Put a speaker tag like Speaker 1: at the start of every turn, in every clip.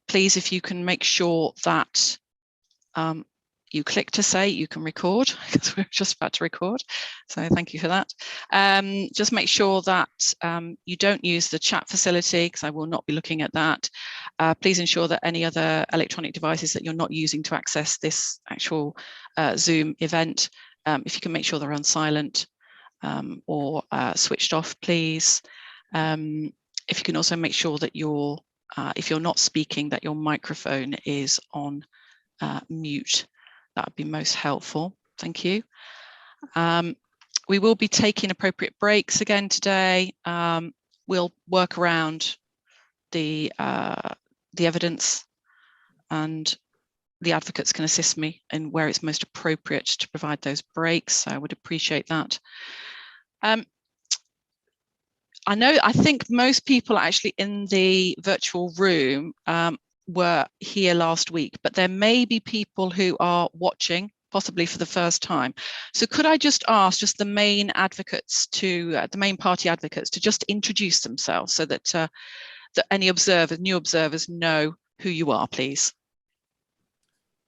Speaker 1: Please, if you can make sure that you click to say you can record, because we're just about to record. So thank you for that. Just make sure that you don't use the chat facility, because I will not be looking at that. Please ensure that any other electronic devices that you're not using to access this actual Zoom event, if you can make sure they're on silent or switched off, please. If you can also make sure that if you're not speaking, that your microphone is on mute. That would be most helpful. Thank you. We will be taking appropriate breaks again today. We'll work around the evidence, and the advocates can assist me in where it's most appropriate to provide those breaks. So I would appreciate that. I think most people actually in the virtual room were here last week, but there may be people who are watching possibly for the first time. So could I just ask the main advocates the main party advocates to just introduce themselves, so that that any new observers know who you are, please.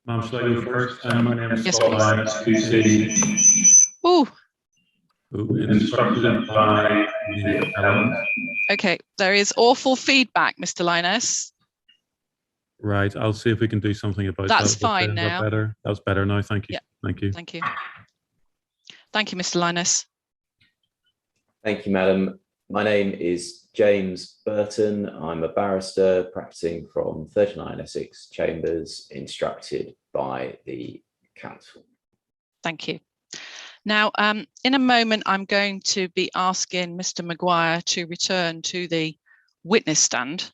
Speaker 2: Ma'am, shall I go first? My name is Tolworth, QC.
Speaker 1: Oh.
Speaker 2: Instructed by the appellant.
Speaker 1: Okay, there is awful feedback, Mr. Linus.
Speaker 2: Right, I'll see if we can do something about that.
Speaker 1: That's fine now.
Speaker 2: That better? That's better now. Thank you.
Speaker 1: Yeah.
Speaker 2: Thank you.
Speaker 1: Thank you. Thank you, Mr. Linus.
Speaker 3: Thank you, Madam. My name is James Burton. I'm a barrister practicing from 39 Essex Chambers, instructed by the council. Thank you.
Speaker 1: Now, in a moment, I'm going to be asking Mr. Maguire to return to the witness stand,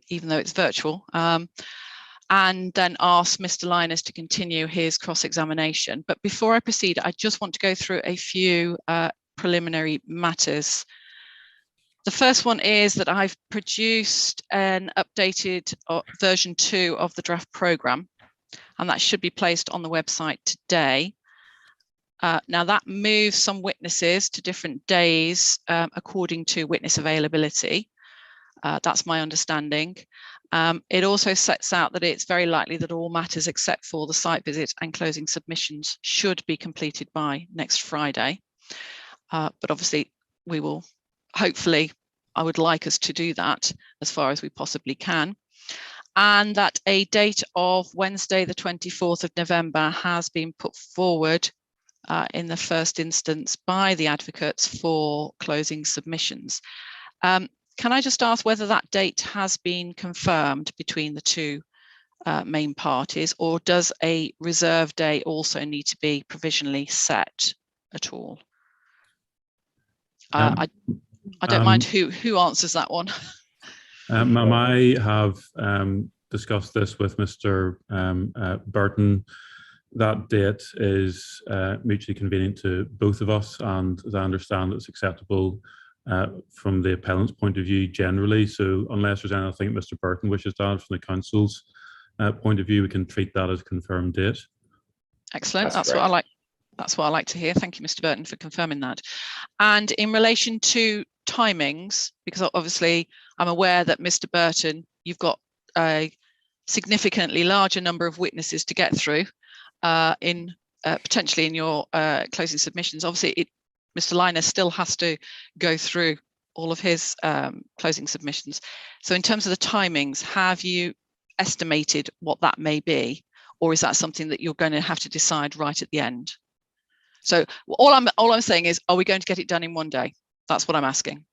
Speaker 1: even though it's virtual, and then ask Mr. Linus to continue his cross-examination. But before I proceed, I just want to go through a few preliminary matters. The first one is that I've produced an updated version 2 of the draft programme, and that should be placed on the website today. Now that moves some witnesses to different days according to witness availability. That's my understanding. It also sets out that it's very likely that all matters except for the site visit and closing submissions should be completed by next Friday. But obviously we will, hopefully, I would like us to do that as far as we possibly can. And that a date of Wednesday, the 24th of November has been put forward in the first instance by the advocates for closing submissions. Can I just ask whether that date has been confirmed between the two main parties, or does a reserve day also need to be provisionally set at all? I don't mind who answers that one.
Speaker 2: I have discussed this with Mr. Burton. That date is mutually convenient to both of us, and as I understand, it's acceptable from the appellant's point of view generally. So unless there's anything Mr. Burton wishes to add from the council's point of view, we can treat that as a confirmed date.
Speaker 1: Excellent. That's what I like. That's what I like to hear. Thank you, Mr. Burton, for confirming that. And in relation to timings, because obviously I'm aware that Mr. Burton, you've got a significantly larger number of witnesses to get through potentially in your closing submissions. Obviously, Mr. Linus still has to go through all of his closing submissions. So in terms of the timings, have you estimated what that may be, or is that something that you're going to have to decide right at the end? So all I'm saying is, are we going to get it done in one day? That's what I'm asking.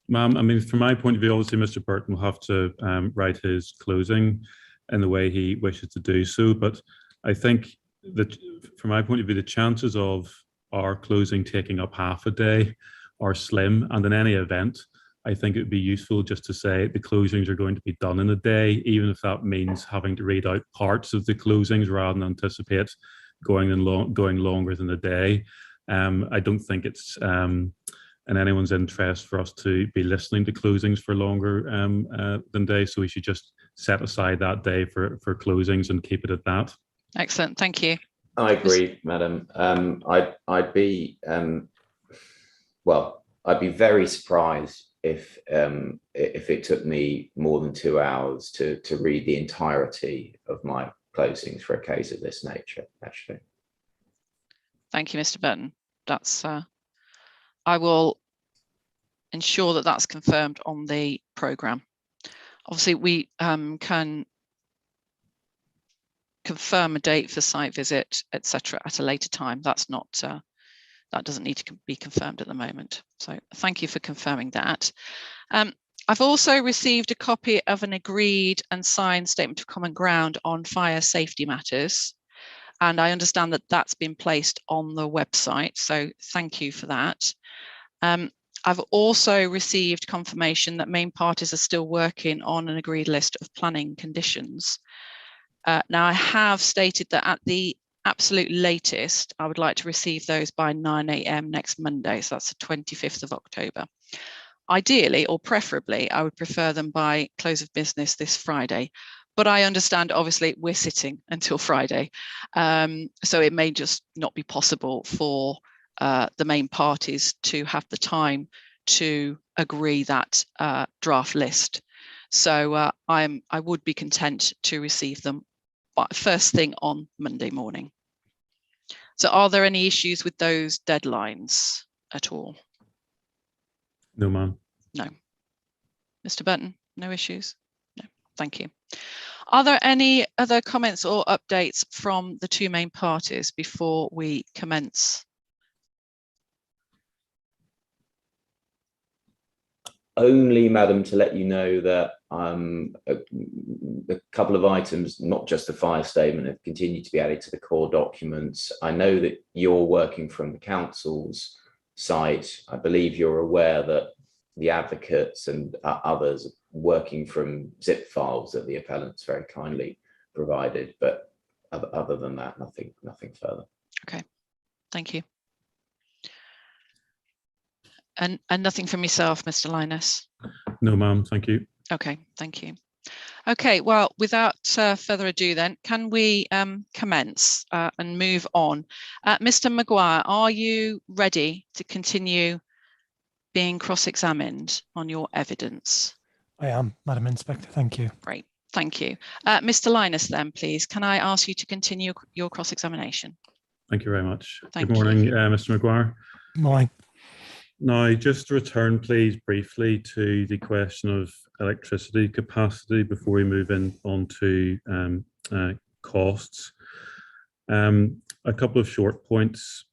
Speaker 2: Ma'am, I mean, from my point of view, obviously Mr. Burton will have to write his closing in the way he wishes to do so. But I think that from my point of view, the chances of our closing taking up half a day are slim. And in any event, I think it would be useful just to say the closings are going to be done in a day, even if that means having to read out parts of the closings rather than anticipate going longer than a day. I don't think it's in anyone's interest for us to be listening to closings for longer than days. So we should just set aside that day for closings and keep it at that.
Speaker 1: Excellent, thank you.
Speaker 3: I agree, Madam. I'd be very surprised if it took me more than 2 hours to read the entirety of my closings for a case of this nature, actually.
Speaker 1: Thank you, Mr. Burton. That's I will ensure that that's confirmed on the programme. Obviously, we can confirm a date for site visit, etc., at a later time. That's not that doesn't need to be confirmed at the moment. So thank you for confirming that. I've also received a copy of an agreed and signed statement of common ground on fire safety matters, and I understand that that's been placed on the website. So thank you for that. I've also received confirmation that main parties are still working on an agreed list of planning conditions. Now, I have stated that at the absolute latest, I would like to receive those by 9 AM next Monday. So that's the 25th of October. Ideally, or preferably, I would prefer them by close of business this Friday. But I understand, obviously, we're sitting until Friday. So it may just not be possible for the main parties to have the time to agree that draft list. So I would be content to receive them first thing on Monday morning. So are there any issues with those deadlines at all?
Speaker 2: No, ma'am.
Speaker 1: No. Mr. Burton, no issues? No, thank you. Are there any other comments or updates from the two main parties before we commence?
Speaker 3: Only, Madam, to let you know that a couple of items, not just the fire statement, have continued to be added to the core documents. I know that you're working from the council's site. I believe you're aware that the advocates and others are working from zip files that the appellants very kindly provided. But other than that, nothing further. Okay,
Speaker 1: thank you. And nothing from yourself, Mr. Linus?
Speaker 2: No, ma'am, thank you.
Speaker 1: Okay, thank you. Okay, well, without further ado then, can we commence and move on? Mr. Maguire, are you ready to continue being cross-examined on your evidence?
Speaker 4: I am, Madam Inspector, thank you.
Speaker 1: Great, thank you. Mr. Linus then, please, can I ask you to continue your cross-examination?
Speaker 2: Thank you very much.
Speaker 1: Thank
Speaker 2: Good morning,
Speaker 1: you.
Speaker 2: Mr. Maguire.
Speaker 4: Good morning.
Speaker 2: Now, just to return, please, briefly to the question of electricity capacity before we move in on to costs. A couple of short points,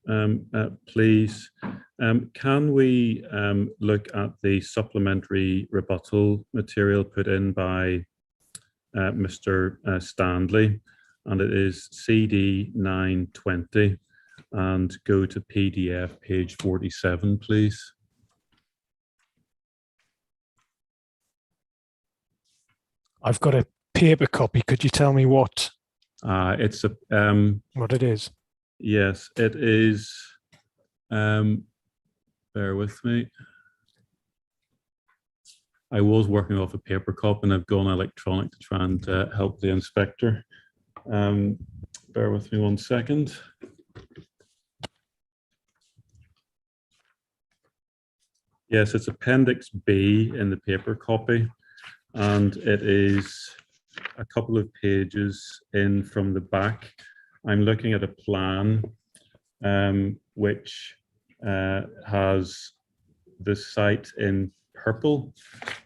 Speaker 2: please. Can we look at the supplementary rebuttal material put in by Mr. Standley, and it is CD 920. And go to PDF page 47, please.
Speaker 4: I've got a paper copy. Could you tell me what?
Speaker 2: It's a
Speaker 4: what it is?
Speaker 2: Yes, it is. Bear with me. I was working off a paper copy and I've gone electronic to try and help the inspector. Bear with me 1 second. Yes, it's Appendix B in the paper copy, and it is a couple of pages in from the back. I'm looking at a plan which has the site in purple,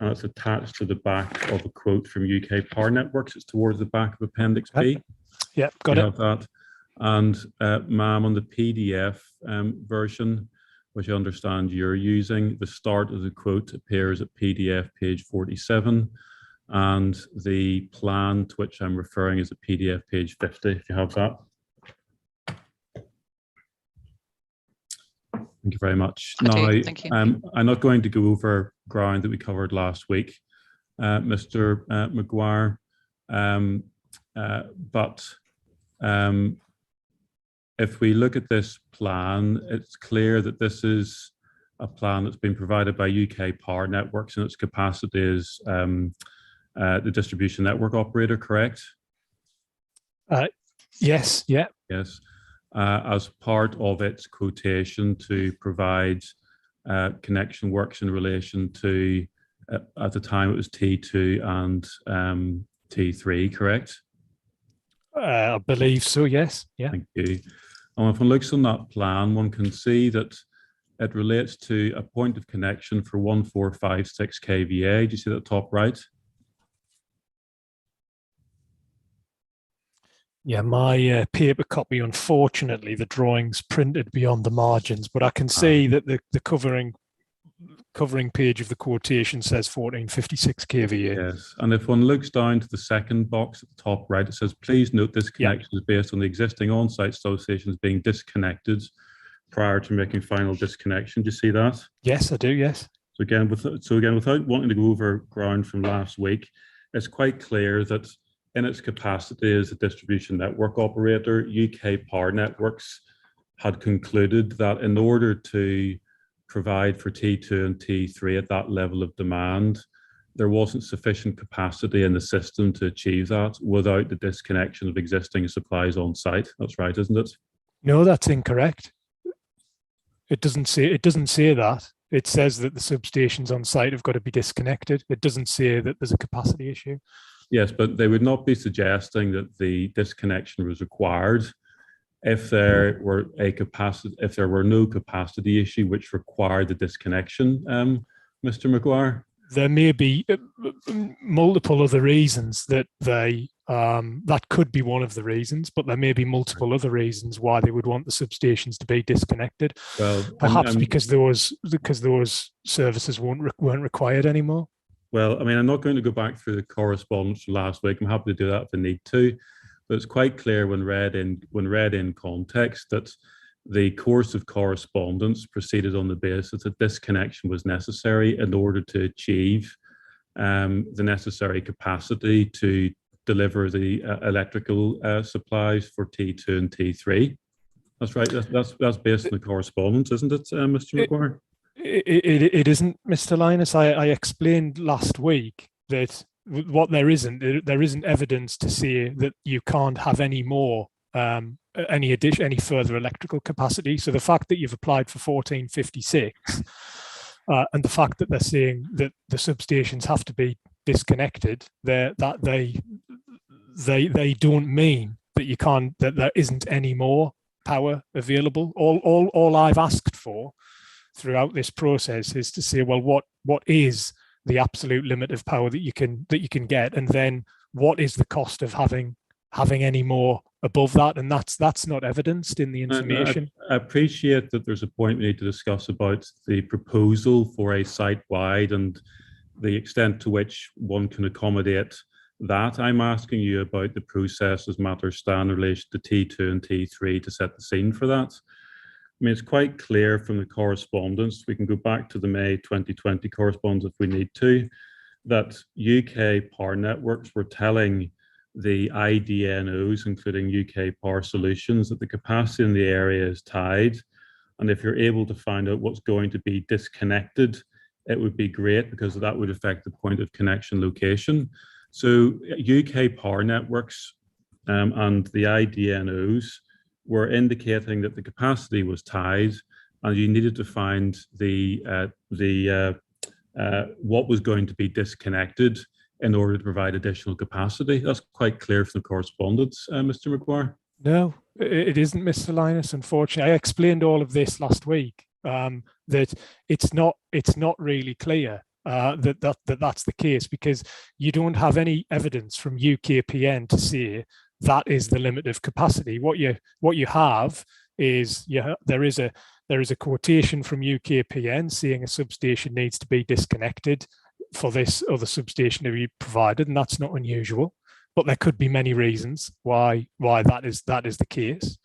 Speaker 2: and it's attached to the back of a quote from UK Power Networks. It's towards the back of Appendix B.
Speaker 4: Yep, got it.
Speaker 2: Have that. And ma'am, on the PDF version, which I understand you're using, the start of the quote appears at PDF page 47, and the plan to which I'm referring is at PDF page 50, if you have that. Thank you very much.
Speaker 1: Okay,
Speaker 2: now,
Speaker 1: thank you.
Speaker 2: I'm not going to go over ground that we covered last week, Mr. Maguire, but if we look at this plan, it's clear that this is a plan that's been provided by UK Power Networks, and its capacity is the distribution network operator, correct?
Speaker 4: Yes, yeah.
Speaker 2: Yes. As part of its quotation to provide connection works in relation to, at the time it was T2 and T3, correct?
Speaker 4: I believe so, yes. Yeah.
Speaker 2: Thank you. And if one looks on that plan, one can see that it relates to a point of connection for 1456 kVA. Do you see that top right?
Speaker 4: Yeah, my paper copy, unfortunately, the drawing's printed beyond the margins, but I can see that the covering page of the quotation says 1456 kVA.
Speaker 2: Yes, and if one looks down to the second box at the top right, it says, please note this connection is based on the existing on-site substations being disconnected prior to making final disconnection. Do you see that?
Speaker 4: Yes, I do, yes.
Speaker 2: So again, without wanting to go over ground from last week, it's quite clear that in its capacity as a distribution network operator, UK Power Networks had concluded that in order to provide for T2 and T3 at that level of demand, there wasn't sufficient capacity in the system to achieve that without the disconnection of existing supplies on site. That's right, isn't it?
Speaker 4: No, that's incorrect. It doesn't say that. It says that the substations on site have got to be disconnected. It doesn't say that there's a capacity issue.
Speaker 2: Yes, but they would not be suggesting that the disconnection was required if there were no capacity issue which required the disconnection, Mr. Maguire.
Speaker 4: There may be multiple other reasons that that could be one of the reasons, but there may be multiple other reasons why they would want the substations to be disconnected. Well, perhaps because those services weren't required anymore.
Speaker 2: Well, I mean, I'm not going to go back through the correspondence from last week. I'm happy to do that if I need to, but it's quite clear when read in context that the course of correspondence proceeded on the basis that disconnection was necessary in order to achieve the necessary capacity to deliver the electrical supplies for T2 and T3. That's right. That's based on the correspondence, isn't it, Mr. Maguire?
Speaker 4: It isn't, Mr. Linus. I explained last week that what there isn't evidence to say that you can't have any more any further electrical capacity. So the fact that you've applied for 1456 and the fact that they're saying that the substations have to be disconnected, they don't mean that you can't, that there isn't any more power available. All I've asked for throughout this process is to say, well, what is the absolute limit of power that you can get, and then what is the cost of having any more above that? And that's not evidenced in the information.
Speaker 2: I appreciate that there's a point we need to discuss about the proposal for a site-wide and the extent to which one can accommodate that. I'm asking you about the process as matters stand in relation to T2 and T3 to set the scene for that. I mean, it's quite clear from the correspondence, we can go back to the May 2020 correspondence if we need to, that UK Power Networks were telling the IDNOs, including UK Power Solutions, that the capacity in the area is tied. And if you're able to find out what's going to be disconnected, it would be great because that would affect the point of connection location. So UK Power Networks and the IDNOs were indicating that the capacity was tied and you needed to find what was going to be disconnected in order to provide additional capacity. That's quite clear from the correspondence, Mr. Maguire.
Speaker 4: No, it isn't, Mr. Linus. Unfortunately, I explained all of this last week. That it's not really clear that's the case, because you don't have any evidence from UKPN to say that is the limit of capacity. What you have is there is a quotation from UKPN saying a substation needs to be disconnected for this other substation to be provided, and that's not unusual. But there could be many reasons why that is the case.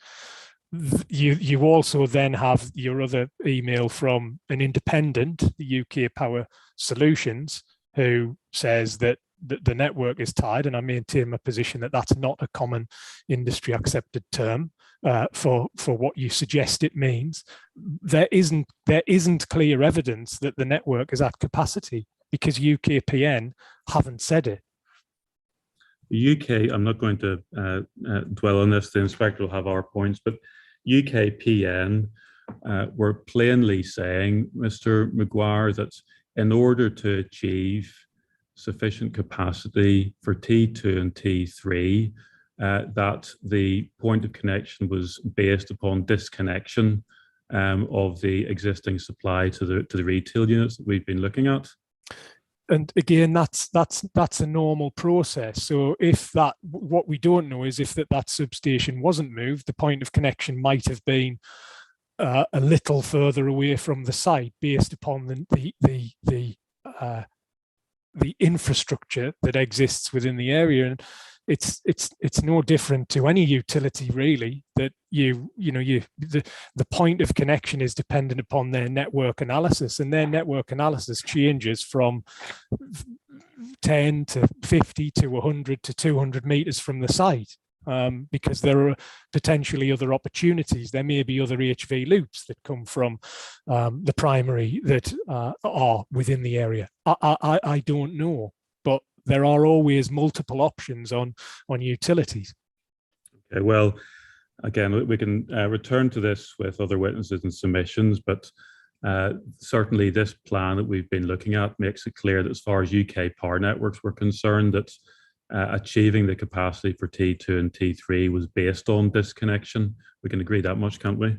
Speaker 4: You also then have your other email from an independent, the UK Power Solutions, who says that the network is tied, and I maintain my position that that's not a common industry accepted term for what you suggest it means. There isn't clear evidence that the network is at capacity because UKPN haven't said it.
Speaker 2: The UK, I'm not going to dwell on this, the inspector will have our points, but UKPN we're plainly saying, Mr. Maguire, that in order to achieve sufficient capacity for T2 and T3, that the point of connection was based upon disconnection of the existing supply to the retail units that we've been looking at.
Speaker 4: And again, that's a normal process. So if that, what we don't know is if that substation wasn't moved, the point of connection might have been a little further away from the site based upon the infrastructure that exists within the area. And it's no different to any utility, really, that the point of connection is dependent upon their network analysis, and their network analysis changes from 10 to 50 to 100 to 200 meters from the site, because there are potentially other opportunities. There may be other HV loops that come from the primary that are within the area. I don't know, but there are always multiple options on utilities.
Speaker 2: Okay, well, again, we can return to this with other witnesses and submissions, but certainly this plan that we've been looking at makes it clear that as far as UK power networks were concerned, that achieving the capacity for T2 and T3 was based on disconnection. We can agree that much, can't we?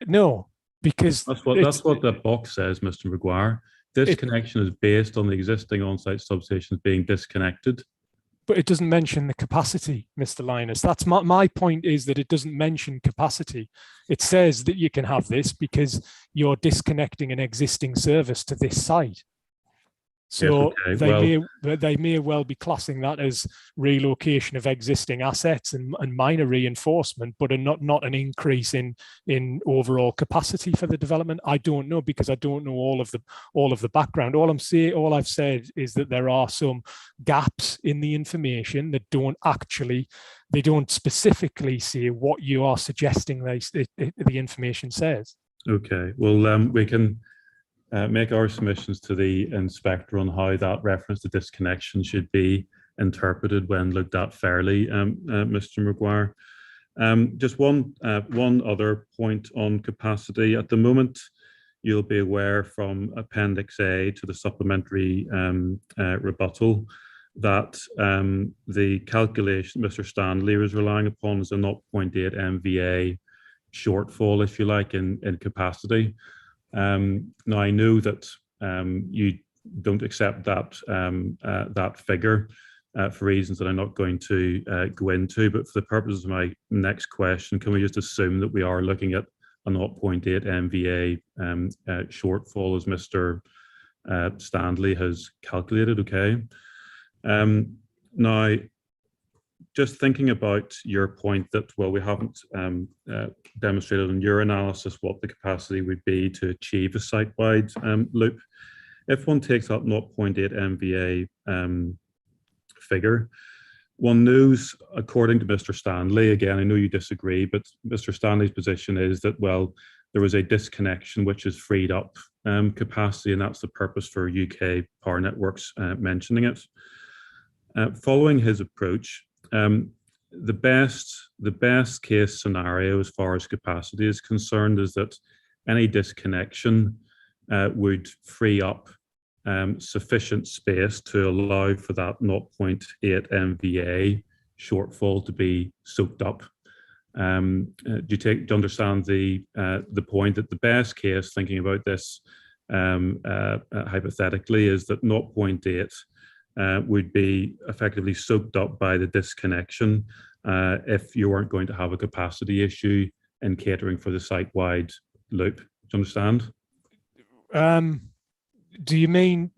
Speaker 4: No, because
Speaker 2: that's what that box says, Mr. Maguire. Disconnection is based on the existing on-site substations being disconnected.
Speaker 4: But it doesn't mention the capacity, Mr. Linus. That's my point, is that it doesn't mention capacity. It says that you can have this because you're disconnecting an existing service to this site. So yes, okay. They may well be classing that as relocation of existing assets and minor reinforcement, but not an increase in overall capacity for the development. I don't know, because I don't know all of the background. All I've said is that there are some gaps in the information that they don't specifically say what you are suggesting the information says.
Speaker 2: Okay, well, we can make our submissions to the inspector on how that reference to disconnection should be interpreted when looked at fairly, Mr. Maguire. Just one other point on capacity. At the moment, you'll be aware from Appendix A to the supplementary rebuttal that the calculation Mr. Stanley was relying upon is a 0.8 MVA shortfall, if you like, in capacity. Now, I know that you don't accept that figure for reasons that I'm not going to go into, but for the purposes of my next question, can we just assume that we are looking at a 0.8 MVA shortfall as Mr. Stanley has calculated? Okay. Now, just thinking about your point that, well, we haven't demonstrated in your analysis what the capacity would be to achieve a site-wide loop. If one takes that 0.8 MVA figure, one knows, according to Mr. Stanley, again, I know you disagree, but Mr. Stanley's position is that, well, there was a disconnection which has freed up capacity, and that's the purpose for UK power networks mentioning it. Following his approach, the best case scenario as far as capacity is concerned is that any disconnection would free up sufficient space to allow for that 0.8 MVA shortfall to be soaked up. Do you understand the point that the best case, thinking about this hypothetically, is that 0.8 would be effectively soaked up by the disconnection if you weren't going to have a capacity issue in catering for the site-wide loop? Do you understand?
Speaker 4: Do you mean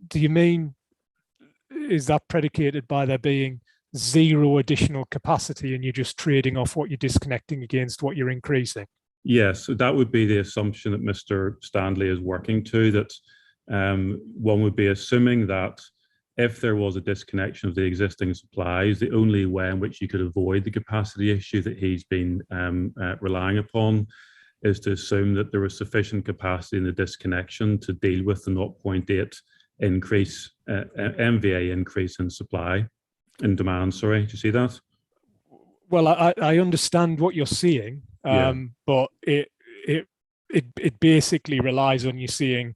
Speaker 4: is that predicated by there being zero additional capacity and you're just trading off what you're disconnecting against what you're increasing?
Speaker 2: Yes, so that would be the assumption that Mr. Stanley is working to, that one would be assuming that if there was a disconnection of the existing supplies, the only way in which you could avoid the capacity issue that he's been relying upon is to assume that there was sufficient capacity in the disconnection to deal with the 0.8 increase, MVA increase in supply, in demand, sorry. Do you see that?
Speaker 4: Well, I understand what you're seeing, but it basically relies on you seeing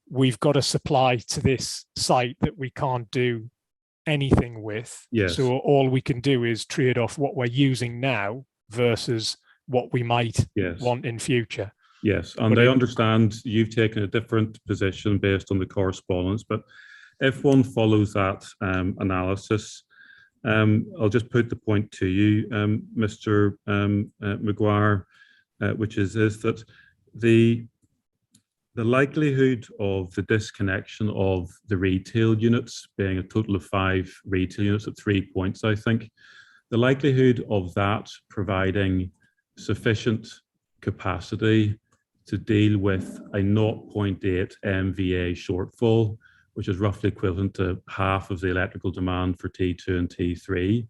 Speaker 4: we've got a supply to this site that we can't do anything with.
Speaker 2: Yes.
Speaker 4: So all we can do is trade off what we're using now versus what we might want in future.
Speaker 2: Yes, and I understand you've taken a different position based on the correspondence, but if one follows that analysis, I'll just put the point to you, Mr. Maguire, which is that the likelihood of the disconnection of the retail units, being a total of 5 retail units at 3 points, I think, the likelihood of that providing sufficient capacity to deal with a 0.8 MVA shortfall, which is roughly equivalent to half of the electrical demand for T2 and T3.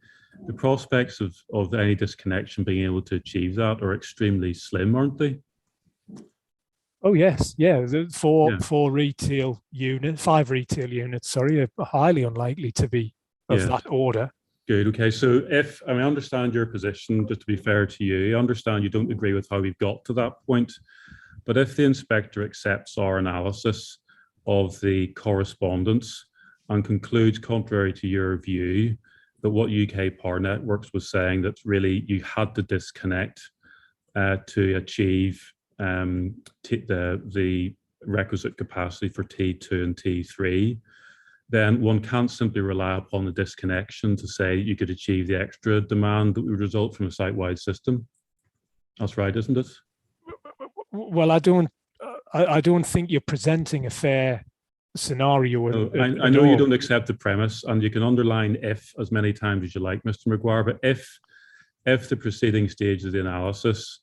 Speaker 2: The prospects of any disconnection being able to achieve that are extremely slim, aren't they?
Speaker 4: Oh yes, yeah. Four retail units, 5 retail units, sorry, are highly unlikely to be of that order.
Speaker 2: Good. Okay. So I understand your position, just to be fair to you, I understand you don't agree with how we've got to that point. But if the inspector accepts our analysis of the correspondence and concludes, contrary to your view, that what UK Power Networks was saying, that really you had to disconnect to achieve the requisite capacity for T2 and T3, then one can't simply rely upon the disconnection to say you could achieve the extra demand that would result from a site-wide system. That's right, isn't it?
Speaker 4: Well, I don't think you're presenting a fair scenario.
Speaker 2: I know you don't accept the premise, and you can underline "if" as many times as you like, Mr. Maguire. But if the preceding stage of the analysis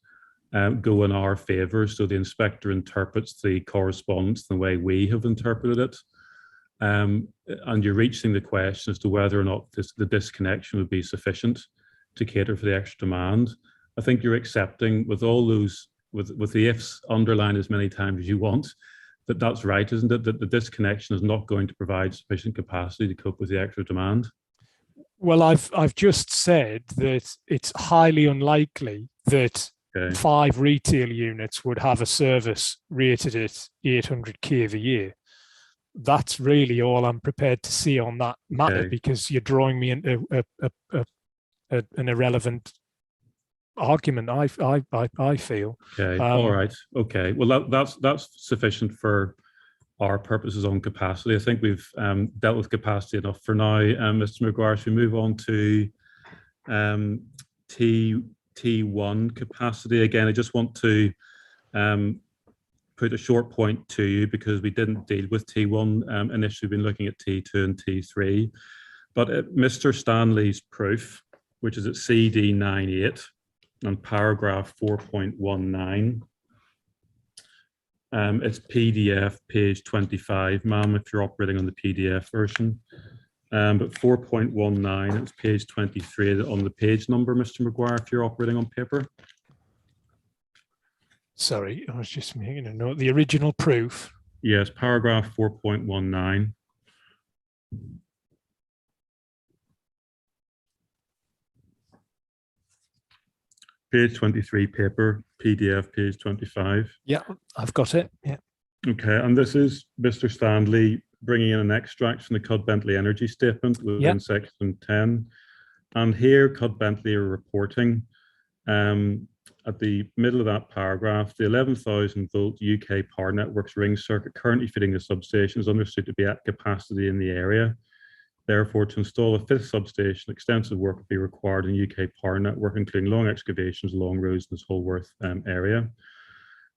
Speaker 2: go in our favour, so the inspector interprets the correspondence the way we have interpreted it, and you're reaching the question as to whether or not the disconnection would be sufficient to cater for the extra demand, I think you're accepting with all those. With the ifs underlined as many times as you want, that's right, isn't it? That the disconnection is not going to provide sufficient capacity to cope with the extra demand.
Speaker 4: Well, I've just said that it's highly unlikely that 5 retail units would have a service rated at 800 kVA. That's really all I'm prepared to see on that matter, because you're drawing me into an irrelevant argument. I feel.
Speaker 2: Okay. All right. Okay. Well, that's sufficient for our purposes on capacity. I think we've dealt with capacity enough for now. Mr. Maguire, should we move on to T1 capacity? Again, I just want to put a short point to you, because we didn't deal with T1 initially. We've been looking at T2 and T3, but Mr. Stanley's proof, which is at CD 98 and paragraph 4.19. It's PDF page 25, ma'am, if you're operating on the PDF version. But 4.19, it's page 23 on the page number, Mr. Maguire, if you're operating on paper.
Speaker 4: Sorry, I was just making a note. The original proof.
Speaker 2: Yes, paragraph 4.19. Page 23 paper, PDF page 25.
Speaker 4: Yeah, I've got it. Yeah.
Speaker 2: Okay, and this is Mr. Stanley bringing in an extract from the Cudd-Bentley Energy Statement within section 10. And here Cudd-Bentley are reporting at the middle of that paragraph, the 11,000 volt UK Power Networks ring circuit currently feeding the substation is understood to be at capacity in the area. Therefore, to install a 5th substation, extensive work would be required in UK Power Network, including long excavations along roads in this Tolworth area.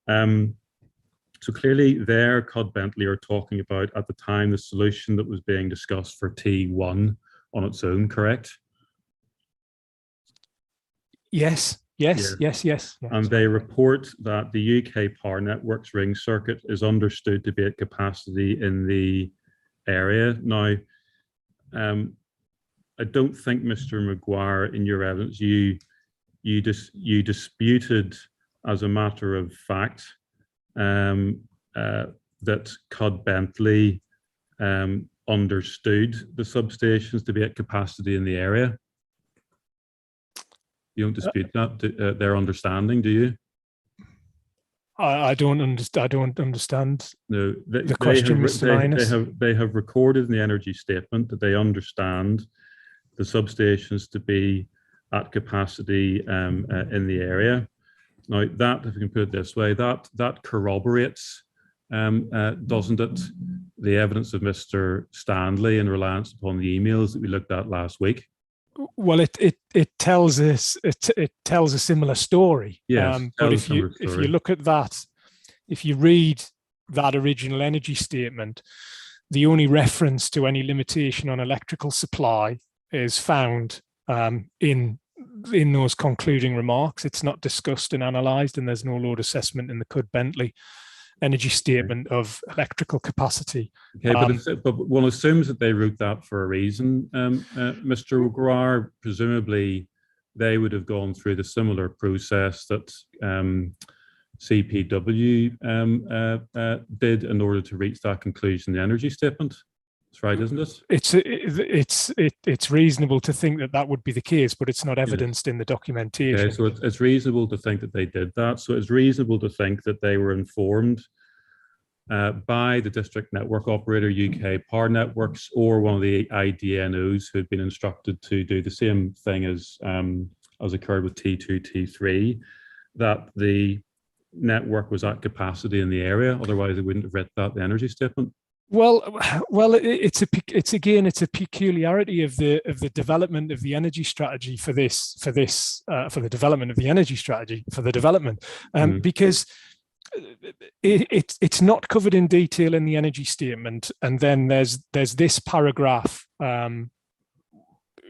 Speaker 2: So clearly there, Cudd-Bentley are talking about, at the time, the solution that was being discussed for T1 on its own, correct?
Speaker 4: Yes.
Speaker 2: And they report that the UK Power Networks ring circuit is understood to be at capacity in the area. Now, I don't think, Mr. Maguire, in your evidence, you disputed as a matter of fact that Cudd-Bentley understood the substations to be at capacity in the area. You don't dispute that their understanding, do you?
Speaker 4: I don't understand.
Speaker 2: No,
Speaker 4: the question, Mr. Linus.
Speaker 2: They have recorded in the energy statement that they understand the substations to be at capacity in the area. Now, that, if we can put it this way, that corroborates, doesn't it, the evidence of Mr. Stanley in reliance upon the emails that we looked at last week?
Speaker 4: Well, it tells us it tells a similar story.
Speaker 2: Yes,
Speaker 4: but if you look at that, if you read that original energy statement, the only reference to any limitation on electrical supply is found in those concluding remarks. It's not discussed and analysed, and there's no load assessment in the Codd-Bentley energy statement of electrical capacity.
Speaker 2: Okay, but one assumes that they wrote that for a reason. Mr. O'Guire, presumably they would have gone through the similar process that CPW did in order to reach that conclusion in the energy statement. That's right, isn't it?
Speaker 4: It's reasonable to think that that would be the case, but it's not evidenced in the documentation.
Speaker 2: Okay, so it's reasonable to think that they did that. So it's reasonable to think that they were informed by the district network operator, UK Power Networks, or one of the IDNOs who had been instructed to do the same thing as occurred with T2, T3, that the network was at capacity in the area. Otherwise, they wouldn't have read that in the energy statement.
Speaker 4: Well, it's a peculiarity of the development of the energy strategy for the development of the energy strategy for the development, because it's not covered in detail in the energy statement, and then there's this paragraph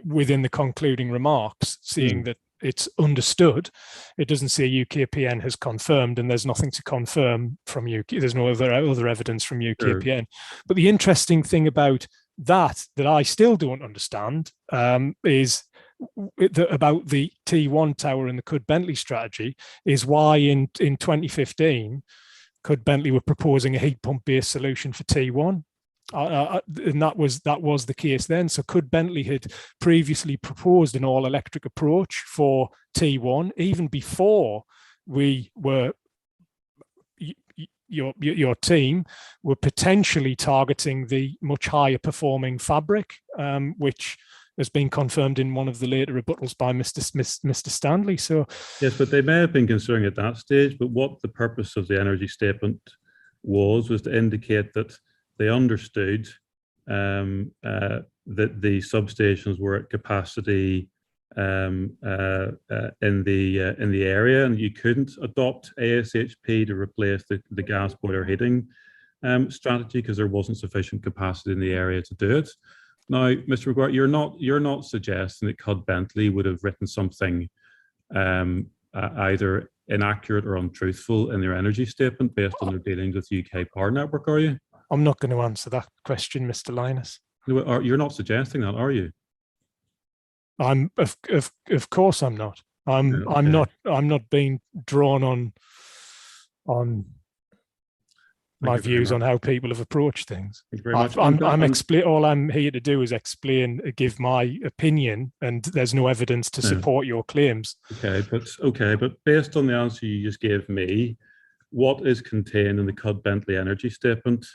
Speaker 4: within the concluding remarks saying that it's understood. It doesn't say UKPN has confirmed, and there's nothing to confirm from UK. There's no other evidence from UKPN. Sure. But the interesting thing about that I still don't understand is about the T1 tower and the Codd-Bentley strategy is why in 2015 Codd-Bentley were proposing a heat pump based solution for T1. And that was the case then. So Codd-Bentley had previously proposed an all-electric approach for T1 even before we were your team were potentially targeting the much higher performing fabric, which has been confirmed in one of the later rebuttals by Mr. Stanley. So
Speaker 2: yes, but they may have been considering at that stage. But what the purpose of the energy statement was to indicate that they understood that the substations were at capacity in the area, and you couldn't adopt ASHP to replace the gas boiler heating strategy because there wasn't sufficient capacity in the area to do it. Now, Mr. McGuire, you're not suggesting that Codd-Bentley would have written something either inaccurate or untruthful in their energy statement based on their dealings with UK Power Network, are you?
Speaker 4: I'm not going to answer that question, Mr. Linus.
Speaker 2: No, you're not suggesting that, are you?
Speaker 4: I'm of course I'm not. I'm not being drawn on my views on how people have approached things. All I'm here to do is give my opinion, and there's no evidence to support your claims.
Speaker 2: Okay, but based on the answer you just gave me, what is contained in the Codd-Bentley energy statement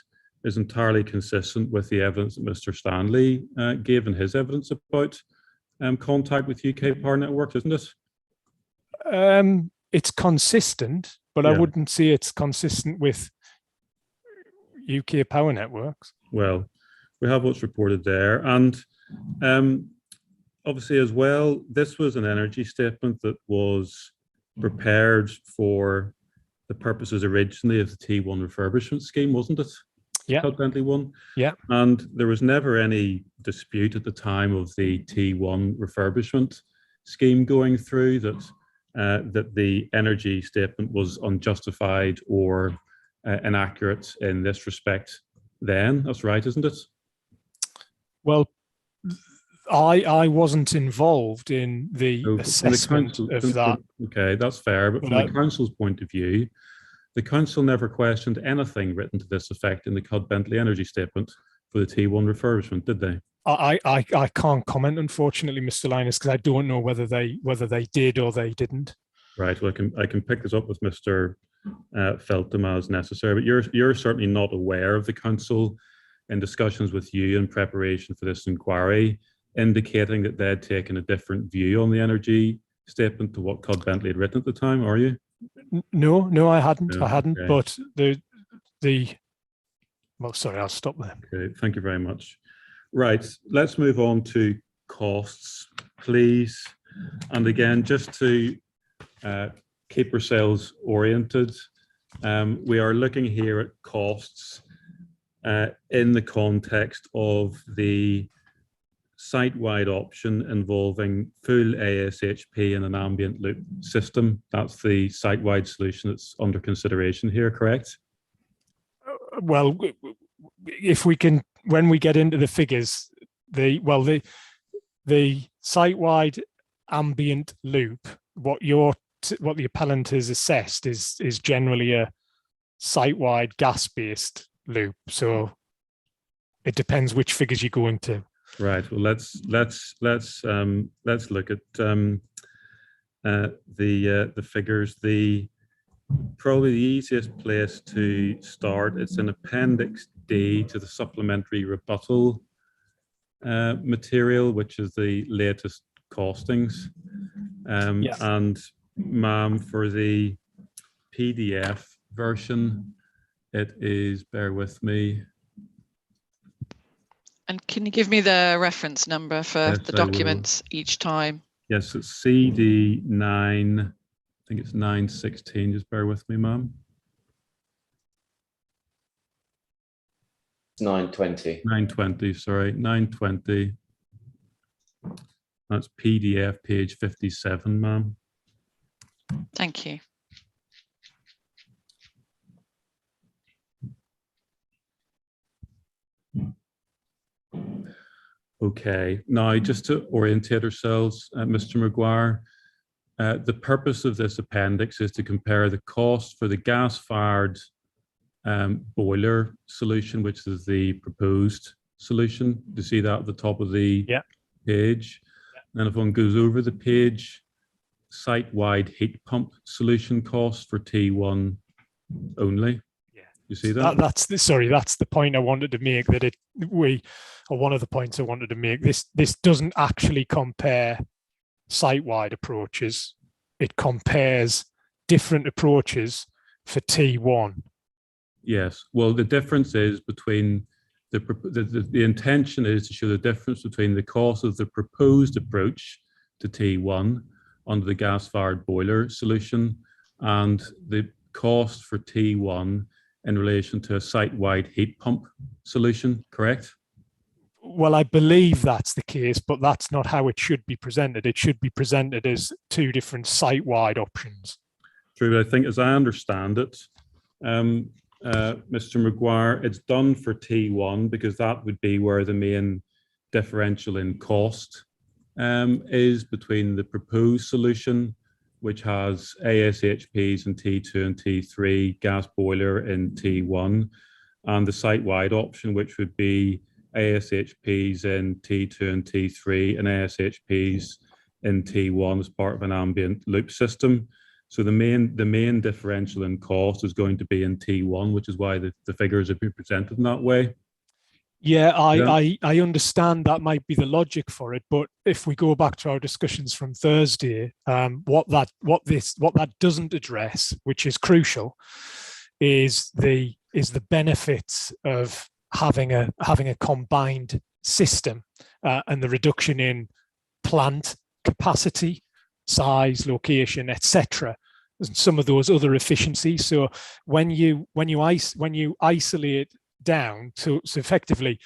Speaker 2: is entirely consistent with the evidence that Mr. Stanley gave in his evidence about contact with UK Power Network, isn't it?
Speaker 4: It's consistent, but I wouldn't say it's consistent with UK Power Networks.
Speaker 2: Well, we have what's reported there, and obviously as well, this was an energy statement that was prepared for the purposes originally of the T1 refurbishment scheme, wasn't it?
Speaker 4: Yeah.
Speaker 2: Codd-Bentley one.
Speaker 4: Yeah.
Speaker 2: And there was never any dispute at the time of the T1 refurbishment scheme going through that the energy statement was unjustified or inaccurate in this respect then. That's right, isn't it?
Speaker 4: Well, I wasn't involved in the assessment of that.
Speaker 2: Okay, that's fair. But from the council's point of view, the council never questioned anything written to this effect in the Codd-Bentley energy statement for the T1 refurbishment, did they?
Speaker 4: I can't comment, unfortunately, Mr. Linus, because I don't know whether they did or they didn't.
Speaker 2: Right. Well, I can pick this up with Mr. Feltham as necessary, but you're certainly not aware of the council in discussions with you in preparation for this inquiry, indicating that they'd taken a different view on the energy statement to what Cod Bentley had written at the time, are you?
Speaker 4: No, I hadn't.
Speaker 2: No,
Speaker 4: I hadn't.
Speaker 2: okay.
Speaker 4: But well, sorry, I'll stop there.
Speaker 2: Okay, thank you very much. Right, let's move on to costs, please. And again, just to keep ourselves oriented, we are looking here at costs in the context of the site-wide option involving full ASHP and an ambient loop system. That's the site-wide solution that's under consideration here, correct?
Speaker 4: Well, if we can, when we get into the figures, the site-wide ambient loop, what the appellant has assessed is generally a site-wide gas-based loop. So it depends which figures you go into.
Speaker 2: Right. Well, let's look at the figures. Probably the easiest place to start. It's in Appendix D to the supplementary rebuttal material, which is the latest costings.
Speaker 4: Yeah.
Speaker 2: And ma'am, for the PDF version, it is, bear with me.
Speaker 1: And can you give me the reference number for
Speaker 2: Yes,
Speaker 1: the
Speaker 2: I will.
Speaker 1: documents each time?
Speaker 2: Yes, it's CD9, I think it's 916, just bear with me, ma'am.
Speaker 3: 920.
Speaker 2: 920, sorry, 920. That's PDF page 57, ma'am.
Speaker 1: Thank you.
Speaker 2: Okay, now just to orientate ourselves, Mr. Maguire, the purpose of this appendix is to compare the cost for the gas-fired boiler solution, which is the proposed solution. Do you see that at the top of the page? And if one goes over the page, site-wide heat pump solution cost for T1 only. You see that?
Speaker 4: That's the point I wanted to make. One of the points I wanted to make. This doesn't actually compare site-wide approaches. It compares different approaches for T1.
Speaker 2: Yes. Well, the difference is between the intention is to show the difference between the cost of the proposed approach to T1 under the gas-fired boiler solution and the cost for T1 in relation to a site-wide heat pump solution, correct?
Speaker 4: Well, I believe that's the case, but that's not how it should be presented. It should be presented as two different site-wide options.
Speaker 2: True, but I think as I understand it, Mr. Maguire, it's done for T1 because that would be where the main differential in cost is between the proposed solution, which has ASHPs in T2 and T3, gas boiler in T1, and the site-wide option, which would be ASHPs in T2 and T3 and ASHPs in T1 as part of an ambient loop system. So the main differential in cost is going to be in T1, which is why the figures have been presented in that way.
Speaker 4: Yeah, I understand that might be the logic for it, but if we go back to our discussions from Thursday, what that doesn't address, which is crucial, is the benefits of having a combined system and the reduction in plant capacity, size, location, etc., and some of those other efficiencies. So when you isolate down to, so effectively,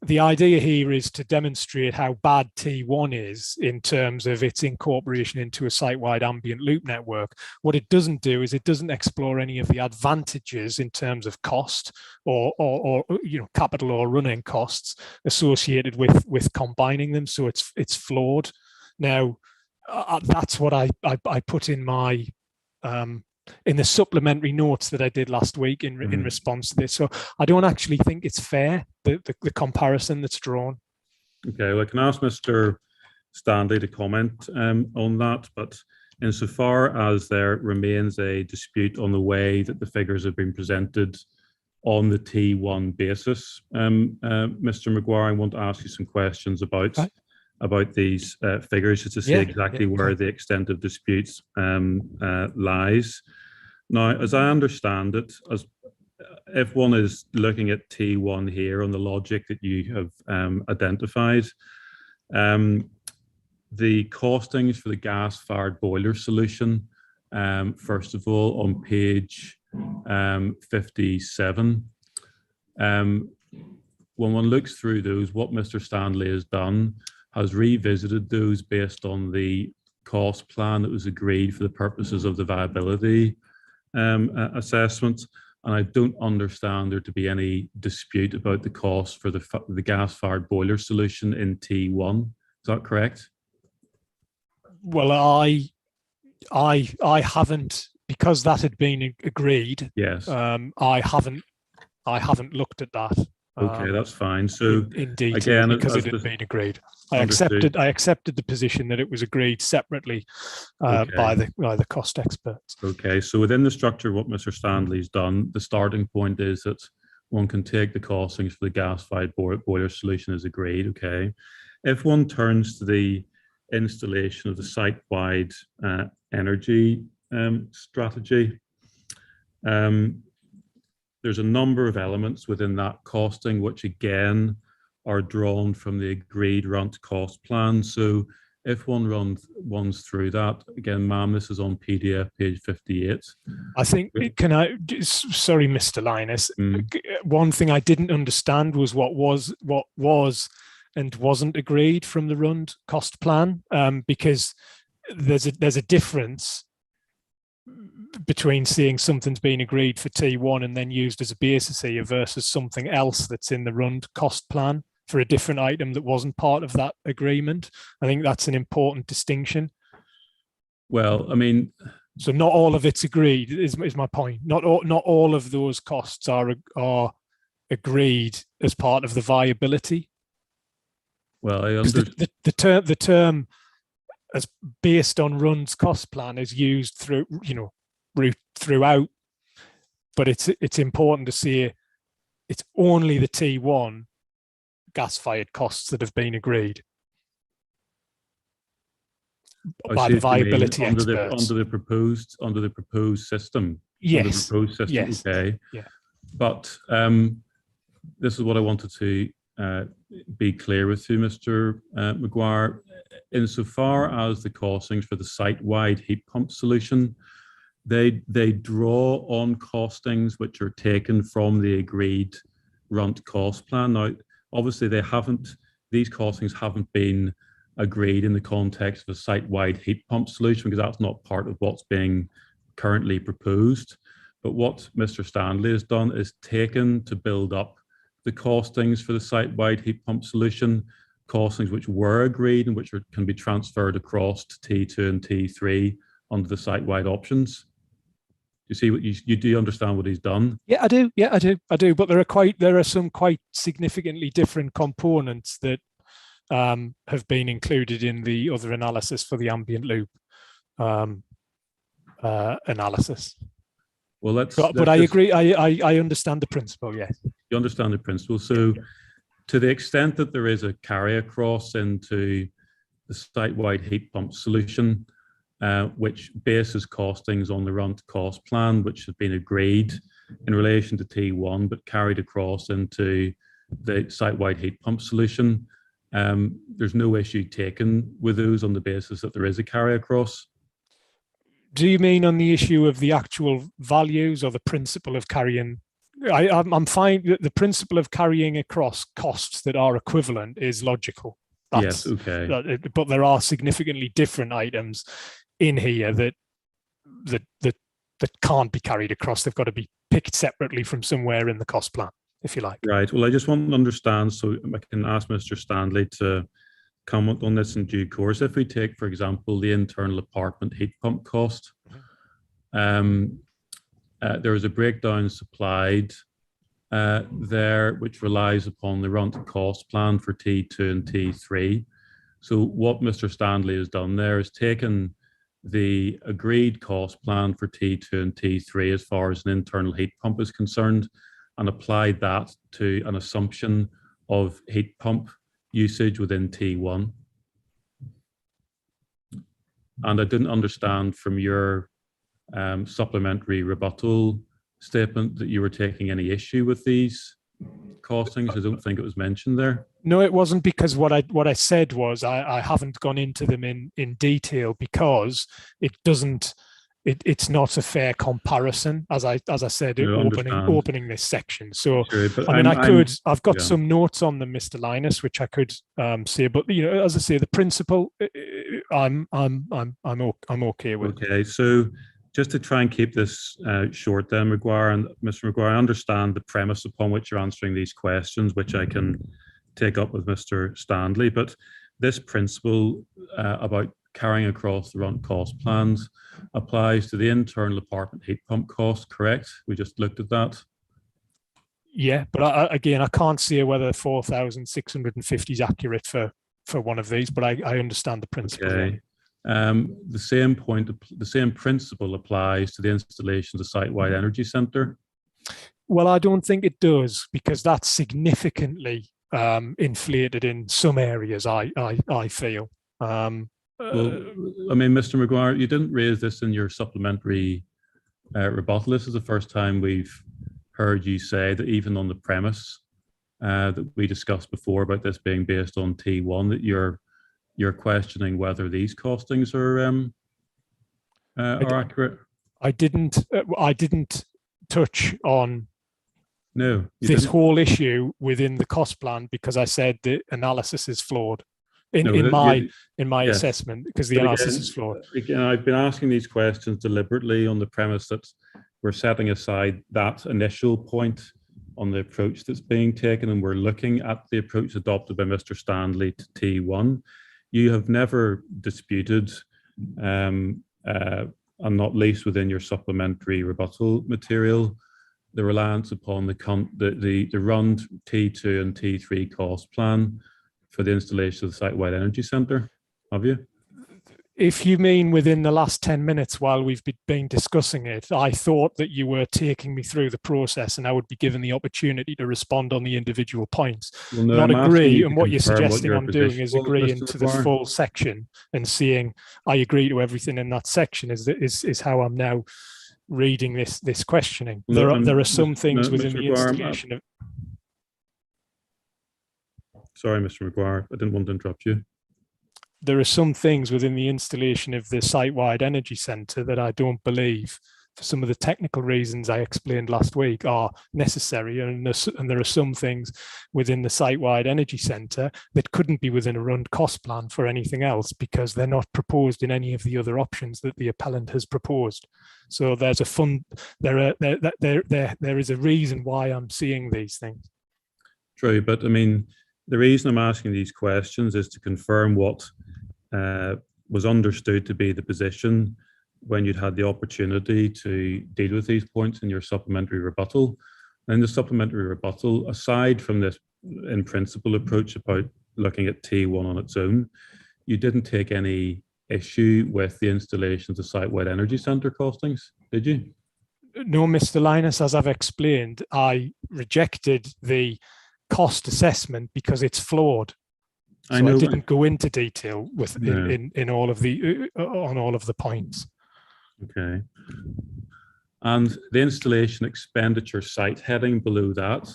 Speaker 4: the idea here is to demonstrate how bad T1 is in terms of its incorporation into a site-wide ambient loop network. What it doesn't do is it doesn't explore any of the advantages in terms of cost or capital or running costs associated with combining them. So it's flawed. Now, that's what I put in my in the supplementary notes that I did last week in response to this. So I don't actually think it's fair, the comparison that's drawn.
Speaker 2: Okay, well, I can ask Mr. Stanley to comment on that, but insofar as there remains a dispute on the way that the figures have been presented on the T1 basis, Mr. Maguire, I want to ask you some questions about these figures, just to see exactly where the extent of disputes lies. Now, as I understand it, if one is looking at T1 here on the logic that you have identified, the costings for the gas-fired boiler solution, first of all, on page 57, when one looks through those, what Mr. Stanley has done has revisited those based on the cost plan that was agreed for the purposes of the viability assessment. And I don't understand there to be any dispute about the cost for the gas-fired boiler solution in T1. Is that correct?
Speaker 4: Well, I haven't, because that had been agreed.
Speaker 2: Yes.
Speaker 4: I haven't looked at that.
Speaker 2: Okay, that's fine. So
Speaker 4: in detail,
Speaker 2: again,
Speaker 4: because it had been agreed. I accepted the position that it was agreed separately by the cost experts.
Speaker 2: Okay, so within the structure of what Mr. Stanley's done, the starting point is that one can take the costings for the gas-fired boiler solution as agreed. Okay, if one turns to the installation of the site-wide energy strategy, there's a number of elements within that costing which again are drawn from the agreed runt cost plan. So if one runs through that, again, ma'am, this is on PDF page 58.
Speaker 4: I think, sorry, Mr. Linus, one thing I didn't understand was what was and wasn't agreed from the runt cost plan, because there's a difference between seeing something's been agreed for T1 and then used as a basis here versus something else that's in the runt cost plan for a different item that wasn't part of that agreement. I think that's an important distinction.
Speaker 2: Well, I mean,
Speaker 4: so not all of it's agreed is my point. Not all of those costs are agreed as part of the viability.
Speaker 2: Well,
Speaker 4: the term as based on runt's cost plan is used throughout, but it's important to see it's only the T1 gas-fired costs that have been agreed by the viability experts
Speaker 2: under the proposed system.
Speaker 4: Yes.
Speaker 2: Under the proposed system.
Speaker 4: Yes.
Speaker 2: Okay.
Speaker 4: Yeah.
Speaker 2: But this is what I wanted to be clear with you, Mr. Maguire. Insofar as the costings for the site-wide heat pump solution, they draw on costings which are taken from the agreed runt cost plan. Now, obviously, these costings haven't been agreed in the context of a site-wide heat pump solution, because that's not part of what's being currently proposed. But what Mr. Stanley has done is taken to build up the costings for the site-wide heat pump solution, costings which were agreed and which can be transferred across to T2 and T3 under the site-wide options. You see what you do understand what he's done?
Speaker 4: Yeah, I do. Yeah, I do. But there are some quite significantly different components that have been included in the other analysis for the ambient loop analysis.
Speaker 2: Well,
Speaker 4: but I agree. I understand the principle. Yes.
Speaker 2: You understand the principle. So, to the extent that there is a carry across into the site-wide heat pump solution, which bases costings on the runt cost plan, which has been agreed in relation to T1, but carried across into the site-wide heat pump solution, there's no issue taken with those on the basis that there is a carry across.
Speaker 4: Do you mean on the issue of the actual values or the principle of carrying? I'm fine. The principle of carrying across costs that are equivalent is logical.
Speaker 2: Yes, okay.
Speaker 4: But there are significantly different items in here that can't be carried across. They've got to be picked separately from somewhere in the cost plan, if you like.
Speaker 2: Right. Well, I just want to understand, so I can ask Mr. Stanley to comment on this in due course. If we take, for example, the internal apartment heat pump cost, there is a breakdown supplied there, which relies upon the runt cost plan for T2 and T3. So what Mr. Stanley has done there is taken the agreed cost plan for T2 and T3 as far as an internal heat pump is concerned, and applied that to an assumption of heat pump usage within T1. And I didn't understand from your supplementary rebuttal statement that you were taking any issue with these costings. I don't think it was mentioned there.
Speaker 4: No, it wasn't, because what I said was I haven't gone into them in detail because it's not a fair comparison, as I said, opening this section. So
Speaker 2: Sure, but
Speaker 4: I mean, I've got some notes on them, Mr. Linus, which I could say, but as I say, the principle I'm okay with.
Speaker 2: Okay, so just to try and keep this short then, Maguire and Mr. Maguire, I understand the premise upon which you're answering these questions, which I can take up with Mr. Stanley, but this principle about carrying across the runt cost plans applies to the internal apartment heat pump cost, correct? We just looked at that.
Speaker 4: Yeah, but again, I can't say whether 4,650 is accurate for one of these, but I understand the principle.
Speaker 2: Okay. The same principle applies to the installation of the site-wide energy centre.
Speaker 4: Well, I don't think it does, because that's significantly inflated in some areas. I feel.
Speaker 2: Well, I mean, Mr. Maguire, you didn't raise this in your supplementary rebuttal. This is the first time we've heard you say that, even on the premise that we discussed before about this being based on T1, that you're questioning whether these costings are accurate.
Speaker 4: I didn't touch on this whole issue within the cost plan, because I said the analysis is flawed in my assessment, because the analysis is flawed.
Speaker 2: Again, I've been asking these questions deliberately on the premise that we're setting aside that initial point on the approach that's being taken, and we're looking at the approach adopted by Mr. Stanley to T1. You have never disputed, and not least within your supplementary rebuttal material, the reliance upon the run T2 and T3 cost plan for the installation of the site-wide energy centre, have you?
Speaker 4: If you mean within the last 10 minutes while we've been discussing it, I thought that you were taking me through the process and I would be given the opportunity to respond on the individual points.
Speaker 2: Well, no,
Speaker 4: not agree, and what you're
Speaker 2: confirm
Speaker 4: suggesting
Speaker 2: your
Speaker 4: I'm doing is
Speaker 2: position was,
Speaker 4: agree
Speaker 2: Mr.
Speaker 4: into the
Speaker 2: Maguire.
Speaker 4: full section and seeing I agree to everything in that section is how I'm now reading this questioning.
Speaker 2: No,
Speaker 4: There are some
Speaker 2: Mr.
Speaker 4: things within
Speaker 2: Mr.
Speaker 4: the
Speaker 2: Maguire,
Speaker 4: installation of...
Speaker 2: Sorry, Mr. Maguire, I didn't want to interrupt you.
Speaker 4: There are some things within the installation of the site-wide energy centre that I don't believe, for some of the technical reasons I explained last week, are necessary. And there are some things within the site-wide energy centre that couldn't be within a run cost plan for anything else, because they're not proposed in any of the other options that the appellant has proposed. So there's there is a reason why I'm seeing these things.
Speaker 2: True, but I mean, the reason I'm asking these questions is to confirm what was understood to be the position when you'd had the opportunity to deal with these points in your supplementary rebuttal. And the supplementary rebuttal, aside from this in principle approach about looking at T1 on its own, you didn't take any issue with the installation of the site-wide energy centre costings, did you?
Speaker 4: No, Mr. Linus, as I've explained, I rejected the cost assessment because it's flawed. So I didn't go into detail with in all of the on all of the points.
Speaker 2: Okay. And the installation expenditure site heading below that,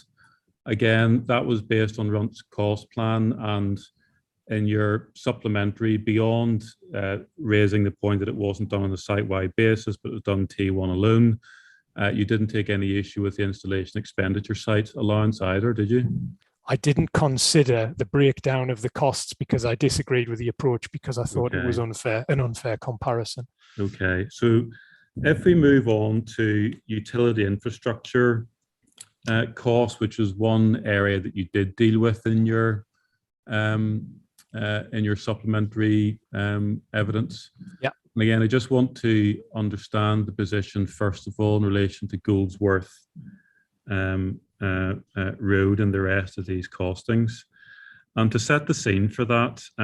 Speaker 2: again, that was based on Runt's cost plan, and in your supplementary, beyond raising the point that it wasn't done on a site-wide basis, but it was done T1 alone, you didn't take any issue with the installation expenditure site allowance either, did you?
Speaker 4: I didn't consider the breakdown of the costs because I disagreed with the approach, because I thought it was an unfair comparison. Okay,
Speaker 2: so if we move on to utility infrastructure costs, which is one area that you did deal with in your supplementary evidence.
Speaker 4: Yeah.
Speaker 2: And again, I just want to understand the position, first of all, in relation to Goldsworth road and the rest of these costings. And to set the scene for that, I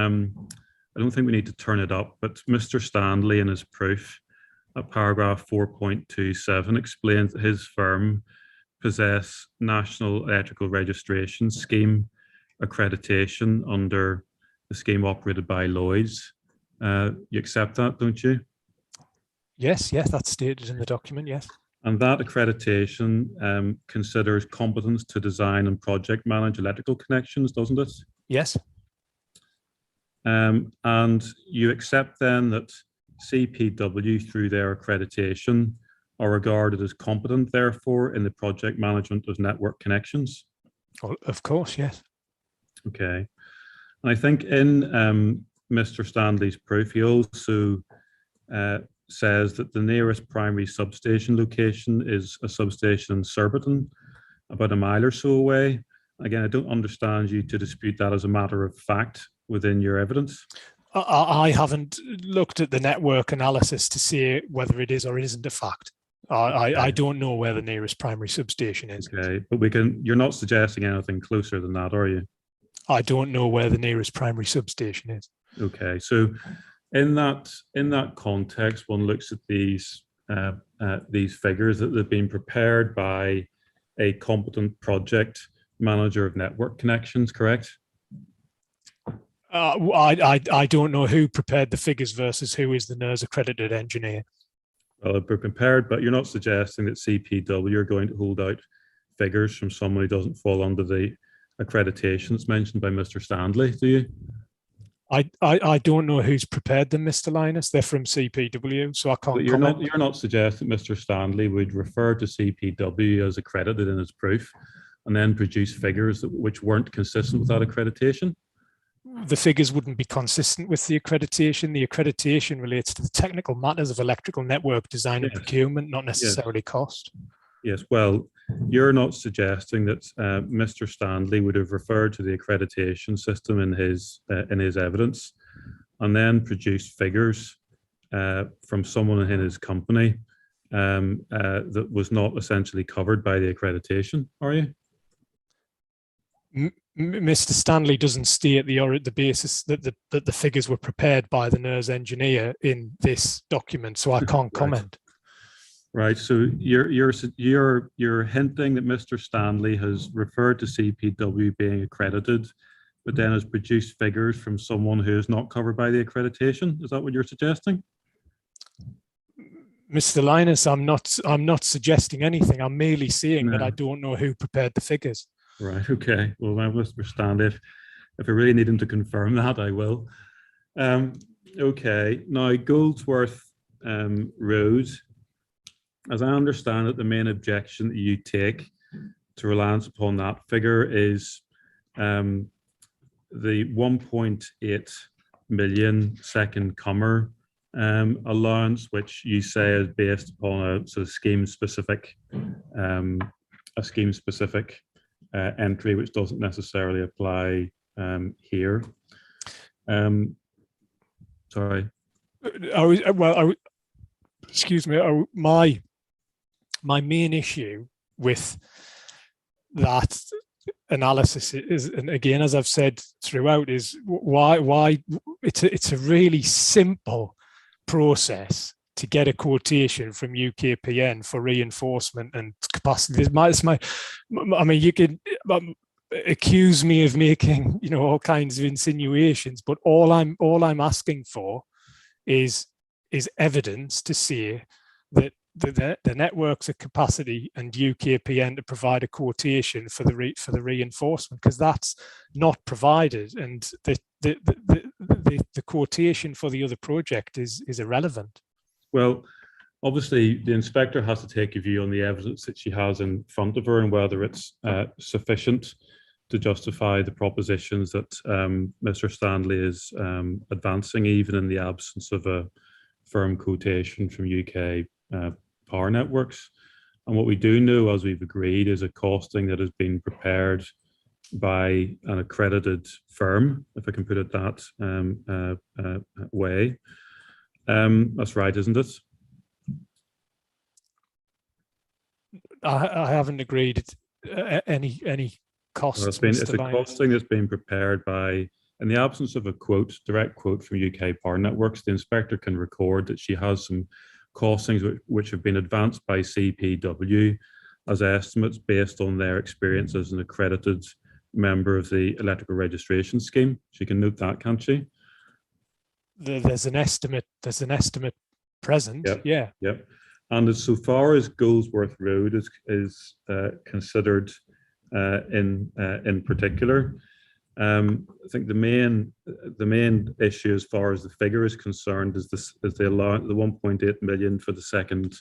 Speaker 2: don't think we need to turn it up, but Mr. Stanley in his proof at paragraph 4.27 explains that his firm possess National Electrical Registration Scheme accreditation under the scheme operated by Lloyds. You accept that, don't you?
Speaker 4: Yes, that's stated in the document, yes.
Speaker 2: And that accreditation considers competence to design and project manage electrical connections, doesn't it?
Speaker 4: Yes.
Speaker 2: And you accept then that CPW, through their accreditation, are regarded as competent, therefore, in the project management of network connections?
Speaker 4: Oh, of course, yes.
Speaker 2: Okay. And I think in Mr. Stanley's proof, he also says that the nearest primary substation location is a substation in Surbiton, about a mile or so away. Again, I don't understand you to dispute that as a matter of fact within your evidence.
Speaker 4: I haven't looked at the network analysis to see whether it is or isn't a fact. I don't know where the nearest primary substation is.
Speaker 2: Okay, but you're not suggesting anything closer than that, are you?
Speaker 4: I don't know where the nearest primary substation is.
Speaker 2: Okay, so in that context, one looks at these figures that have been prepared by a competent project manager of network connections, correct?
Speaker 4: I don't know who prepared the figures versus who is the NERS accredited engineer.
Speaker 2: Well, they're compared, but you're not suggesting that CPW are going to hold out figures from someone who doesn't fall under the accreditations mentioned by Mr. Stanley, do you?
Speaker 4: I don't know who's prepared them, Mr. Linus. They're from CPW, so I can't comment.
Speaker 2: You're not suggesting Mr. Stanley would refer to CPW as accredited in his proof and then produce figures which weren't consistent with that accreditation?
Speaker 4: The figures wouldn't be consistent with the accreditation. The accreditation relates to the technical matters of electrical network design and procurement, not necessarily cost.
Speaker 2: Yes, well, you're not suggesting that Mr. Stanley would have referred to the accreditation system in his evidence and then produced figures from someone in his company that was not essentially covered by the accreditation, are you?
Speaker 4: Mr. Stanley doesn't state the basis that the figures were prepared by the NERS engineer in this document, so I can't comment.
Speaker 2: Right. So you're hinting that Mr. Stanley has referred to CPW being accredited, but then has produced figures from someone who is not covered by the accreditation. Is that what you're suggesting?
Speaker 4: Mr. Linus, I'm not suggesting anything. I'm merely saying that I don't know who prepared the figures.
Speaker 2: Right. Okay. Well, Mr. Stanley, if I really need him to confirm that, I will. Okay. Now, Goldsworth Road, as I understand it, the main objection that you take to reliance upon that figure is the 1.8 million second comer allowance, which you say is based upon a sort of scheme-specific entry, which doesn't necessarily apply here. Sorry.
Speaker 4: Excuse me. My main issue with that analysis is, and again, as I've said throughout, is why it's a really simple process to get a quotation from UKPN for reinforcement and capacity. I mean, you could accuse me of making, all kinds of insinuations, but all I'm asking for is evidence to say that the networks of capacity and UKPN to provide a quotation for the reinforcement, because that's not provided, and the quotation for the other project is irrelevant.
Speaker 2: Well, obviously, the inspector has to take a view on the evidence that she has in front of her and whether it's sufficient to justify the propositions that Mr. Stanley is advancing, even in the absence of a firm quotation from UK power networks. And what we do know, as we've agreed, is a costing that has been prepared by an accredited firm, if I can put it that way. That's right, isn't it?
Speaker 4: I haven't agreed. any costs,
Speaker 2: It's
Speaker 4: Mr.
Speaker 2: a
Speaker 4: Linus?
Speaker 2: costing that's been prepared by, in the absence of a direct quote from UK Power Networks, the inspector can record that she has some costings which have been advanced by CPW as estimates based on their experience as an accredited member of the electrical registration scheme. She can note that, can't she?
Speaker 4: There's an estimate present.
Speaker 2: Yep.
Speaker 4: Yeah.
Speaker 2: Yep. And as so far as Goldsworth Road is considered in particular, I think the main issue as far as the figure is concerned is the 1.8 million for the second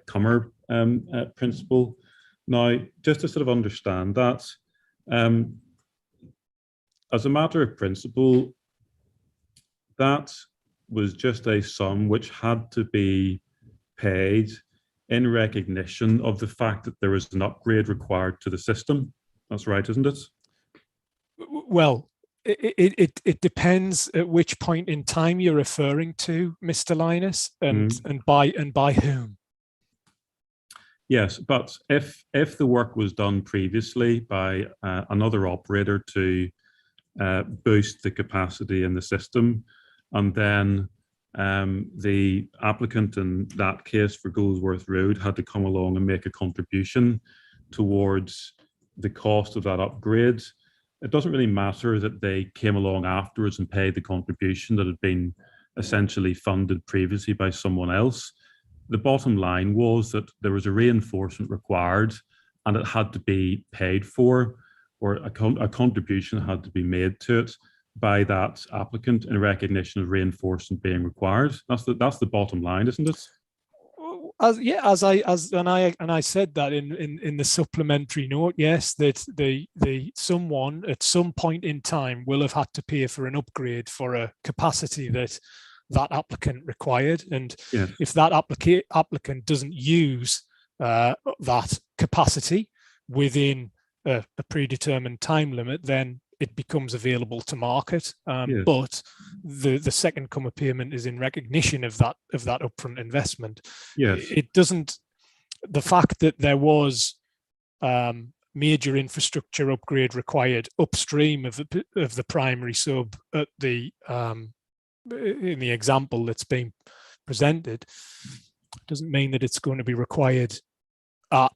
Speaker 2: Comer principle. Now, just to sort of understand that, as a matter of principle, that was just a sum which had to be paid in recognition of the fact that there was an upgrade required to the system. That's right, isn't it?
Speaker 4: Well, it depends at which point in time you're referring to, Mr. Linus, and by whom.
Speaker 2: Yes, but if the work was done previously by another operator to boost the capacity in the system, and then the applicant in that case for Goldsworth Road had to come along and make a contribution towards the cost of that upgrade, it doesn't really matter that they came along afterwards and paid the contribution that had been essentially funded previously by someone else. The bottom line was that there was a reinforcement required and it had to be paid for, or a contribution had to be made to it by that applicant in recognition of reinforcement being required. That's the bottom line, isn't it?
Speaker 4: I said that in the supplementary note, yes, that someone at some point in time will have had to pay for an upgrade for a capacity that applicant required, and yes, if that applicant doesn't use that capacity within a predetermined time limit, then it becomes available to market. Yes. But the second Comer payment is in recognition of that upfront investment.
Speaker 2: Yes.
Speaker 4: It doesn't. The fact that there was major infrastructure upgrade required upstream of the primary sub at the in the example that's being presented doesn't mean that it's going to be required at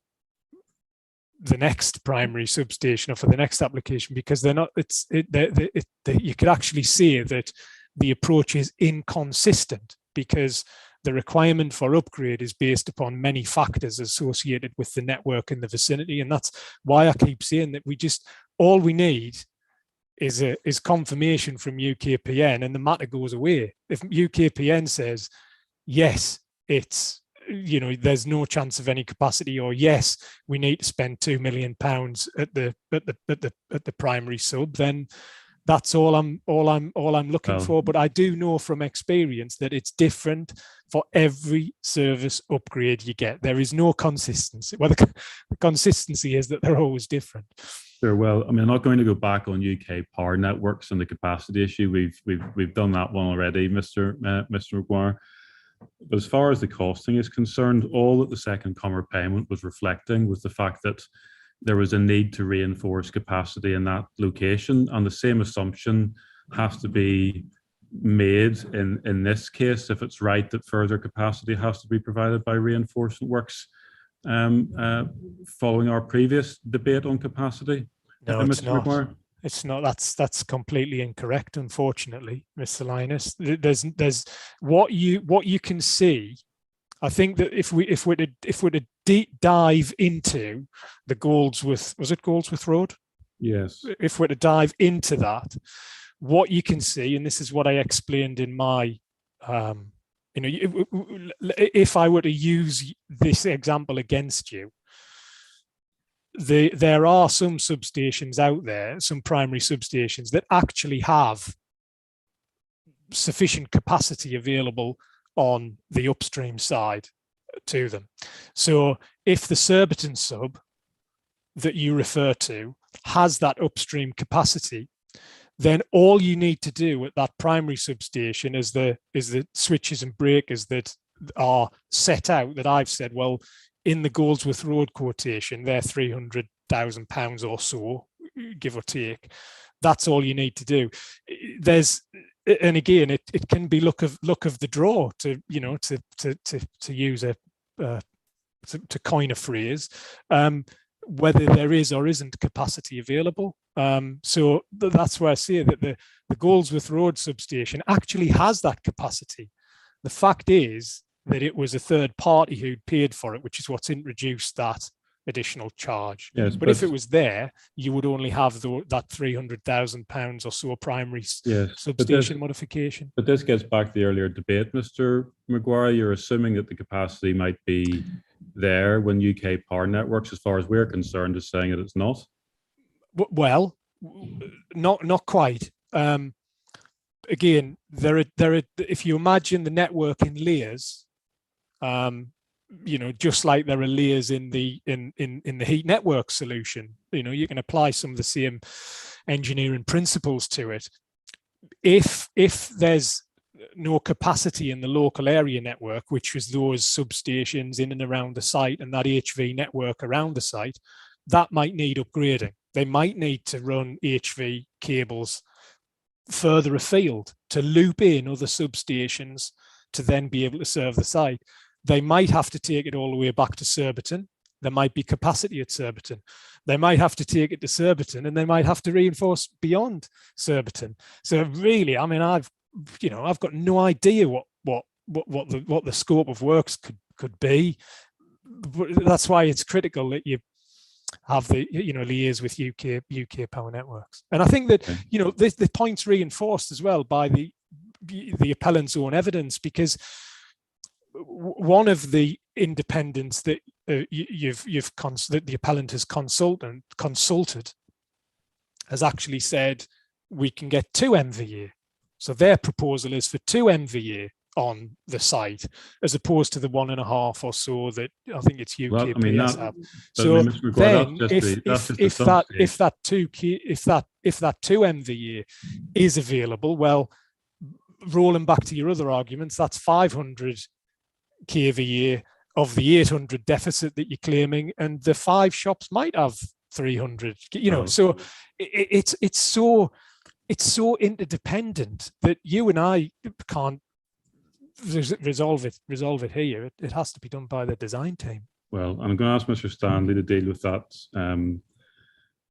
Speaker 4: the next primary substation or for the next application, because they're not. You could actually see that the approach is inconsistent, because the requirement for upgrade is based upon many factors associated with the network in the vicinity, and that's why I keep saying that all we need is confirmation from UKPN, and the matter goes away. If UKPN says yes, it's there's no chance of any capacity, or yes, we need to spend £2 million at the primary sub, then that's all I'm looking for. But I do know from experience that it's different for every service upgrade you get. There is no consistency. Well, the consistency is that they're always different.
Speaker 2: Sure. Well, I mean, I'm not going to go back on UK Power Networks and the capacity issue. We've done that one already, Mr. McGuire. But as far as the costing is concerned, all that the second Comer payment was reflecting was the fact that there was a need to reinforce capacity in that location, and the same assumption has to be made in this case if it's right that further capacity has to be provided by reinforcement works following our previous debate on capacity.
Speaker 4: No, it's not. McGuire? It's not. That's completely incorrect, unfortunately, Mr. Linus. There's what you can see. I think that if we're to deep dive into the Goldsworth, was it Goldsworth Road?
Speaker 2: Yes.
Speaker 4: If we're to dive into that, what you can see, and this is what I explained in my, if I were to use this example against you, there are some substations out there, some primary substations that actually have sufficient capacity available on the upstream side to them. So if the Surbiton sub that you refer to has that upstream capacity, then all you need to do at that primary substation is the switches and breakers that are set out, that I've said, well, in the Goldsworth Road quotation, they're £300,000 or so, give or take. That's all you need to do. And again, it can be luck of the draw, to use to coin a phrase, whether there is or isn't capacity available. So that's where I say that the Goldsworth Road substation actually has that capacity. The fact is that it was a third party who'd paid for it, which is what's introduced that additional charge.
Speaker 2: Yes,
Speaker 4: but if it was there, you would only have that £300,000 or so primary substation modification.
Speaker 2: But this gets back to the earlier debate, Mr. Maguire. You're assuming that the capacity might be there when UK Power Networks, as far as we're concerned, is saying that it's not. Well,
Speaker 4: not quite. Again, there are. If you imagine the network in layers, just like there are layers in the heat network solution, you can apply some of the same engineering principles to it. If there's no capacity in the local area network, which was those substations in and around the site and that HV network around the site, that might need upgrading. They might need to run HV cables further afield to loop in other substations to then be able to serve the site. They might have to take it all the way back to Surbiton. There might be capacity at Surbiton. They might have to take it to Surbiton, and they might have to reinforce beyond Surbiton. So really, I mean, I've got no idea what the scope of works could be. But that's why it's critical that you have the liaise with UK Power Networks. And I think that the point's reinforced as well by the appellant's own evidence, because one of the independents that that the appellant has consulted has actually said we can get 2 MVA. So their proposal is for 2 MVA on the site, as opposed to the 1.5 or so that I think it's UKPS have. So then, if that 2 MVA is available, well, rolling back to your other arguments, that's 500 kVA of the 800 deficit that you're claiming, and the 5 shops might have 300. So it's so interdependent that you and I can't resolve it here. It has to be done by the design team.
Speaker 2: Well, I'm going to ask Mr. Stanley to deal with that,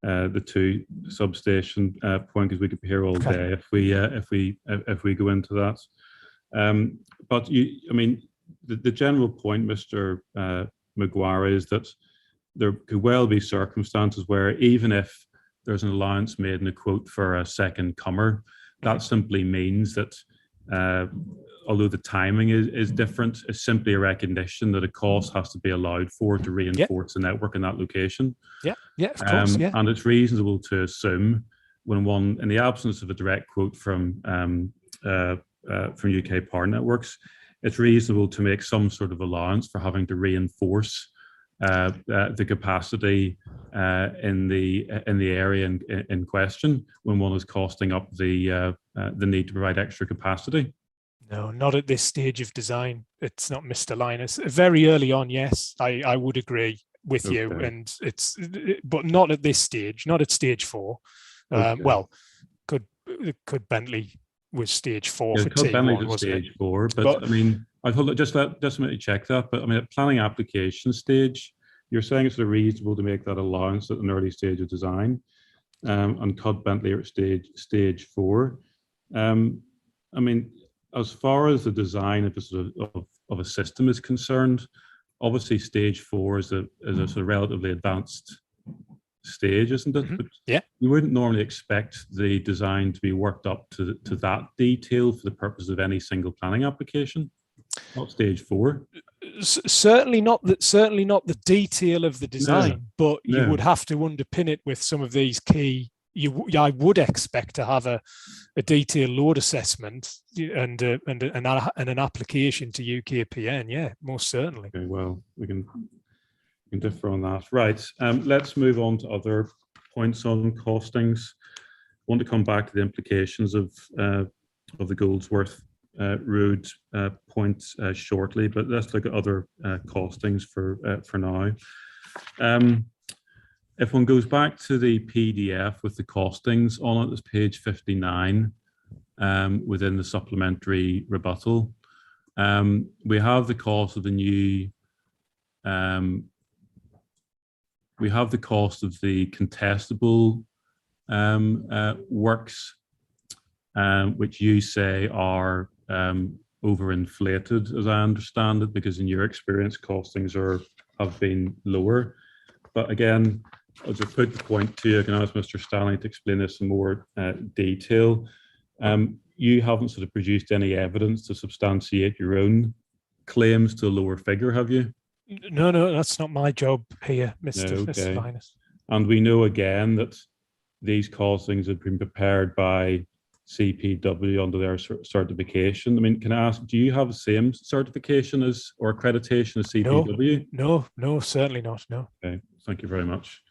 Speaker 2: the 2 substation point, because we could be here all day if we go into that. But the general point, Mr. Maguire, is that there could well be circumstances where, even if there's an allowance made in a quote for a second comer, that simply means that although the timing is different, it's simply a recognition that a cost has to be allowed for to reinforce the network in that location.
Speaker 4: Yeah, of course.
Speaker 2: And it's reasonable to assume, when one, in the absence of a direct quote from UK Power Networks, it's reasonable to make some sort of allowance for having to reinforce the capacity in the area in question when one is costing up the need to provide extra capacity.
Speaker 4: No, not at this stage of design. It's not, Mr. Linus. Very early on, yes, I would agree with you, and but not at this stage, not at stage 4. Well, could Bentley was stage 4 for T1,
Speaker 2: Bentley was
Speaker 4: wasn't
Speaker 2: stage 4, but I mean, I thought just a minute check that. But I mean, at planning application stage, you're saying it's reasonable to make that allowance at an early stage of design, and cut Bentley at stage 4. I mean, as far as the design of a system is concerned, obviously stage 4 is a sort of relatively advanced stage, isn't it?
Speaker 4: Mm-hmm.
Speaker 2: But
Speaker 4: yeah.
Speaker 2: You wouldn't normally expect the design to be worked up to that detail for the purpose of any single planning application. Not stage 4.
Speaker 4: Certainly not the detail of the design, but you would have to underpin it with some of these key. I would expect to have a detailed load assessment and an application to UKPN. Yeah, most certainly.
Speaker 2: Okay, well, we can differ on that. Right. Let's move on to other points on costings. I want to come back to the implications of the Goldsworth road point shortly, but let's look at other costings for now. If one goes back to the PDF with the costings on it, it's page 59 within the supplementary rebuttal. We have the cost of the new, we have the cost of the contestable works, which you say are overinflated, as I understand it, because in your experience, costings have been lower. But again, I'll just put the point to you. I can ask Mr. Stanley to explain this in more detail. You haven't sort of produced any evidence to substantiate your own claims to a lower figure, have you?
Speaker 4: No, that's not my job here, Mr.
Speaker 2: No, okay.
Speaker 4: Mr. Linus.
Speaker 2: And we know again that these costings have been prepared by CPW under their certification. I mean, can I ask, do you have the same certification as or accreditation as CPW?
Speaker 4: No, certainly not. No.
Speaker 2: Okay, thank you very much.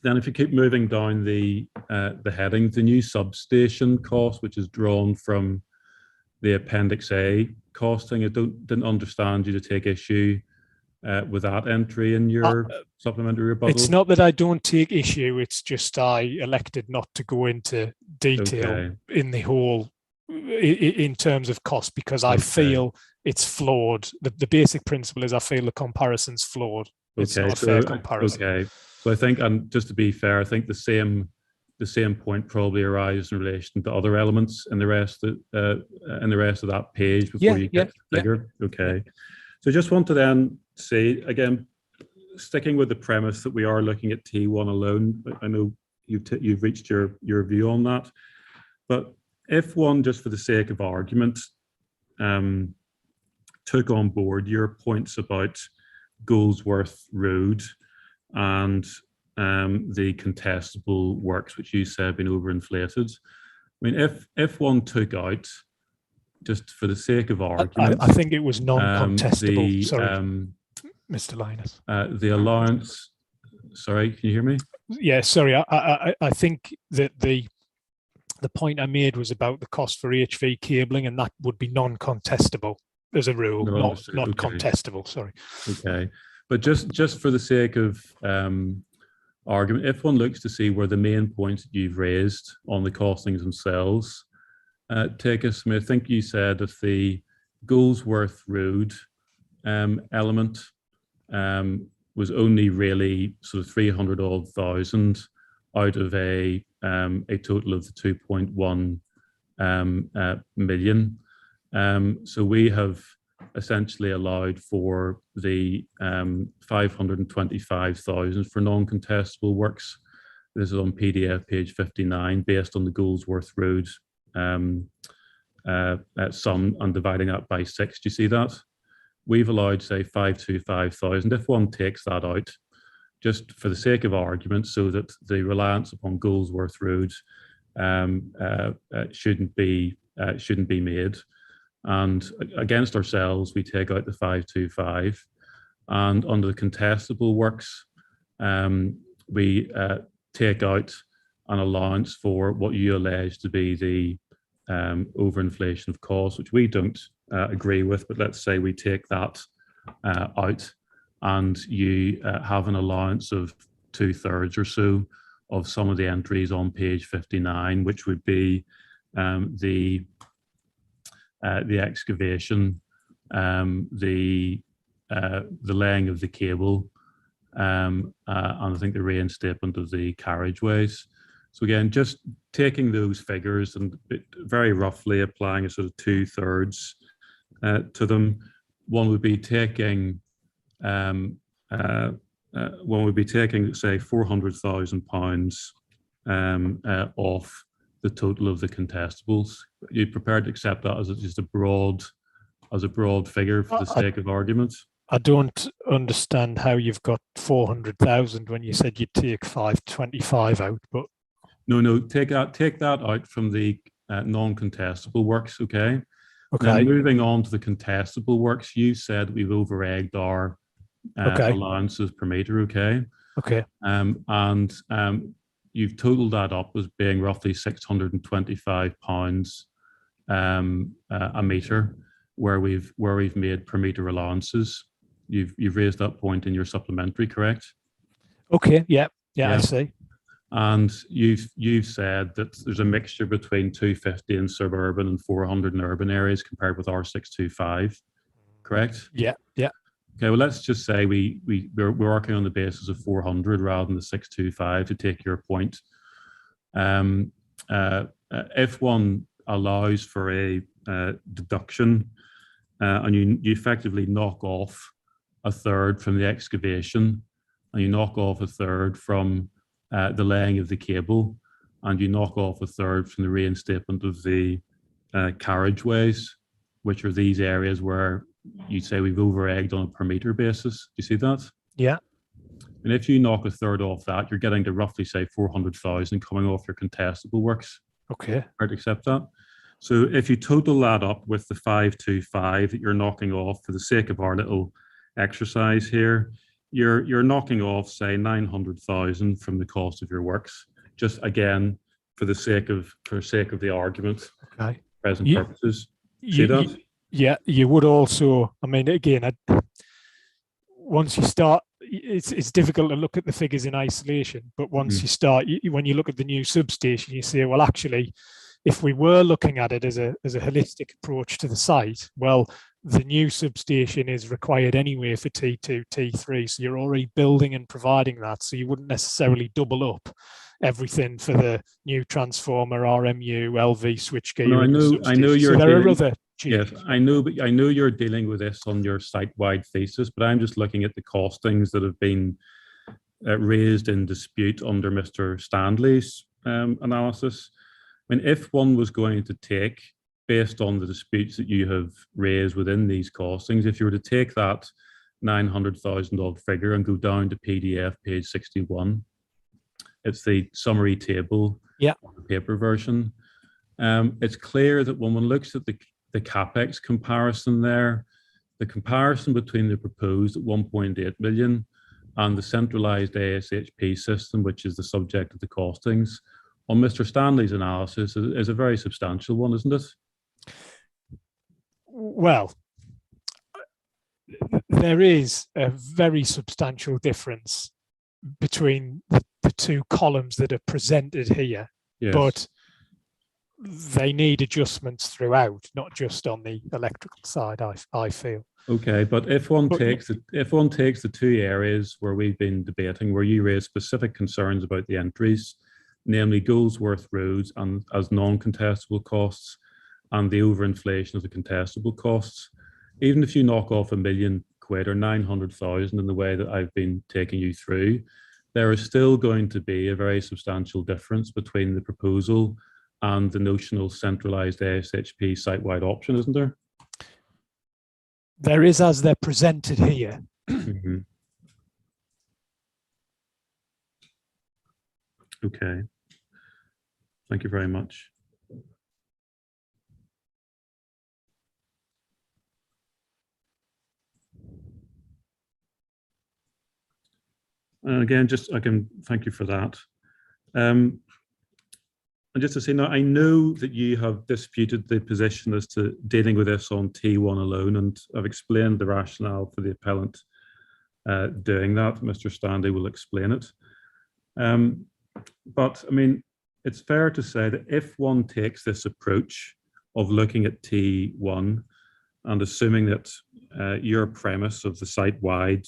Speaker 2: Then if you keep moving down the heading, the new substation cost, which is drawn from the Appendix A costing, I didn't understand you to take issue with that entry in your supplementary rebuttal.
Speaker 4: It's not that I don't take issue, it's just I elected not to go into detail in the whole, in terms of cost, because I feel it's flawed. The basic principle is I feel the comparison's flawed. It's not a fair comparison.
Speaker 2: Okay, so I think, and just to be fair, I think the same point probably arises in relation to other elements in the rest of that page before you get to the figure. Okay, so just want to then say again, sticking with the premise that we are looking at T1 alone. I know you've reached your view on that, but if one, just for the sake of argument, took on board your points about Goldsworth Road and the contestable works, which you said have been overinflated. I mean, if one took out, just for the sake of argument,
Speaker 4: I think it was non-contestable. Sorry, Mr. Linus.
Speaker 2: The allowance. Sorry, can you hear me?
Speaker 4: Yeah, sorry. I think that the point I made was about the cost for HV cabling, and that would be non-contestable as a rule, not contestable. Sorry.
Speaker 2: Okay, but just for the sake of argument, if one looks to see where the main points that you've raised on the costings themselves take us, I think you said that the Goldsworth Road element was only really sort of 300 odd thousand out of a total of the 2.1 million. So we have essentially allowed for the 525,000 for non-contestable works. This is on PDF page 59, based on the Goldsworth Road sum and dividing that by 6. Do you see that? We've allowed, say, 525,000. If one takes that out, just for the sake of argument, so that the reliance upon Goldsworth Road shouldn't be made. And against ourselves, we take out the 525, and under the contestable works, we take out an allowance for what you allege to be the overinflation of costs, which we don't agree with. But let's say we take that out, and you have an allowance of 2/3 or so of some of the entries on page 59, which would be the excavation, the laying of the cable, and I think the reinstatement of the carriageways. So again, just taking those figures and very roughly applying a sort of 2/3 to them, one would be taking say £400,000 off the total of the contestables. Are you prepared to accept that as just a broad figure for the sake of argument?
Speaker 4: I don't understand how you've got 400,000 when you said you'd take 525 out, but
Speaker 2: no, take that out from the non-contestable works. Okay.
Speaker 4: Okay.
Speaker 2: Now, moving on to the contestable works, you said we've over-egged our allowances per metre. Okay.
Speaker 4: Okay.
Speaker 2: And you've totaled that up as being roughly £625 a meter where we've made per meter allowances. You've raised that point in your supplementary, correct?
Speaker 4: Okay, yeah, I see.
Speaker 2: And you've said that there's a mixture between 250 in suburban and 400 in urban areas compared with our 625, correct?
Speaker 4: Yeah.
Speaker 2: Okay, well, let's just say we're working on the basis of 400 rather than the 625 to take your point. If one allows for a deduction and you effectively knock off a third from the excavation, and you knock off a third from the laying of the cable, and you knock off a third from the reinstatement of the carriageways, which are these areas where you say we've over-egged on a per meter basis. Do you see that?
Speaker 4: Yeah.
Speaker 2: And if you knock a third off that, you're getting to roughly, say, 400,000 coming off your contestable works.
Speaker 4: Okay.
Speaker 2: I'd accept that. So if you total that up with the 525 that you're knocking off for the sake of our little exercise here, you're knocking off, say, 900,000 from the cost of your works, just again for the sake of the argument.
Speaker 4: Okay.
Speaker 2: Present purposes. See that?
Speaker 4: Yeah, you would also. I mean, again, once you start, it's difficult to look at the figures in isolation. But once you start, when you look at the new substation, you say, well, actually, if we were looking at it as a holistic approach to the site, well, the new substation is required anyway for T2, T3. So you're already building and providing that. So you wouldn't necessarily double up everything for the new transformer, RMU, LV switchgear.
Speaker 2: No, I know you're.
Speaker 4: So there are other.
Speaker 2: Yes, I know, but I know you're dealing with this on your site-wide thesis. But I'm just looking at the costings that have been raised in dispute under Mr. Stanley's analysis. I mean, if one was going to take, based on the disputes that you have raised within these costings, if you were to take that 900,000 odd figure and go down to PDF page 61, it's the summary table, the paper version. It's clear that when one looks at the capex comparison there, the comparison between the proposed at 1.8 million and the centralized ASHP system, which is the subject of the costings, on Mr. Stanley's analysis is a very substantial one, isn't it?
Speaker 4: Well, there is a very substantial difference between the two columns that are presented here, but they need adjustments throughout, not just on the electrical side, I feel.
Speaker 2: Okay, but if one takes the two areas where we've been debating, where you raise specific concerns about the entries, namely Goldsworth roads and as non-contestable costs, and the overinflation of the contestable costs, even if you knock off £1 million or 900,000 in the way that I've been taking you through, there is still going to be a very substantial difference between the proposal and the notional centralized ASHP site-wide option, isn't there?
Speaker 4: There is, as they're presented here.
Speaker 2: Okay. Thank you very much. And again, I can thank you for that. And just to say, now I know that you have disputed the position as to dealing with this on T1 alone, and I've explained the rationale for the appellant doing that. Mr. Stanley will explain it. But I mean, it's fair to say that if one takes this approach of looking at T1 and assuming that your premise of the site-wide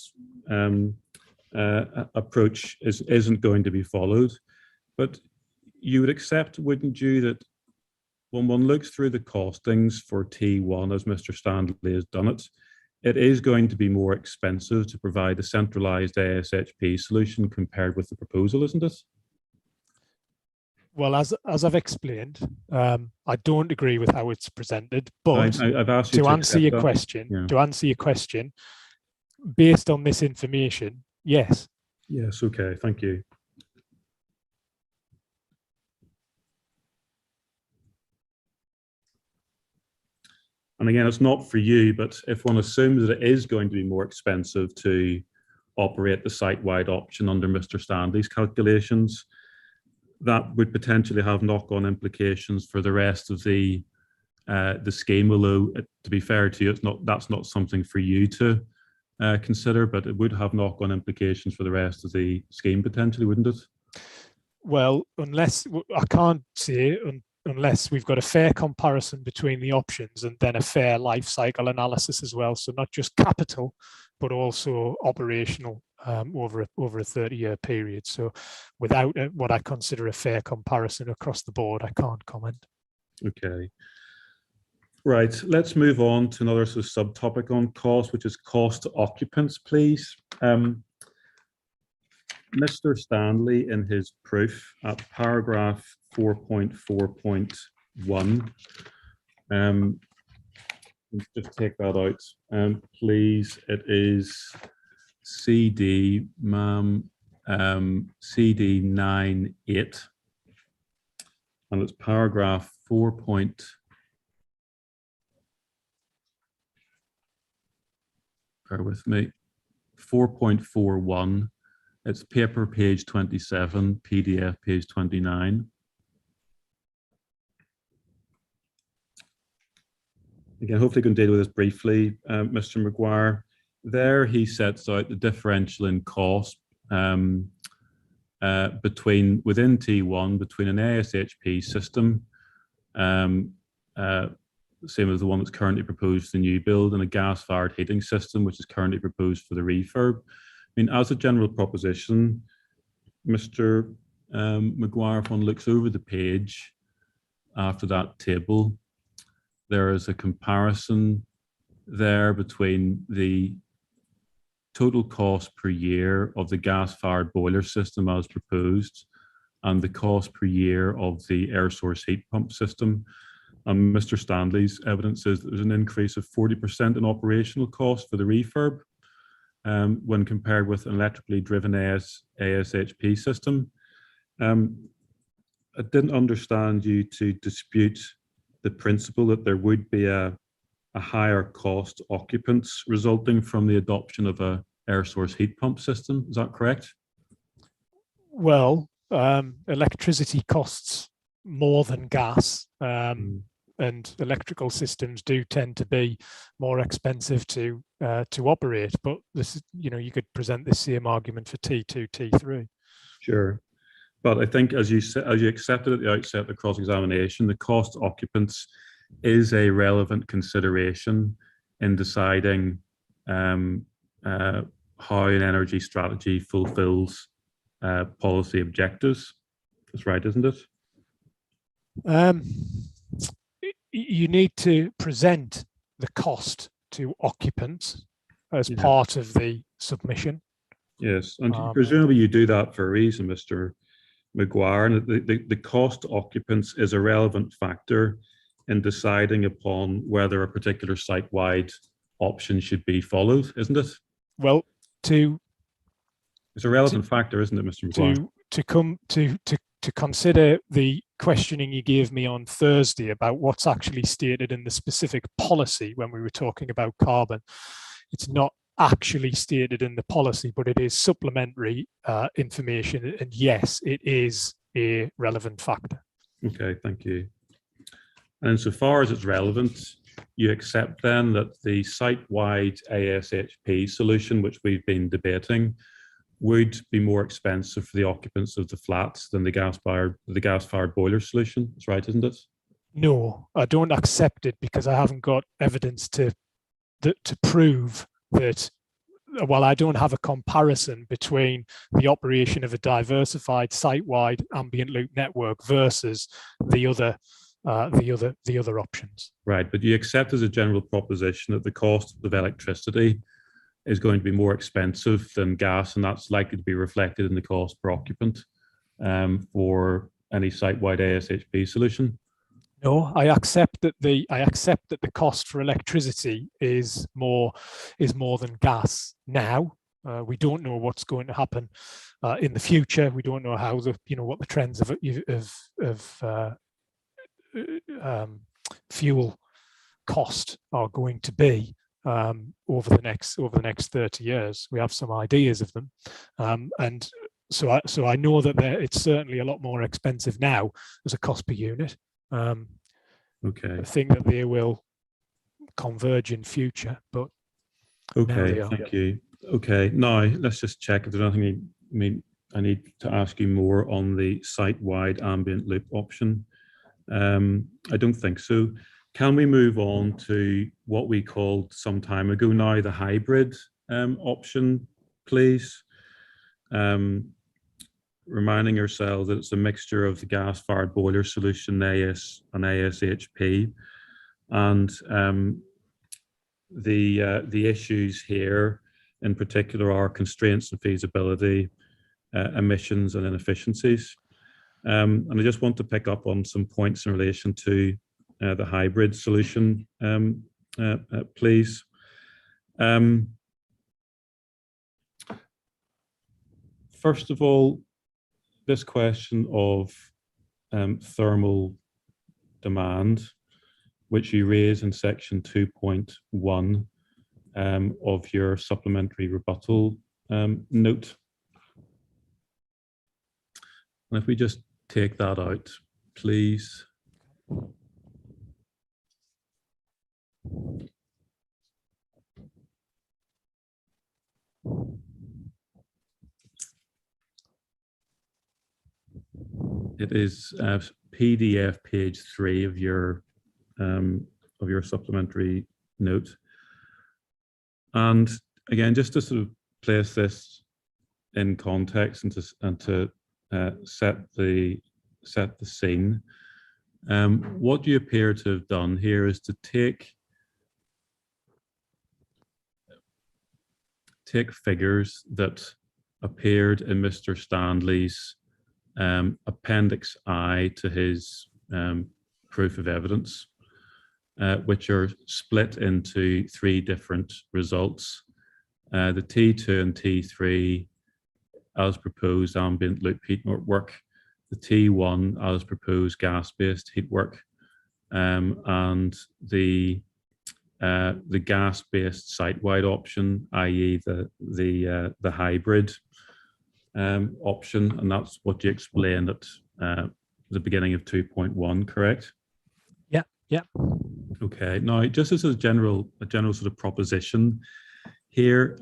Speaker 2: approach isn't going to be followed, but you would accept, wouldn't you, that when one looks through the costings for T1, as Mr. Stanley has done it, it is going to be more expensive to provide a centralized ASHP solution compared with the proposal, isn't it?
Speaker 4: Well, as I've explained, I don't agree with how it's presented, but
Speaker 2: I've asked you
Speaker 4: to answer your question, based on this information, yes.
Speaker 2: Yes, okay, thank you. And again, it's not for you, but if one assumes that it is going to be more expensive to operate the site-wide option under Mr. Stanley's calculations, that would potentially have knock-on implications for the rest of the the scheme, although to be fair to you, that's not something for you to consider, but it would have knock-on implications for the rest of the scheme potentially, wouldn't it?
Speaker 4: Well, I can't say unless we've got a fair comparison between the options and then a fair life cycle analysis as well. So not just capital, but also operational over a 30-year period. So without what I consider a fair comparison across the board, I can't comment. Okay.
Speaker 2: Right, let's move on to another sort of subtopic on cost, which is cost to occupants, please. Mr. Stanley, in his proof at paragraph 4.4.1, let's just take that out, please. It is CD, ma'am, CD 9.8, and it's paragraph 4. Bear with me, 4.41. It's paper page 27, PDF page 29. Again, hopefully I can deal with this briefly, Mr. Maguire. There he sets out the differential in cost within T1 between an ASHP system, same as the one that's currently proposed for the new build, and a gas-fired heating system, which is currently proposed for the refurb. I mean, as a general proposition, Mr. Maguire, if one looks over the page after that table, there is a comparison there between the total cost per year of the gas-fired boiler system as proposed and the cost per year of the air source heat pump system. And Mr. Stanley's evidence is that there's an increase of 40% in operational cost for the refurb when compared with an electrically driven ASHP system. I didn't understand you to dispute the principle that there would be a higher cost occupants resulting from the adoption of a air source heat pump system. Is that correct?
Speaker 4: Well, electricity costs more than gas. And electrical systems do tend to be more expensive to operate. But this is, you could present the same argument for T2, T3.
Speaker 2: Sure, but I think as you accepted at the outset of the cross-examination, the cost to occupants is a relevant consideration in deciding how an energy strategy fulfills policy objectives. That's right, isn't it?
Speaker 4: You need to present the cost to occupants as part of the submission.
Speaker 2: Yes, and presumably you do that for a reason, Mr. Maguire, and the cost to occupants is a relevant factor in deciding upon whether a particular site-wide option should be followed, isn't it?
Speaker 4: Well,
Speaker 2: it's a relevant factor, isn't it, Mr. Maguire?
Speaker 4: To consider the questioning you gave me on Thursday about what's actually stated in the specific policy when we were talking about carbon. It's not actually stated in the policy, but it is supplementary information. And yes, it is a relevant factor.
Speaker 2: Okay, thank you. And insofar as it's relevant, you accept then that the site-wide ASHP solution, which we've been debating, would be more expensive for the occupants of the flats than the gas-fired boiler solution. That's right, isn't it?
Speaker 4: No, I don't accept it because I haven't got evidence to prove that. Well, I don't have a comparison between the operation of a diversified site-wide ambient loop network versus the other options.
Speaker 2: Right, but you accept as a general proposition that the cost of electricity is going to be more expensive than gas, and that's likely to be reflected in the cost per occupant for any site-wide ASHP solution.
Speaker 4: No, I accept that the cost for electricity is more than gas now. We don't know what's going to happen in the future. We don't know how what the trends of fuel cost are going to be over the next 30 years. We have some ideas of them, and so I know that it's certainly a lot more expensive now as a cost per unit.
Speaker 2: Okay.
Speaker 4: I think that they will converge in future, but
Speaker 2: Okay, thank you. Okay, now let's just check if there's anything I need to ask you more on the site-wide ambient loop option. I don't think so. Can we move on to what we called some time ago now, the hybrid option, please? Reminding ourselves that it's a mixture of the gas-fired boiler solution, AS and ASHP, and the issues here in particular are constraints and feasibility, emissions and inefficiencies. And I just want to pick up on some points in relation to the hybrid solution, please. First of all, this question of thermal demand, which you raise in section 2.1 of your supplementary rebuttal note. And if we just take that out, please. It is PDF page 3 of your supplementary note. And again, just to sort of place this in context and to set the scene, what you appear to have done here is to take figures that appeared in Mr. Stanley's Appendix I to his proof of evidence, which are split into 3 different results. The T2 and T3 as proposed ambient loop heat work, the T1 as proposed gas-based heat work, and the gas-based site-wide option, i.e. the hybrid option, and that's what you explained at the beginning of 2.1, correct?
Speaker 4: Yeah.
Speaker 2: Okay. Now, just as a general sort of proposition here,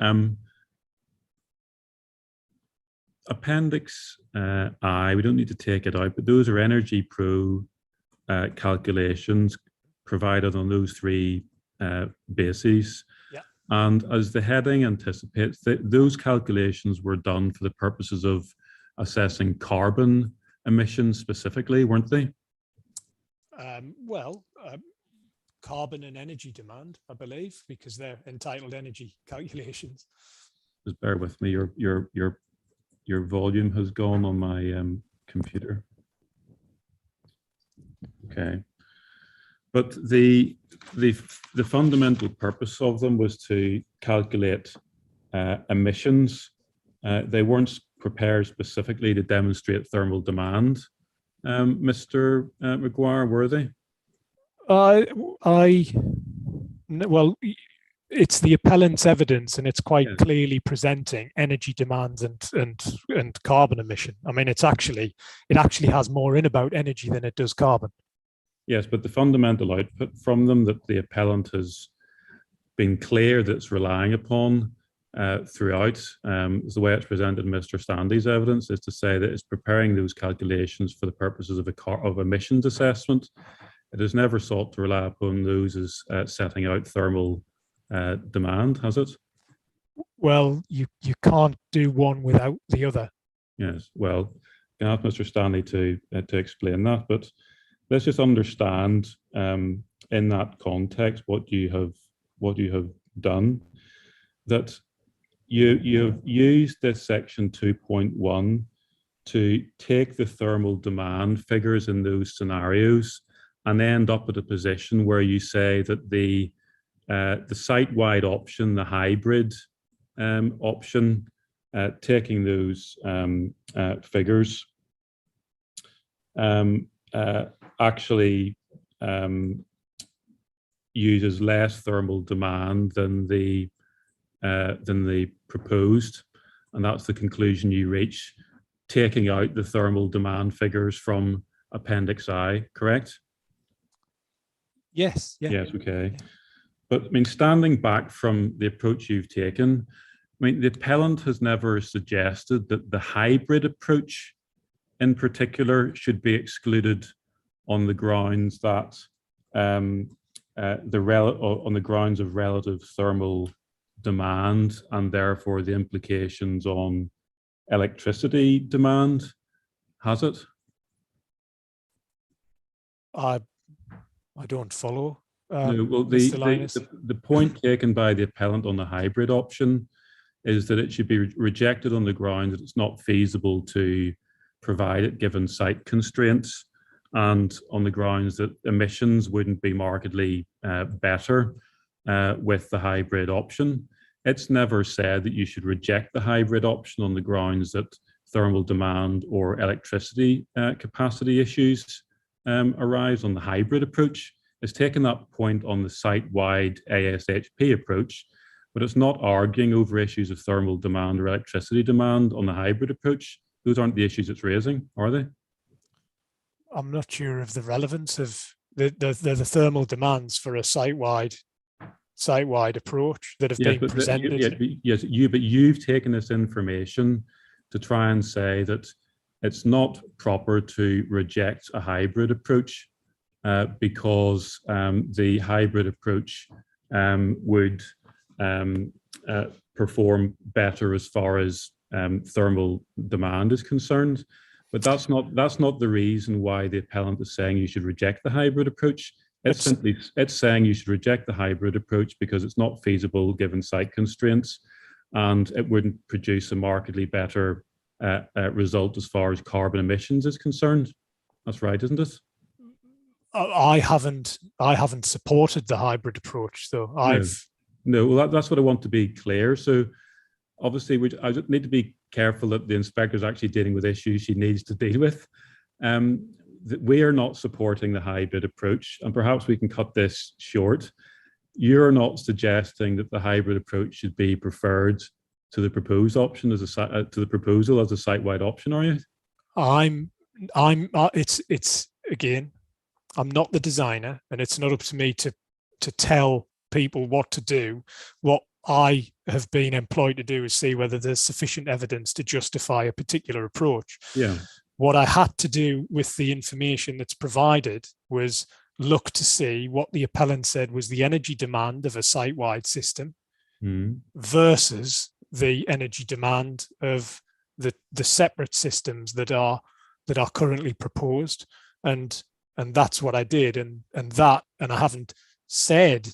Speaker 2: Appendix I, we don't need to take it out, but those are Energy Pro calculations provided on those 3 bases.
Speaker 4: Yeah.
Speaker 2: And as the heading anticipates, those calculations were done for the purposes of assessing carbon emissions specifically, weren't they?
Speaker 4: Carbon and energy demand, I believe, because they're entitled energy calculations.
Speaker 2: Just bear with me. Your volume has gone on my computer. Okay, but the fundamental purpose of them was to calculate emissions. They weren't prepared specifically to demonstrate thermal demand. Mr. Maguire, were they?
Speaker 4: Well, it's the appellant's evidence, and it's quite clearly presenting energy demands and carbon emission. I mean, it actually has more in about energy than it does carbon.
Speaker 2: Yes, but the fundamental output from them that the appellant has been clear that it's relying upon throughout, is the way it's presented in Mr. Stanley's evidence, is to say that it's preparing those calculations for the purposes of emissions assessment. It has never sought to rely upon those as setting out thermal demand, has it?
Speaker 4: Well, you can't do one without the other.
Speaker 2: Yes, well, I ask Mr. Stanley to explain that, but let's just understand in that context what you have done, that you've used this section 2.1 to take the thermal demand figures in those scenarios and end up at a position where you say that the site-wide option, the hybrid option, taking those figures, actually uses less thermal demand than the proposed, and that's the conclusion you reach, taking out the thermal demand figures from Appendix I, correct?
Speaker 4: Yes. Yeah.
Speaker 2: Yes, okay.
Speaker 4: Yeah.
Speaker 2: But I mean, standing back from the approach you've taken, I mean, the appellant has never suggested that the hybrid approach in particular should be excluded on the grounds that on the grounds of relative thermal demand and therefore the implications on electricity demand, has it?
Speaker 4: I don't follow.
Speaker 2: No, well,
Speaker 4: Mr. Linus.
Speaker 2: the point taken by the appellant on the hybrid option is that it should be rejected on the ground that it's not feasible to provide it given site constraints, and on the grounds that emissions wouldn't be markedly better with the hybrid option. It's never said that you should reject the hybrid option on the grounds that thermal demand or electricity capacity issues arise on the hybrid approach. It's taken that point on the site-wide ASHP approach, but it's not arguing over issues of thermal demand or electricity demand on the hybrid approach. Those aren't the issues it's raising, are they?
Speaker 4: I'm not sure of the relevance of the thermal demands for a site-wide approach that have been presented.
Speaker 2: But you've taken this information to try and say that it's not proper to reject a hybrid approach because the hybrid approach would perform better as far as thermal demand is concerned. But that's not the reason why the appellant is saying you should reject the hybrid approach. It's saying you should reject the hybrid approach because it's not feasible given site constraints, and it wouldn't produce a markedly better result as far as carbon emissions is concerned. That's right, isn't it?
Speaker 4: I haven't supported the hybrid approach, though.
Speaker 2: No. Well, that's what I want to be clear. So obviously, I need to be careful that the inspector is actually dealing with issues she needs to deal with. We are not supporting the hybrid approach, and perhaps we can cut this short. You're not suggesting that the hybrid approach should be preferred to the proposed option as to the proposal as a site-wide option, are you?
Speaker 4: It's again, I'm not the designer, and it's not up to me to tell people what to do. What I have been employed to do is see whether there's sufficient evidence to justify a particular approach.
Speaker 2: Yeah.
Speaker 4: What I had to do with the information that's provided was look to see what the appellant said was the energy demand of a site-wide system versus the energy demand of the separate systems that are currently proposed, and that's what I did, and I haven't said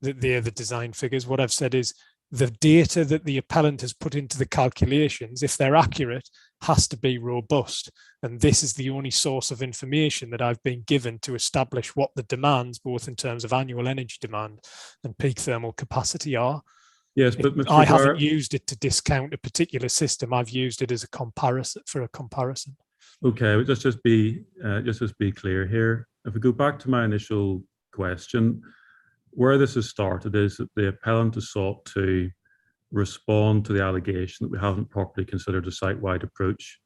Speaker 4: that they're the design figures. What I've said is the data that the appellant has put into the calculations, if they're accurate, has to be robust. And this is the only source of information that I've been given to establish what the demands, both in terms of annual energy demand and peak thermal capacity, are.
Speaker 2: Yes, but Mr.
Speaker 4: I haven't used it to discount a particular system. I've used it as a comparison.
Speaker 2: Okay, let's just be clear here. If we go back to my initial question, where this has started is that the appellant has sought to respond to the allegation that we haven't properly considered a site-wide approach.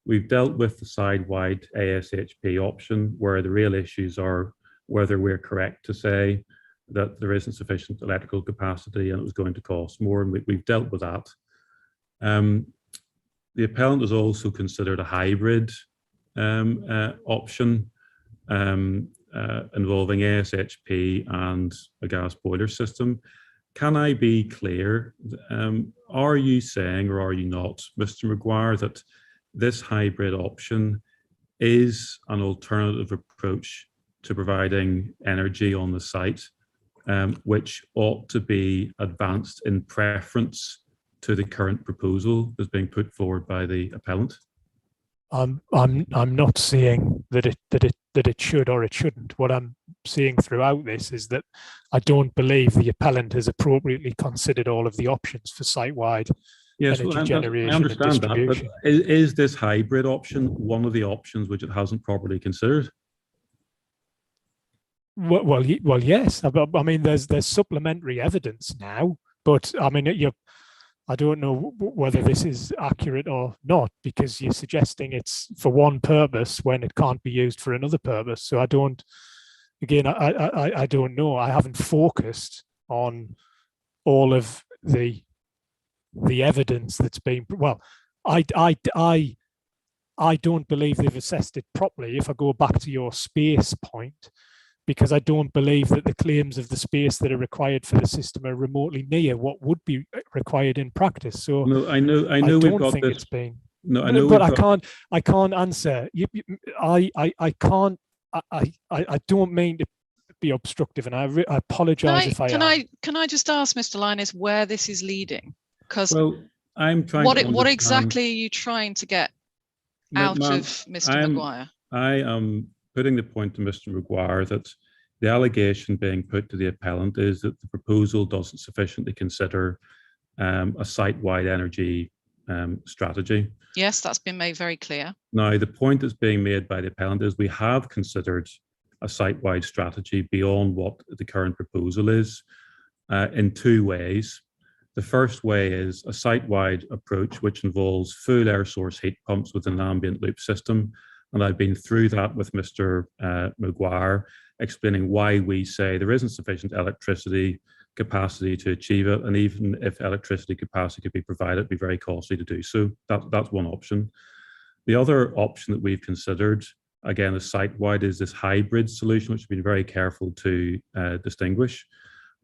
Speaker 2: We've dealt with the site-wide ASHP option, where the real issues are whether we're correct to say that there isn't sufficient electrical capacity and it was going to cost more, and we've dealt with that. The appellant has also considered a hybrid option involving ASHP and a gas boiler system. Can I be clear? Are you saying, or are you not, Mr. Maguire, that this hybrid option is an alternative approach to providing energy on the site, which ought to be advanced in preference to the current proposal that's being put forward by the appellant?
Speaker 4: I'm not saying that it should or it shouldn't. What I'm seeing throughout this is that I don't believe the appellant has appropriately considered all of the options for site-wide energy generation.
Speaker 2: I understand
Speaker 4: and distribution.
Speaker 2: that, but is this hybrid option one of the options which it hasn't properly considered?
Speaker 4: Well, yes. I mean, there's supplementary evidence now, but I mean, I don't know whether this is accurate or not, because you're suggesting it's for one purpose when it can't be used for another purpose. So I don't again, I don't know. I haven't focused on all of the evidence that's been. Well, I don't believe they've assessed it properly. If I go back to your space point, because I don't believe that the claims of the space that are required for the system are remotely near what would be required in practice. So
Speaker 2: no, I know
Speaker 4: I
Speaker 2: we've
Speaker 4: don't
Speaker 2: got
Speaker 4: think
Speaker 2: this.
Speaker 4: it's been.
Speaker 2: No, I know,
Speaker 4: but I can't answer. I can't. I don't mean to be obstructive, and I apologise if I am.
Speaker 1: Can I just ask Mr. Linus where this is leading? Because
Speaker 2: well, I'm trying.
Speaker 1: What exactly are you trying to get out of Mr. Maguire?
Speaker 2: I am putting the point to Mr. Maguire that the allegation being put to the appellant is that the proposal doesn't sufficiently consider a site-wide energy strategy.
Speaker 1: Yes, that's been made very clear.
Speaker 2: Now, the point that's being made by the appellant is we have considered a site-wide strategy beyond what the current proposal is in two ways. The first way is a site-wide approach, which involves full air source heat pumps with an ambient loop system. And I've been through that with Mr. Maguire, explaining why we say there isn't sufficient electricity capacity to achieve it. And even if electricity capacity could be provided, it'd be very costly to do so. That's one option. The other option that we've considered, again, is site-wide, is this hybrid solution, which we've been very careful to distinguish.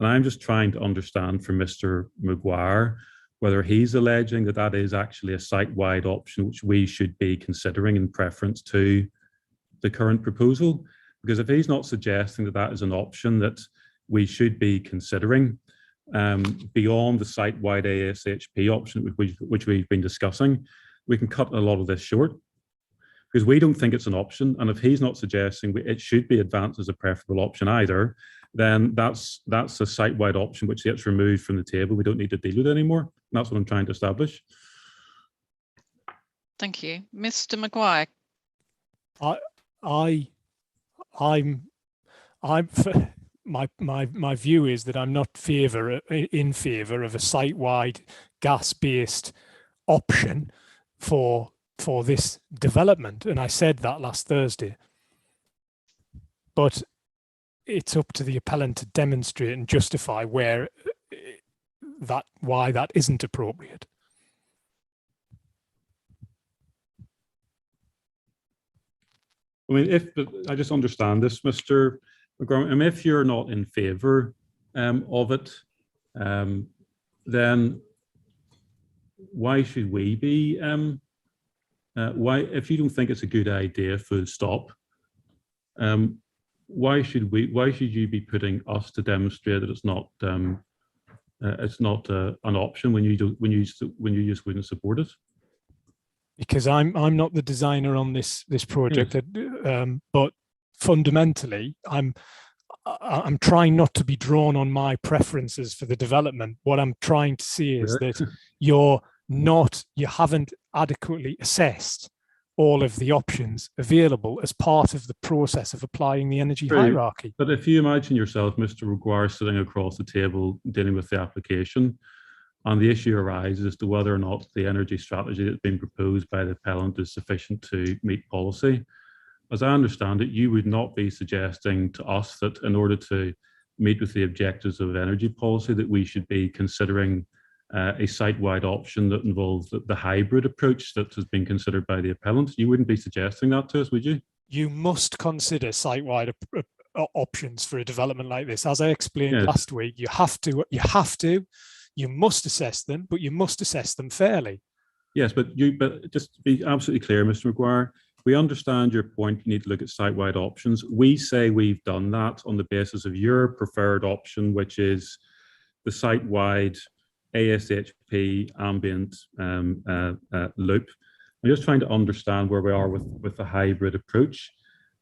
Speaker 2: And I'm just trying to understand from Mr. Maguire whether he's alleging that that is actually a site-wide option which we should be considering in preference to the current proposal. Because if he's not suggesting that that is an option that we should be considering beyond the site-wide ASHP option which we've been discussing, we can cut a lot of this short. Because we don't think it's an option, and if he's not suggesting it should be advanced as a preferable option either, then that's a site-wide option which gets removed from the table. We don't need to deal with it anymore. And that's what I'm trying to establish.
Speaker 1: Thank you, Mr. Maguire.
Speaker 4: My view is that I'm not in favour of a site-wide gas-based option for this development, and I said that last Thursday. But it's up to the appellant to demonstrate and justify why that isn't appropriate.
Speaker 2: I mean, I just understand this, Mr. McGraw. I mean, if you're not in favour of it, then why should we be? Why, if you don't think it's a good idea, full stop, why should you be putting us to demonstrate that it's not an option when you just wouldn't support it?
Speaker 4: Because I'm not the designer on this project, yes. But fundamentally, I'm trying not to be drawn on my preferences for the development. What I'm trying to say is that you haven't adequately assessed all of the options available as part of the process of applying the energy hierarchy.
Speaker 2: But if you imagine yourself, Mr. Maguire, sitting across the table dealing with the application, and the issue arises as to whether or not the energy strategy that's been proposed by the appellant is sufficient to meet policy. As I understand it, you would not be suggesting to us that in order to meet with the objectives of energy policy that we should be considering a site-wide option that involves the hybrid approach that has been considered by the appellant. You wouldn't be suggesting that to us, would you?
Speaker 4: You must consider site-wide options for a development like this. As I explained last week, you must assess them, but you must assess them fairly.
Speaker 2: Yes, but just to be absolutely clear, Mr. Maguire, we understand your point. You need to look at site-wide options. We say we've done that on the basis of your preferred option, which is the site-wide ASHP ambient loop. I'm just trying to understand where we are with the hybrid approach.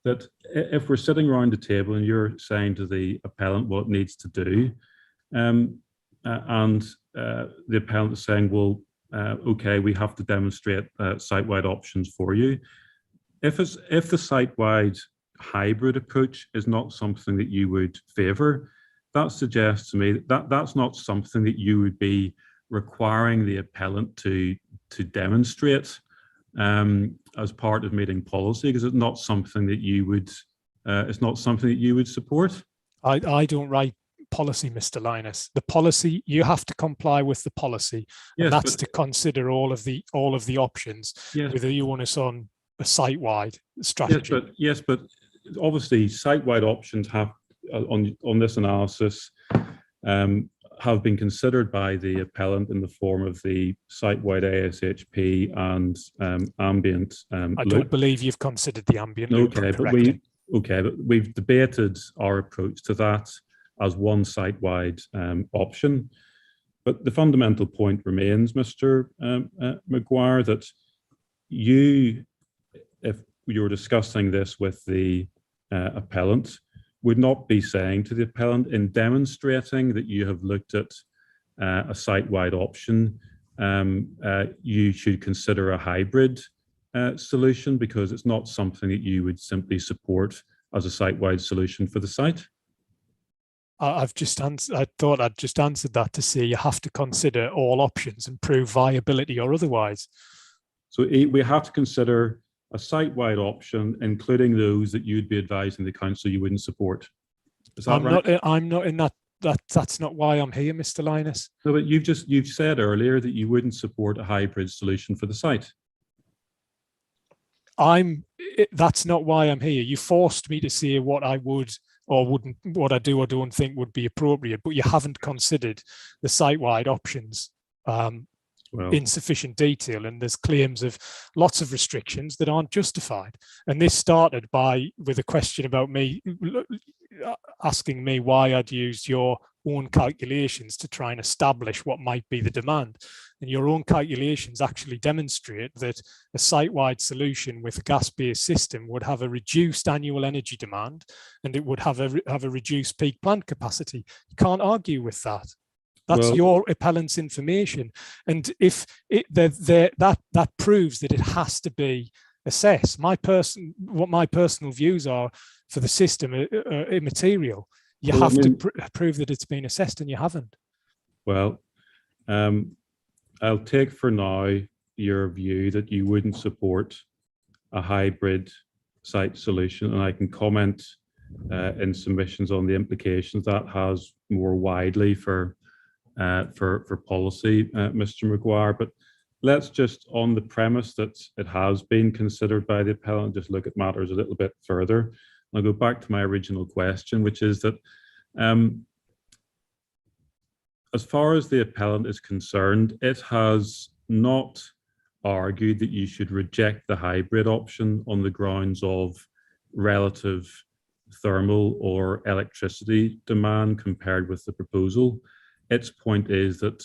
Speaker 2: That if we're sitting around the table and you're saying to the appellant what it needs to do, and the appellant is saying, well, okay, we have to demonstrate site-wide options for you. If the site-wide hybrid approach is not something that you would favour, that suggests to me that that's not something that you would be requiring the appellant to demonstrate as part of meeting policy, because it's not something that you would it's not something that you would support?
Speaker 4: I don't write policy, Mr. Linus. The policy, you have to comply with the policy,
Speaker 2: Yes,
Speaker 4: and that's
Speaker 2: but-
Speaker 4: to consider all of the options,
Speaker 2: Yes.
Speaker 4: whether you want us on a site-wide strategy.
Speaker 2: Yes, but obviously site-wide options have on this analysis have been considered by the appellant in the form of the site-wide ASHP and ambient
Speaker 4: I
Speaker 2: loop.
Speaker 4: don't believe you've considered the ambient loop
Speaker 2: Okay,
Speaker 4: correctly.
Speaker 2: but we've debated our approach to that as one site-wide option. But the fundamental point remains, Mr. Maguire, that you, if you were discussing this with the appellant, would not be saying to the appellant, in demonstrating that you have looked at a site-wide option, you should consider a hybrid solution, because it's not something that you would simply support as a site-wide solution for the site.
Speaker 4: I've just answered. I thought I'd just answered that to say you have to consider all options and prove viability or otherwise.
Speaker 2: So we have to consider a site-wide option, including those that you'd be advising the council you wouldn't support. Is that right?
Speaker 4: I'm not in that. That's not why I'm here, Mr. Linus.
Speaker 2: No, but you've said earlier that you wouldn't support a hybrid solution for the site.
Speaker 4: That's not why I'm here. You forced me to say what I would or wouldn't, what I do or don't think would be appropriate, but you haven't considered the site-wide options in sufficient detail, and there's claims of lots of restrictions that aren't justified. And this started with a question about me asking me why I'd used your own calculations to try and establish what might be the demand. And your own calculations actually demonstrate that a site-wide solution with a gas-based system would have a reduced annual energy demand, and it would have a reduced peak plant capacity. You can't argue with that. That's your appellant's information. And if that proves that it has to be assessed. What my personal views are for the system are immaterial. You have to prove that it's been assessed, and you haven't.
Speaker 2: Well, I'll take for now your view that you wouldn't support a hybrid site solution, and I can comment in submissions on the implications that has more widely for policy, Mr. Maguire. But let's just, on the premise that it has been considered by the appellant, just look at matters a little bit further. I'll go back to my original question, which is that as far as the appellant is concerned, it has not argued that you should reject the hybrid option on the grounds of relative thermal or electricity demand compared with the proposal. Its point is that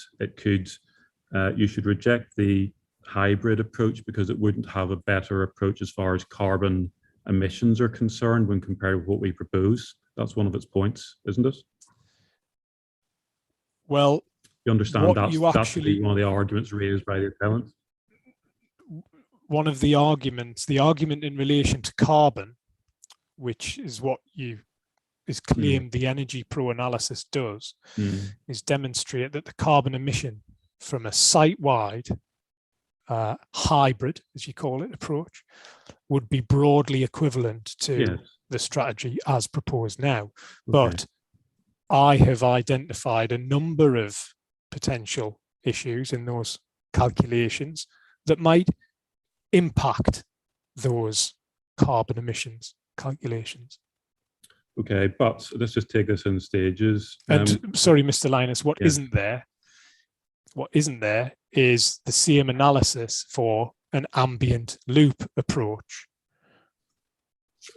Speaker 2: you should reject the hybrid approach because it wouldn't have a better approach as far as carbon emissions are concerned when compared with what we propose. That's one of its points, isn't it?
Speaker 4: Well,
Speaker 2: you understand that's one of the arguments raised by the appellant.
Speaker 4: One of the argument in relation to carbon, which is what is claimed the Energy Pro analysis does, is demonstrate that the carbon emission from a site-wide hybrid, as you call it, approach would be broadly equivalent to the strategy as proposed now. Okay. But I have identified a number of potential issues in those calculations that might impact those carbon emissions calculations.
Speaker 2: Okay, but let's just take this in stages.
Speaker 4: And sorry, Mr. Linus, what isn't there is the same analysis for an ambient loop approach.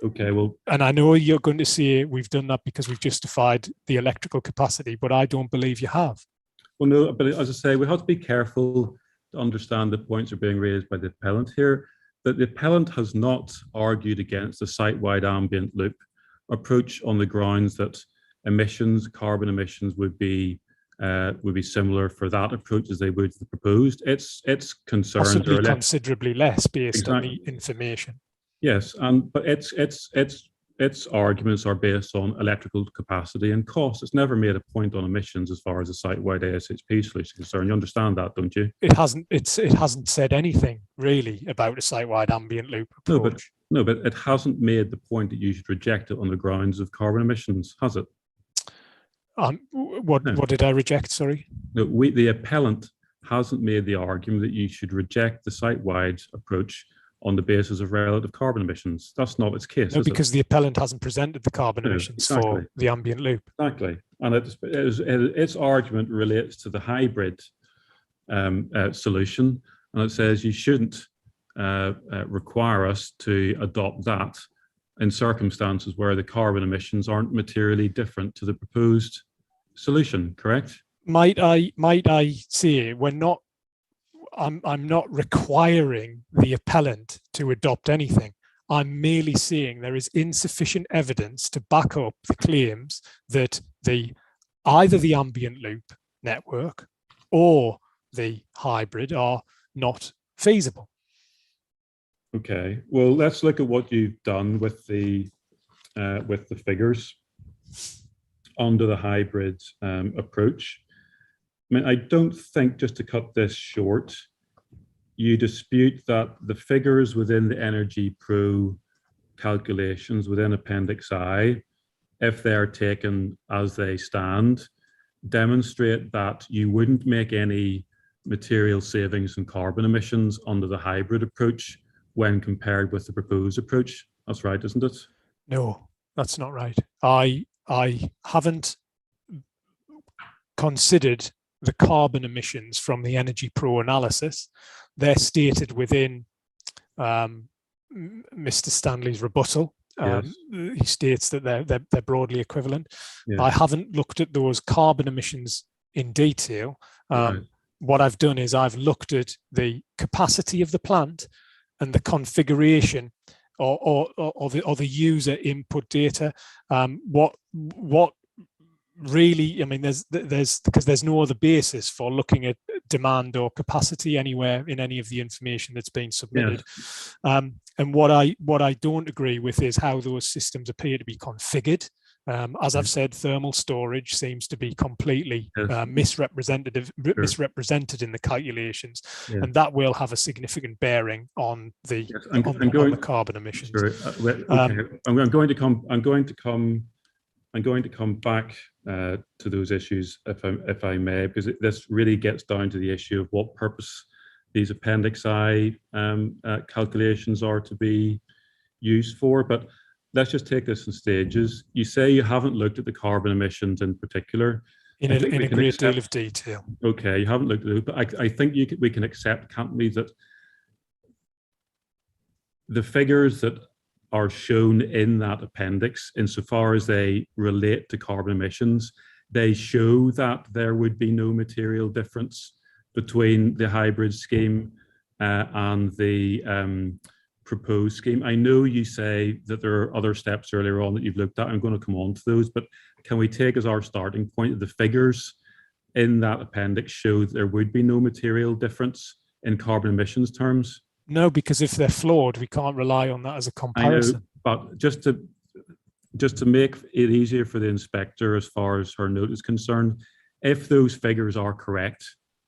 Speaker 2: Okay, well,
Speaker 4: and I know you're going to say we've done that because we've justified the electrical capacity, but I don't believe you have.
Speaker 2: Well, no, but as I say, we have to be careful to understand the points are being raised by the appellant here, that the appellant has not argued against the site-wide ambient loop approach on the grounds that carbon emissions would be similar for that approach as they would the proposed. Its concerns
Speaker 4: possibly
Speaker 2: are
Speaker 4: considerably less based on the information.
Speaker 2: Yes, but its arguments are based on electrical capacity and cost. It's never made a point on emissions as far as a site-wide ASHP solution is concerned. You understand that, don't you?
Speaker 4: It hasn't said anything really about a site-wide ambient loop approach.
Speaker 2: No, but it hasn't made the point that you should reject it on the grounds of carbon emissions, has it?
Speaker 4: What
Speaker 2: No.
Speaker 4: what did I reject? Sorry.
Speaker 2: No, the appellant hasn't made the argument that you should reject the site-wide approach on the basis of relative carbon emissions. That's not its case,
Speaker 4: No,
Speaker 2: is
Speaker 4: because the appellant hasn't presented the carbon
Speaker 2: No,
Speaker 4: emissions
Speaker 2: exactly.
Speaker 4: for the ambient loop.
Speaker 2: Exactly. And its argument relates to the hybrid solution. And it says you shouldn't require us to adopt that in circumstances where the carbon emissions aren't materially different to the proposed solution, correct?
Speaker 4: Might I say I'm not requiring the appellant to adopt anything. I'm merely saying there is insufficient evidence to back up the claims that either the ambient loop network or the hybrid are not feasible.
Speaker 2: Okay. Well, let's look at what you've done with the figures under the hybrid approach. I mean, I don't think, just to cut this short, you dispute that the figures within the Energy Pro calculations within Appendix I, if they're taken as they stand, demonstrate that you wouldn't make any material savings in carbon emissions under the hybrid approach when compared with the proposed approach. That's right, isn't it?
Speaker 4: No, that's not right. I haven't considered the carbon emissions from the Energy Pro analysis. They're stated within Mr. Stanley's rebuttal.
Speaker 2: Yes.
Speaker 4: He states that they're broadly equivalent.
Speaker 2: Yeah.
Speaker 4: I haven't looked at those carbon emissions in detail.
Speaker 2: Right.
Speaker 4: What I've done is I've looked at the capacity of the plant and the configuration or the user input data. What really, I mean, there's because there's no other basis for looking at demand or capacity anywhere in any of the information that's been submitted.
Speaker 2: Yes.
Speaker 4: And what I don't agree with is how those systems appear to be configured. As I've said, thermal storage seems to be completely misrepresented in the calculations, and that will have a significant bearing on the on the carbon emissions.
Speaker 2: Sure. Okay. I'm going to come back to those issues if I may, because this really gets down to the issue of what purpose these Appendix I calculations are to be used for. But let's just take this in stages. You say you haven't looked at the carbon emissions in particular.
Speaker 4: In a great deal of detail.
Speaker 2: Okay, you haven't looked at it, but I think we can accept, can't we, that the figures that are shown in that appendix, insofar as they relate to carbon emissions, they show that there would be no material difference between the hybrid scheme and the proposed scheme. I know you say that there are other steps earlier on that you've looked at. I'm going to come on to those, but can we take as our starting point that the figures in that appendix show that there would be no material difference in carbon emissions terms?
Speaker 4: No, because if they're flawed, we can't rely on that as a comparison.
Speaker 2: I know, but just to make it easier for the inspector as far as her note is concerned, if those figures are correct,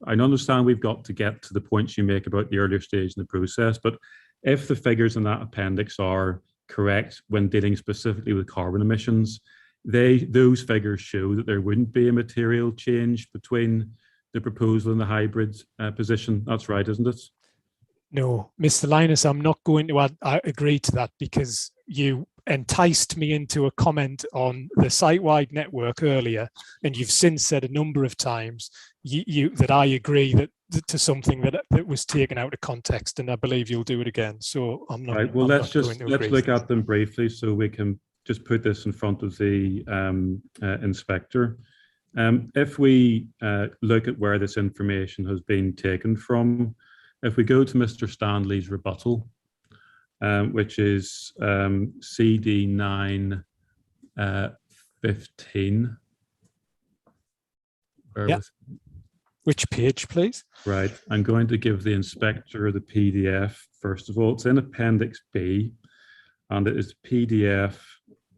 Speaker 2: I understand we've got to get to the points you make about the earlier stage in the process, but if the figures in that appendix are correct when dealing specifically with carbon emissions, those figures show that there wouldn't be a material change between the proposal and the hybrid position. That's right, isn't it?
Speaker 4: No, Mr. Linus, I'm not going to agree to that, because you enticed me into a comment on the site-wide network earlier, and you've since said a number of times that I agree that to something that was taken out of context, and I believe you'll do it again. So I'm not.
Speaker 2: Right. Well, let's look at them briefly so we can just put this in front of the inspector. If we look at where this information has been taken from, if we go to Mr. Stanley's rebuttal, which is CD 915.
Speaker 4: Which page, please?
Speaker 2: Right. I'm going to give the inspector the PDF first of all. It's in Appendix B, and it is PDF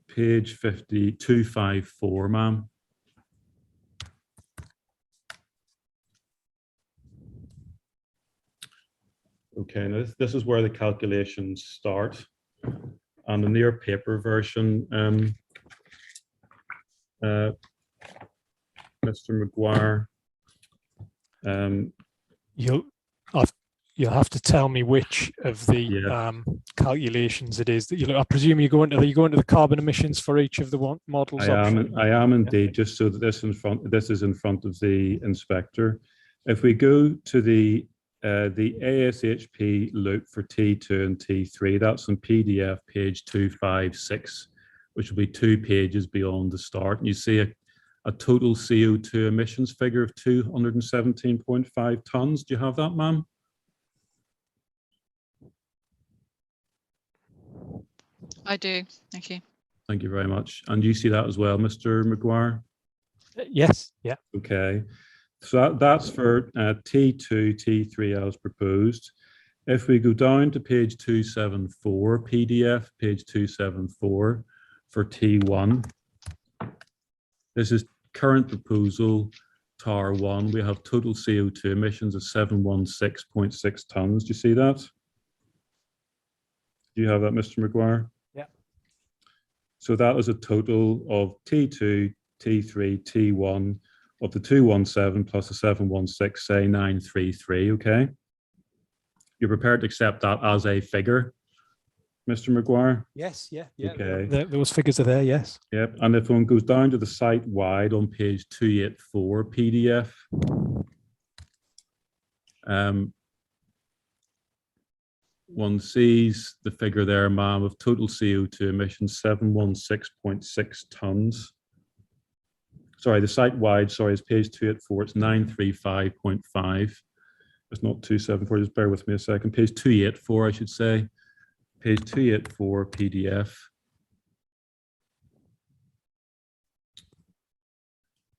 Speaker 2: page 254, ma'am. Okay, now this is where the calculations start. And the near paper version, Mr. Maguire.
Speaker 4: You'll have to tell me which of the calculations it is that you look. I presume you go into the carbon emissions for each of the models.
Speaker 2: I am indeed, just so that this is in front of the inspector. If we go to the ASHP loop for T2 and T3, that's on PDF page 256, which will be 2 pages beyond the start. And you see a total CO2 emissions figure of 217.5 tons. Do you have that, ma'am?
Speaker 1: I do. Thank you.
Speaker 2: Thank you very much. And you see that as well, Mr. Maguire?
Speaker 4: Yes. Yeah.
Speaker 2: Okay. So that's for T2, T3 as proposed. If we go down to page 274, PDF, page 274 for T1, this is current proposal, TAR 1. We have total CO2 emissions of 716.6 tons. Do you see that? Do you have that, Mr. Maguire?
Speaker 4: Yeah.
Speaker 2: So that is a total of T2, T3, T1 of the 217 plus the 716, say 933, okay? You're prepared to accept that as a figure, Mr. Maguire?
Speaker 4: Yes, yeah.
Speaker 2: Okay.
Speaker 4: Those figures are there, yes.
Speaker 2: Yep, and if one goes down to the site wide on page 284 PDF, one sees the figure there, ma'am, of total CO2 emissions, 716.6 tons. Sorry, the site wide, sorry, is page 284, it's 935.5. It's not 274, just bear with me a second. Page 284, I should say. Page 284 PDF.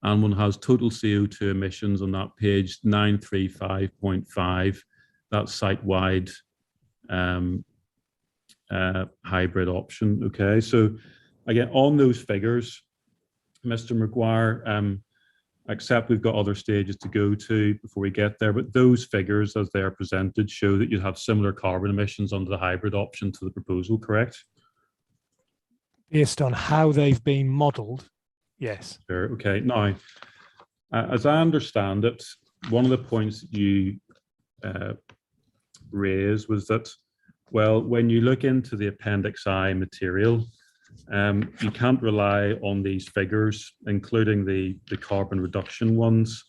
Speaker 2: And one has total CO2 emissions on that page, 935.5. That's site-wide hybrid option. Okay, so again, on those figures, Mr. Maguire, except we've got other stages to go to before we get there, but those figures as they are presented show that you have similar carbon emissions under the hybrid option to the proposal, correct?
Speaker 4: Based on how they've been modelled, yes.
Speaker 2: Sure, okay. Now, as I understand it, one of the points that you raised was that, well, when you look into the Appendix I material, you can't rely on these figures, including the carbon reduction ones,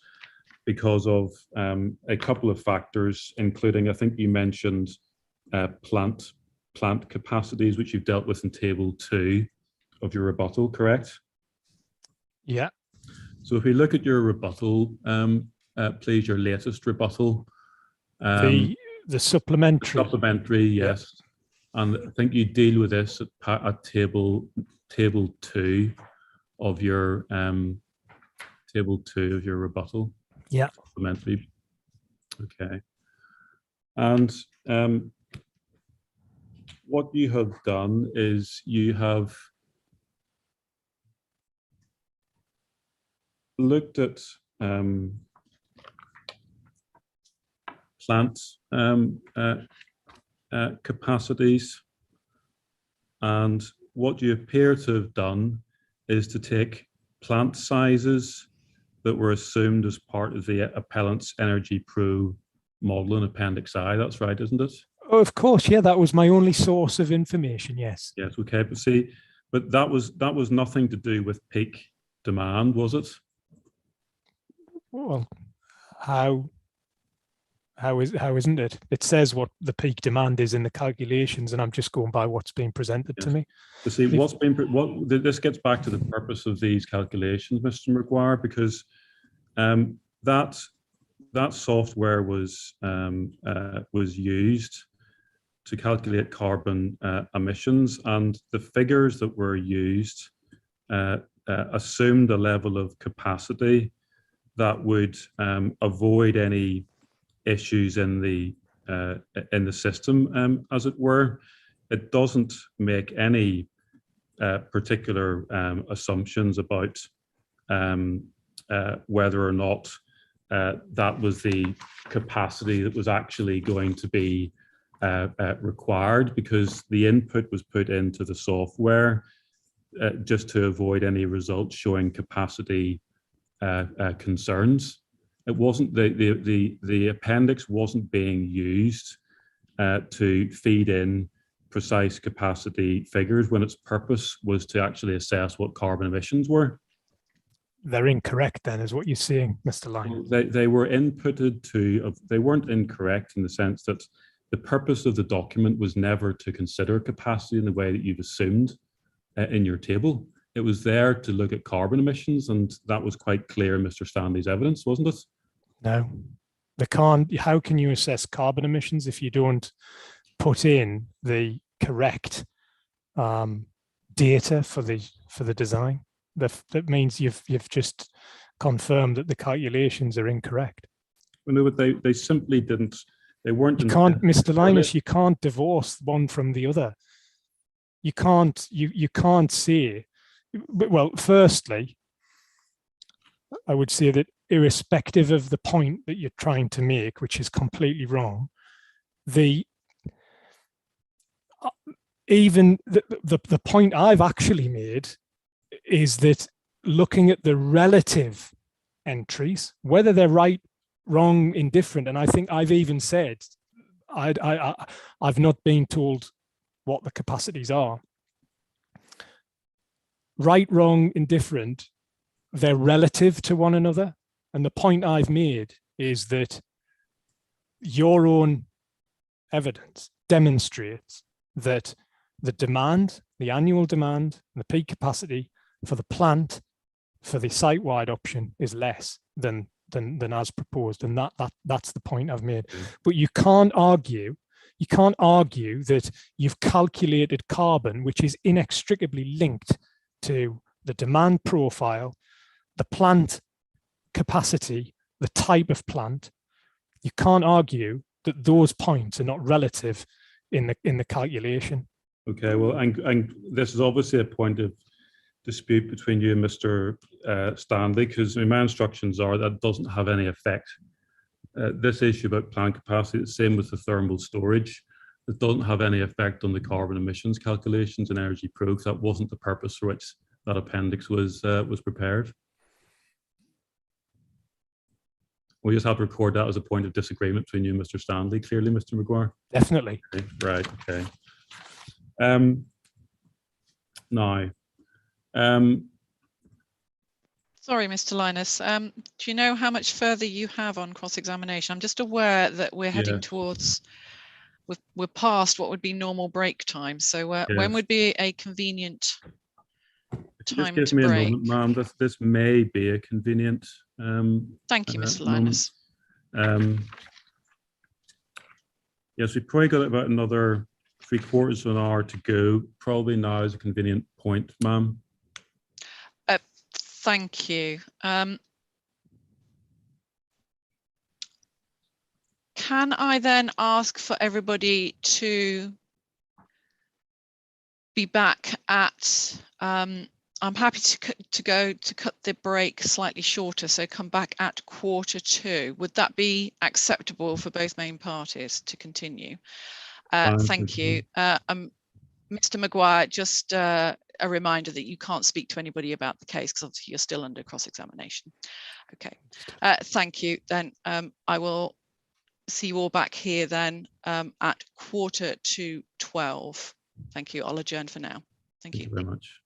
Speaker 2: because of a couple of factors, including, I think you mentioned plant capacities, which you've dealt with in table 2 of your rebuttal, correct?
Speaker 4: Yeah.
Speaker 2: So if we look at your rebuttal, please, your latest rebuttal.
Speaker 4: The supplementary.
Speaker 2: Supplementary, yes. Yeah. And I think you deal with this at table 2 of your rebuttal.
Speaker 4: Yeah.
Speaker 2: Supplementary. Okay. And what you have done is you have looked at plant capacities, and what you appear to have done is to take plant sizes that were assumed as part of the appellant's Energy Pro model in Appendix I. That's right, isn't it?
Speaker 4: Oh, of course, yeah. That was my only source of information. Yes.
Speaker 2: Yes. Okay. But see, but that was nothing to do with peak demand, was it?
Speaker 4: Well, how isn't it? It says what the peak demand is in the calculations, and I'm just going by what's being presented to me.
Speaker 2: To see this gets back to the purpose of these calculations, Mr. Maguire, because that software was used to calculate carbon emissions, and the figures that were used assumed a level of capacity that would avoid any issues in the system, as it were. It doesn't make any particular assumptions about whether or not that was the capacity that was actually going to be required, because the input was put into the software just to avoid any results showing capacity concerns. It wasn't the appendix wasn't being used to feed in precise capacity figures when its purpose was to actually assess what carbon emissions were.
Speaker 4: They're incorrect then, is what you're saying, Mr. Linus.
Speaker 2: They were inputted to, they weren't incorrect in the sense that the purpose of the document was never to consider capacity in the way that you've assumed in your table. It was there to look at carbon emissions, and that was quite clear in Mr. Stanley's evidence, wasn't it?
Speaker 4: No, they can't. How can you assess carbon emissions if you don't put in the correct data for the design? That means you've just confirmed that the calculations are incorrect.
Speaker 2: Well, no, but they simply didn't. They weren't.
Speaker 4: You can't, Mr. Linus. You can't divorce one from the other. You can't. You can't say. Well, firstly, I would say that irrespective of the point that you're trying to make, which is completely wrong, even the point I've actually made is that looking at the relative entries, whether they're right, wrong, indifferent, and I think I've even said I've not been told what the capacities are. Right, wrong, indifferent, they're relative to one another. And the point I've made is that your own evidence demonstrates that the demand, the annual demand, and the peak capacity for the plant for the site-wide option is less than as proposed, and that's the point I've made. But you can't argue that you've calculated carbon, which is inextricably linked to the demand profile, the plant capacity, the type of plant. You can't argue that those points are not relative in the calculation.
Speaker 2: Okay, well, and this is obviously a point of dispute between you and Mr. Stanley, because my instructions are that doesn't have any effect. This issue about plant capacity, the same with the thermal storage, it doesn't have any effect on the carbon emissions calculations and energy probes. That wasn't the purpose for which that appendix was prepared. We just have to record that as a point of disagreement between you and Mr. Stanley, clearly, Mr. Maguire.
Speaker 4: Definitely.
Speaker 2: Okay, right, okay. Now,
Speaker 1: sorry, Mr. Linus. Do you know how much further you have on cross-examination? I'm just aware that we're heading towards, we're past what would be normal break time. So when would be a convenient time
Speaker 2: just
Speaker 1: to
Speaker 2: give me
Speaker 1: break?
Speaker 2: a moment, ma'am. This may be a convenient
Speaker 1: Thank you, Mr. Linus.
Speaker 2: Yes, we've probably got about another 3/4 of an hour to go. Probably now is a convenient point, ma'am.
Speaker 1: Thank you. Can I then ask for everybody to be back at, I'm happy to cut the break slightly shorter, so come back at 1:45. Would that be acceptable for both main parties to continue? Thank you. Mr. Maguire, just a reminder that you can't speak to anybody about the case because obviously you're still under cross-examination. Okay, thank you. Then I will see you all back here then at 11:45. Thank you. I'll adjourn for now. Thank you
Speaker 2: very much.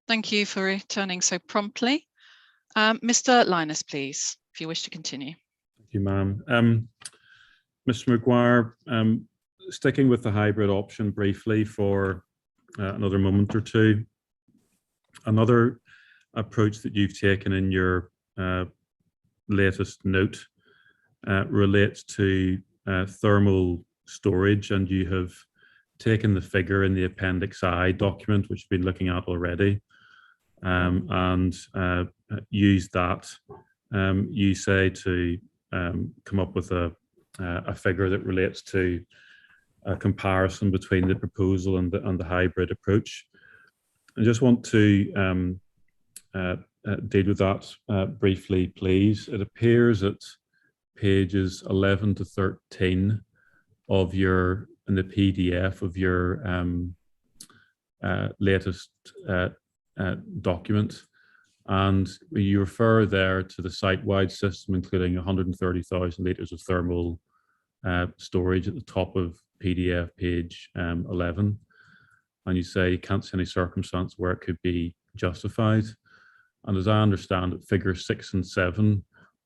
Speaker 1: Thank you for returning so promptly. Mr. Linus, please, if you wish to continue.
Speaker 2: Thank you, ma'am. Mr. Maguire, sticking with the hybrid option briefly for another moment or two, another approach that you've taken in your latest note relates to thermal storage, and you have taken the figure in the Appendix I document, which you've been looking at already, and used that, you say, to come up with a figure that relates to a comparison between the proposal and the hybrid approach. I just want to deal with that briefly, please. It appears at pages 11 to 13 of your, in the PDF of your latest document, and you refer there to the site-wide system, including 130,000 litres of thermal storage at the top of PDF page 11. And you say you can't see any circumstance where it could be justified. And as I understand it, figures 6 and 7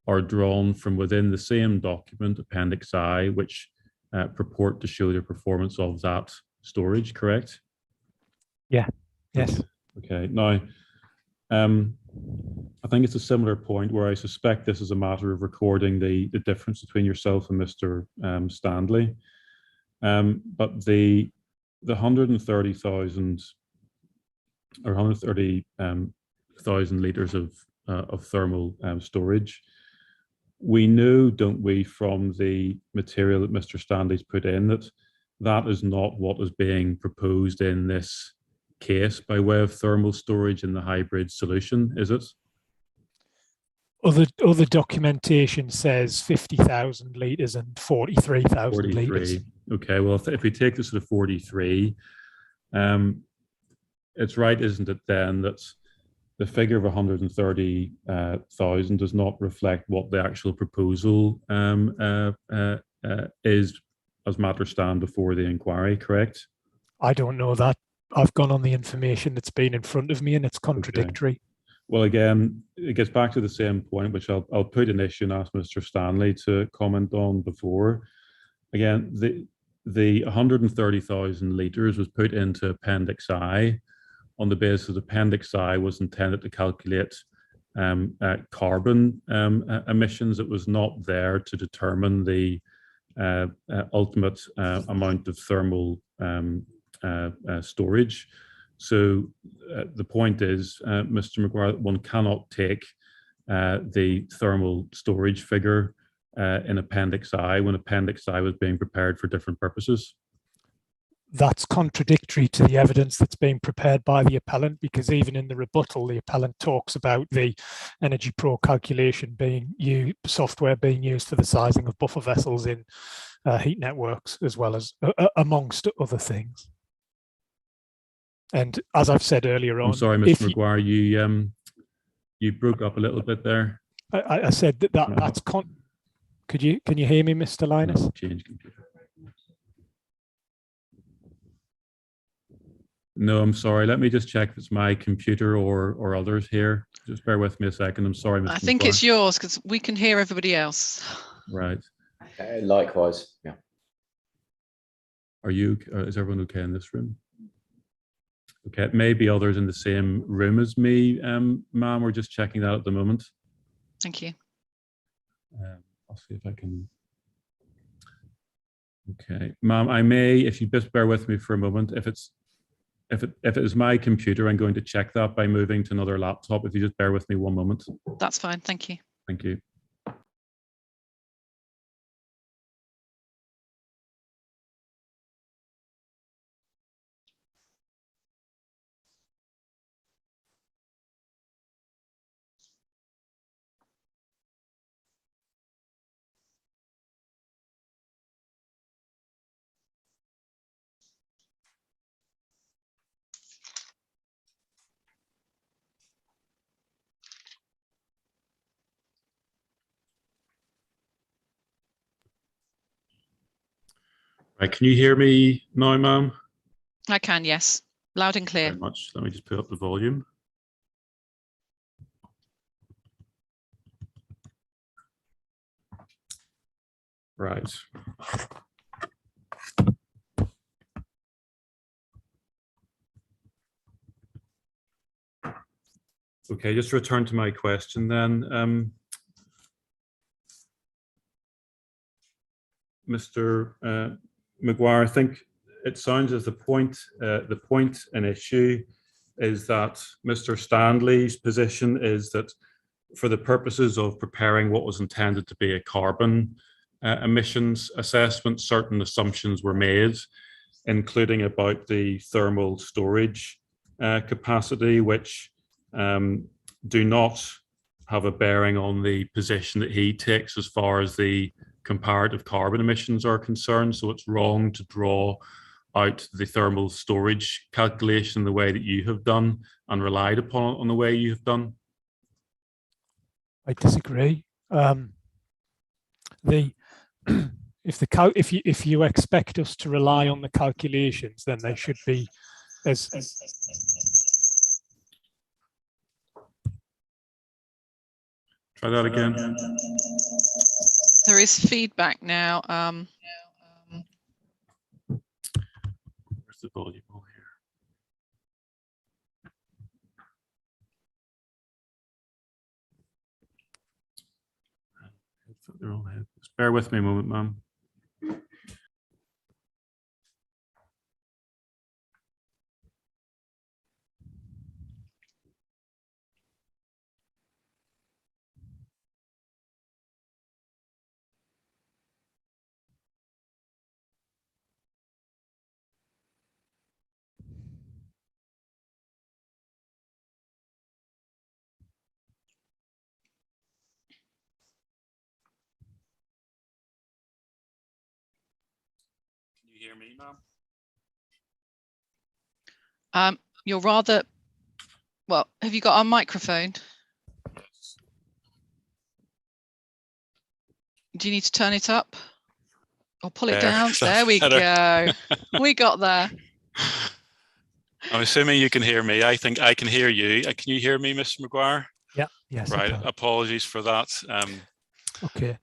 Speaker 2: are drawn from within the same document, Appendix I, which purport to show the performance of that storage, correct?
Speaker 4: Yeah, yes.
Speaker 2: Okay, now, I think it's a similar point where I suspect this is a matter of recording the difference between yourself and Mr. Stanley. But the 130,000 or 130,000 litres of thermal storage, we know, don't we, from the material that Mr. Stanley's put in, that that is not what is being proposed in this case by way of thermal storage in the hybrid solution, is it?
Speaker 4: Other documentation says 50,000 litres and 43,000 litres.
Speaker 2: Okay, well, if we take this to 43, it's right, isn't it, then, that the figure of 130,000 does not reflect what the actual proposal is as matters stand before the inquiry, correct?
Speaker 4: I don't know that. I've gone on the information that's been in front of me, and it's contradictory.
Speaker 2: Okay. Well, again, it gets back to the same point, which I'll put an issue and ask Mr. Stanley to comment on before. Again, the 130,000 litres was put into Appendix I on the basis that Appendix I was intended to calculate carbon emissions. It was not there to determine the ultimate amount of thermal storage. So the point is, Mr. Maguire, one cannot take the thermal storage figure in Appendix I when Appendix I was being prepared for different purposes.
Speaker 4: That's contradictory to the evidence that's being prepared by the appellant, because even in the rebuttal, the appellant talks about the Energy Pro calculation being used, software being used for the sizing of buffer vessels in heat networks, as well as amongst other things. And as I've said earlier on,
Speaker 2: I'm sorry, Mr. Maguire, you broke up a little bit there.
Speaker 4: I said that's can you hear me, Mr. Linus?
Speaker 2: No, change computer. No, I'm sorry. Let me just check if it's my computer or others here. Just bear with me a second. I'm sorry, Mr.
Speaker 1: I think
Speaker 2: Maguire.
Speaker 1: it's yours because we can hear everybody else.
Speaker 2: Right.
Speaker 3: Likewise, yeah.
Speaker 2: Are you? Is everyone okay in this room? Okay, it may be others in the same room as me, ma'am. We're just checking that at the moment.
Speaker 1: Thank you.
Speaker 2: I'll see if I can. Okay, ma'am, I may, if you just bear with me for a moment, if it is my computer, I'm going to check that by moving to another laptop. If you just bear with me one moment.
Speaker 1: That's fine. Thank you.
Speaker 2: Thank you. Right, can you hear me now, ma'am?
Speaker 1: I can, yes. Loud and clear.
Speaker 2: Very much. Let me just put up the volume. Right. Okay, just to return to my question then. Mr. Maguire, I think it sounds as the point in issue is that Mr. Stanley's position is that for the purposes of preparing what was intended to be a carbon emissions assessment, certain assumptions were made, including about the thermal storage capacity, which do not have a bearing on the position that he takes as far as the comparative carbon emissions are concerned. So it's wrong to draw out the thermal storage calculation the way that you have done and relied upon it on the way you have done.
Speaker 4: I disagree. If you expect us to rely on the calculations, then they should be as
Speaker 2: Try that again.
Speaker 1: There is feedback now.
Speaker 2: Where's the volume here? They're all head. Just bear with me a moment, ma'am. Can you hear me, ma'am?
Speaker 1: You're rather, well, have you got a microphone?
Speaker 2: Yes.
Speaker 1: Do you need to turn it up or pull it
Speaker 5: There,
Speaker 1: down?
Speaker 5: that's
Speaker 1: There we
Speaker 5: better.
Speaker 1: go. We got there.
Speaker 5: I'm assuming you can hear me. I think I can hear you. Can you hear me, Mr. Maguire?
Speaker 4: yeah, yes.
Speaker 5: Right. Apologies for that.
Speaker 4: Okay.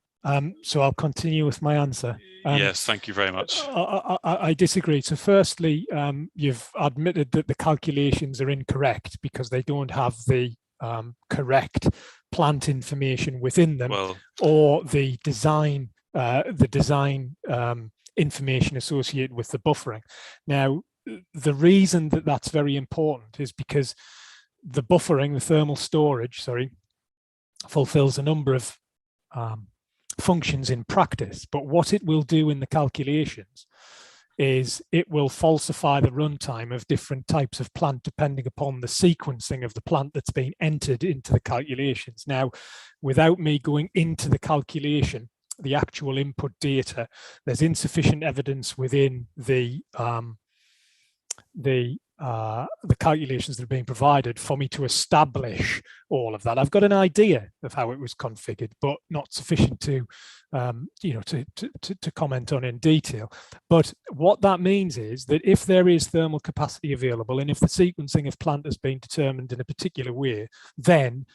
Speaker 4: So I'll continue with my answer.
Speaker 5: Yes, thank you very much.
Speaker 4: I disagree. So firstly, you've admitted that the calculations are incorrect because they don't have the correct plant information within them,
Speaker 5: Well,
Speaker 4: or the design information associated with the buffering. Now, the reason that that's very important is because the buffering, the thermal storage, fulfills a number of functions in practice, but what it will do in the calculations is it will falsify the runtime of different types of plant depending upon the sequencing of the plant that's been entered into the calculations. Now, without me going into the calculation, the actual input data, there's insufficient evidence within the calculations that are being provided for me to establish all of that. I've got an idea of how it was configured, but not sufficient to comment on in detail. But what that means is that if there is thermal capacity available, and if the sequencing of plant has been determined in a particular way, then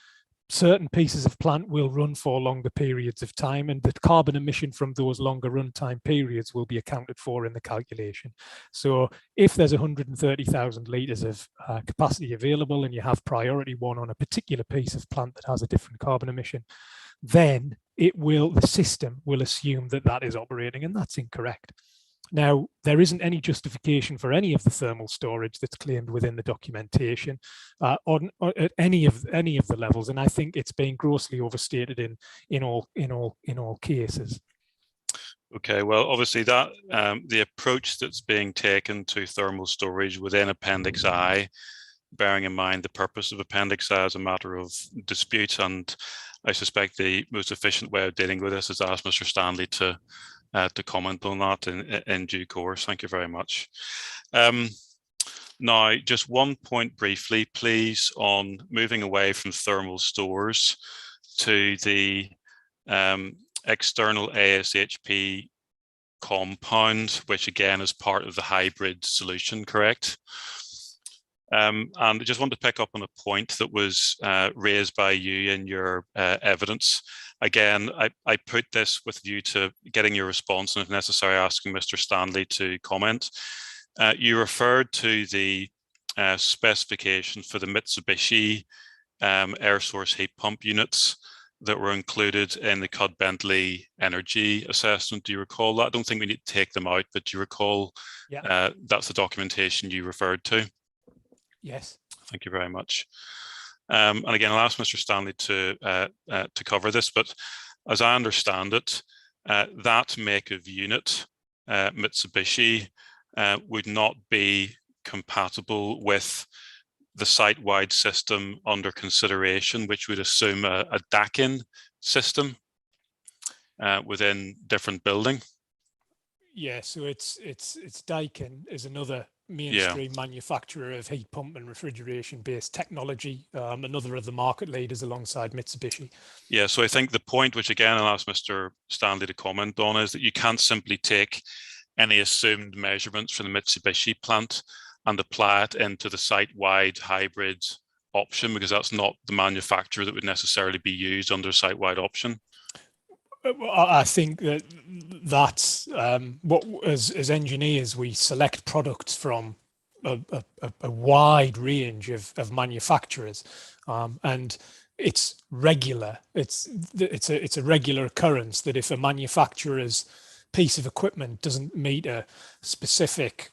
Speaker 4: certain pieces of plant will run for longer periods of time, and the carbon emission from those longer runtime periods will be accounted for in the calculation. So if there's 130,000 litres of capacity available and you have priority one on a particular piece of plant that has a different carbon emission, then the system will assume that that is operating, and that's incorrect. Now, there isn't any justification for any of the thermal storage that's claimed within the documentation at any of the levels, and I think it's being grossly overstated in all cases.
Speaker 5: okay. Well, obviously that the approach that's being taken to thermal storage within Appendix I, bearing in mind the purpose of Appendix I as a matter of dispute, and I suspect the most efficient way of dealing with this is to ask Mr. Stanley to comment on that in due course. Thank you very much. Now, just one point briefly, please, on moving away from thermal stores to the external ASHP compound, which again is part of the hybrid solution, correct? And I just want to pick up on a point that was raised by you in your evidence, again, I put this with you to getting your response, and if necessary, asking Mr. Stanley to comment. You referred to the specification for the Mitsubishi air source heat pump units that were included in the Cud-Bentley energy assessment. Do you recall that? I don't think we need to take them out, but do you recall that's the documentation you referred to?
Speaker 4: Yes.
Speaker 5: Thank you very much. And again, I'll ask Mr. Stanley to cover this, but as I understand it, that make of unit, Mitsubishi, would not be compatible with the site-wide system under consideration, which would assume a DACIN system within different building.
Speaker 4: Yeah, so it's Daikin is another mainstream manufacturer of heat pump and refrigeration-based technology, another of the market leaders alongside Mitsubishi.
Speaker 5: Yeah, so I think the point, which again I'll ask Mr. Stanley to comment on, is that you can't simply take any assumed measurements from the Mitsubishi plant and apply it into the site-wide hybrid option, because that's not the manufacturer that would necessarily be used under site-wide option.
Speaker 4: I think that's what, as engineers, we select products from a wide range of manufacturers, and it's regular. It's a regular occurrence that if a manufacturer's piece of equipment doesn't meet a specific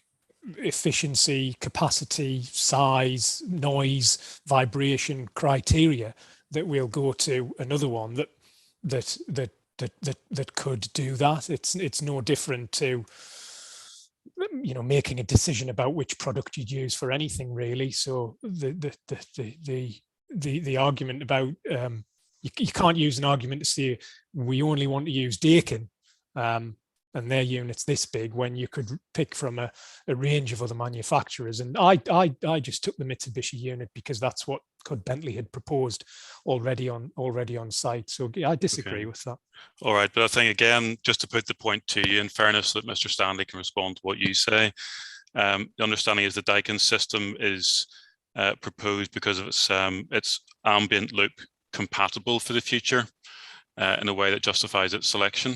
Speaker 4: efficiency, capacity, size, noise, vibration criteria, that we'll go to another one that could do that. It's no different to, you know, making a decision about which product you'd use for anything, really. So the argument about you can't use an argument to say we only want to use Daikin and their units this big, when you could pick from a range of other manufacturers. And I just took the Mitsubishi unit because that's what Bentley had proposed already on site. So I disagree with that.
Speaker 5: All right, but I think, again, just to put the point to you, in fairness, that Mr. Stanley can respond to what you say. The understanding is the Daikin system is proposed because of its ambient loop compatible for the future in a way that justifies its selection.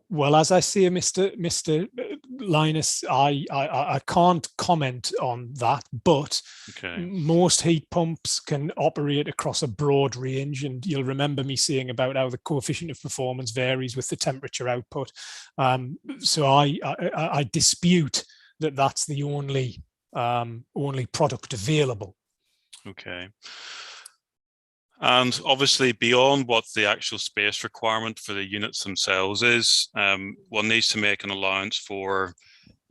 Speaker 4: Well, as I say, Mr. Linus, I can't comment on that, but most heat pumps can operate across a broad range, and you'll remember me saying about how the coefficient of performance varies with the temperature output. So I dispute that that's the only product available. Okay.
Speaker 5: And obviously, beyond what the actual space requirement for the units themselves is, one needs to make an allowance for,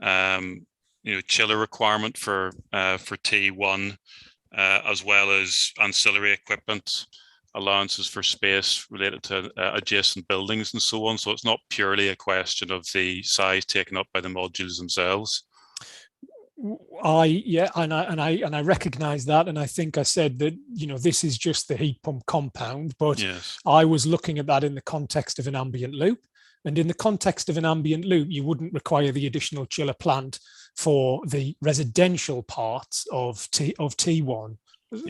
Speaker 5: chiller requirement for T1, as well as ancillary equipment allowances for space related to adjacent buildings and so on. So it's not purely a question of the size taken up by the modules themselves.
Speaker 4: I recognize that, and I think I said that, you know, this is just the heat pump compound, but yes, I was looking at that in the context of an ambient loop, and in the context of an ambient loop, you wouldn't require the additional chiller plant for the residential parts of T1.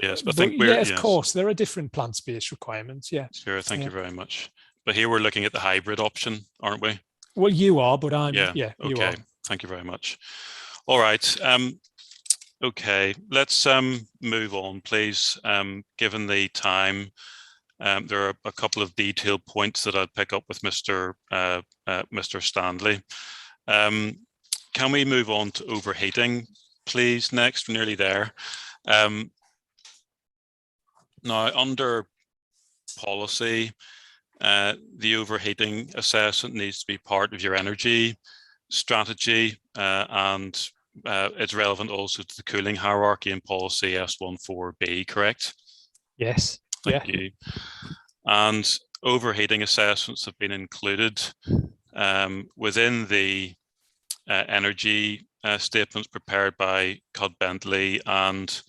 Speaker 5: Yes, but
Speaker 4: of course, there are different plant space requirements. Yeah,
Speaker 5: sure. Thank you very much. But here we're looking at the hybrid option, aren't we?
Speaker 4: Well, you are, but I'm. Yeah.
Speaker 5: Okay.
Speaker 4: You are.
Speaker 5: Thank you very much. All right. Okay, let's move on, please. Given the time, there are a couple of detailed points that I'd pick up with Mr. Stanley. Can we move on to overheating, please? Next, we're nearly there. Now, under policy, the overheating assessment needs to be part of your energy strategy, and it's relevant also to the cooling hierarchy in policy S14B, correct?
Speaker 4: Yes.
Speaker 5: Thank you. And overheating assessments have been included within the energy statements prepared by Cud-Bentley and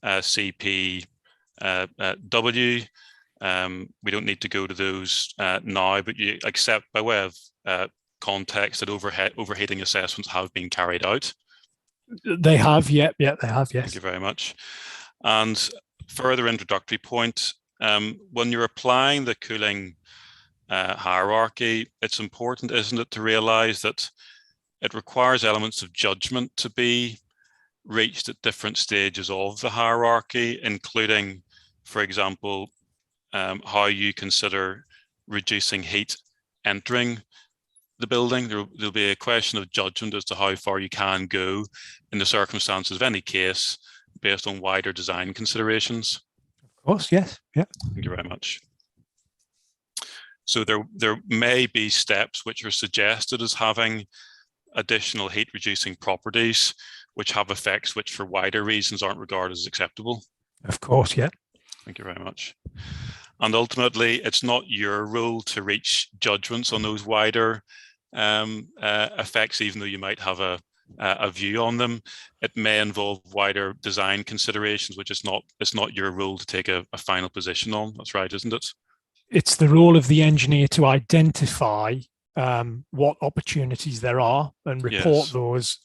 Speaker 5: CPW. We don't need to go to those now, but you accept, by way of context, that overheating assessments have been carried out.
Speaker 4: They have, yeah, they have, yes.
Speaker 5: Thank you very much. And further introductory point, when you're applying the cooling hierarchy, it's important, isn't it, to realize that it requires elements of judgment to be reached at different stages of the hierarchy, including, for example, how you consider reducing heat entering the building. There'll be a question of judgment as to how far you can go in the circumstances of any case based on wider design considerations.
Speaker 4: Of course, yes. Yeah.
Speaker 5: Thank you very much. So there may be steps which are suggested as having additional heat reducing properties which have effects which for wider reasons aren't regarded as acceptable.
Speaker 4: Of course, yeah.
Speaker 5: Thank you very much. And ultimately, it's not your role to reach judgments on those wider effects, even though you might have a view on them. It may involve wider design considerations, which it's not your role to take a final position on. That's right, isn't it?
Speaker 4: It's the role of the engineer to identify what opportunities there are and report those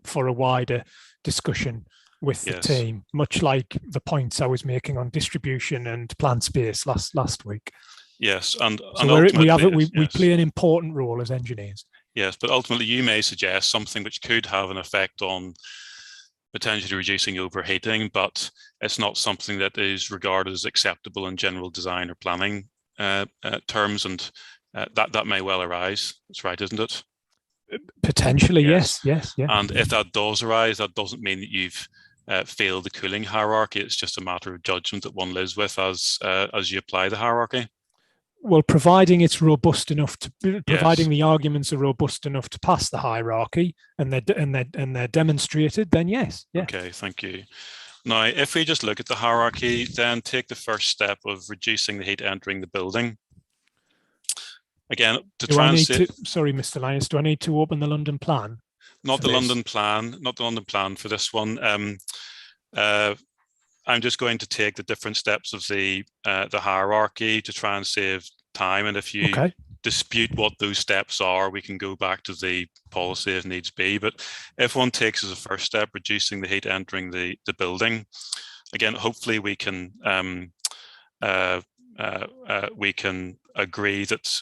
Speaker 4: for a wider discussion with the team, much like the points I was making on distribution and plant space last week.
Speaker 5: Yes, and
Speaker 4: so we play an important role as engineers.
Speaker 5: Yes, but ultimately you may suggest something which could have an effect on potentially reducing overheating, but it's not something that is regarded as acceptable in general design or planning terms, and that may well arise. That's right, isn't it?
Speaker 4: Potentially, yes.
Speaker 5: And if that does arise, that doesn't mean that you've failed the cooling hierarchy. It's just a matter of judgment that one lives with as you apply the hierarchy.
Speaker 4: Well, providing it's robust enough to, providing the arguments are robust enough to pass the hierarchy, and they're demonstrated, then yes. Yeah.
Speaker 5: Okay, thank you. Now, if we just look at the hierarchy, then take the first step of reducing the heat entering the building. Again,
Speaker 4: sorry, Mr. Lyons, do I need to open the London plan?
Speaker 5: Not the London plan for this one. I'm just going to take the different steps of the hierarchy to try and save time. And if you dispute what those steps are, we can go back to the policy if needs be. But if one takes as a first step, reducing the heat entering the building, again, hopefully we can agree that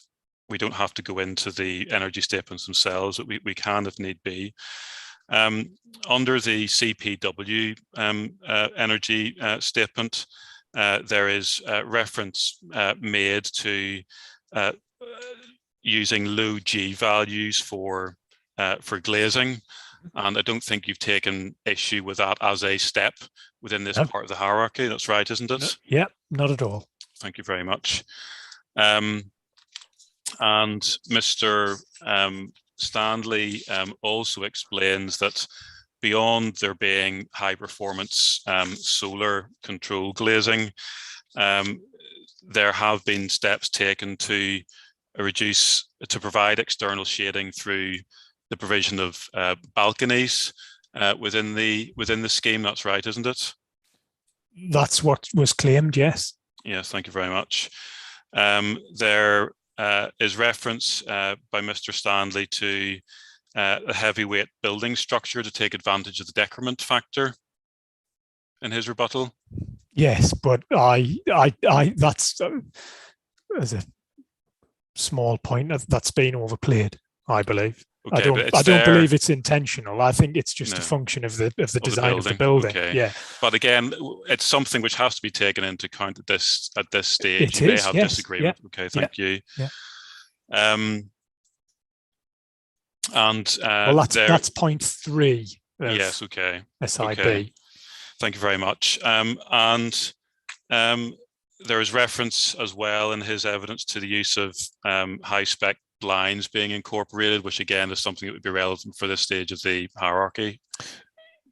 Speaker 5: we don't have to go into the energy statements themselves, but we can if need be. Under the CPW energy statement, there is reference made to using low G values for glazing, and I don't think you've taken issue with that as a step within this part of the hierarchy. That's right, isn't it?
Speaker 4: Yeah, not at all.
Speaker 5: Thank you very much. And Mr. Stanley also explains that beyond there being high performance solar control glazing, there have been steps taken to provide external shading through the provision of balconies within the scheme. That's right, isn't it?
Speaker 4: That's what was claimed, yes.
Speaker 5: Yes, thank you very much. There is reference by Mr. Stanley to a heavyweight building structure to take advantage of the decrement factor in his rebuttal.
Speaker 4: Yes, but I that's as a small point that's been overplayed, I believe.
Speaker 5: Okay,
Speaker 4: I don't believe it's intentional. I think it's just a function of the design of the building.
Speaker 5: Okay.
Speaker 4: Yeah.
Speaker 5: But again, it's something which has to be taken into account at this stage. You may have disagreement. Yeah. Okay, thank you.
Speaker 4: Yeah.
Speaker 5: Well,
Speaker 4: that's point 3.
Speaker 5: Yes. Okay.
Speaker 4: SIB.
Speaker 5: Okay. Thank you very much. And there is reference as well in his evidence to the use of high spec blinds being incorporated, which again is something that would be relevant for this stage of the hierarchy.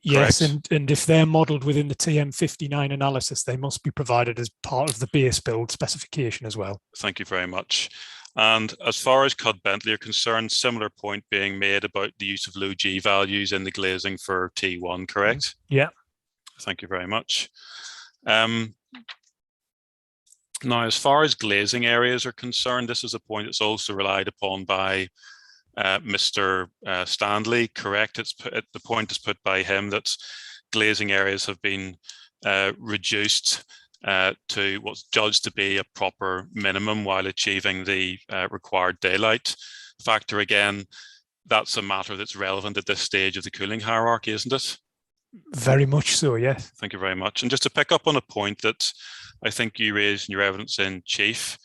Speaker 4: Yes, and if they're modelled within the TM59 analysis, they must be provided as part of the base build specification as well.
Speaker 5: Thank you very much. And as far as Cud Bentley are concerned, similar point being made about the use of low G values in the glazing for T1, correct?
Speaker 4: Yeah.
Speaker 5: Thank you very much. Now, as far as glazing areas are concerned, this is a point that's also relied upon by Mr. Stanley, correct? The point is put by him that glazing areas have been reduced to what's judged to be a proper minimum while achieving the required daylight factor. Again, that's a matter that's relevant at this stage of the cooling hierarchy, isn't it?
Speaker 4: Very much so, yes.
Speaker 5: Thank you very much. And just to pick up on a point that I think you raised in your evidence in chief,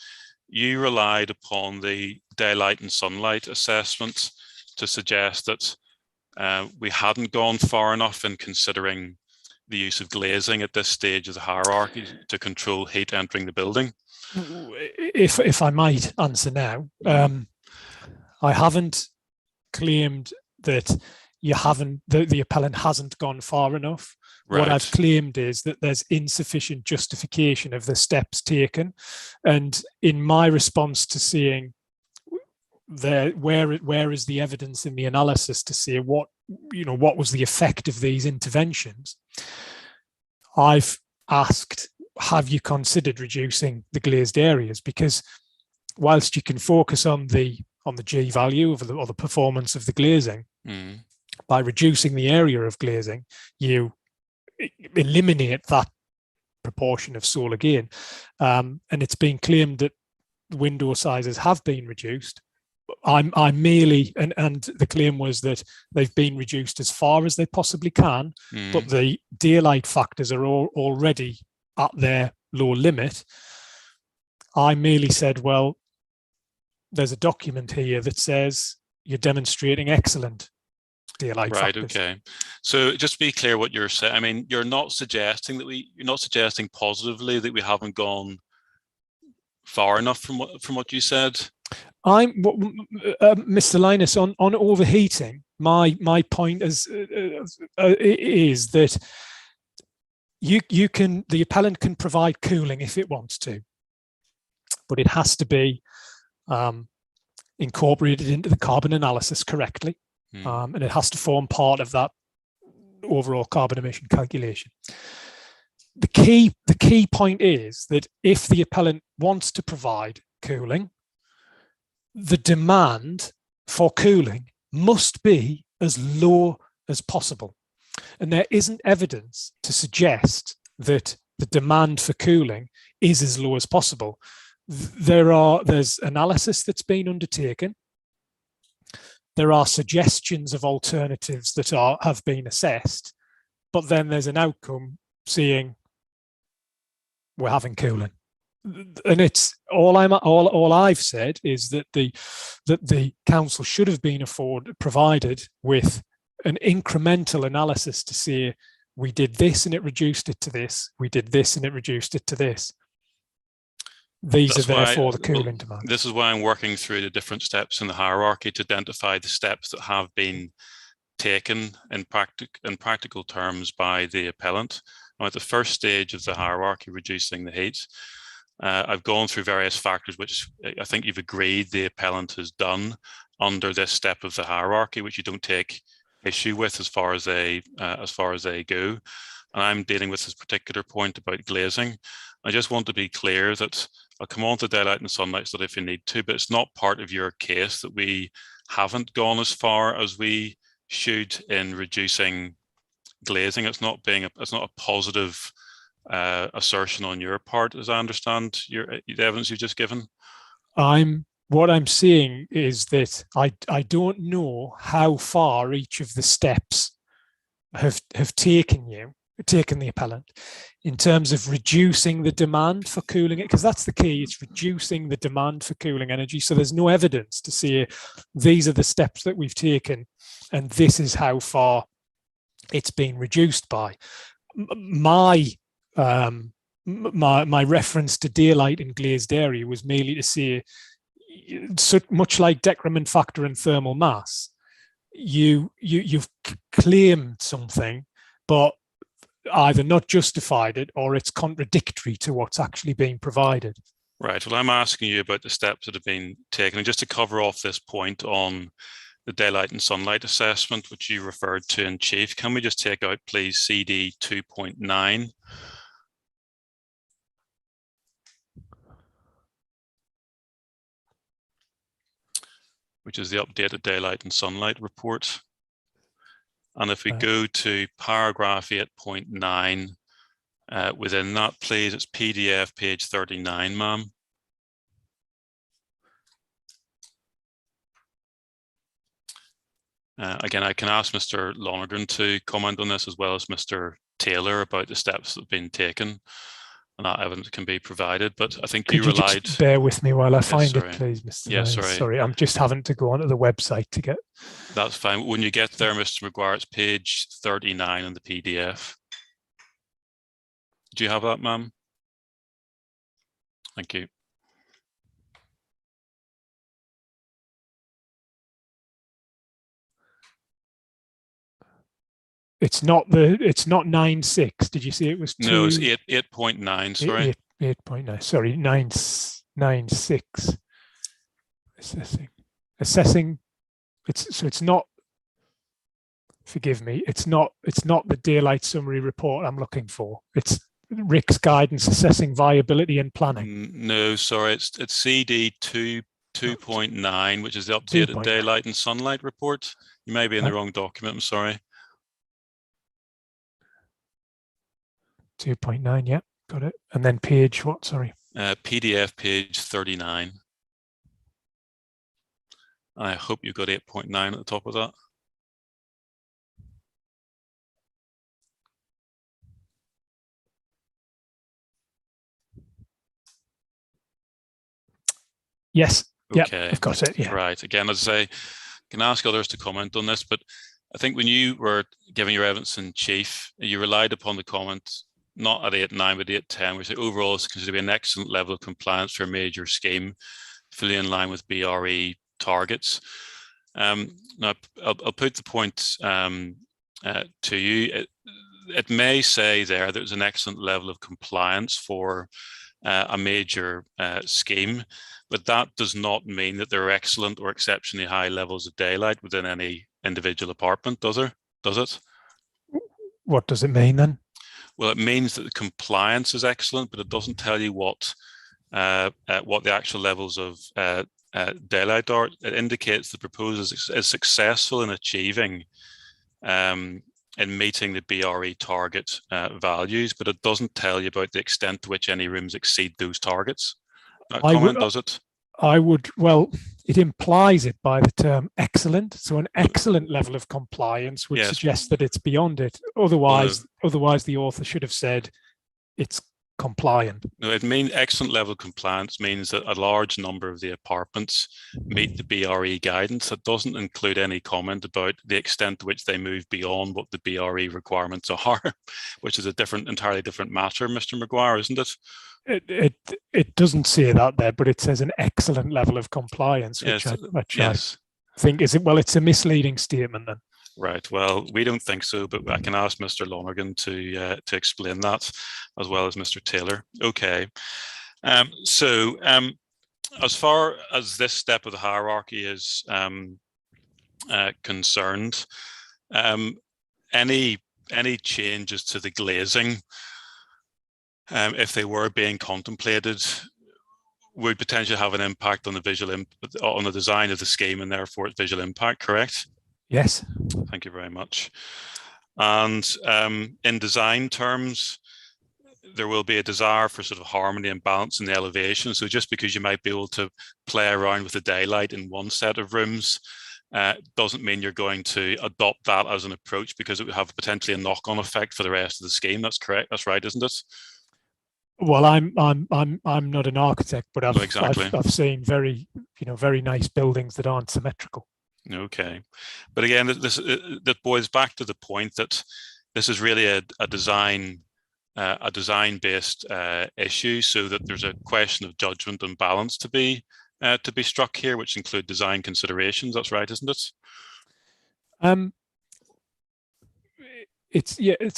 Speaker 5: you relied upon the daylight and sunlight assessment to suggest that we hadn't gone far enough in considering the use of glazing at this stage of the hierarchy to control heat entering the building.
Speaker 4: If I might answer now, I haven't claimed that the appellant hasn't gone far enough. Right. What I've claimed is that there's insufficient justification of the steps taken, and in my response to saying where is the evidence in the analysis to say what was the effect of these interventions, I've asked, have you considered reducing the glazed areas? Because whilst you can focus on the G value of the performance of the glazing, by reducing the area of glazing, you eliminate that proportion of solar gain. And it's been claimed that window sizes have been reduced. I'm merely, and the claim was that they've been reduced as far as they possibly can, but the daylight factors are already at their low limit. I merely said, well, there's a document here that says you're demonstrating excellent daylight factors.
Speaker 5: Right, okay. So just to be clear what you're saying, I mean, you're not suggesting positively that we haven't gone far enough from what you said?
Speaker 4: Mr. Linus, on overheating, my point is that the appellant can provide cooling if it wants to, but it has to be incorporated into the carbon analysis correctly, and it has to form part of that overall carbon emission calculation. The key point is that if the appellant wants to provide cooling, the demand for cooling must be as low as possible. And there isn't evidence to suggest that the demand for cooling is as low as possible. There's analysis that's been undertaken. There are suggestions of alternatives that have been assessed, but then there's an outcome saying we're having cooling. And it's all I've said is that the council should have been provided with an incremental analysis to say we did this and it reduced it to this, we did this and it reduced it to this. These are therefore the cooling demand.
Speaker 5: This is why I'm working through the different steps in the hierarchy to identify the steps that have been taken in practical terms by the appellant. Now, at the first stage of the hierarchy, reducing the heat, I've gone through various factors which I think you've agreed the appellant has done under this step of the hierarchy, which you don't take issue with as far as they go. And I'm dealing with this particular point about glazing. I just want to be clear that I'll come on to daylight and sunlight study if you need to, but it's not part of your case that we haven't gone as far as we should in reducing glazing. It's not a positive assertion on your part, as I understand the evidence you've just given.
Speaker 4: What I'm saying is that I don't know how far each of the steps have taken the appellant in terms of reducing the demand for cooling it, because that's the key. It's reducing the demand for cooling energy. So there's no evidence to say these are the steps that we've taken and this is how far it's been reduced by. My reference to daylight and glazed area was merely to say, so much like decrement factor and thermal mass, you've claimed something, but either not justified it or it's contradictory to what's actually being provided.
Speaker 5: Right. Well, I'm asking you about the steps that have been taken. And just to cover off this point on the daylight and sunlight assessment, which you referred to in chief, can we just take out, please, CD 2.9? Which is the updated daylight and sunlight report. And if we go to paragraph 8.9, within that, please. It's PDF page 39, ma'am. Again, I can ask Mr. Lonergan to comment on this, as well as Mr. Taylor, about the steps that have been taken, and that evidence can be provided. But I think you relied.
Speaker 4: Just bear with me while I find
Speaker 5: sorry.
Speaker 4: it, please, Mr.
Speaker 5: Yeah,
Speaker 4: Lyons. Sorry, I'm just having to go onto the website to get.
Speaker 5: That's fine. When you get there, Mr. Maguire, it's page 39 in the PDF. Do you have that, ma'am? Thank you.
Speaker 4: It's not 9.6. Did you see it was 2?
Speaker 5: No, it's 8.9. Sorry.
Speaker 4: 8.9. Sorry, 9.6. Assessing. It's not. Forgive me. It's not the daylight summary report I'm looking for. It's Rick's guidance assessing viability and planning.
Speaker 5: No, sorry. It's CD 2.9, which is the updated daylight and sunlight report. You may be in the wrong document. I'm sorry.
Speaker 4: 2.9, yeah, got it. And then page what, sorry?
Speaker 5: PDF page 39. I hope you've got 8.9 at the top of that.
Speaker 4: Yes,
Speaker 5: okay.
Speaker 4: Yeah, I've got it, yeah.
Speaker 5: Right, again, as I say, I can ask others to comment on this, but I think when you were giving your evidence in chief, you relied upon the comment not at 8.9 but 8.10, which overall is considered to be an excellent level of compliance for a major scheme, fully in line with BRE targets. Now, I'll put the point to you. It may say there there's an excellent level of compliance for a major scheme, but that does not mean that there are excellent or exceptionally high levels of daylight within any individual apartment, does it?
Speaker 4: What does it mean then?
Speaker 5: Well, it means that the compliance is excellent, but it doesn't tell you what the actual levels of daylight are. It indicates the proposal is successful in achieving in meeting the BRE target values, but it doesn't tell you about the extent to which any rooms exceed those targets. Does it?
Speaker 4: Well, it implies it by the term excellent. So an excellent level of compliance would suggest that it's beyond it. Otherwise, the author should have said it's compliant.
Speaker 5: No, it means excellent level of compliance means that a large number of the apartments meet the BRE guidance. That doesn't include any comment about the extent to which they move beyond what the BRE requirements are, which is entirely different matter, Mr. Maguire, isn't it?
Speaker 4: It doesn't say that there, but it says an excellent level of compliance, which I think it's a misleading statement then.
Speaker 5: Right. Well, we don't think so, but I can ask Mr. Lonergan to explain that, as well as Mr. Taylor. Okay. So as far as this step of the hierarchy is concerned, any changes to the glazing, if they were being contemplated, would potentially have an impact on the design of the scheme and therefore its visual impact, correct?
Speaker 4: Yes.
Speaker 5: Thank you very much. And in design terms, there will be a desire for sort of harmony and balance in the elevation. So just because you might be able to play around with the daylight in one set of rooms doesn't mean you're going to adopt that as an approach, because it would have potentially a knock-on effect for the rest of the scheme. That's correct. That's right, isn't it? Well,
Speaker 4: I'm not an architect, but I've seen very nice buildings that aren't symmetrical.
Speaker 5: Okay, but again, that boils back to the point that this is really a design-based issue, so that there's a question of judgment and balance to be struck here, which include design considerations. That's right, isn't it?
Speaker 4: It's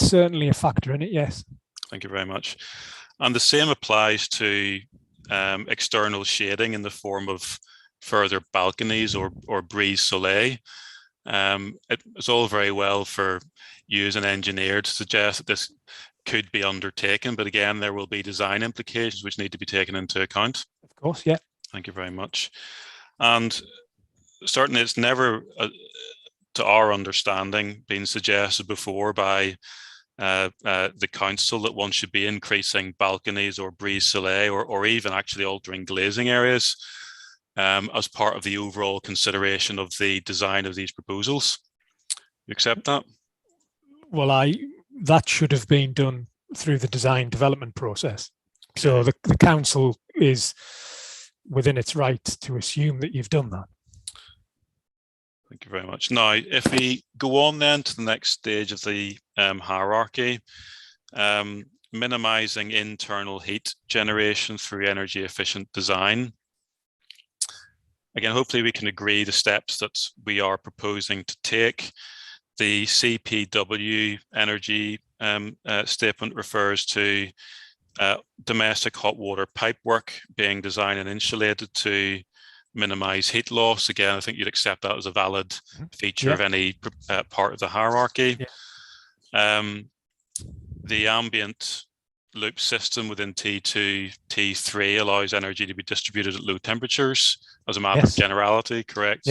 Speaker 4: certainly a factor in it. Yes.
Speaker 5: Thank you very much. And the same applies to external shading in the form of further balconies or brise soleil. It's all very well for you as an engineer to suggest that this could be undertaken, but again, there will be design implications which need to be taken into account.
Speaker 4: Of course, yeah.
Speaker 5: Thank you very much. And certainly it's never, to our understanding, been suggested before by the council that one should be increasing balconies or brise soleil or even actually altering glazing areas as part of the overall consideration of the design of these proposals. You accept that?
Speaker 4: Well, that should have been done through the design development process. So the council is within its right to assume that you've done that.
Speaker 5: Thank you very much. Now, if we go on then to the next stage of the hierarchy, minimizing internal heat generation through energy efficient design. Again, hopefully we can agree the steps that we are proposing to take. The CPW energy statement refers to domestic hot water pipework being designed and insulated to minimize heat loss. Again, I think you'd accept that as a valid feature of any part of the hierarchy. The ambient loop system within T2, T3 allows energy to be distributed at low temperatures as a matter of generality, correct?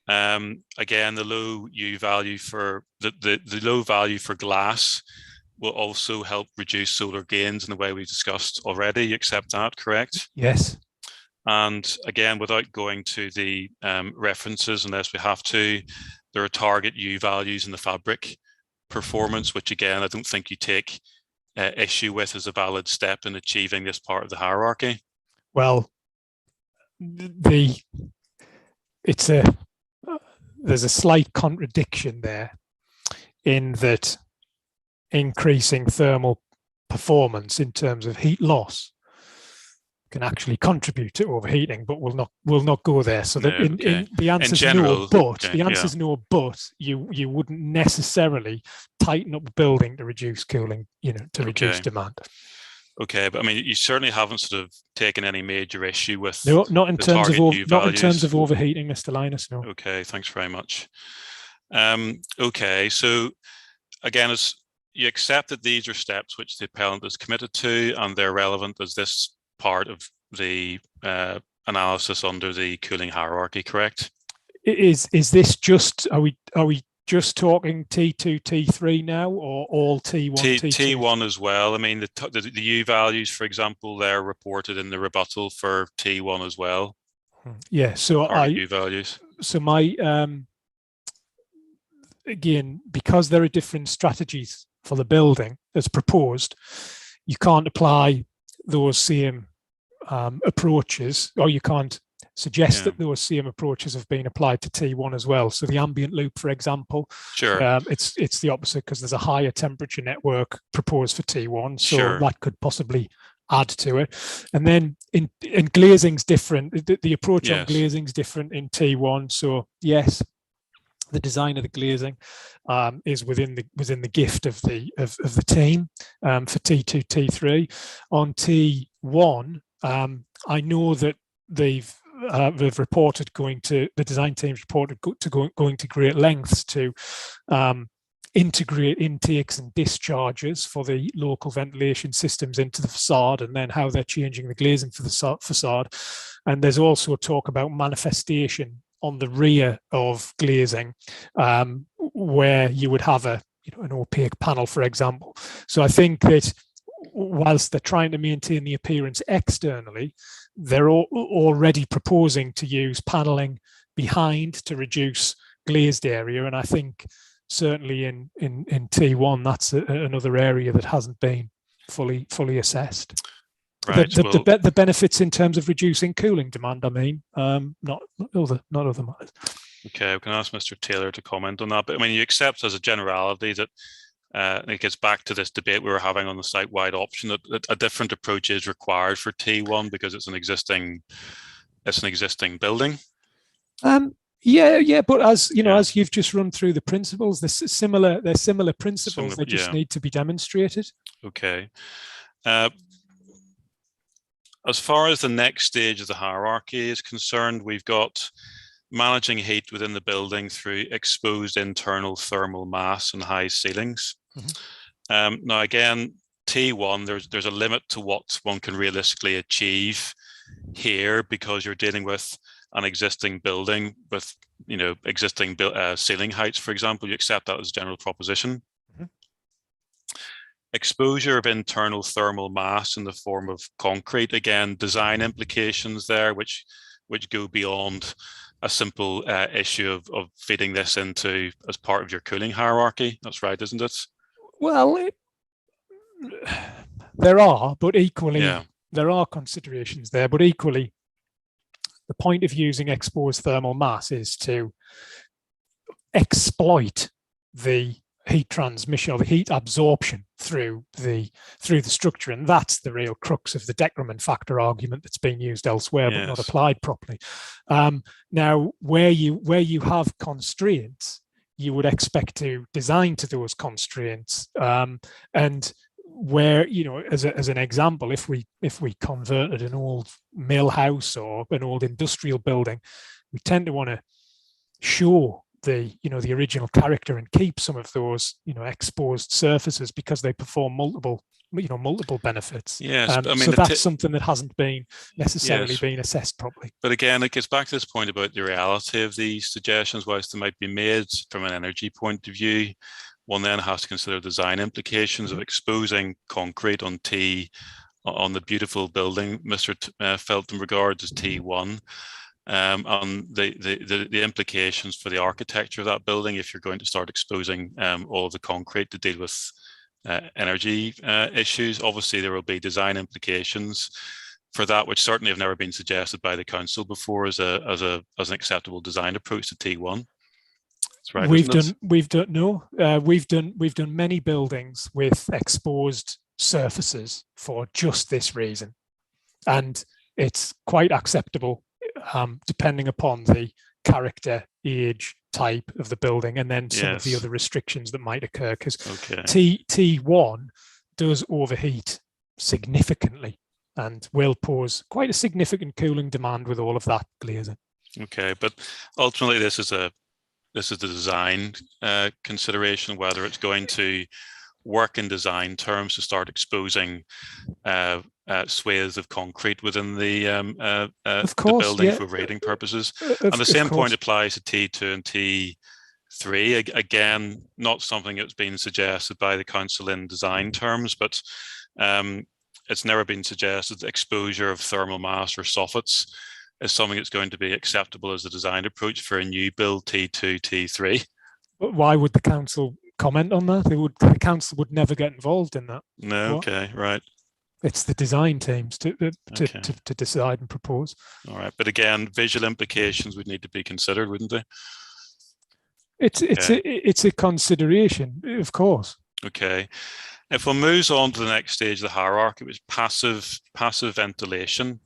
Speaker 5: Again, the low U value for the low value for glass will also help reduce solar gains in the way we discussed already. You accept that, correct?
Speaker 4: Yes.
Speaker 5: And again, without going to the references, unless we have to, there are target U values in the fabric performance, which again, I don't think you take issue with as a valid step in achieving this part of the hierarchy.
Speaker 4: Well, there's a slight contradiction there in that increasing thermal performance in terms of heat loss can actually contribute to overheating, but will not go there. So that the answer is no, but the answer is no, but you wouldn't necessarily tighten up the building to reduce cooling, to reduce demand.
Speaker 5: Okay, but I mean, you certainly haven't sort of taken any major issue with
Speaker 4: not in terms of overheating, Mr. Linus. No.
Speaker 5: Okay, thanks very much. Okay, so again, as you accept that these are steps which the appellant is committed to, and they're relevant as this part of the analysis under the cooling hierarchy, correct?
Speaker 4: Is this just, are we just talking T2, T3 now, or all T1, T2?
Speaker 5: T1 as well. I mean, the U values, for example, they're reported in the rebuttal for T1 as well.
Speaker 4: Yeah, so
Speaker 5: U values.
Speaker 4: So my again, because there are different strategies for the building as proposed, you can't apply those same approaches, or you can't suggest that those same approaches have been applied to T1 as well. So the ambient loop, for example, it's the opposite, because there's a higher temperature network proposed for T1, so that could possibly add to it. And then in glazing's different. The approach on glazing's different in T1. So yes, the design of the glazing is within the gift of the team for T2, T3. On T1, I know that they've reported the design team's reported going to great lengths to integrate intakes and discharges for the local ventilation systems into the facade, and then how they're changing the glazing for the facade. And there's also talk about manifestation on the rear of glazing, where you would have an opaque panel, for example. So I think that whilst they're trying to maintain the appearance externally, they're already proposing to use paneling behind to reduce glazed area. And I think certainly in T1, that's another area that hasn't been fully assessed. Right. The benefits in terms of reducing cooling demand, I mean, not other matters.
Speaker 5: Okay, we can ask Mr. Taylor to comment on that. But I mean, you accept as a generality that it gets back to this debate we were having on the site-wide option that a different approach is required for T1 because it's an existing building.
Speaker 4: Yeah, but as you know, as you've just run through the principles, they're similar principles. They just need to be demonstrated.
Speaker 5: Okay. As far as the next stage of the hierarchy is concerned, we've got managing heat within the building through exposed internal thermal mass and high ceilings. Mm-hmm. Now, again, T1, there's a limit to what one can realistically achieve here because you're dealing with an existing building with, existing ceiling heights, for example. You accept that as a general proposition? exposure of internal thermal mass in the form of concrete. Again, design implications there, which go beyond a simple issue of feeding this into as part of your cooling hierarchy. That's right, isn't it?
Speaker 4: Well, there are, but equally,
Speaker 5: Yeah.
Speaker 4: there are considerations there, but equally, the point of using exposed thermal mass is to exploit the heat transmission or the heat absorption through the structure, and that's the real crux of the decrement factor argument that's being used elsewhere but not applied properly. Now, where you have constraints, you would expect to design to those constraints, and where, you know, as an example, if we converted an old mill house or an old industrial building, we tend to want to show the original character and keep some of those, you know, exposed surfaces because they perform multiple benefits.
Speaker 5: Yes, I mean,
Speaker 4: so that's something that hasn't been necessarily
Speaker 5: Yes.
Speaker 4: been assessed properly.
Speaker 5: But again, it gets back to this point about the reality of these suggestions, whilst they might be made from an energy point of view. One then has to consider design implications of exposing concrete on the beautiful building Mr. Felton regards as T1. On the implications for the architecture of that building if you're going to start exposing all of the concrete to deal with energy issues. Obviously, there will be design implications for that, which certainly have never been suggested by the council before as an acceptable design approach to T1. That's right.
Speaker 4: We've done many buildings with exposed surfaces for just this reason, and it's quite acceptable. Depending upon the character, age, type of the building, and then some of the other restrictions that might occur, because T1 does overheat significantly and will pose quite a significant cooling demand with all of that glazing.
Speaker 5: Okay, but ultimately this is the design consideration, whether it's going to work in design terms to start exposing swathes of concrete within the building for rating purposes. And the same point applies to T2 and T3. Again, not something that's been suggested by the council in design terms, but it's never been suggested that exposure of thermal mass or soffits is something that's going to be acceptable as a design approach for a new build T2, T3.
Speaker 4: But why would the council comment on that? The council would never get involved in that.
Speaker 5: No, okay, right.
Speaker 4: It's the design teams to decide and propose.
Speaker 5: All right, but again, visual implications would need to be considered, wouldn't they?
Speaker 4: It's a consideration, of course.
Speaker 5: Okay. If one moves on to the next stage of the hierarchy, which is passive ventilation.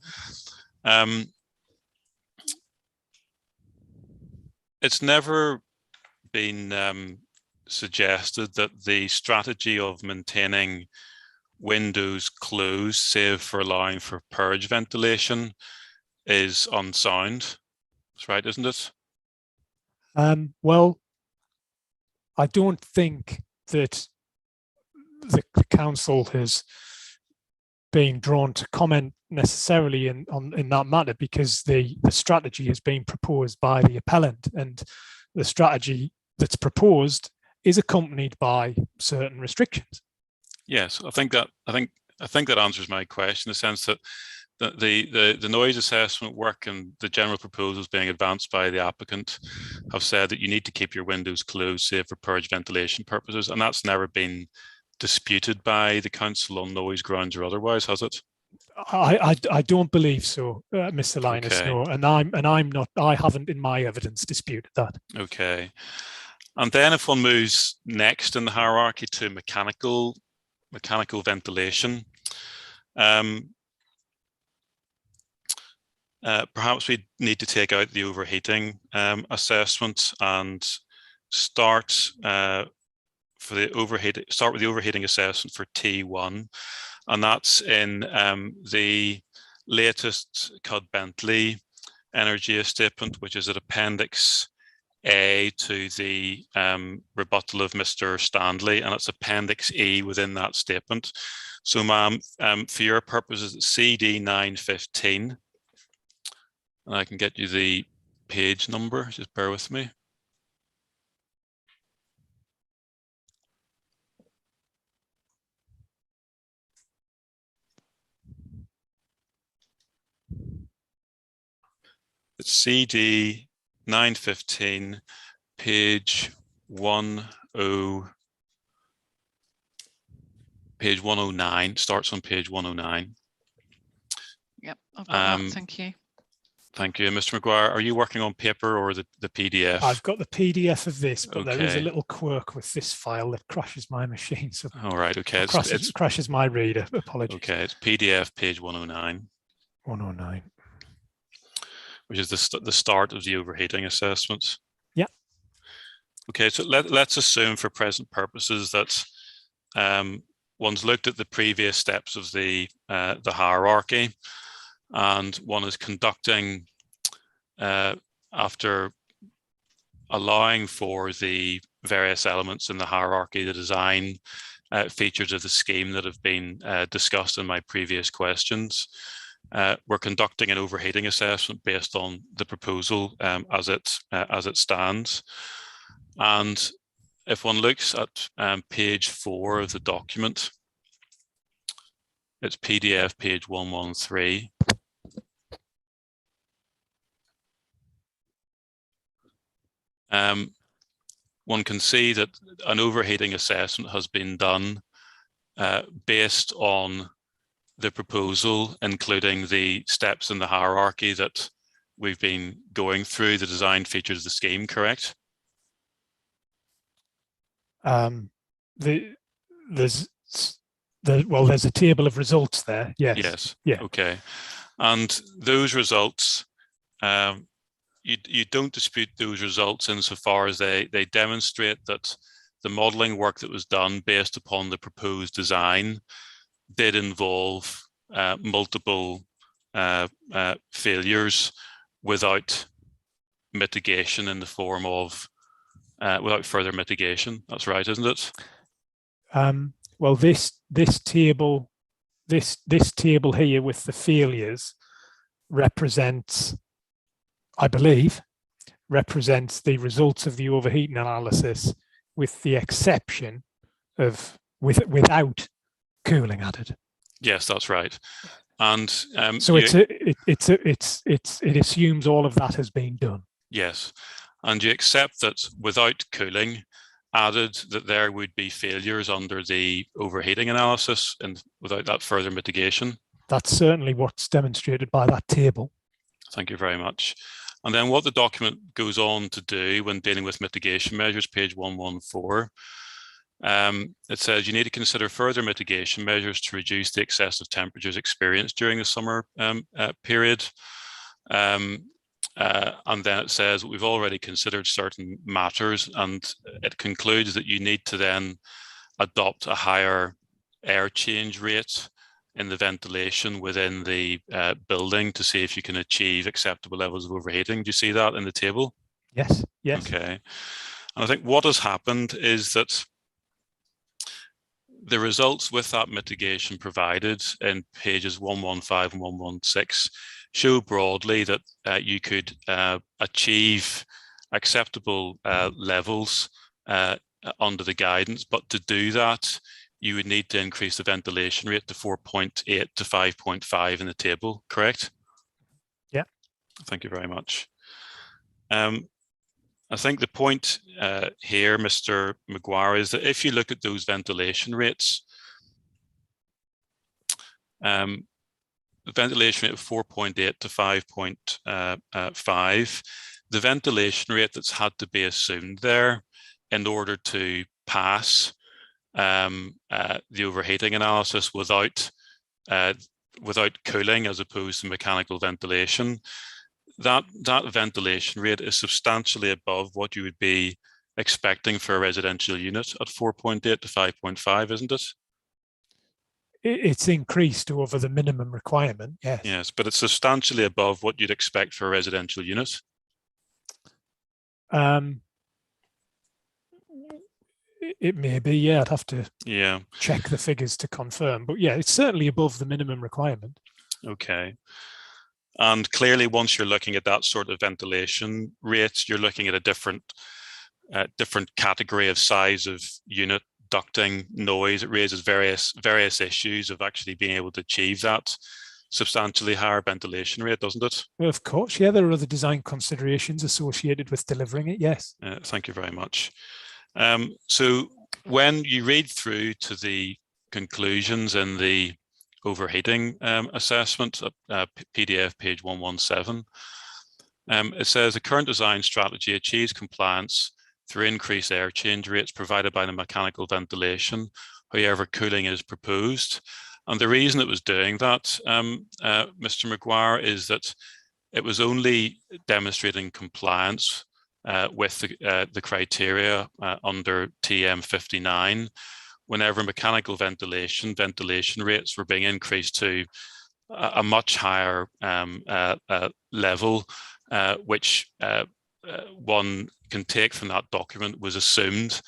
Speaker 5: It's never been suggested that the strategy of maintaining windows closed, save for allowing for purge ventilation, is unsound. That's right, isn't it?
Speaker 4: Well, I don't think that the council has been drawn to comment necessarily in that matter, because the strategy has been proposed by the appellant, and the strategy that's proposed is accompanied by certain restrictions.
Speaker 5: Yes, I think that answers my question, in the sense that the noise assessment work and the general proposals being advanced by the applicant have said that you need to keep your windows closed, save for purge ventilation purposes, and that's never been disputed by the council on noise grounds or otherwise, has it?
Speaker 4: I don't believe so, Mr. Linus.
Speaker 5: Okay.
Speaker 4: No, and I'm not. I haven't in my evidence disputed that.
Speaker 5: Okay, and then if one moves next in the hierarchy to mechanical ventilation, perhaps we need to take out the overheating assessment and start with the overheating assessment for T1, and that's in the latest Cud-Bentley energy statement, which is at Appendix A to the rebuttal of Mr. Stanley, and it's Appendix E within that statement. So, ma'am, for your purposes, it's CD 915, and I can get you the page number. Just bear with me. it's CD 915, page 109, starts on page 109.
Speaker 1: Yep, I've got that, thank you.
Speaker 5: Thank you. Mr. Maguire, are you working on paper or the PDF?
Speaker 4: I've got the PDF of this, but there is a
Speaker 5: Okay.
Speaker 4: little quirk with this file that crashes my machine. So
Speaker 5: All right, okay.
Speaker 4: crashes my reader. Apologies.
Speaker 5: Okay, it's PDF page 109.
Speaker 4: 109.
Speaker 5: Which is the start of the overheating assessment.
Speaker 4: Yeah.
Speaker 5: Okay, so let's assume for present purposes that one's looked at the previous steps of the hierarchy, and one is conducting, after allowing for the various elements in the hierarchy, the design features of the scheme that have been discussed in my previous questions. We're conducting an overheating assessment based on the proposal as it stands. And if one looks at page 4 of the document, it's PDF page 113. One can see that an overheating assessment has been done based on the proposal, including the steps in the hierarchy that we've been going through, the design features of the scheme, correct?
Speaker 4: There's a table of results there. Yes.
Speaker 5: Yes.
Speaker 4: Yeah.
Speaker 5: Okay. And those results, you don't dispute those results insofar as they demonstrate that the modeling work that was done based upon the proposed design did involve multiple failures without mitigation in the form of without further mitigation. That's right, isn't it?
Speaker 4: Well, this table here with the failures represents, I believe, represents the results of the overheating analysis, with the exception of without cooling added.
Speaker 5: Yes, that's right. And
Speaker 4: so it assumes all of that has been done.
Speaker 5: Yes, and you accept that without cooling added, that there would be failures under the overheating analysis and without that further mitigation.
Speaker 4: That's certainly what's demonstrated by that table.
Speaker 5: Thank you very much. And then what the document goes on to do when dealing with mitigation measures, page 114, it says you need to consider further mitigation measures to reduce the excessive temperatures experienced during the summer period. And then it says we've already considered certain matters, and it concludes that you need to then adopt a higher air change rate in the ventilation within the building to see if you can achieve acceptable levels of overheating. Do you see that in the table?
Speaker 4: Yes, yes.
Speaker 5: Okay. And I think what has happened is that the results with that mitigation provided in pages 115 and 116 show broadly that you could achieve acceptable levels under the guidance, but to do that, you would need to increase the ventilation rate to 4.8 to 5.5 in the table, correct?
Speaker 4: Yeah.
Speaker 5: Thank you very much. I think the point here, Mr. Maguire, is that if you look at those ventilation rates, the ventilation rate of 4.8 to 5.5, the ventilation rate that's had to be assumed there in order to pass the overheating analysis without cooling as opposed to mechanical ventilation, that ventilation rate is substantially above what you would be expecting for a residential unit at 4.8 to 5.5, isn't it?
Speaker 4: It's increased over the minimum requirement, yes.
Speaker 5: Yes, but it's substantially above what you'd expect for a residential unit.
Speaker 4: It may be, yeah. I'd have to check the figures to confirm, but yeah, it's certainly above the minimum requirement.
Speaker 5: Okay. And clearly, once you're looking at that sort of ventilation rates, you're looking at a different category of size of unit, ducting, noise. It raises various issues of actually being able to achieve that. substantially higher ventilation rate, doesn't it?
Speaker 4: Well, of course, yeah, there are other design considerations associated with delivering it, yes.
Speaker 5: Thank you very much. So when you read through to the conclusions in the overheating assessment, PDF page 117, it says the current design strategy achieves compliance through increased air change rates provided by the mechanical ventilation, however cooling is proposed. And the reason it was doing that, Mr. Maguire, is that it was only demonstrating compliance with the criteria under TM59 whenever mechanical ventilation rates were being increased to a much higher level, which one can take from that document was assumed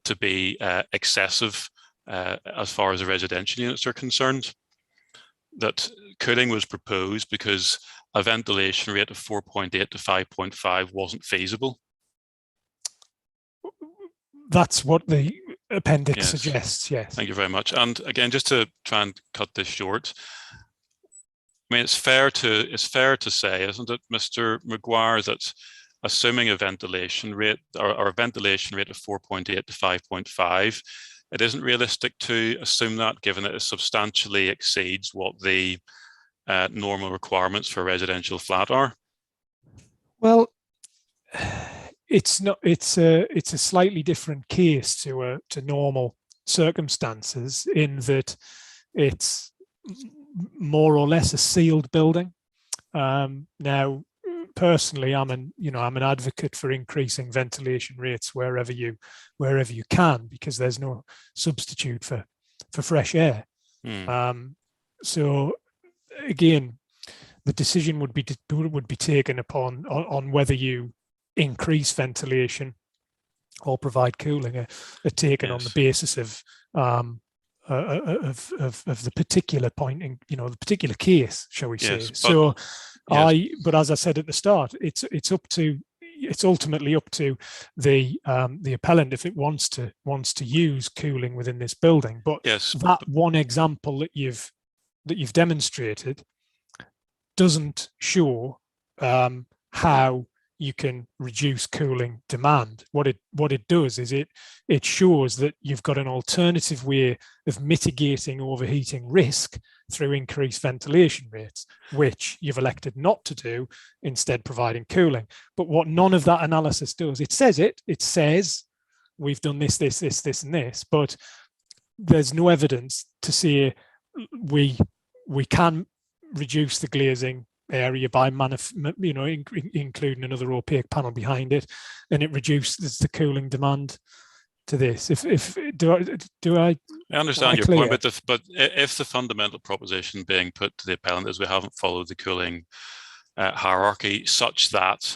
Speaker 5: to be excessive as far as the residential units are concerned. That cooling was proposed because a ventilation rate of 4.8 to 5.5 wasn't feasible. That's
Speaker 4: what the appendix suggests, yes.
Speaker 5: Thank you very much. And again, just to try and cut this short, I mean, it's fair to say, isn't it, Mr. Maguire, that assuming a ventilation rate or a ventilation rate of 4.8 to 5.5, it isn't realistic to assume that, given that it substantially exceeds what the normal requirements for a residential flat are?
Speaker 4: Well, it's not. It's a slightly different case to normal circumstances, in that it's more or less a sealed building. Now, personally, I'm an advocate for increasing ventilation rates wherever you can, because there's no substitute for fresh air. So again, the decision would be taken on whether you increase ventilation or provide cooling are taken on the basis of the particular point in, the particular case, shall we say. So but as I said at the start, it's ultimately up to the appellant if it wants to use cooling within this building. But that one example that you've demonstrated doesn't show how you can reduce cooling demand. What it does is it shows that you've got an alternative way of mitigating overheating risk through increased ventilation rates, which you've elected not to do, instead providing cooling. But what none of that analysis does, it says we've done this, and this, but there's no evidence to say we can reduce the glazing area by including another opaque panel behind it, and it reduces the cooling demand to this. I
Speaker 5: understand your point, but if the fundamental proposition being put to the appellant is we haven't followed the cooling hierarchy, such that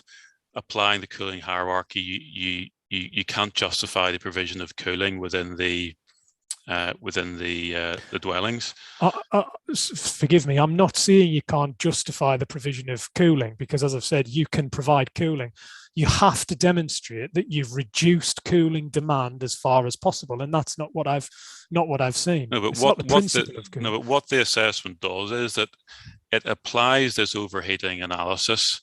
Speaker 5: applying the cooling hierarchy, you can't justify the provision of cooling within the dwellings.
Speaker 4: Forgive me, I'm not saying you can't justify the provision of cooling, because as I've said, you can provide cooling. You have to demonstrate that you've reduced cooling demand as far as possible, and that's not what I've seen.
Speaker 5: No, but what the assessment does is that it applies this overheating analysis,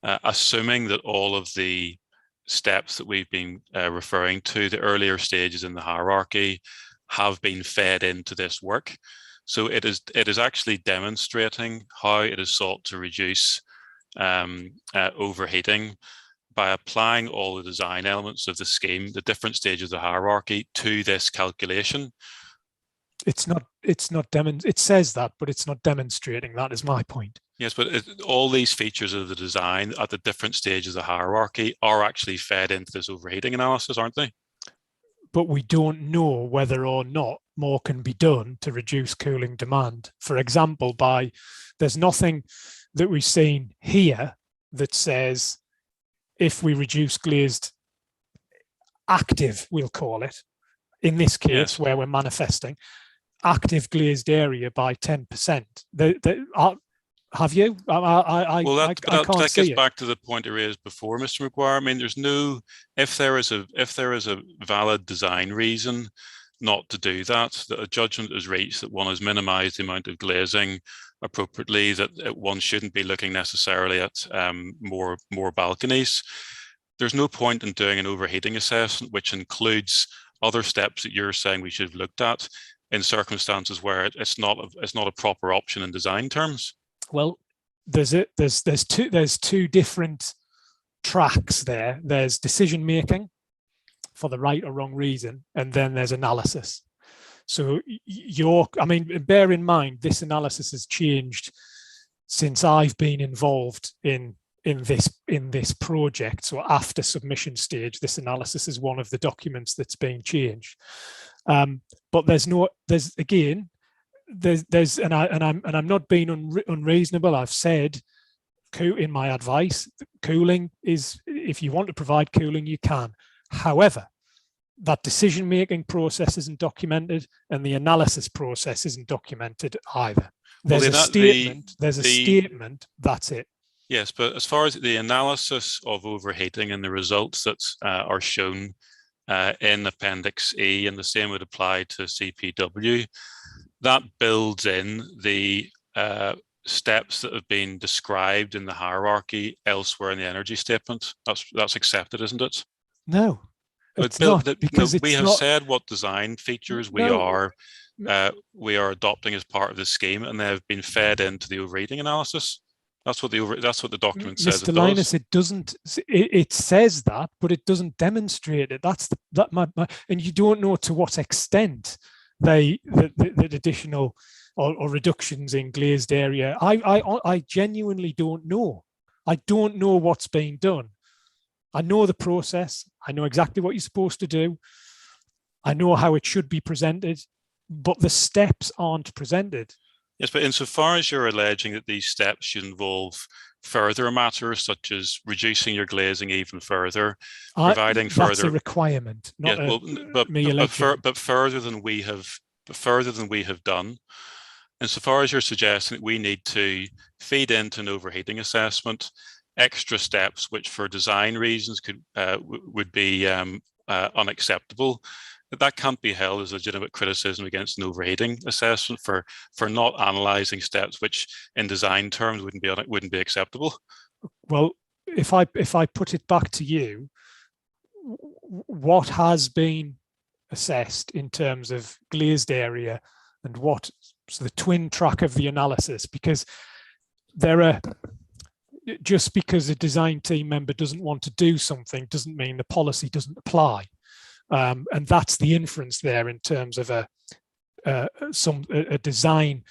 Speaker 5: assuming that all of the steps that we've been referring to, the earlier stages in the hierarchy, have been fed into this work. So it is actually demonstrating how it is sought to reduce overheating by applying all the design elements of the scheme, the different stages of the hierarchy, to this calculation.
Speaker 4: It says that, but it's not demonstrating that, is my point.
Speaker 5: Yes, but all these features of the design at the different stages of the hierarchy are actually fed into this overheating analysis, aren't they?
Speaker 4: But we don't know whether or not more can be done to reduce cooling demand. For example, there's nothing that we've seen here that says if we reduce glazed active, we'll call it, in this case where we're manifesting, active glazed area by 10%. Have you?
Speaker 5: That gets back to the point I raised before, Mr. Maguire. I mean, there's no, if there is a valid design reason not to do that, that a judgment is reached that one has minimised the amount of glazing appropriately, that one shouldn't be looking necessarily at more balconies. There's no point in doing an overheating assessment, which includes other steps that you're saying we should have looked at in circumstances where it's not a proper option in design terms.
Speaker 4: Well, there's two different tracks there. There's decision making for the right or wrong reason, and then there's analysis. So bear in mind, this analysis has changed since I've been involved in this project. So after submission stage, this analysis is one of the documents that's being changed. But I'm not being unreasonable. I've said in my advice, cooling is, if you want to provide cooling, you can. However, that decision-making process isn't documented, and the analysis process isn't documented either. There's a statement. Statement. That's it.
Speaker 5: Yes, but as far as the analysis of overheating and the results that are shown in Appendix E, and the same would apply to CPW, that builds in the steps that have been described in the hierarchy elsewhere in the energy statement. That's accepted, isn't it?
Speaker 4: No. It's not, because
Speaker 5: we have said what design features we are adopting as part of this scheme, and they have been fed into the overheating analysis. That's what the document says.
Speaker 4: Mr. Linus, it doesn't. It says that, but it doesn't demonstrate it. And you don't know to what extent the additional or reductions in glazed area. I genuinely don't know. I don't know what's being done. I know the process. I know exactly what you're supposed to do. I know how it should be presented, but the steps aren't presented.
Speaker 5: Yes, but insofar as you're alleging that these steps should involve further matters, such as reducing your glazing even further, providing further.
Speaker 4: That's a requirement, not
Speaker 5: but further than we have done. Insofar as you're suggesting that we need to feed into an overheating assessment extra steps, which for design reasons would be unacceptable, that can't be held as legitimate criticism against an overheating assessment for not analysing steps which, in design terms, wouldn't be acceptable.
Speaker 4: Well, if I put it back to you, what has been assessed in terms of glazed area and so the twin track of the analysis, because just because a design team member doesn't want to do something doesn't mean the policy doesn't apply. And that's the inference there in terms of a design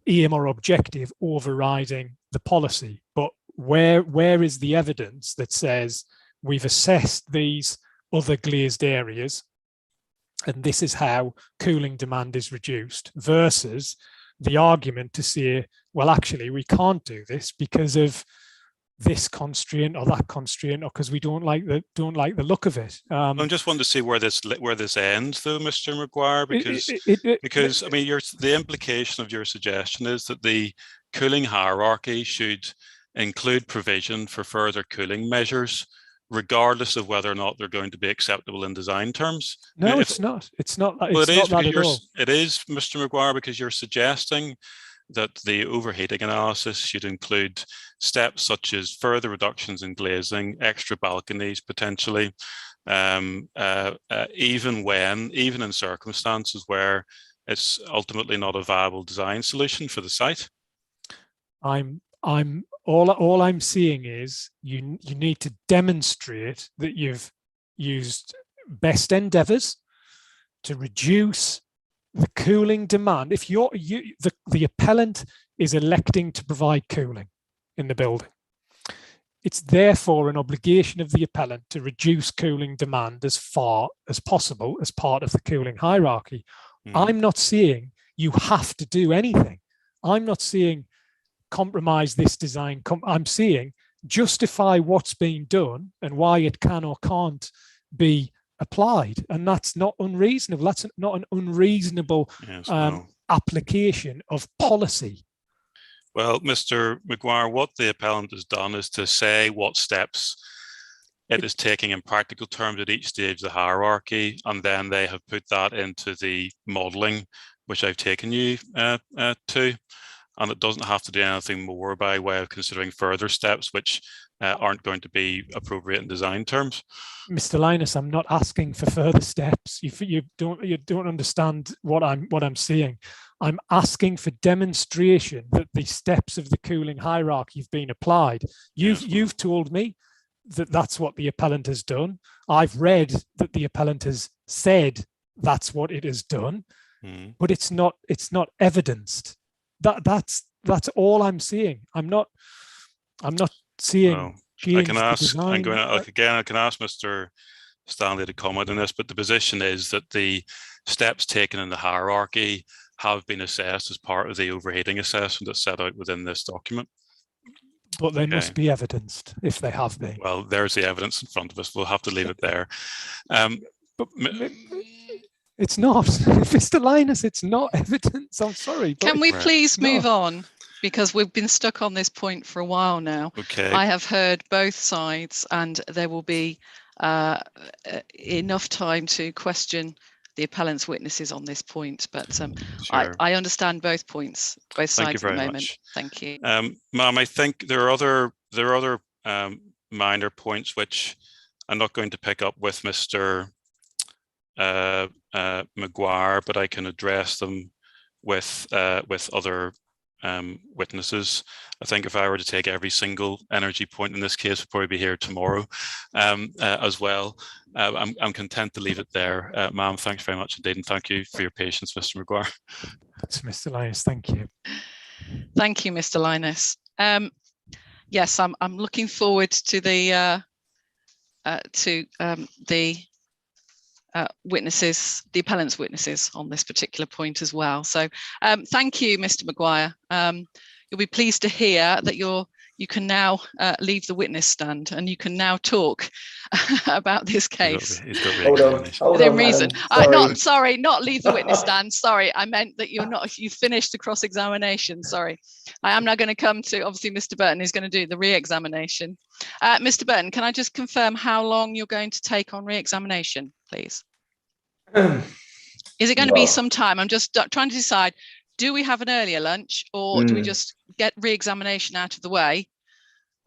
Speaker 4: aim or objective overriding the policy. But where is the evidence that says we've assessed these other glazed areas and this is how cooling demand is reduced, versus the argument to say, well, actually, we can't do this because of this constraint or that constraint, or because we don't like the look of it.
Speaker 5: I just want to see where this ends, though, Mr. Maguire, because I mean, the implication of your suggestion is that the cooling hierarchy should include provision for further cooling measures, regardless of whether or not they're going to be acceptable in design terms.
Speaker 4: No, it's not. It's not.
Speaker 5: Well, it is, Mr. Maguire, because you're suggesting that the overheating analysis should include steps such as further reductions in glazing, extra balconies potentially, even in circumstances where it's ultimately not a viable design solution for the site.
Speaker 4: All I'm seeing is you need to demonstrate that you've used best endeavors to reduce the cooling demand. If the appellant is electing to provide cooling in the building, it's therefore an obligation of the appellant to reduce cooling demand as far as possible as part of the cooling hierarchy. I'm not saying you have to do anything. I'm not saying compromise this design. I'm saying justify what's being done and why it can or can't be applied, and that's not unreasonable. That's not an unreasonable application of policy.
Speaker 5: Well, Mr. Maguire, what the appellant has done is to say what steps it is taking in practical terms at each stage of the hierarchy, and then they have put that into the modelling, which I've taken you to, and it doesn't have to do anything more by way of considering further steps, which aren't going to be appropriate in design terms.
Speaker 4: Mr. Linus, I'm not asking for further steps. You don't understand what I'm saying. I'm asking for demonstration that the steps of the cooling hierarchy have been applied. You've told me that that's what the appellant has done. I've read that the appellant has said that's what it has done, but it's not evidenced. That's all I'm seeing. I'm not seeing.
Speaker 5: Well, I can ask. I'm going to again. I can ask Mr. Stanley to comment on this, but the position is that the steps taken in the hierarchy have been assessed as part of the overheating assessment that's set out within this document.
Speaker 4: But they must be evidenced if they have been.
Speaker 5: Well, there's the evidence in front of us. We'll have to leave it there.
Speaker 4: But it's not, Mr. Linus. It's not evidence. I'm sorry.
Speaker 1: Can we please move on? Because we've been stuck on this point for a while now.
Speaker 5: Okay.
Speaker 1: I have heard both sides, and there will be enough time to question the appellant's witnesses on this point. But
Speaker 5: Sure.
Speaker 1: I understand both points, both sides at the moment.
Speaker 5: Much.
Speaker 1: Thank you.
Speaker 5: Ma'am, I think there are other minor points which I'm not going to pick up with Mr. Maguire, but I can address them with other witnesses. I think if I were to take every single energy point in this case, we'd probably be here tomorrow as well. I'm content to leave it there. Ma'am, thanks very much indeed, and thank you for your patience, Mr. Maguire.
Speaker 4: That's Mr. Linus. Thank you.
Speaker 1: Thank you, Mr. Linus. Yes, I'm looking forward to the witnesses, the appellant's witnesses on this particular point as well. So thank you, Mr. Maguire. You'll be pleased to hear that you can now leave the witness stand and you can now talk about this case.
Speaker 3: Hold on,
Speaker 1: Within reason. Not leave the witness stand. Sorry, I meant that you finished the cross-examination. Sorry. I am now going to come to, obviously, Mr. Burton is going to do the re-examination. Mr. Burton, can I just confirm how long you're going to take on re-examination, please? Is it going to be some time? I'm just trying to decide, do we have an earlier lunch, or do we just get re-examination out of the way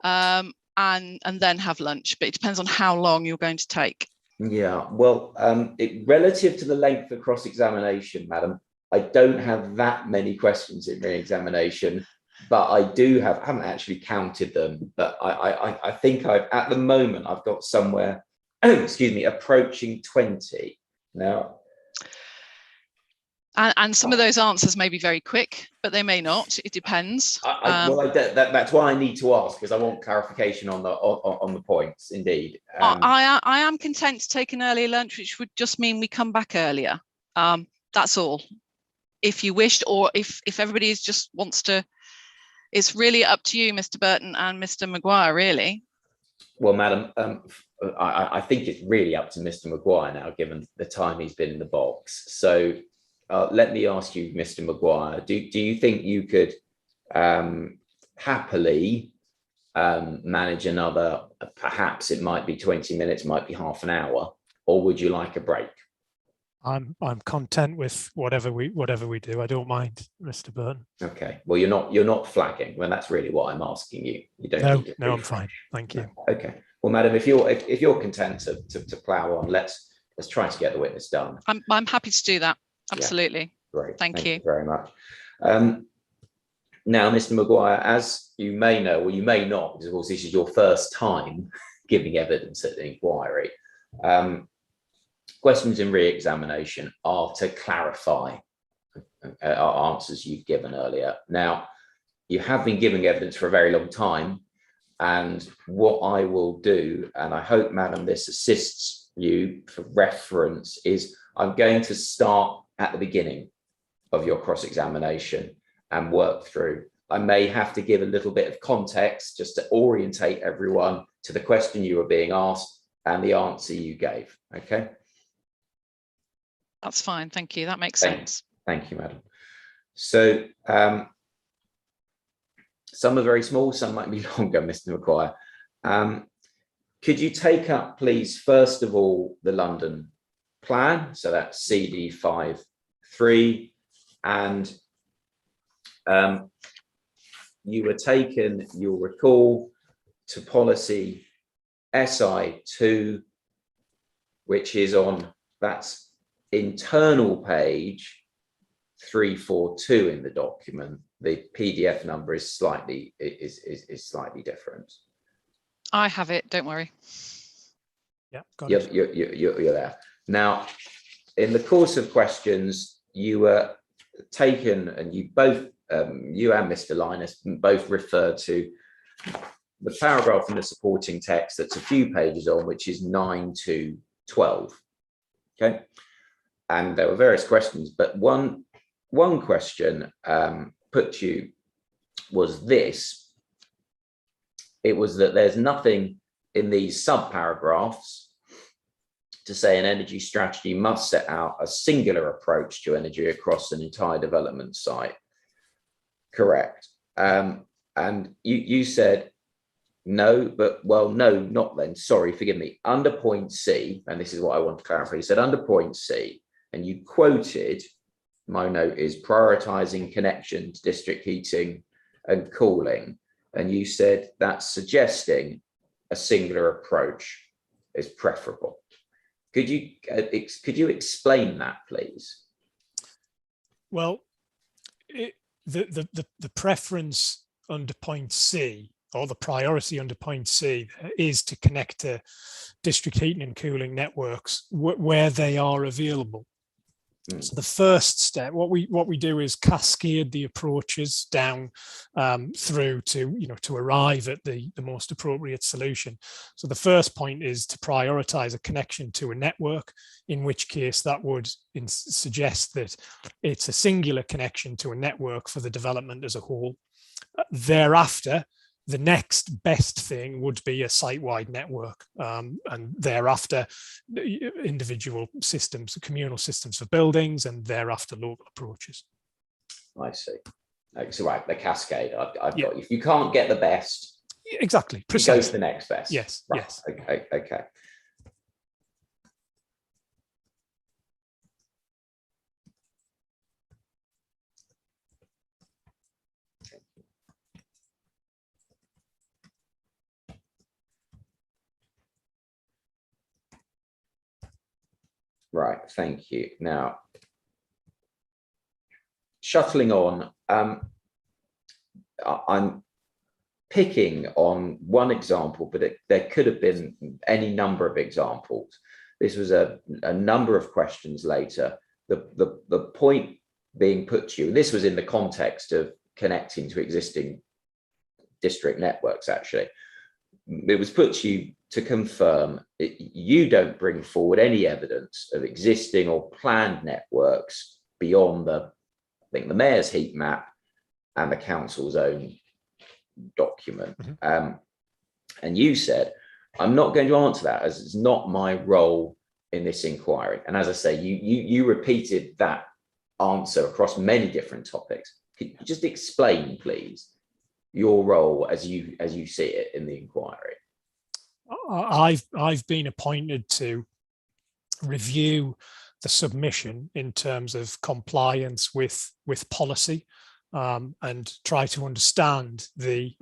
Speaker 1: and then have lunch? But it depends on how long you're going to take.
Speaker 3: Yeah, well, relative to the length of cross-examination, madam, I don't have that many questions in re-examination, but I haven't actually counted them, but I think at the moment I've got somewhere, excuse me, approaching 20 now.
Speaker 1: And some of those answers may be very quick, but they may not. It depends.
Speaker 3: That's why I need to ask, because I want clarification on the points. Indeed,
Speaker 1: I am content to take an earlier lunch, which would just mean we come back earlier. That's all. If you wished, or if everybody just wants to, it's really up to you, Mr. Burton and Mr. Maguire, really.
Speaker 3: Well, madam, I think it's really up to Mr. Maguire now, given the time he's been in the box. So. Let me ask you, Mr. Maguire, do you think you could happily manage another, perhaps it might be 20 minutes, might be half an hour, or would you like a break?
Speaker 4: I'm content with whatever we do. I don't mind, Mr. Burton.
Speaker 3: Okay. Well, you're not flagging. Well, that's really what I'm asking you. You don't.
Speaker 4: No, I'm fine. Thank you.
Speaker 3: Okay. Well, madam, if you're content to plough on, let's try to get the witness done.
Speaker 1: I'm happy to do that. Absolutely.
Speaker 3: Yeah. Great.
Speaker 1: Thank you
Speaker 3: very much. Now, Mr. Maguire, as you may know, or you may not, because of course this is your first time giving evidence at the inquiry, questions in re-examination are to clarify our answers you've given earlier. Now, you have been giving evidence for a very long time, and what I will do, and I hope, madam, this assists you for reference, is I'm going to start at the beginning of your cross-examination and work through. I may have to give a little bit of context just to orientate everyone to the question you were being asked and the answer you gave. Okay.
Speaker 1: That's fine. Thank you. That makes sense.
Speaker 3: Thank you, madam. So some are very small, some might be longer, Mr. Maguire. Could you take up, please, first of all, the London plan? So that's CD53, and you were taken, you'll recall, to policy SI2, which is on, that's internal page 342 in the document. The PDF number is slightly different.
Speaker 1: I have it, don't worry.
Speaker 4: Yeah, got
Speaker 3: You're,
Speaker 4: it.
Speaker 3: you're there. Now, in the course of questions, you were taken, and you both, you and Mr. Linus both referred to the paragraph in the supporting text that's a few pages on, which is 9 to 12. Okay. And there were various questions, but one question put to you was this. It was that there's nothing in these sub-paragraphs to say an energy strategy must set out a singular approach to energy across an entire development site. Correct. And you said, no, but well, no, not then. Sorry, forgive me. Under point C, and this is what I want to clarify. You said under point C, and you quoted, my note is prioritizing connection to district heating and cooling. And you said that's suggesting a singular approach is preferable. Could you explain that, please?
Speaker 4: Well, the preference under point C, or the priority under point C, is to connect to district heating and cooling networks where they are available. So the first step, what we do is cascade the approaches down through to, to arrive at the most appropriate solution. So the first point is to prioritize a connection to a network, in which case that would suggest that it's a singular connection to a network for the development as a whole. Thereafter, the next best thing would be a site-wide network, and thereafter individual systems, communal systems for buildings, and thereafter local approaches.
Speaker 3: I see. So right, the cascade. I've got you. If you can't get the best,
Speaker 4: exactly,
Speaker 3: you go to the next best.
Speaker 4: Yes,
Speaker 3: right.
Speaker 4: Yes.
Speaker 3: Okay. Right, thank you. Now, shuttling on, I'm picking on one example, but there could have been any number of examples. This was a number of questions later. The point being put to you, this was in the context of connecting to existing district networks, actually. It was put to you to confirm you don't bring forward any evidence of existing or planned networks beyond I think the mayor's heat map and the council's own document. And you said, I'm not going to answer that, as it's not my role in this inquiry. And as I say, you repeated that answer across many different topics. Could you just explain, please, your role as you see it in the inquiry?
Speaker 4: I've been appointed to review the submission in terms of compliance with policy, and try to understand the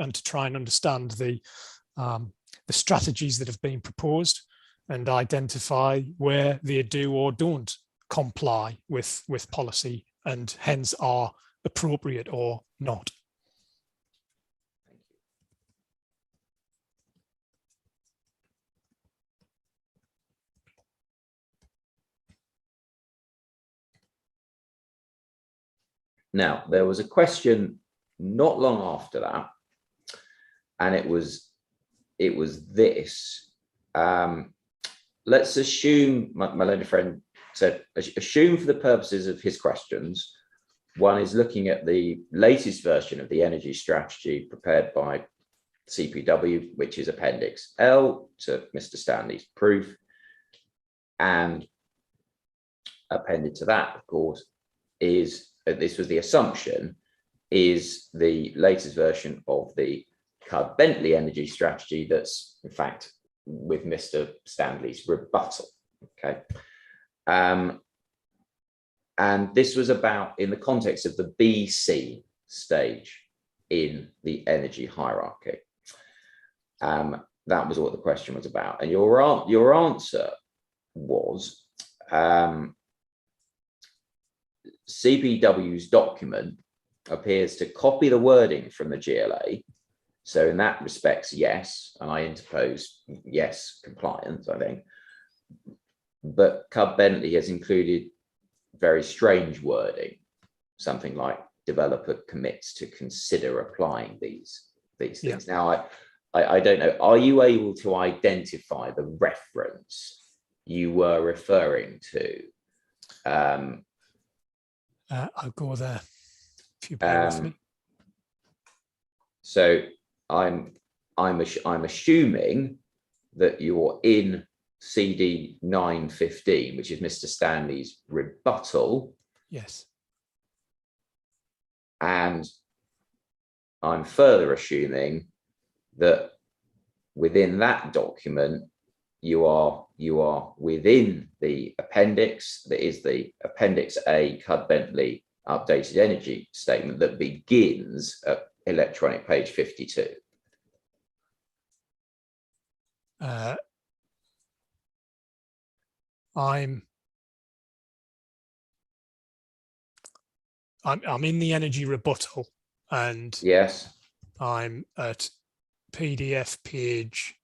Speaker 4: strategies that have been proposed, and identify where they do or don't comply with policy, and hence are appropriate or not.
Speaker 3: Now, there was a question not long after that, and it was this. Let's assume, my learned friend said, assume for the purposes of his questions, one is looking at the latest version of the energy strategy prepared by CPW, which is Appendix L to Mr. Stanley's proof, and appended to that, of course, is, this was the assumption, is the latest version of the Card Bentley energy strategy that's in fact with Mr. Stanley's rebuttal. Okay. And this was about in the context of the BC stage in the energy hierarchy. That was what the question was about. And your answer was CPW's document appears to copy the wording from the GLA. So in that respect, yes, and I interpose yes, compliance, I think. But Cub Bentley has included very strange wording, something like developer commits to consider applying these things. Yeah. Now, I don't know, are you able to identify the reference you were referring to?
Speaker 4: I'll go there if you bear with me.
Speaker 3: So I'm assuming that you're in CD 915, which is Mr. Stanley's rebuttal.
Speaker 4: Yes.
Speaker 3: And I'm further assuming that within that document, you are within the appendix, that is the Appendix A Cud Bentley updated energy statement that begins at electronic page 52.
Speaker 4: I'm in the energy rebuttal, and
Speaker 3: yes,
Speaker 4: I'm at PDF page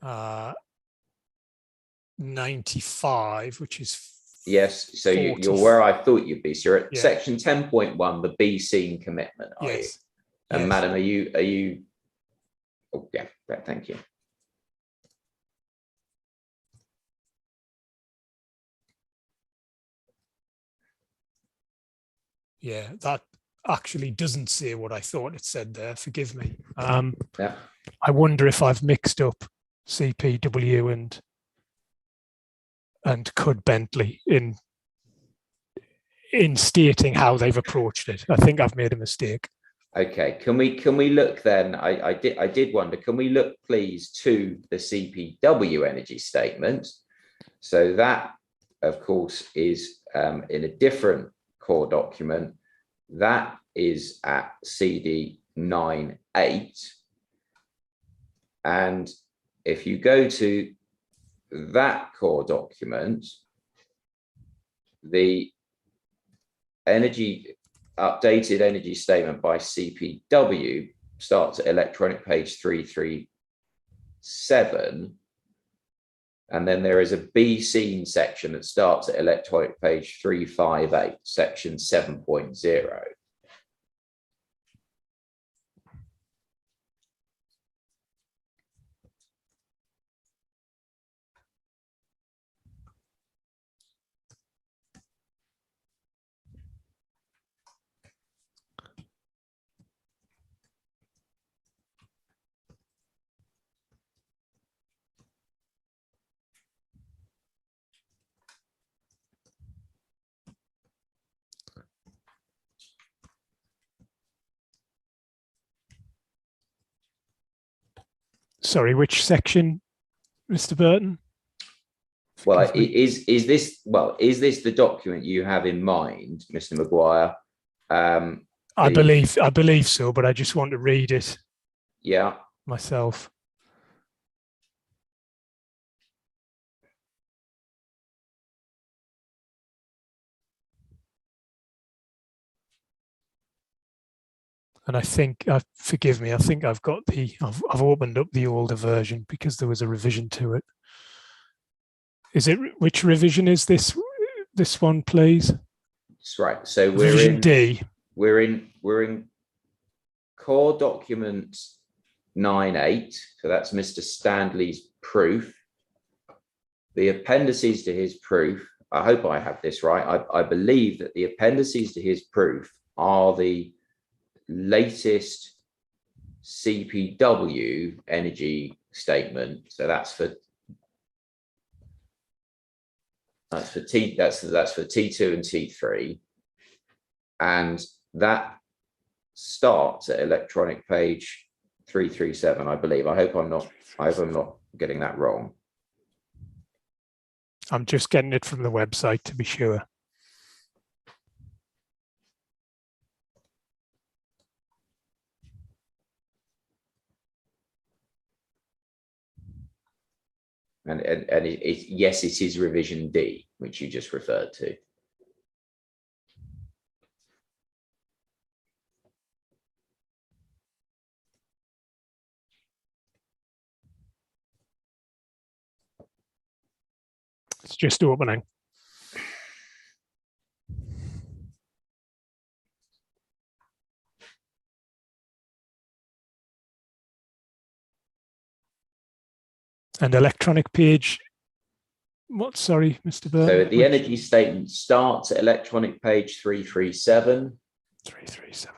Speaker 4: 95, which is
Speaker 3: yes. So you're where I thought you'd be. So you're at section 10.1, the B scene commitment. Are you? And madam, are you? Oh yeah, thank you.
Speaker 4: Yeah, that actually doesn't say what I thought it said there. Forgive me.
Speaker 3: Yeah.
Speaker 4: I wonder if I've mixed up CPW and Cud Bentley in stating how they've approached it. I think I've made a mistake.
Speaker 3: Okay, can we look then? I did wonder. Can we look, please, to the CPW energy statement? So that, of course, is in a different core document. That is at CD 9.8. And if you go to that core document, the updated energy statement by CPW starts at electronic page 337. And then there is a B scene section that starts at electronic page 358, section 7.0.
Speaker 4: Sorry, which section, Mr. Burton?
Speaker 3: Well, is this the document you have in mind, Mr. Maguire?
Speaker 4: I believe so, but I just want to read it.
Speaker 3: Yeah.
Speaker 4: Myself. And I think, forgive me, I think I've got I've opened up the older version because there was a revision to it. Is it, which revision is this one, please?
Speaker 3: That's right. So
Speaker 4: revision D.
Speaker 3: We're in core document 9.8. So that's Mr. Stanley's proof. The appendices to his proof, I hope I have this right. I believe that the appendices to his proof are the latest CPW energy statement. So that's for T2 and T3, and that starts at electronic page 337, I believe. I hope I'm not getting that wrong.
Speaker 4: I'm just getting it from the website to be sure.
Speaker 3: And yes, it is revision D, which you just referred to.
Speaker 4: It's just opening. And electronic page. What? Sorry, Mr. Burton.
Speaker 3: So the energy statement starts at electronic page 337.
Speaker 4: 337.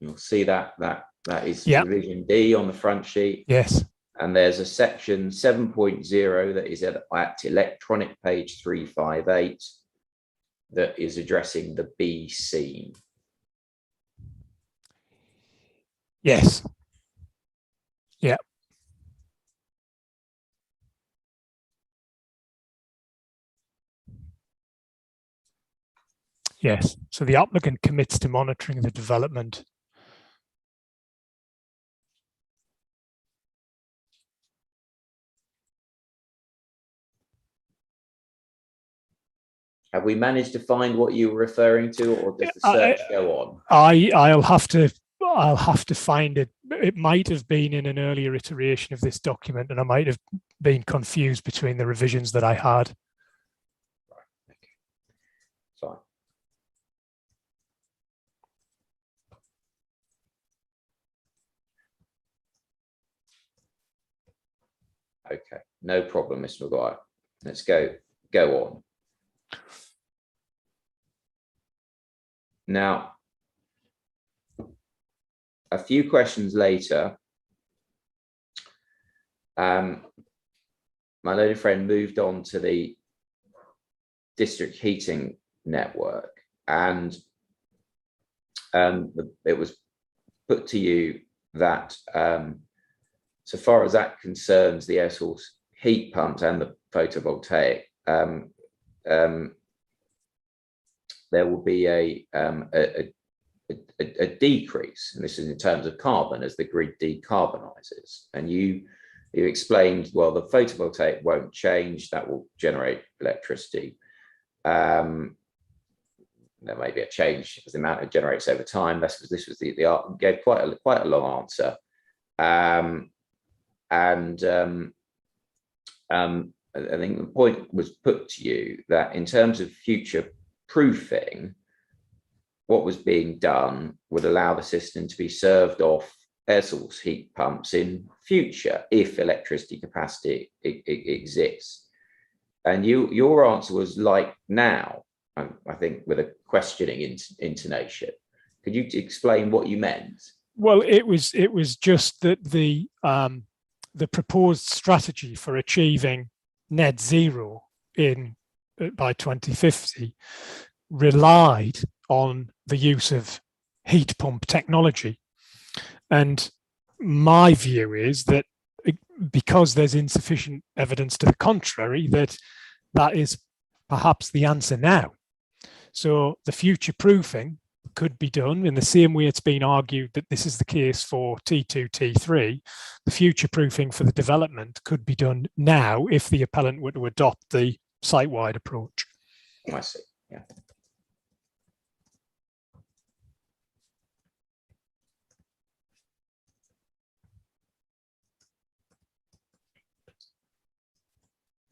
Speaker 3: You'll see that is
Speaker 4: Yeah.
Speaker 3: revision D on the front sheet.
Speaker 4: Yes.
Speaker 3: And there's a section 7.0 that is at electronic page 358 that is addressing the B scene.
Speaker 4: Yes. Yeah. Yes. So the applicant commits to monitoring the development.
Speaker 3: Have we managed to find what you were referring to, or does the search go on?
Speaker 4: I'll have to find it. It might have been in an earlier iteration of this document, and I might have been confused between the revisions that I had.
Speaker 3: Right. Okay. Fine. Okay, no problem, Mr. Maguire. Let's go on. Now, a few questions later, my learned friend moved on to the district heating network, and it was put to you that so far as that concerns the air source heat pumps and the photovoltaic, there will be a decrease, and this is in terms of carbon, as the grid decarbonizes. And you explained, well, the photovoltaic won't change, that will generate electricity. There may be a change as the amount it generates over time. This was the gave quite a long answer. I think the point was put to you that in terms of future proofing, what was being done would allow the system to be served off air source heat pumps in future if electricity capacity exists. And your answer was like now, I think, with a questioning intonation. Could you explain what you meant?
Speaker 4: Well, it was just that the proposed strategy for achieving net zero by 2050 relied on the use of heat pump technology. And my view is that because there's insufficient evidence to the contrary, that is perhaps the answer now. So the future proofing could be done in the same way it's been argued that this is the case for T2, T3. The future proofing for the development could be done now if the appellant were to adopt the site-wide approach.
Speaker 3: I see, yeah.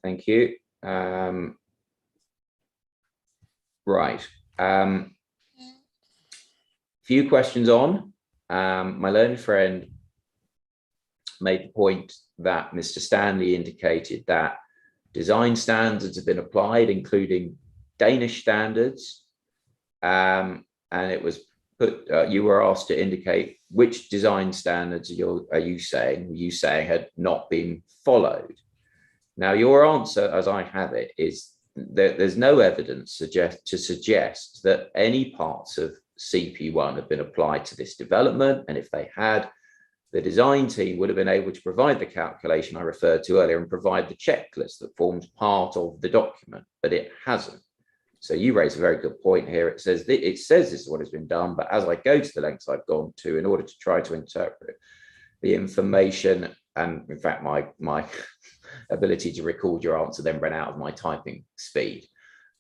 Speaker 3: Thank you. Right. Few questions on. My learned friend made the point that Mr. Stanley indicated that design standards have been applied, including Danish standards, and it was put. You were asked to indicate which design standards are you saying had not been followed. Now, your answer, as I have it, is that there's no evidence to suggest that any parts of CP1 have been applied to this development, and if they had, the design team would have been able to provide the calculation I referred to earlier and provide the checklist that forms part of the document, but it hasn't. So you raise a very good point here. It says this is what has been done, but as I go to the lengths I've gone to in order to try to interpret the information, and in fact, my ability to record your answer then ran out of my typing speed.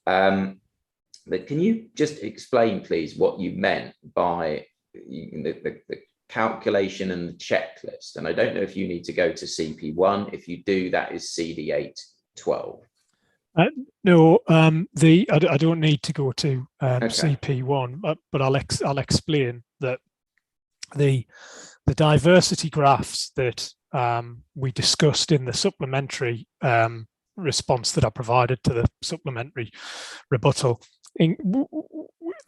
Speaker 3: But can you just explain, please, what you meant by the calculation and the checklist? And I don't know if you need to go to CP1. If you do, that is CD812.
Speaker 4: No, I don't need to go to
Speaker 3: Okay.
Speaker 4: CP1, but I'll explain that the diversity graphs that we discussed in the supplementary response that I provided to the supplementary rebuttal,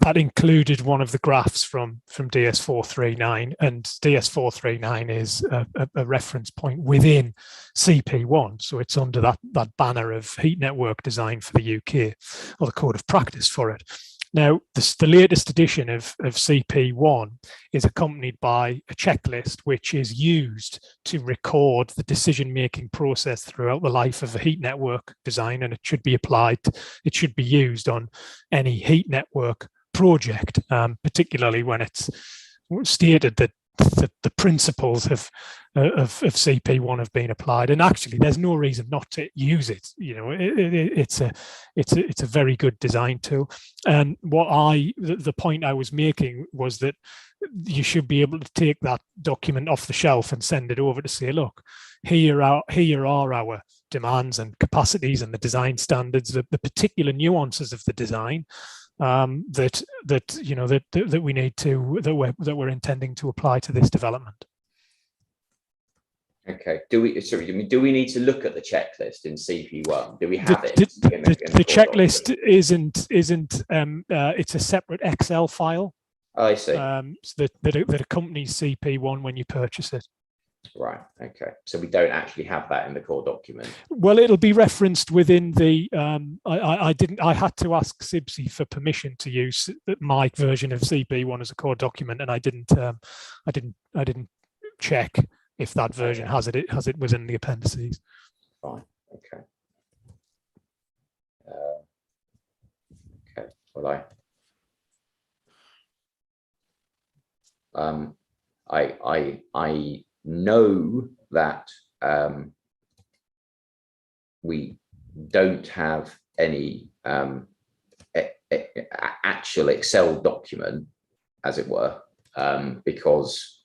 Speaker 4: that included one of the graphs from DS439, and DS439 is a reference point within CP1, so it's under that banner of heat network design for the UK, or the code of practice for it. Now, the latest edition of CP1 is accompanied by a checklist which is used to record the decision-making process throughout the life of a heat network design, and it should be applied, it should be used on any heat network project, particularly when it's stated that the principles of CP1 have been applied, and actually there's no reason not to use it. You know, it's a very good design tool. And the point I was making was that you should be able to take that document off the shelf and send it over to say, look, here are our demands and capacities and the design standards, the particular nuances of the design that we need to, that we're intending to apply to this development.
Speaker 3: Okay. Do we need to look at the checklist in CP1? Do we have it?
Speaker 4: The checklist isn't. It's a separate Excel file.
Speaker 3: I see.
Speaker 4: That accompanies CP1 when you purchase it.
Speaker 3: Right. Okay. So we don't actually have that in the core document.
Speaker 4: Well, it'll be referenced within the. I had to ask CIBSE for permission to use my version of CP1 as a core document, and I didn't check if that version has it within the appendices.
Speaker 3: Fine. Okay. Okay. Well, I know that we don't have any actual Excel document, as it were, because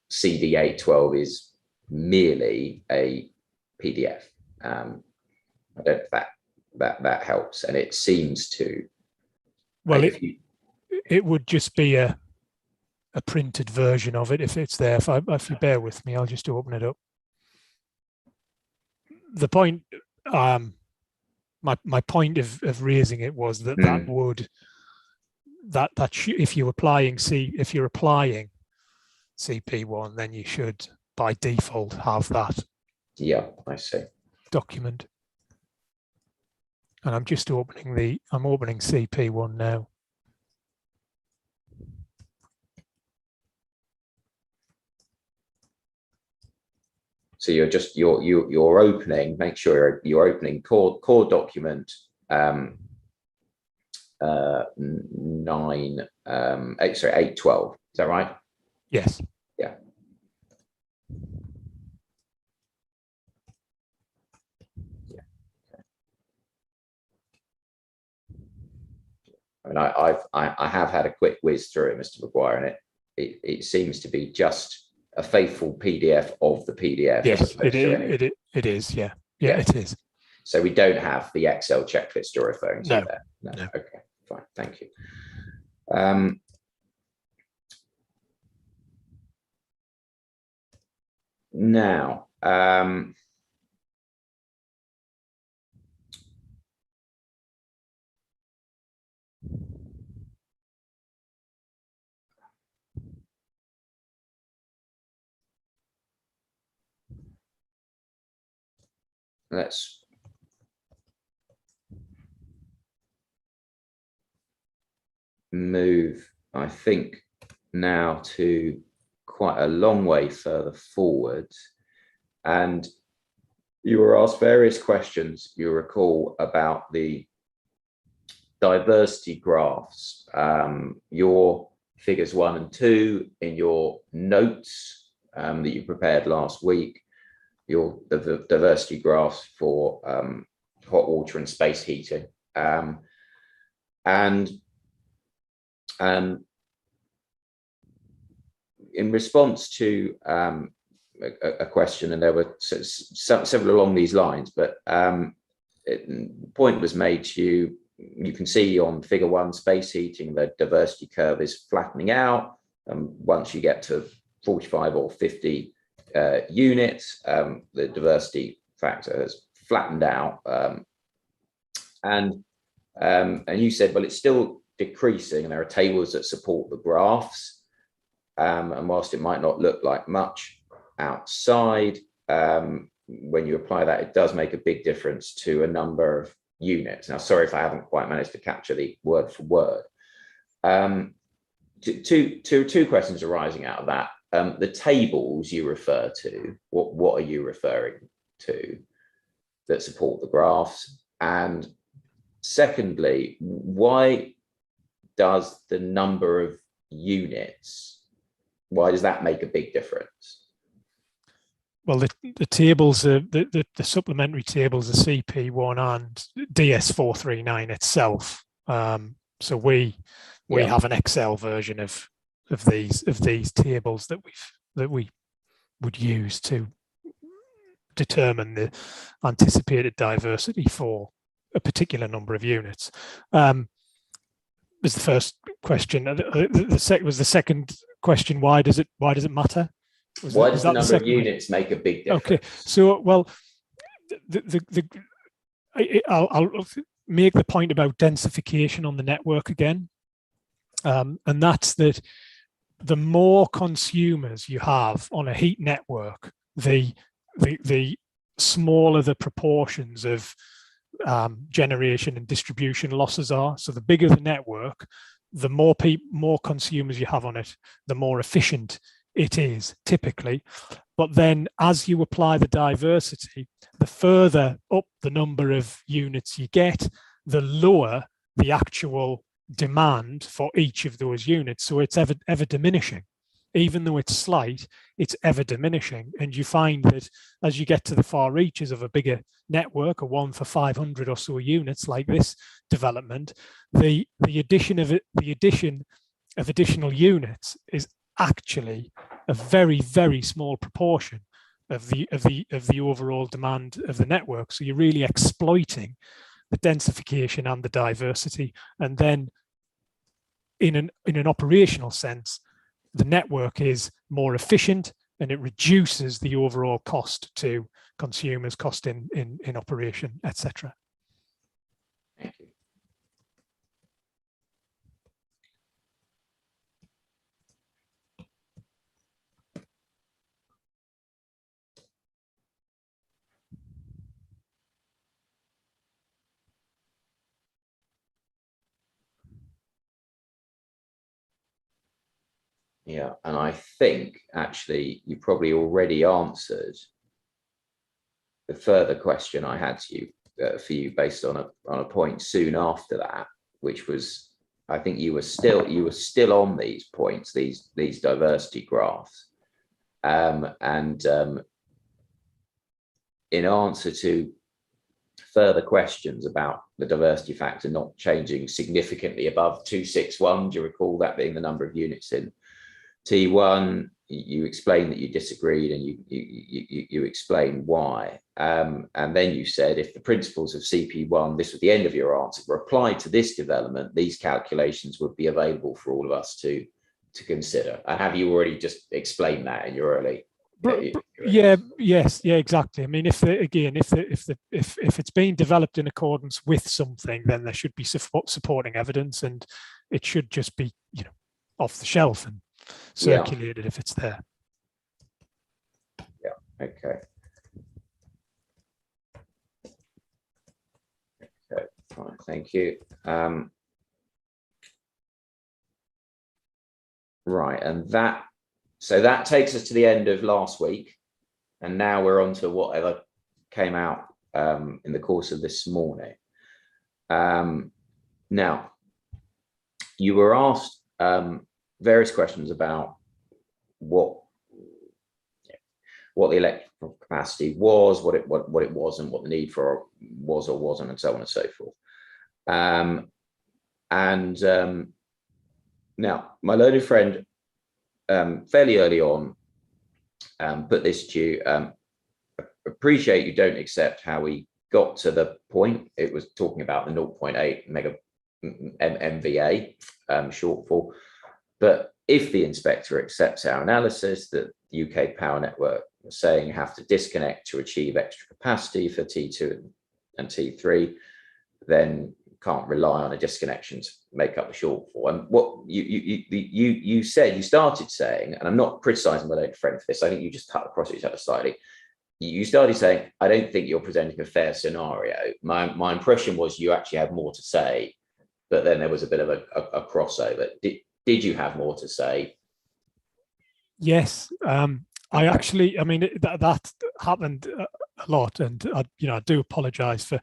Speaker 3: CD812 is merely a PDF. I don't know if that helps, and it seems to.
Speaker 4: Well, it would just be a printed version of it if it's there. If you bear with me, I'll just open it up. The point, my point of raising it was that if you're applying CP1, then you should by default have that.
Speaker 3: Yeah, I see.
Speaker 4: Document. And I'm just opening CP1 now.
Speaker 3: So you're opening. Make sure you're opening core document 812. Is that right?
Speaker 4: Yes.
Speaker 3: Yeah. Yeah. Okay. I mean, I have had a quick whiz through it, Mr. McGuire, and it seems to be just a faithful PDF of the PDF.
Speaker 4: Yes, it is. Yeah, it is.
Speaker 3: So we don't have the Excel checklist you're referring to there. No. Okay, fine. Thank you. Now, let's move, I think, now to quite a long way further forward, and you were asked various questions, you recall, about the diversity graphs. Your figures 1 and 2 in your notes that you prepared last week, the diversity graphs for hot water and space heating. And in response to a question, and there were several along these lines, but the point was made to you. You can see on figure 1, space heating, the diversity curve is flattening out. Once you get to 45 or 50 units, the diversity factor has flattened out. And you said, well, it's still decreasing, and there are tables that support the graphs. And whilst it might not look like much outside, when you apply that, it does make a big difference to a number of units. Now, sorry if I haven't quite managed to capture the word for word. Two questions arising out of that. The tables you refer to, what are you referring to that support the graphs? And secondly, why does the number of units, why does that make a big difference?
Speaker 4: Well, the tables, the supplementary tables, the CP1 and DS439 itself. So we have an Excel version of these tables that we would use to determine the anticipated diversity for a particular number of units. Was the first question. The second question, why does it matter?
Speaker 3: Why does the number of units make a big difference?
Speaker 4: Okay, so well, I'll make the point about densification on the network again, and that's that the more consumers you have on a heat network, the smaller the proportions of generation and distribution losses are. So the bigger the network, the more consumers you have on it, the more efficient it is typically. But then as you apply the diversity, the further up the number of units you get, the lower the actual demand for each of those units. So it's ever diminishing. Even though it's slight, it's ever diminishing. And you find that as you get to the far reaches of a bigger network, a one for 500 or so units like this development, the addition of additional units is actually a very, very small proportion of the overall demand of the network. So you're really exploiting the densification and the diversity. And then in an operational sense, the network is more efficient and it reduces the overall cost to consumers, cost in operation, etc.
Speaker 3: Thank you. Yeah, and I think actually you probably already answered the further question I had to you for you based on a point soon after that, which was, I think you were still on these points, these diversity graphs, and in answer to further questions about the diversity factor not changing significantly above 261, do you recall that being the number of units in T1, you explained that you disagreed, and you explained why. And then you said, if the principles of CP1, this was the end of your answer, were applied to this development, these calculations would be available for all of us to consider. And have you already just explained that in your early?
Speaker 4: Yes, exactly. I mean, if it's being developed in accordance with something, then there should be supporting evidence, and it should just be, off the shelf and circulated if it's there.
Speaker 3: Yeah. Okay. Okay. Fine. Thank you. Right, and that So that takes us to the end of last week. And now we're on to whatever came out in the course of this morning. Now, you were asked various questions about what the electrical capacity was, what it was, and what the need for was or wasn't, and so on and so forth. Now, my learned friend fairly early on put this to you. Appreciate you don't accept how we got to the point. It was talking about the 0.8 mega MVA shortfall. But if the inspector accepts our analysis that the UK Power Network was saying have to disconnect to achieve extra capacity for T2 and T3, then can't rely on a disconnection to make up the shortfall. And what you said, you started saying, and I'm not criticizing my own friend for this, I think you just cut across each other slightly. You started saying, I don't think you're presenting a fair scenario. My impression was you actually had more to say, but then there was a bit of a crossover. Did you have more to say?
Speaker 4: Yes, I actually, I mean, that happened a lot, and I do apologise for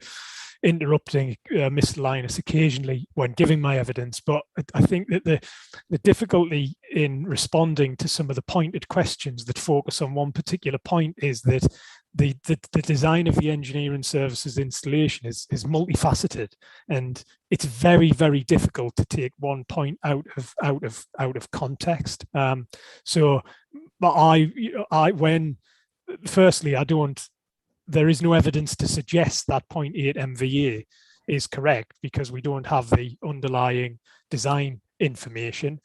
Speaker 4: interrupting Mr. Linus occasionally when giving my evidence, but I think that the difficulty in responding to some of the pointed questions that focus on one particular point is that the design of the engineering services installation is multifaceted, and it's very, very difficult to take one point out of context. So, but firstly, there is no evidence to suggest that 0.8 MVA is correct because we don't have the underlying design information.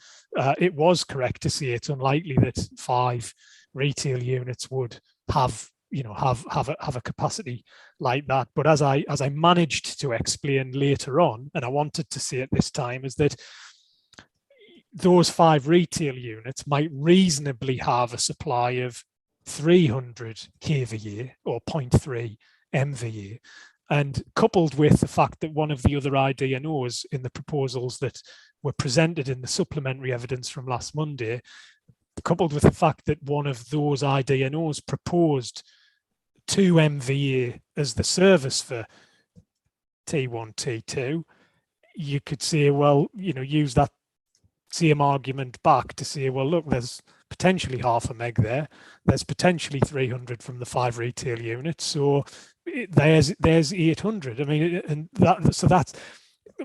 Speaker 4: It was correct to say it's unlikely that 5 retail units would have a capacity like that. But as I managed to explain later on, and I wanted to say at this time, is that those 5 retail units might reasonably have a supply of 300 kVA or 0.3 MVA, and coupled with the fact that one of the other IDNOs in the proposals that were presented in the supplementary evidence from last Monday, coupled with the fact that one of those IDNOs proposed 2 MVA as the service for T1, T2, you could say, well, use that same argument back to say, well, look, there's potentially half a meg there. There's potentially 300 from the 5 retail units. So there's 800. I mean, and that's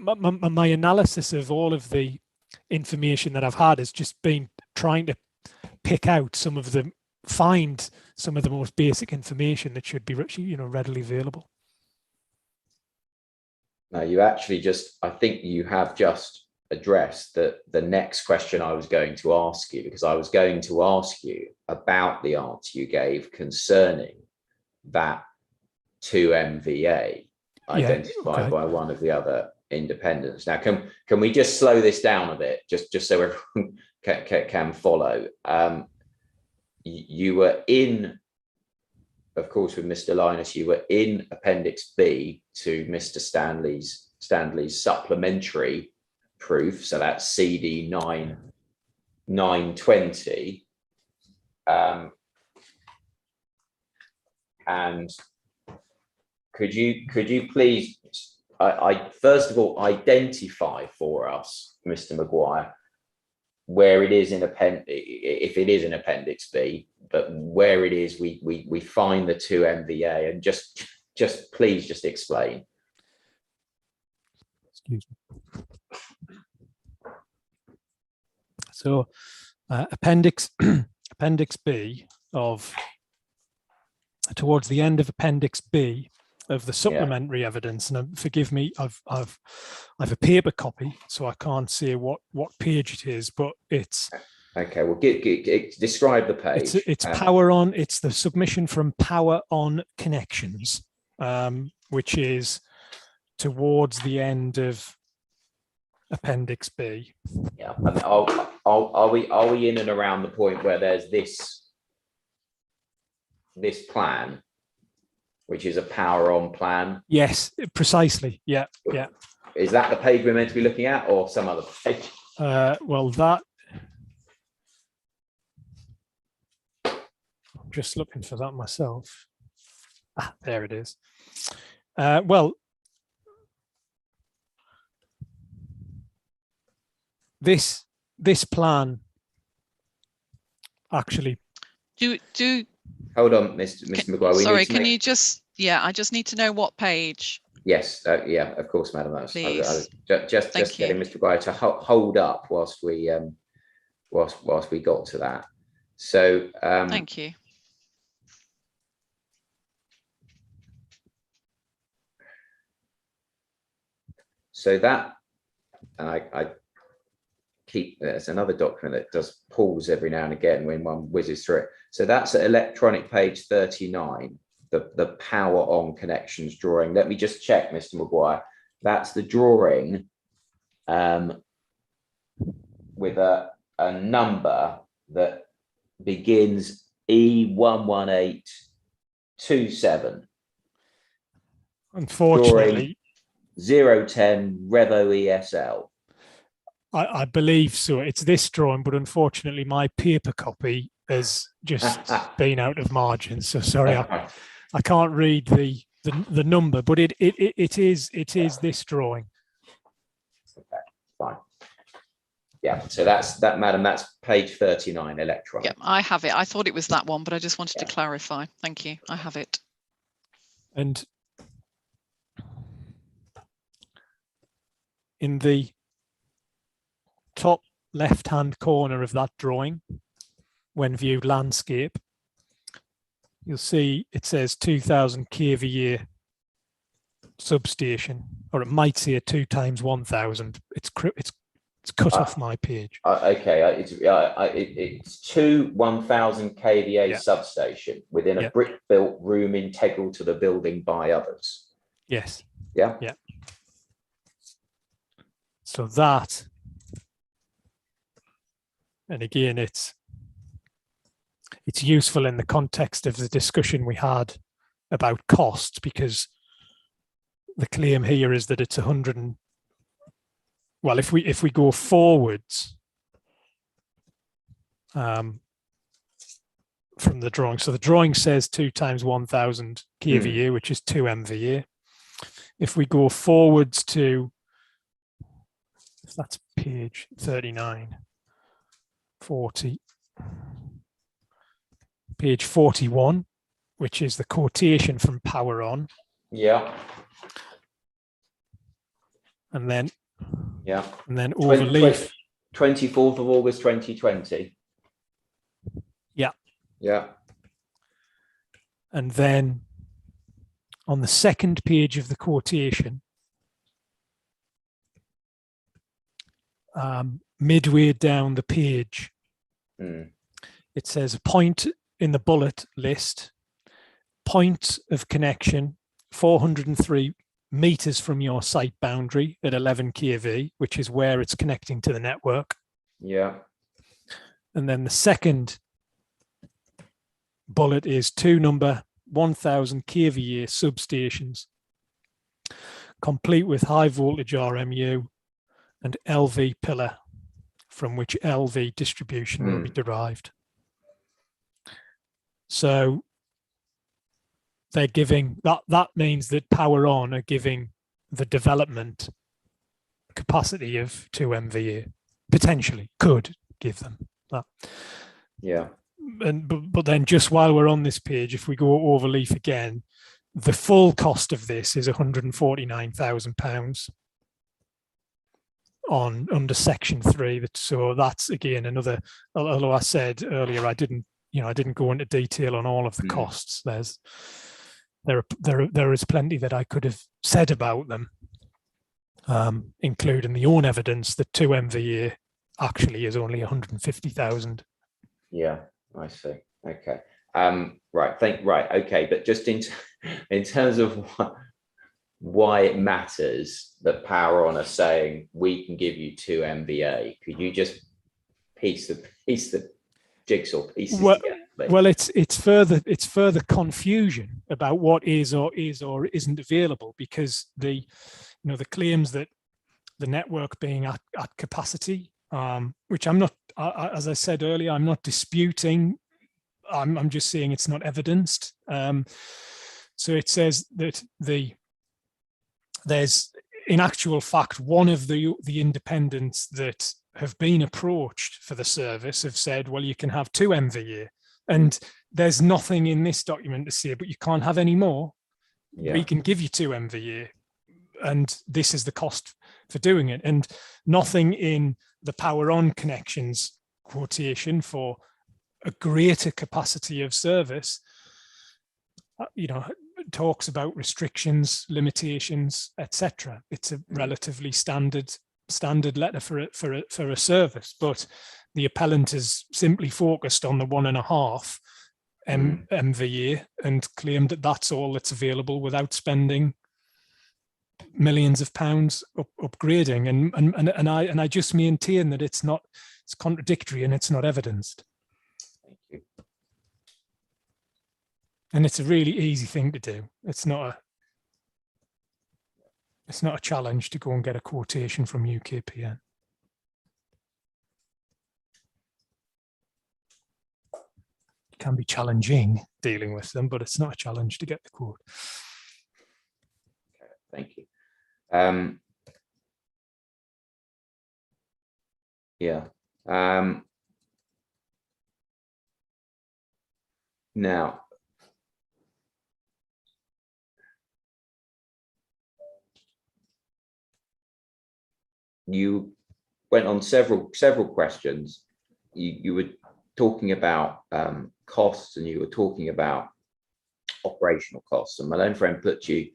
Speaker 4: my analysis of all of the information that I've had has just been trying to find some of the most basic information that should be, readily available.
Speaker 3: Now, you actually I think you have just addressed the next question I was going to ask you, because I was going to ask you about the answer you gave concerning that 2 MVA identified by one of the other independents. Now, can we just slow this down a bit, just so everyone can follow? You were in, of course, with Mr. Linus, you were in Appendix B to Mr. Stanley's supplementary proof, so that's CD 920, and could you please, I first of all identify for us, Mr. Maguire, where it is in if it is in Appendix B, but where it is we find the 2 MVA, and just please just explain.
Speaker 4: Excuse me. So Appendix B towards the end of Appendix B of the supplementary evidence, and forgive me, I've a paper copy, so I can't say what page it is, but it's
Speaker 3: okay. Well, describe the page.
Speaker 4: It's Power On. It's the submission from Power On Connections, which is towards the end of Appendix B.
Speaker 3: Yeah, and are we in and around the point where there's this plan, which is a Power On plan?
Speaker 4: Yes, precisely. Yeah.
Speaker 3: Is that the page we're meant to be looking at, or some other page?
Speaker 4: Well, that just looking for that myself. Ah, there it is. Well, this plan actually.
Speaker 3: Hold on, Mr. Maguire.
Speaker 1: Sorry, can you just? Yeah, I just need to know what page.
Speaker 3: Yes, yeah, of course, madam. That's I was just getting Mr. Maguire to hold up whilst we got to that. So
Speaker 1: thank you.
Speaker 3: So that, and I keep, there's another document that does pause every now and again when one whizzes through it. So that's at electronic page 39, the power on connections drawing. Let me just check, Mr. Maguire. That's the drawing with a number that begins E11827.
Speaker 4: Unfortunately,
Speaker 3: 010 Revo ESL.
Speaker 4: I believe so. It's this drawing, but unfortunately, my paper copy has just been out of margin. So sorry, I can't read the number, but it is this drawing.
Speaker 3: Okay, fine. Yeah, so that's that, madam. That's page 39, electronic.
Speaker 1: Yeah, I have it. I thought it was that one, but I just wanted to clarify. Thank you. I have it.
Speaker 4: And in the top left-hand corner of that drawing, when viewed landscape, you'll see it says 2000 kVA substation, or it might say 2 times 1000. It's cut off my page.
Speaker 3: Okay, it's 2 1000 kVA substation within a brick-built room integral to the building by others.
Speaker 4: Yes.
Speaker 3: Yeah.
Speaker 4: Yeah. So that, and again, it's useful in the context of the discussion we had about costs, because the claim here is that it's 100. Well, if we go forwards from the drawing, so the drawing says 2 times 1000 kVA, which is 2 MVA. If we go forwards to, if that's page 39, 40, page 41, which is the quotation from Power On.
Speaker 3: Yeah.
Speaker 4: And then
Speaker 3: overleaf. 24th of August 2020.
Speaker 4: Yeah.
Speaker 3: Yeah.
Speaker 4: And then on the second page of the quotation, midway down the page, it says a point in the bullet list, point of connection 403 meters from your site boundary at 11 kV, which is where it's connecting to the network.
Speaker 3: Yeah.
Speaker 4: And then the second bullet is 2 number 1000 kVA substations, complete with high voltage RMU and LV pillar, from which LV distribution will be derived. So they're giving that means that Power On are giving the development capacity of 2 MVA, potentially could give them that.
Speaker 3: Yeah.
Speaker 4: And but then just while we're on this page, if we go overleaf again, the full cost of this is £149,000 on under Section 3. So that's again another. Although I said earlier I didn't go into detail on all of the costs. There is plenty that I could have said about them, including the own evidence that 2 MVA actually is only 150,000.
Speaker 3: Yeah, I see. Okay. Right. Okay. But just in terms of why it matters that Power On are saying we can give you 2 MVA, could you just piece the jigsaw pieces together?
Speaker 4: Well, it's further confusion about what is or isn't available, because the claims that the network being at capacity, which I'm not, as I said earlier, I'm not disputing I'm just saying it's not evidenced. So it says that there's in actual fact, one of the independents that have been approached for the service have said, well, you can have 2 MVA. And there's nothing in this document to say, but you can't have any more.
Speaker 3: Yeah.
Speaker 4: We can give you 2 MVA. And this is the cost for doing it. And nothing in the power on connections quotation for a greater capacity of service, talks about restrictions, limitations, etc. It's a relatively standard letter for a service, but the appellant is simply focused on the 1.5 MVA and claimed that that's all that's available without spending millions of pounds upgrading. And I just maintain that it's contradictory and it's not evidenced.
Speaker 3: Thank you.
Speaker 4: And it's a really easy thing to do. It's not a challenge to go and get a quotation from UKPN. It can be challenging dealing with them, but it's not a challenge to get the quote.
Speaker 3: Okay, thank you. Yeah. Now, you went on several questions. You were talking about costs, and you were talking about operational costs. And my own friend put you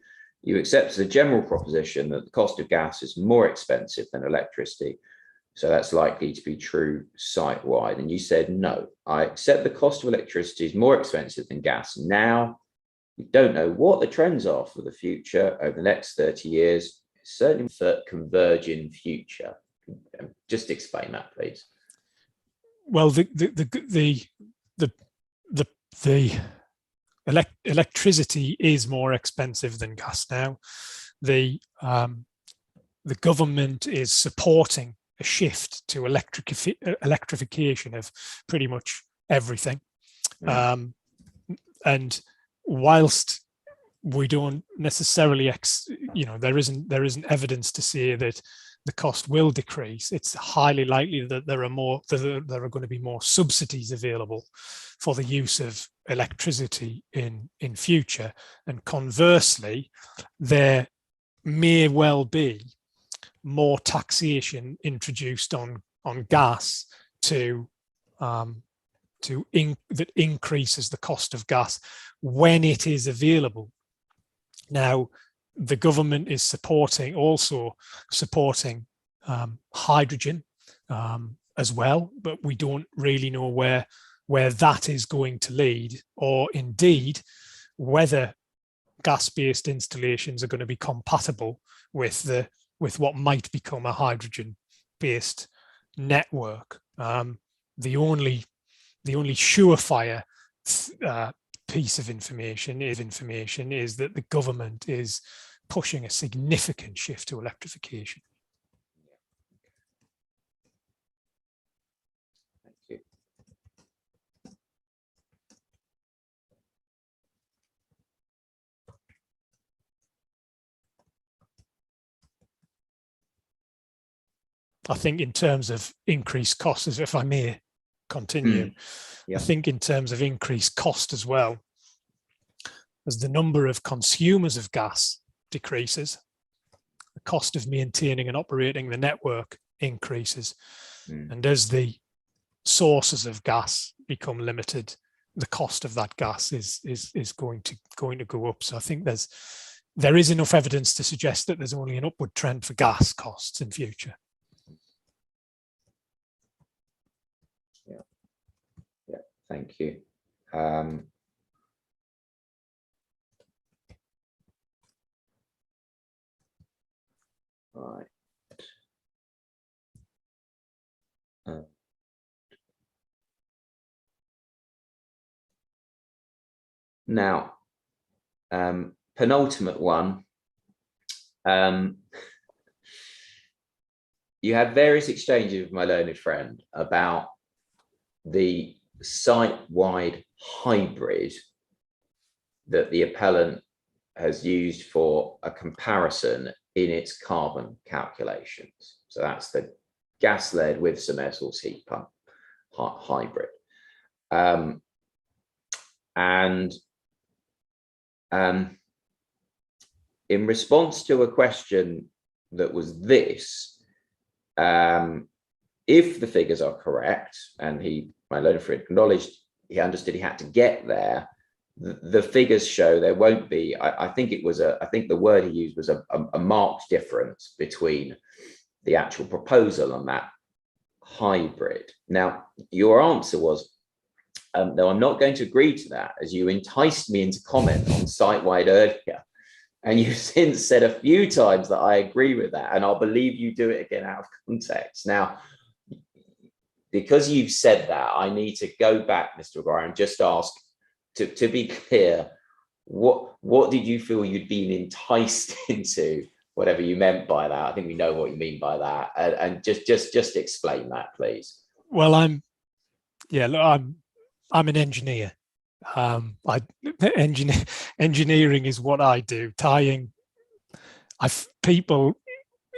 Speaker 3: accept the general proposition that the cost of gas is more expensive than electricity. So that's likely to be true site-wide. And you said, no, I accept the cost of electricity is more expensive than gas. Now, we don't know what the trends are for the future over the next 30 years. It's certainly for converging future. Just explain that, please.
Speaker 4: Well, the electricity is more expensive than gas now. The government is supporting a shift to electrification of pretty much everything. And whilst we don't necessarily, there isn't evidence to say that the cost will decrease, it's highly likely that there are going to be more subsidies available for the use of electricity in future. And conversely, there may well be more taxation introduced on gas that increases the cost of gas when it is available. Now, the government is also supporting hydrogen as well, but we don't really know where that is going to lead, or indeed whether gas-based installations are going to be compatible with what might become a hydrogen-based network. The only surefire piece of information is that the government is pushing a significant shift to electrification.
Speaker 3: Thank you.
Speaker 4: I think in terms of increased costs, if I may continue,
Speaker 3: Yeah.
Speaker 4: I think in terms of increased cost as well, as the number of consumers of gas decreases, the cost of maintaining and operating the network increases. And as the sources of gas become limited, the cost of that gas is going to go up. So I think there is enough evidence to suggest that there's only an upward trend for gas costs in future.
Speaker 3: Yeah, thank you. Right. Now, penultimate one. You had various exchanges with my learned friend about the site-wide hybrid that the appellant has used for a comparison in its carbon calculations. So that's the gas-led with some air source heat pump hybrid. In response to a question that was this, if the figures are correct, and my learner friend acknowledged he understood he had to get there, the figures show there won't be, I think the word he used was a marked difference between the actual proposal and that hybrid. Now, your answer was, no, I'm not going to agree to that, as you enticed me into comment on site-wide earlier. And you've since said a few times that I agree with that, and I'll believe you do it again out of context. Now, because you've said that, I need to go back, Mr. Maguire, and just ask, to be clear, what did you feel you'd been enticed into, whatever you meant by that? I think we know what you mean by that, and just explain that, please.
Speaker 4: Well, I'm an engineer. Engineering is what I do. Tying people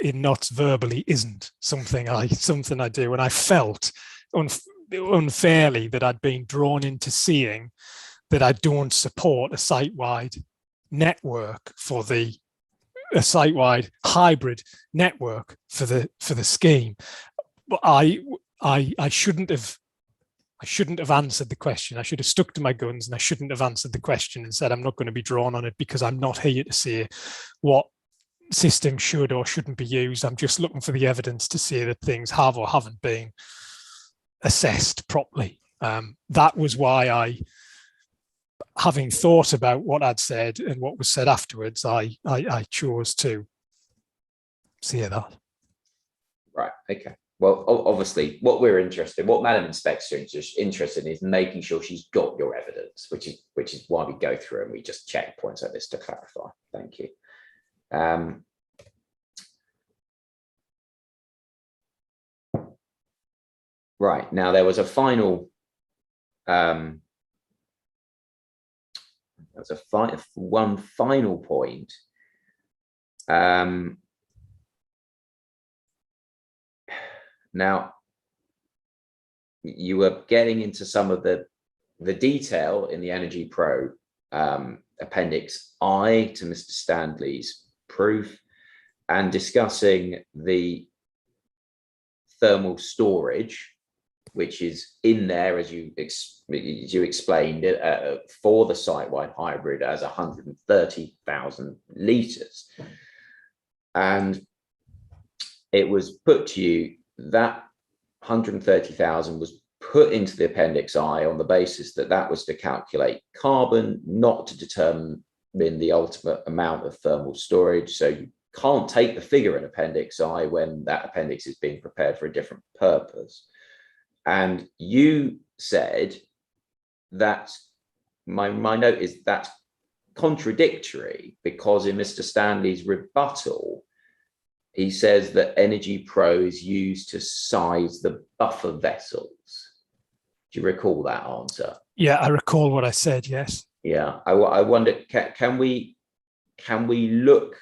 Speaker 4: in knots verbally isn't something I do, and I felt unfairly that I'd been drawn into seeing that I don't support a site-wide network for a site-wide hybrid network for the scheme. But I shouldn't have answered the question. I should have stuck to my guns, and I shouldn't have answered the question and said I'm not going to be drawn on it, because I'm not here to say what system should or shouldn't be used. I'm just looking for the evidence to say that things have or haven't been assessed properly. That was why having thought about what I'd said and what was said afterwards, I chose to say that. Right.
Speaker 3: Okay. Well, obviously, what Madam Inspector is interested in is making sure she's got your evidence, which is why we go through and we just check points like this to clarify. Thank you. Right, now there was a final, one final point. Now, you were getting into some of the detail in the Energy Pro Appendix I to Mr. Stanley's proof, and discussing the thermal storage, which is in there, as you explained it, for the site-wide hybrid as 130,000 litres. And it was put to you that 130,000 was put into the Appendix I on the basis that that was to calculate carbon, not to determine the ultimate amount of thermal storage. So you can't take the figure in Appendix I when that appendix is being prepared for a different purpose. And you said that my note is that's contradictory, because in Mr. Stanley's rebuttal, he says that Energy Pro is used to size the buffer vessels. Do you recall that answer?
Speaker 4: Yeah, I recall what I said, yes.
Speaker 3: Yeah, I wonder, can we look,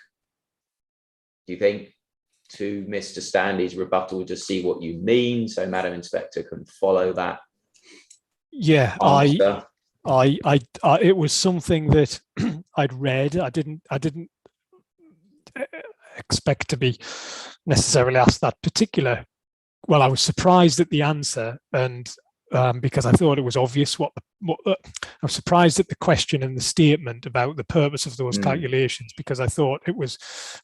Speaker 3: do you think, to Mr. Stanley's rebuttal to see what you mean, so Madam Inspector can follow that?
Speaker 4: Yeah,
Speaker 3: answer?
Speaker 4: it was something that I'd read. I didn't expect to be necessarily asked that particular. Well, I was surprised at the answer, and because I thought it was obvious I was surprised at the question and the statement about the purpose of those calculations, because I thought it was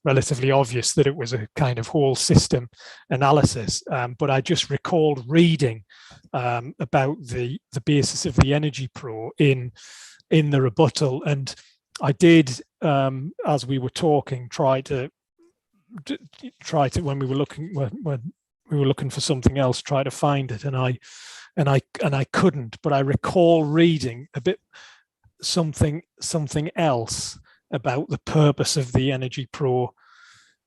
Speaker 4: relatively obvious that it was a kind of whole system analysis. But I just recalled reading about the basis of the Energy Pro in the rebuttal, and I did, as we were talking, try to when we were looking for something else, try to find it, and I couldn't. But I recall reading a bit something else about the purpose of the Energy Pro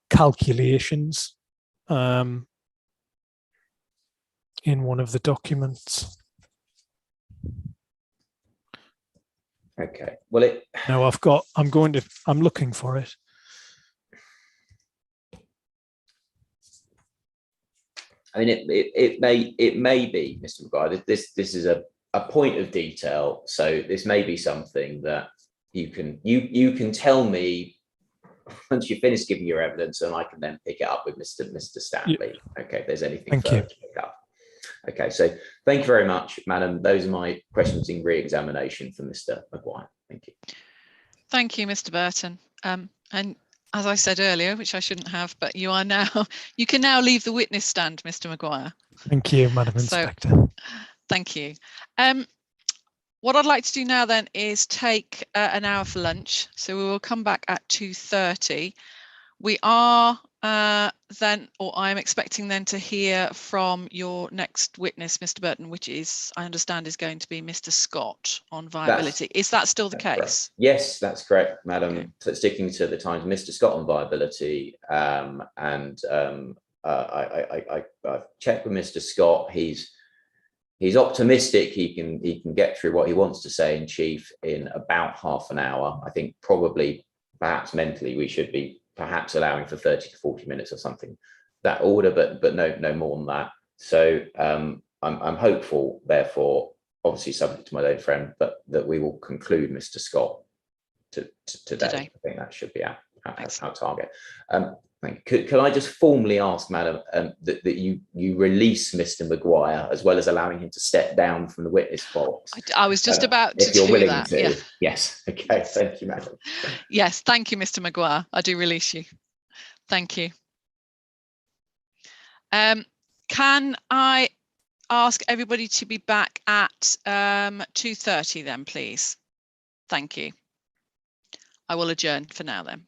Speaker 4: calculations in one of the documents.
Speaker 3: Okay. Well,
Speaker 4: No, I'm looking for it.
Speaker 3: I mean, it may be, Mr. McGuire. This is a point of detail. So this may be something that you can tell me once you finish giving your evidence, and I can then pick it up with Mr. Stanley. Okay, if there's anything further to pick up. Okay, so thank you very much, Madam. Those are my questions in re-examination for Mr. McGuire. Thank you.
Speaker 1: Thank you, Mr. Burton. And as I said earlier, which I shouldn't have, but you can now leave the witness stand, Mr. McGuire.
Speaker 4: Thank you, Madam Inspector.
Speaker 1: Thank you. What I'd like to do now then is take an hour for lunch. So we will come back at 2:30. We are I'm expecting then to hear from your next witness, Mr. Burton, which I understand is going to be Mr. Scott on viability. Is that still the case?
Speaker 3: Correct. Yes, that's correct, Madam.
Speaker 1: Okay.
Speaker 3: So sticking to the times, Mr. Scott on viability, I've checked with Mr. Scott. He's optimistic he can get through what he wants to say in chief in about half an hour. I think probably perhaps mentally we should be perhaps allowing for 30 to 40 minutes or something that order, but no more than that. So I'm hopeful, therefore, obviously subject to my late friend, but that we will conclude Mr. Scott today. I think that should be our target. Could I just formally ask, Madam, that you release Mr. McGuire as well as allowing him to step down from the witness box?
Speaker 1: I was just about to
Speaker 3: do willing
Speaker 1: that.
Speaker 3: To.
Speaker 1: Yeah.
Speaker 3: Yes. Okay. Yes. Thank you, Madam.
Speaker 1: Yes. Thank you, Mr. McGuire. I do release you. Thank you. Can I ask everybody to be back at 2:30 then, please? Thank you. I will adjourn for now then.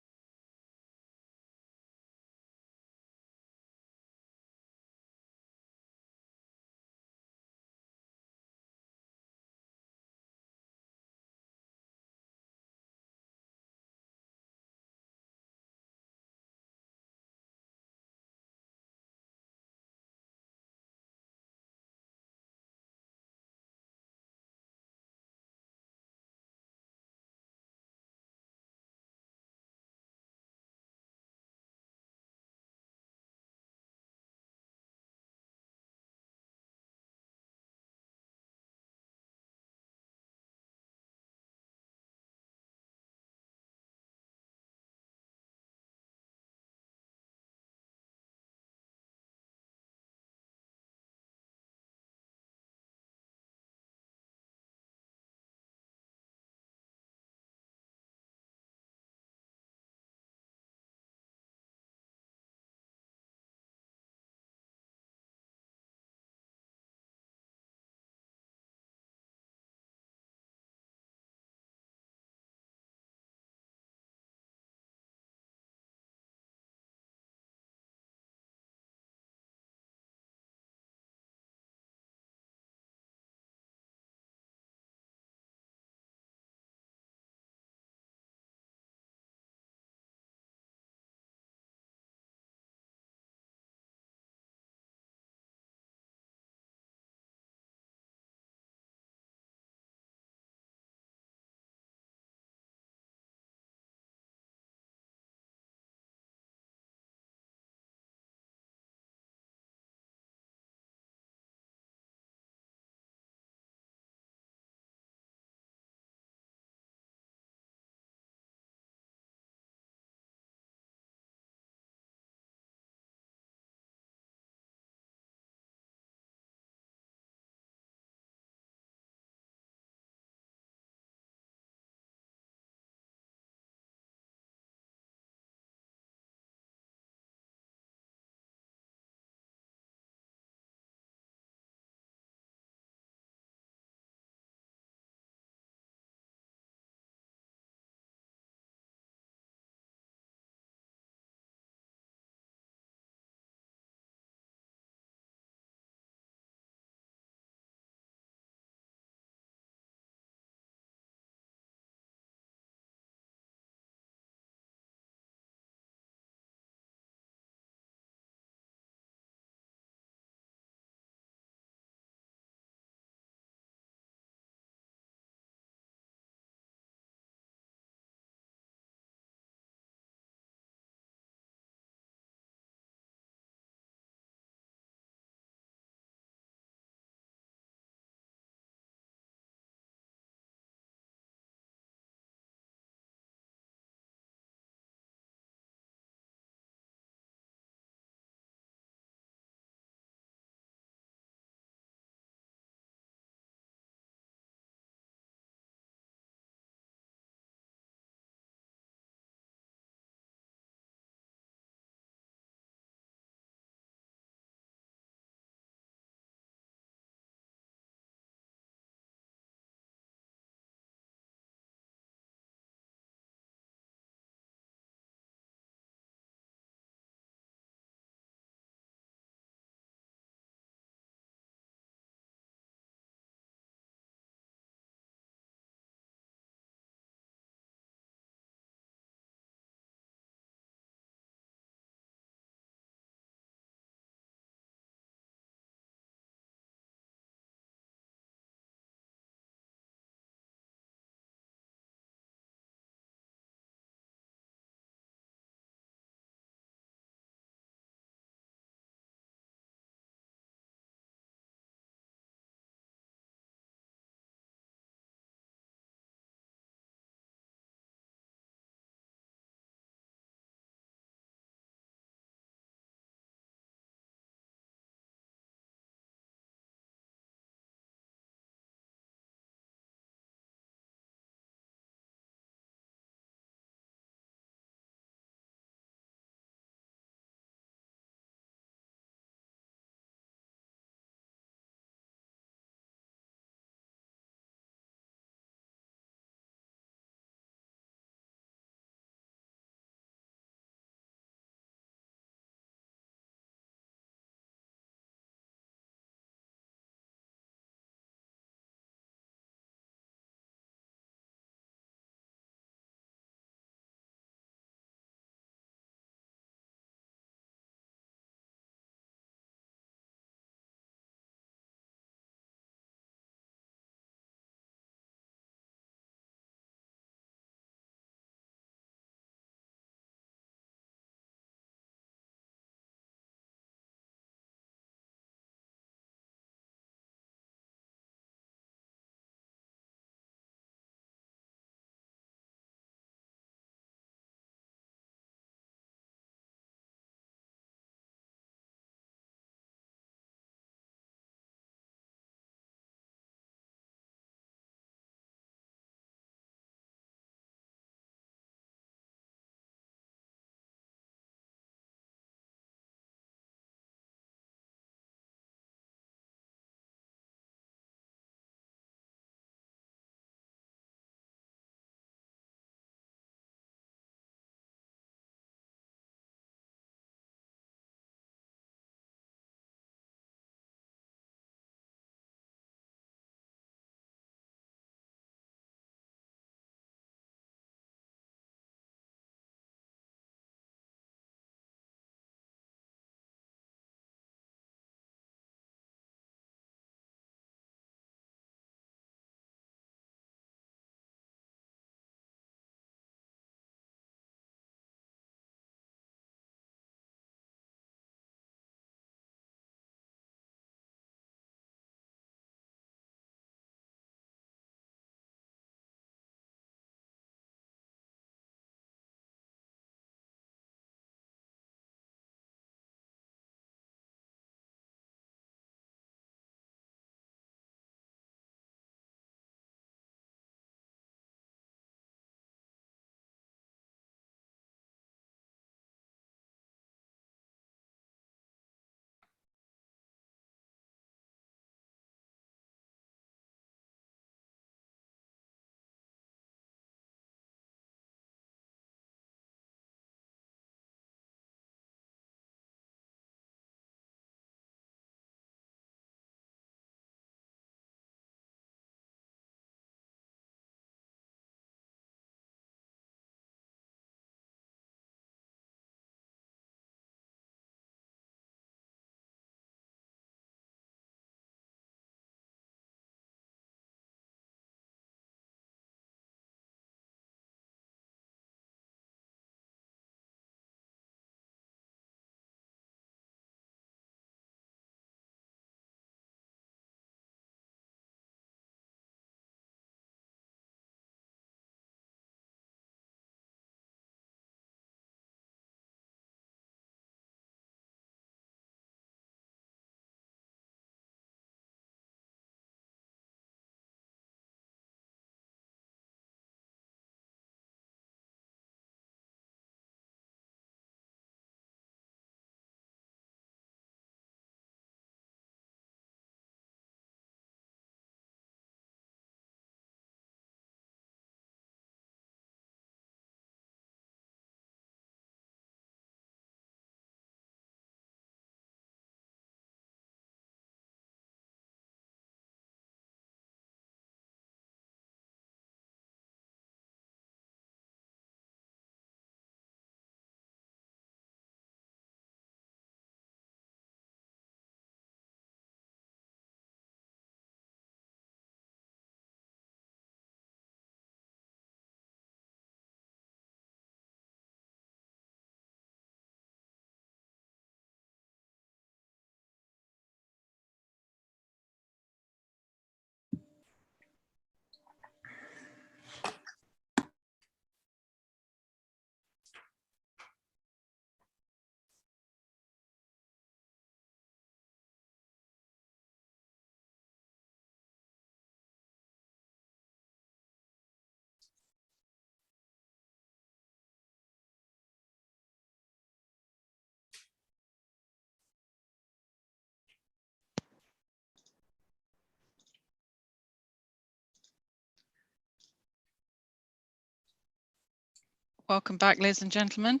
Speaker 1: welcome back, ladies and gentlemen.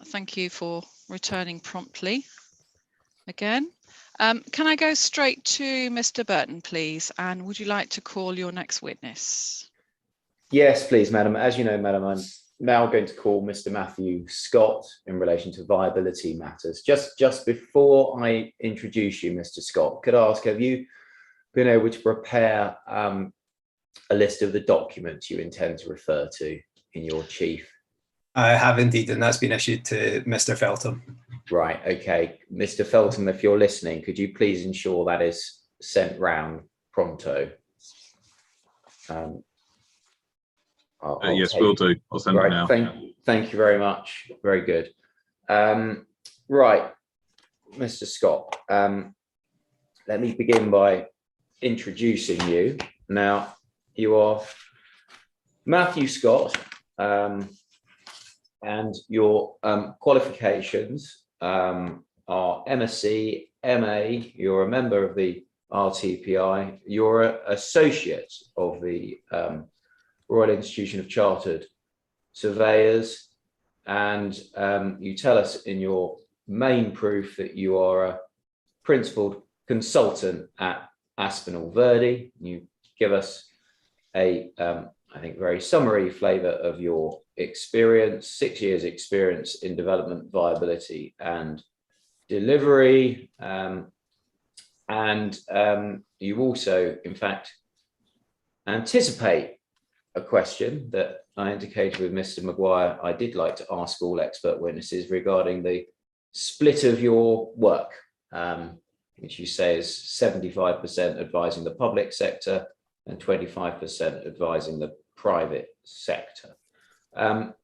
Speaker 1: Thank you for returning promptly again. Can I go straight to Mr. Burton, please? And would you like to call your next witness?
Speaker 3: Yes, please, madam. As you know, madam, I'm now going to call Mr. Matthew Scott in relation to viability matters. Just before I introduce you, Mr. Scott, could I ask, have you been able to prepare a list of the documents you intend to refer to in your chief?
Speaker 6: I have indeed, and that's been issued to Mr. Feltham.
Speaker 3: Right, okay. Mr. Feltham, if you're listening, could you please ensure that is sent round pronto?
Speaker 7: Yes, we'll do. I'll send it now.
Speaker 3: Thank you very much. Very good. Right, Mr. Scott, let me begin by introducing you. Now, you are Matthew Scott, and your qualifications are MSc, MA, you're a member of the RTPI, you're an associate of the Royal Institution of Chartered Surveyors, and you tell us in your main proof that you are a principal consultant at Aspinall Verdi. You give us a, I think, very summary flavour of your experience, 6 years experience in development, viability and delivery. You also, in fact, anticipate a question that I indicated with Mr. Maguire I did like to ask all expert witnesses regarding the split of your work, which you say is 75% advising the public sector and 25% advising the private sector.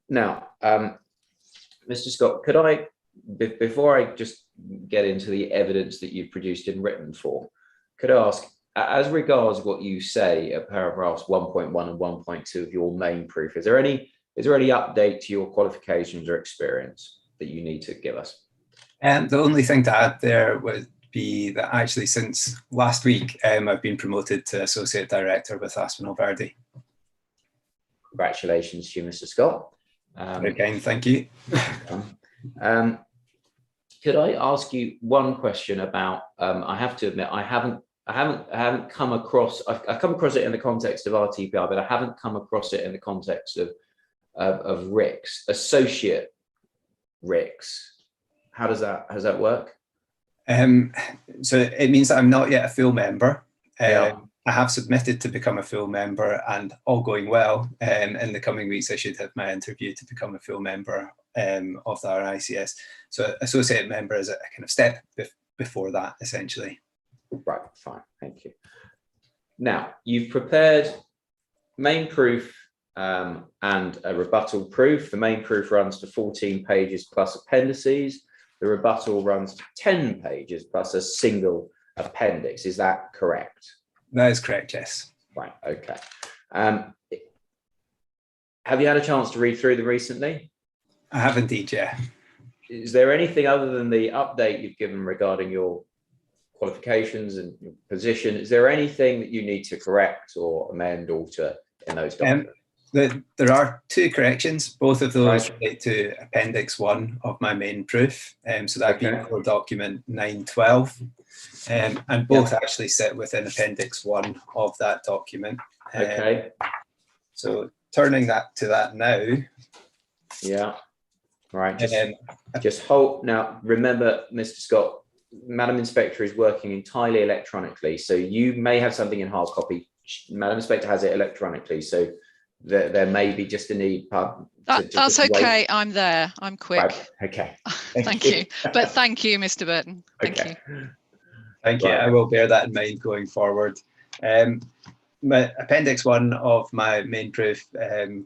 Speaker 3: Now, Mr. Scott, could I, before I just get into the evidence that you've produced in written form, could I ask, as regards what you say at paragraphs 1.1 and 1.2 of your main proof, is there any update to your qualifications or experience that you need to give us?
Speaker 6: And the only thing to add there would be that actually since last week, I've been promoted to Associate Director with Aspinall Verdi.
Speaker 3: Congratulations to you, Mr. Scott.
Speaker 6: Again, thank you.
Speaker 3: Could I ask you one question about, I have to admit, I haven't come across, I've come across it in the context of RTPI, but I haven't come across it in the context of RICS, associate RICS. How does that work?
Speaker 6: So it means that I'm not yet a full member.
Speaker 3: Yeah.
Speaker 6: I have submitted to become a full member, and all going well, in the coming weeks, I should have my interview to become a full member of the RICS. So associate member is a kind of step before that, essentially.
Speaker 3: Right, fine, thank you. Now, you've prepared main proof and a rebuttal proof. The main proof runs to 14 pages plus appendices. The rebuttal runs to 10 pages plus a single appendix. Is that correct?
Speaker 6: That is correct, yes.
Speaker 3: Right, okay. Have you had a chance to read through them recently?
Speaker 6: I have indeed, yeah.
Speaker 3: Is there anything other than the update you've given regarding your qualifications and your position? Is there anything that you need to correct or amend, alter in those documents?
Speaker 6: There are two corrections. Both of those relate to Appendix 1 of my main proof. So that'd be for document 912. And both actually sit within Appendix 1 of that document.
Speaker 3: Okay.
Speaker 6: So turning to that now.
Speaker 3: Yeah. Right. Just hold. Now, remember, Mr. Scott, Madam Inspector is working entirely electronically. So you may have something in hard copy. Madam Inspector has it electronically. So there may be just a need.
Speaker 1: That's okay. Wait. I'm there. I'm quick.
Speaker 3: Right. Okay.
Speaker 1: Thank you. But thank you, Mr. Burton. Thank you.
Speaker 6: Thank you. I will bear that in mind going forward. My Appendix 1 of my main proof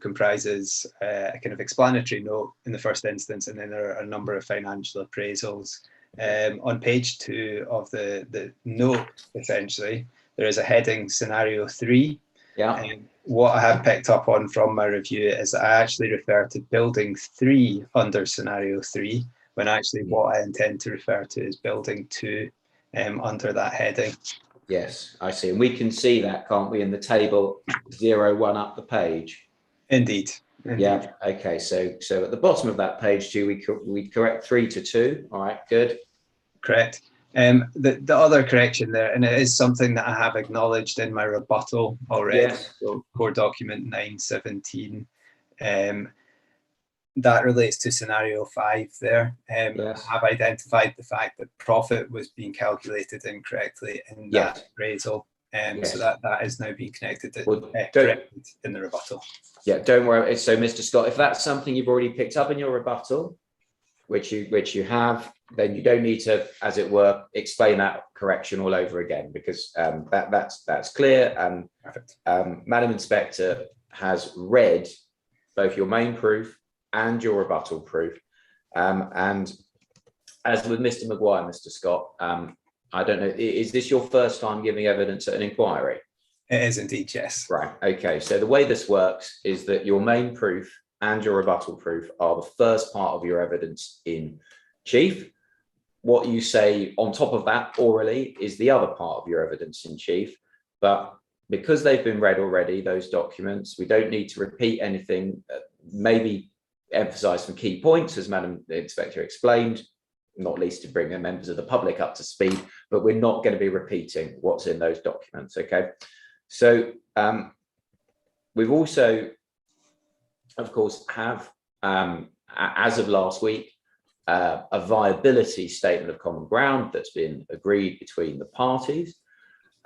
Speaker 6: comprises a kind of explanatory note in the first instance, and then there are a number of financial appraisals. On page 2 of the note, essentially, there is a heading Scenario 3.
Speaker 3: Yeah.
Speaker 6: What I have picked up on from my review is that I actually refer to Building 3 under Scenario 3, when actually what I intend to refer to is Building 2 under that heading.
Speaker 3: Yes, I see. And we can see that, can't we, in the table 01 up the page?
Speaker 6: Indeed. Indeed.
Speaker 3: Yeah. Okay. So at the bottom of that page 2, we correct 3 to 2. All right. Good.
Speaker 6: Correct. The other correction there, and it is something that I have acknowledged in my rebuttal already.
Speaker 3: Yes.
Speaker 6: So core document 917. That relates to scenario 5 there.
Speaker 3: Yes.
Speaker 6: I have identified the fact that profit was being calculated incorrectly in that appraisal.
Speaker 3: Yes.
Speaker 6: So that is now being corrected in the rebuttal.
Speaker 3: Yeah, don't worry. So, Mr. Scott, if that's something you've already picked up in your rebuttal, which you have, then you don't need to, as it were, explain that correction all over again, because that's clear. Madam Inspector has read both your main proof and your rebuttal proof. And as with Mr. Maguire, Mr. Scott, I don't know, is this your first time giving evidence at an inquiry?
Speaker 6: It is indeed, yes.
Speaker 3: Right. Okay. So the way this works is that your main proof and your rebuttal proof are the first part of your evidence in chief. What you say on top of that orally is the other part of your evidence in chief. But because they've been read already, those documents, we don't need to repeat anything. Maybe emphasize some key points, as Madam Inspector explained, not least to bring the members of the public up to speed, but we're not going to be repeating what's in those documents. Okay. So we've also, of course, have, as of last week, a viability statement of common ground that's been agreed between the parties.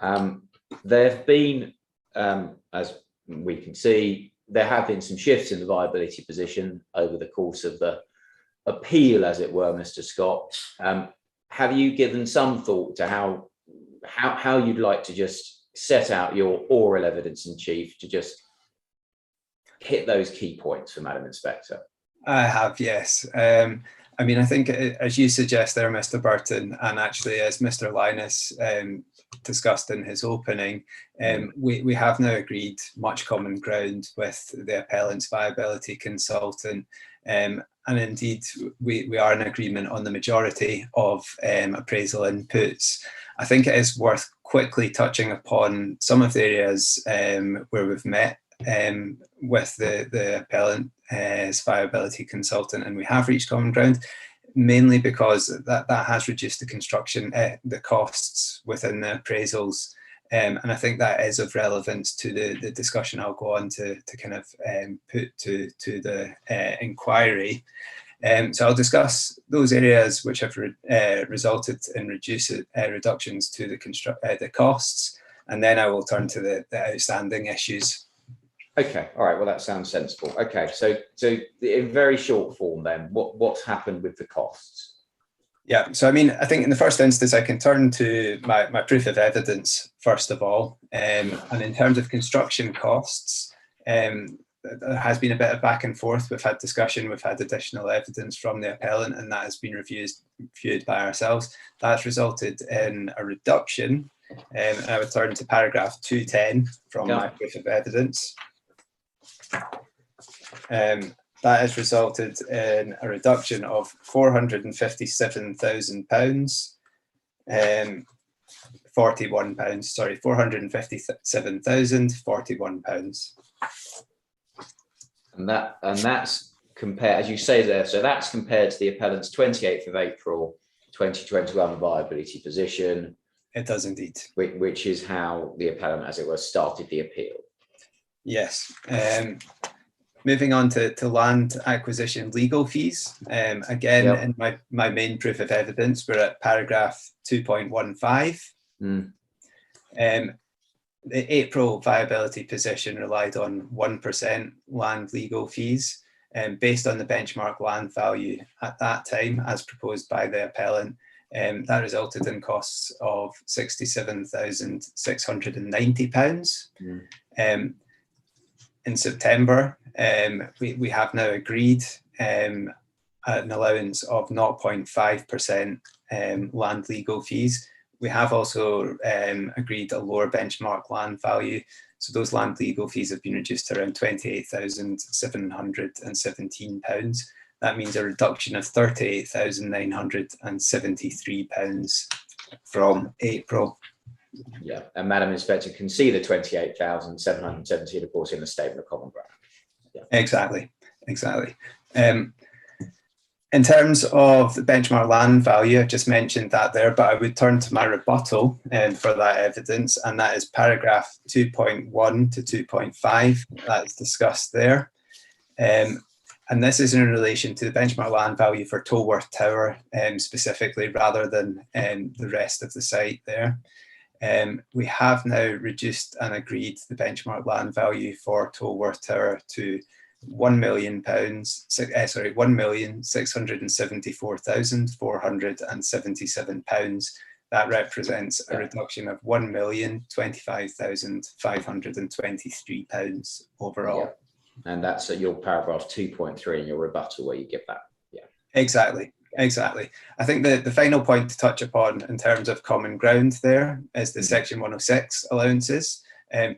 Speaker 3: There have been, as we can see, there have been some shifts in the viability position over the course of the appeal, as it were, Mr. Scott. Have you given some thought to how you'd like to just set out your oral evidence in chief to just hit those key points for Madam Inspector?
Speaker 6: I have, yes. I mean, I think as you suggest there, Mr. Burton, and actually as Mr. Linus discussed in his opening, we have now agreed much common ground with the appellant's viability consultant. And indeed, we are in agreement on the majority of appraisal inputs. I think it is worth quickly touching upon some of the areas where we've met with the appellant as viability consultant, and we have reached common ground, mainly because that has reduced the construction, the costs within the appraisals. And I think that is of relevance to the discussion I'll go on to kind of put to the inquiry. So I'll discuss those areas which have resulted in reductions to the costs, and then I will turn to the outstanding issues.
Speaker 3: Okay, all right. Well, that sounds sensible. Okay, so in very short form, then, what's happened with the costs?
Speaker 6: Yeah, so I mean, I think in the first instance, I can turn to my proof of evidence first of all, and in terms of construction costs, there has been a bit of back and forth. We've had discussion, we've had additional evidence from the appellant, and that has been reviewed by ourselves. That's resulted in a reduction, and I would turn to paragraph 210 from my proof of evidence. That has resulted in a reduction of £457,041, sorry, £457,041.
Speaker 3: And that's compared, as you say there, so that's compared to the appellant's 28th of April 2021 viability position.
Speaker 6: It does indeed.
Speaker 3: Which is how the appellant, as it were, started the appeal.
Speaker 6: Yes. Moving on to land acquisition legal fees. Again, in my main proof of evidence, we're at paragraph 2.15. The April viability position relied on 1% land legal fees, based on the benchmark land value at that time, as proposed by the appellant. That resulted in costs of £67,690. In September, we have now agreed an allowance of 0.5% land legal fees. We have also agreed a lower benchmark land value. So those land legal fees have been reduced to around £28,717. That means a reduction of £38,973 from April.
Speaker 3: Yeah, and Madam Inspector can see the 28,717, of course, in the statement of common ground.
Speaker 6: Exactly. In terms of the benchmark land value, I've just mentioned that there, but I would turn to my rebuttal for that evidence, and that is paragraph 2.1 to 2.5 that's discussed there. And this is in relation to the benchmark land value for Tolworth Tower specifically, rather than the rest of the site there. We have now reduced and agreed the benchmark land value for Tolworth Tower to £1,674,477. That represents a reduction of £1,025,523 overall.
Speaker 3: Yeah. And that's at your paragraph 2.3 in your rebuttal where you give that. Yeah.
Speaker 6: Exactly. I think the final point to touch upon in terms of common ground there is the Section 106 allowances.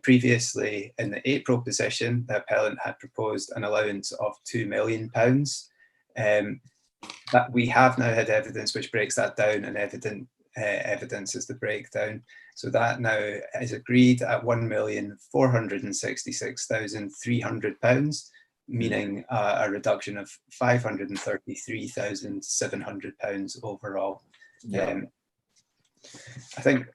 Speaker 6: Previously, in the April position, the appellant had proposed an allowance of £2 million. That we have now had evidence which breaks that down, and evidence is the breakdown. So that now is agreed at £1,466,300, meaning a reduction of £533,700 overall.
Speaker 3: Yeah.
Speaker 6: I think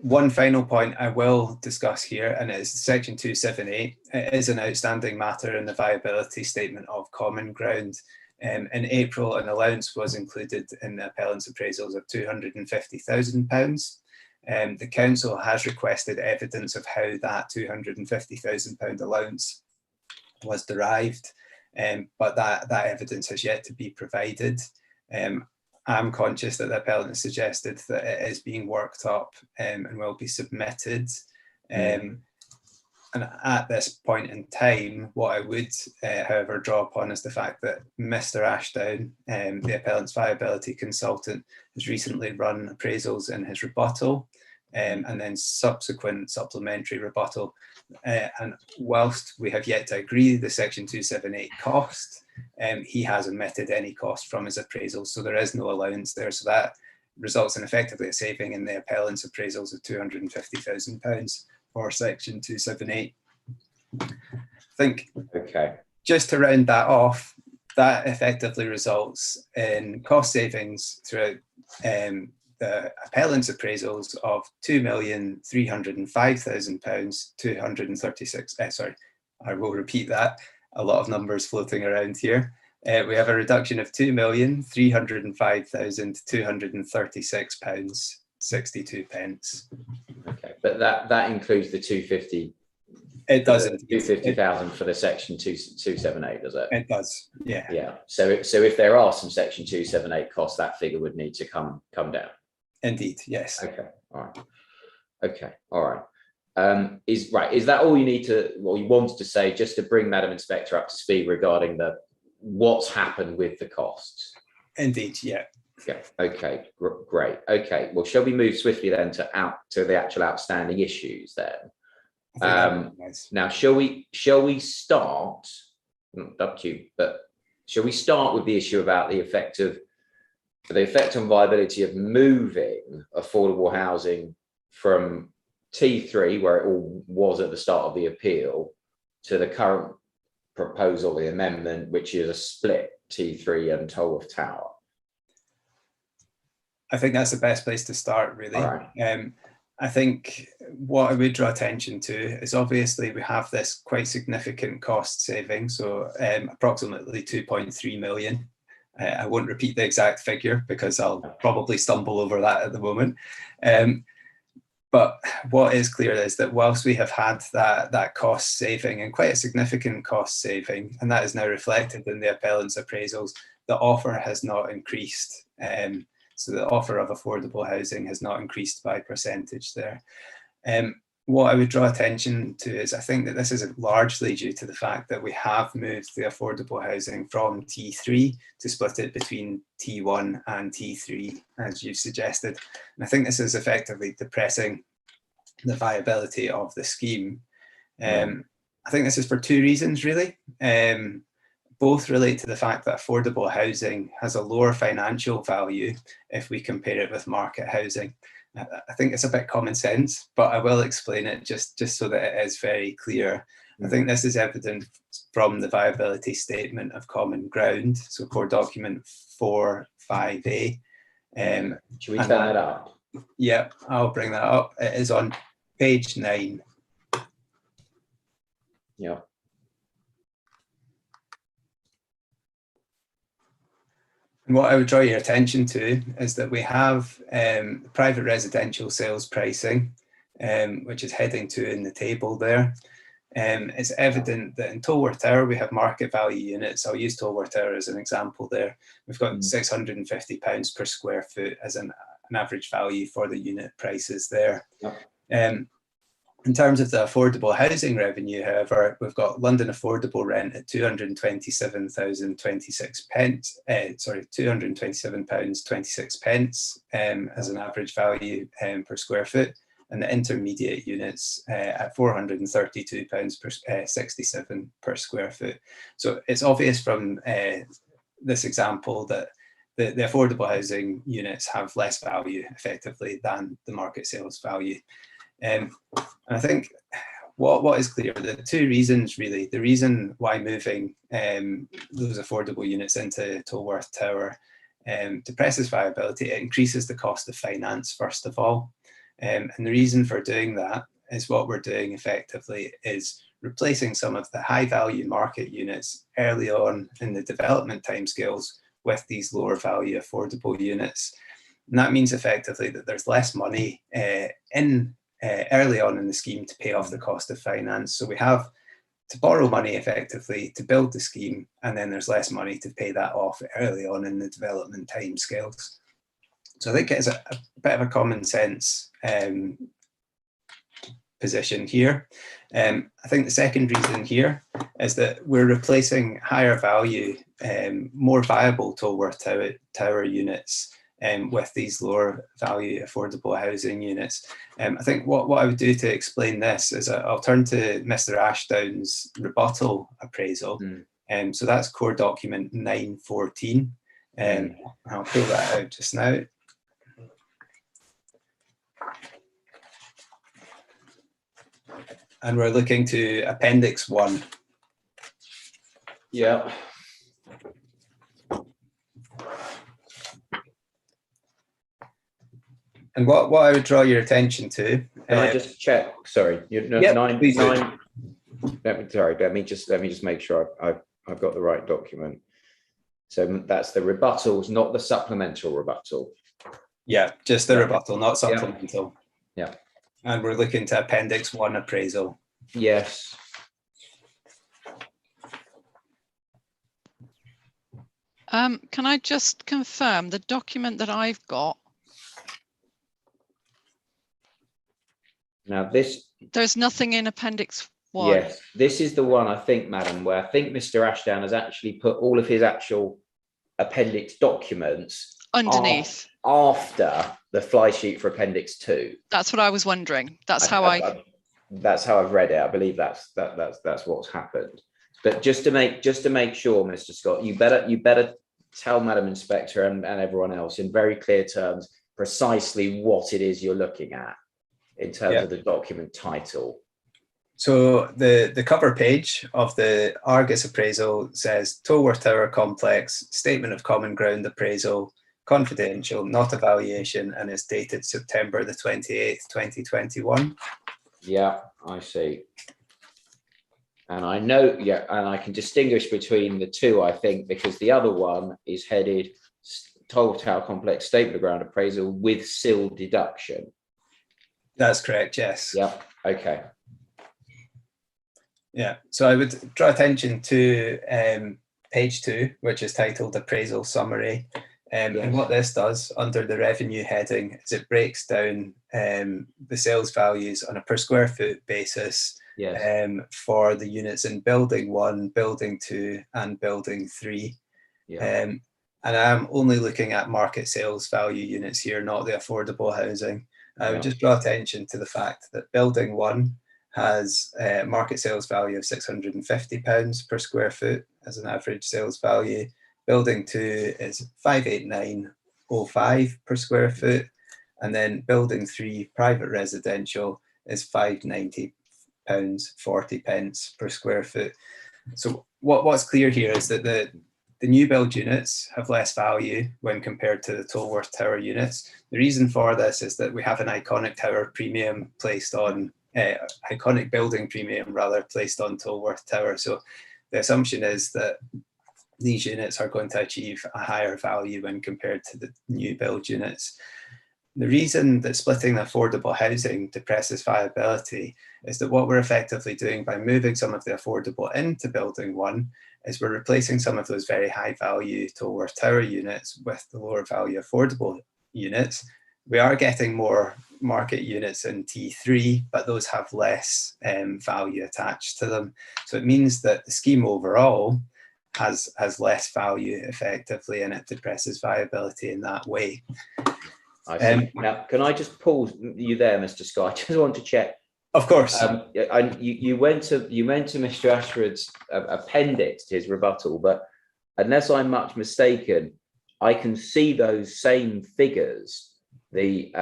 Speaker 6: one final point I will discuss here, and it's Section 278. It is an outstanding matter in the viability statement of common ground. In April, an allowance was included in the appellant's appraisals of £250,000. The council has requested evidence of how that £250,000 allowance was derived, but that evidence has yet to be provided. I'm conscious that the appellant has suggested that it is being worked up and will be submitted. And at this point in time, what I would, however, draw upon is the fact that Mr. Ashdown, the appellant's viability consultant, has recently run appraisals in his rebuttal and then subsequent supplementary rebuttal. And whilst we have yet to agree the Section 278 cost, he has omitted any cost from his appraisals, so there is no allowance there. So that results in effectively a saving in the appellant's appraisals of £250,000 for Section 278. I think, just to round that off, that effectively results in cost savings throughout the appellant's appraisals of £2,305,000, 236, sorry, I will repeat that, a lot of numbers floating around here. We have a reduction of £2,305,236, 62 pence.
Speaker 3: Okay, but that includes the 250.
Speaker 6: It does.
Speaker 3: 250,000 for the Section 278, does it?
Speaker 6: It does. Yeah.
Speaker 3: Yeah. So if there are some Section 278 costs, that figure would need to come down.
Speaker 6: Indeed. Yes.
Speaker 3: Okay. All right. Okay. All right. Is that all you need to, or you wanted to say, just to bring Madam Inspector up to speed regarding what's happened with the costs?
Speaker 6: Indeed. Yeah.
Speaker 3: Yeah. Okay. Great. Okay. Well, shall we move swiftly then to the actual outstanding issues then?
Speaker 6: Nice.
Speaker 3: Now, shall we start? Up to you. But shall we start with the issue about the effect on viability of moving affordable housing from T3, where it all was at the start of the appeal, to the current proposal, the amendment, which is a split T3 and Tolworth Tower?
Speaker 6: I think that's the best place to start, really.
Speaker 3: All right.
Speaker 6: I think what I would draw attention to is obviously we have this quite significant cost saving, so approximately 2.3 million. I won't repeat the exact figure because I'll probably stumble over that at the moment. But what is clear is that whilst we have had that cost saving, and quite a significant cost saving, and that is now reflected in the appellant's appraisals, the offer has not increased. So the offer of affordable housing has not increased by percentage there. What I would draw attention to is I think that this is largely due to the fact that we have moved the affordable housing from T3 to split it between T1 and T3, as you've suggested. And I think this is effectively depressing the viability of the scheme. I think this is for two reasons, really. Both relate to the fact that affordable housing has a lower financial value if we compare it with market housing. I think it's a bit common sense, but I will explain it just so that it is very clear. I think this is evident from the viability statement of common ground, so core document 4.5a.
Speaker 3: Should we turn that up?
Speaker 6: Yeah, I'll bring that up. It is on page 9.
Speaker 3: Yeah.
Speaker 6: And what I would draw your attention to is that we have private residential sales pricing, which is heading 2 in the table there. It's evident that in Tolworth Tower, we have market value units. I'll use Tolworth Tower as an example there. We've got £650 per square foot as an average value for the unit prices there.
Speaker 3: Yep.
Speaker 6: In terms of the affordable housing revenue, however, we've got London affordable rent at £227.26, £227.26 as an average value per square foot, and the intermediate units at £432.67 per square foot. So it's obvious from this example that the affordable housing units have less value effectively than the market sales value. And I think what is clear, the 2 reasons really, the reason why moving those affordable units into Tolworth Tower depresses viability, it increases the cost of finance first of all. And the reason for doing that is what we're doing effectively is replacing some of the high value market units early on in the development timescales with these lower value affordable units. And that means effectively that there's less money early on in the scheme to pay off the cost of finance. So we have to borrow money effectively to build the scheme, and then there's less money to pay that off early on in the development timescales. So I think it's a bit of a common sense position here. I think the second reason here is that we're replacing higher value, more viable Tolworth Tower units with these lower value affordable housing units. I think what I would do to explain this is I'll turn to Mr. Ashdown's rebuttal appraisal. So that's core document 914. I'll pull that out just now. And we're looking to Appendix 1.
Speaker 3: Yeah.
Speaker 6: And what I would draw your attention to.
Speaker 3: Can I just check? Sorry,
Speaker 6: Yep, please do.
Speaker 3: Let me just make sure I've got the right document. So that's the rebuttals, not the supplemental rebuttal.
Speaker 6: Yeah, just the rebuttal, not supplemental.
Speaker 3: Yeah.
Speaker 6: And we're looking to Appendix 1 appraisal.
Speaker 3: Yes.
Speaker 1: Can I just confirm the document that I've got?
Speaker 3: Now
Speaker 1: there's nothing in Appendix 1.
Speaker 3: Yes, this is the one I think, Madam, where I think Mr. Ashdown has actually put all of his actual appendix documents
Speaker 1: underneath
Speaker 3: after the fly sheet for Appendix 2.
Speaker 1: That's what I was wondering. That's how
Speaker 3: that's how I've read it. I believe that's what's happened. But just to make sure, Mr. Scott, you better tell Madam Inspector and everyone else in very clear terms precisely what it is you're looking at in terms of the document title.
Speaker 6: So the cover page of the Argus appraisal says Tolworth Tower Complex, Statement of Common Ground appraisal, confidential, not evaluation, and it's dated September the 28th, 2021.
Speaker 3: Yeah, I see. And I know, and I can distinguish between the two, I think, because the other one is headed Tolworth Tower Complex Statement of Ground appraisal with SIL deduction.
Speaker 6: That's correct, yes.
Speaker 3: Yeah, okay.
Speaker 6: Yeah, so I would draw attention to page 2, which is titled Appraisal Summary. And what this does under the revenue heading is it breaks down the sales values on a per square foot basis for the units in Building 1, Building 2 and Building 3. And I'm only looking at market sales value units here, not the affordable housing. I would just draw attention to the fact that Building 1 has a market sales value of £650 per square foot as an average sales value. Building 2 is £589.05 per square foot. And then Building 3, private residential, is £590 £2.40 per square foot. So what's clear here is that the new build units have less value when compared to the Tolworth Tower units. The reason for this is that we have an iconic tower premium placed on, iconic building premium rather, placed on Tolworth Tower. So the assumption is that these units are going to achieve a higher value when compared to the new build units. The reason that splitting the affordable housing depresses viability is that what we're effectively doing by moving some of the affordable into building one is we're replacing some of those very high value Tolworth Tower units with the lower value affordable units. We are getting more market units in T3, but those have less value attached to them. So it means that the scheme overall has less value effectively, and it depresses viability in that way.
Speaker 3: I see. Now, can I just pause you there, Mr. Scott? I just want to check.
Speaker 6: Of course.
Speaker 3: You went to Mr. Ashford's appendix to his rebuttal, but unless I'm much mistaken, I can see those same figures, the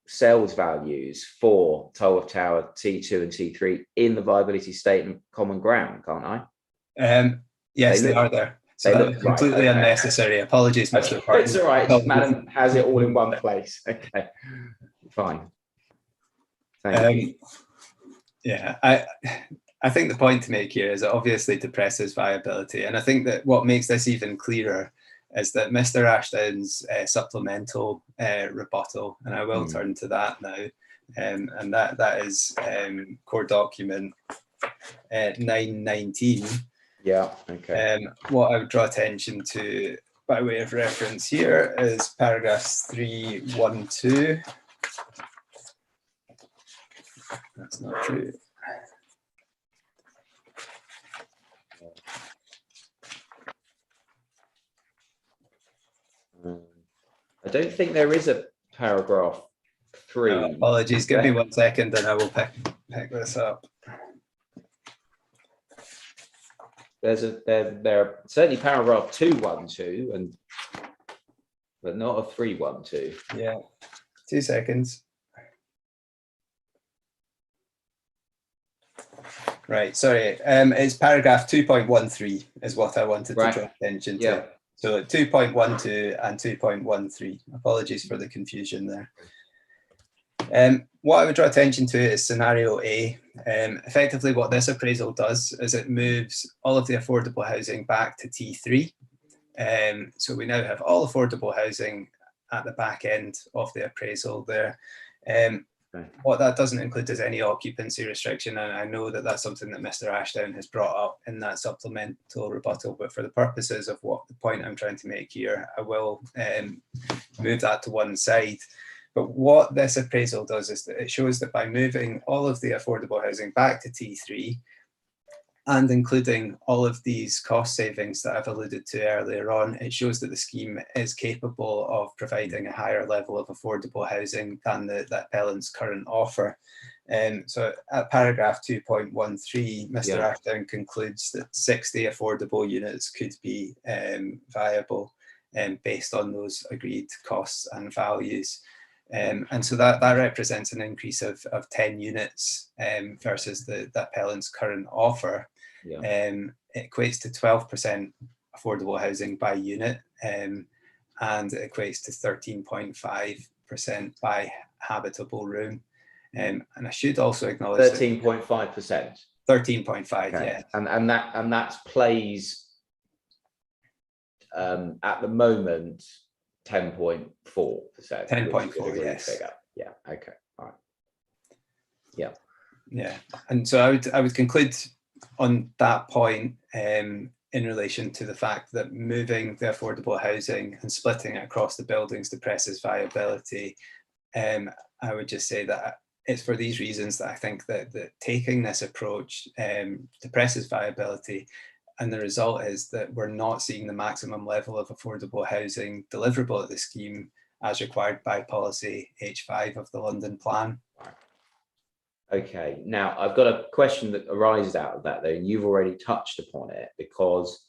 Speaker 3: sales values for Tolworth Tower T2 and T3 in the viability statement common ground, can't I?
Speaker 6: Yes, they are there. So that was completely unnecessary. Apologies, Mr. Parton.
Speaker 3: It's all right. Madam has it all in one place. Okay, fine. Thank you.
Speaker 6: Yeah, I think the point to make here is it obviously depresses viability. And I think that what makes this even clearer is that Mr. Ashdown's supplemental rebuttal, and I will turn to that now, and that is core document 919.
Speaker 3: Yeah, okay.
Speaker 6: What I would draw attention to by way of reference here is paragraphs 312. That's not true.
Speaker 3: I don't think there is a paragraph 3.
Speaker 6: Apologies, give me 1 second and I will pick this up.
Speaker 3: There are certainly paragraph 212, but not a 312.
Speaker 6: Yeah, 2 seconds. Right, sorry. It's paragraph 2.13 is what I wanted to draw attention to.
Speaker 3: Yeah.
Speaker 6: So 2.12 and 2.13. Apologies for the confusion there. What I would draw attention to is scenario A. Effectively, what this appraisal does is it moves all of the affordable housing back to T3. So we now have all affordable housing at the back end of the appraisal there. What that doesn't include is any occupancy restriction, and I know that that's something that Mr. Ashdown has brought up in that supplemental rebuttal, but for the purposes of what the point I'm trying to make here, I will move that to one side. But what this appraisal does is that it shows that by moving all of the affordable housing back to T3 and including all of these cost savings that I've alluded to earlier on, it shows that the scheme is capable of providing a higher level of affordable housing than the appellant's current offer. So at paragraph 2.13, Mr. Ashdown concludes that 60 affordable units could be viable based on those agreed costs and values. And so that represents an increase of 10 units versus the appellant's current offer. It equates to 12% affordable housing by unit, and it equates to 13.5% by habitable room. And I should also acknowledge
Speaker 3: 13.5%.
Speaker 6: 13.5,
Speaker 3: okay.
Speaker 6: Yeah.
Speaker 3: And that plays at the moment 10.4%.
Speaker 6: 10.4, yes.
Speaker 3: Figure. Yeah. Okay. All right. Yeah.
Speaker 6: Yeah. And so I would conclude on that point in relation to the fact that moving the affordable housing and splitting it across the buildings depresses viability. I would just say that it's for these reasons that I think that taking this approach depresses viability. And the result is that we're not seeing the maximum level of affordable housing deliverable at the scheme as required by policy H5 of the London Plan.
Speaker 3: Okay, now I've got a question that arises out of that though, and you've already touched upon it, because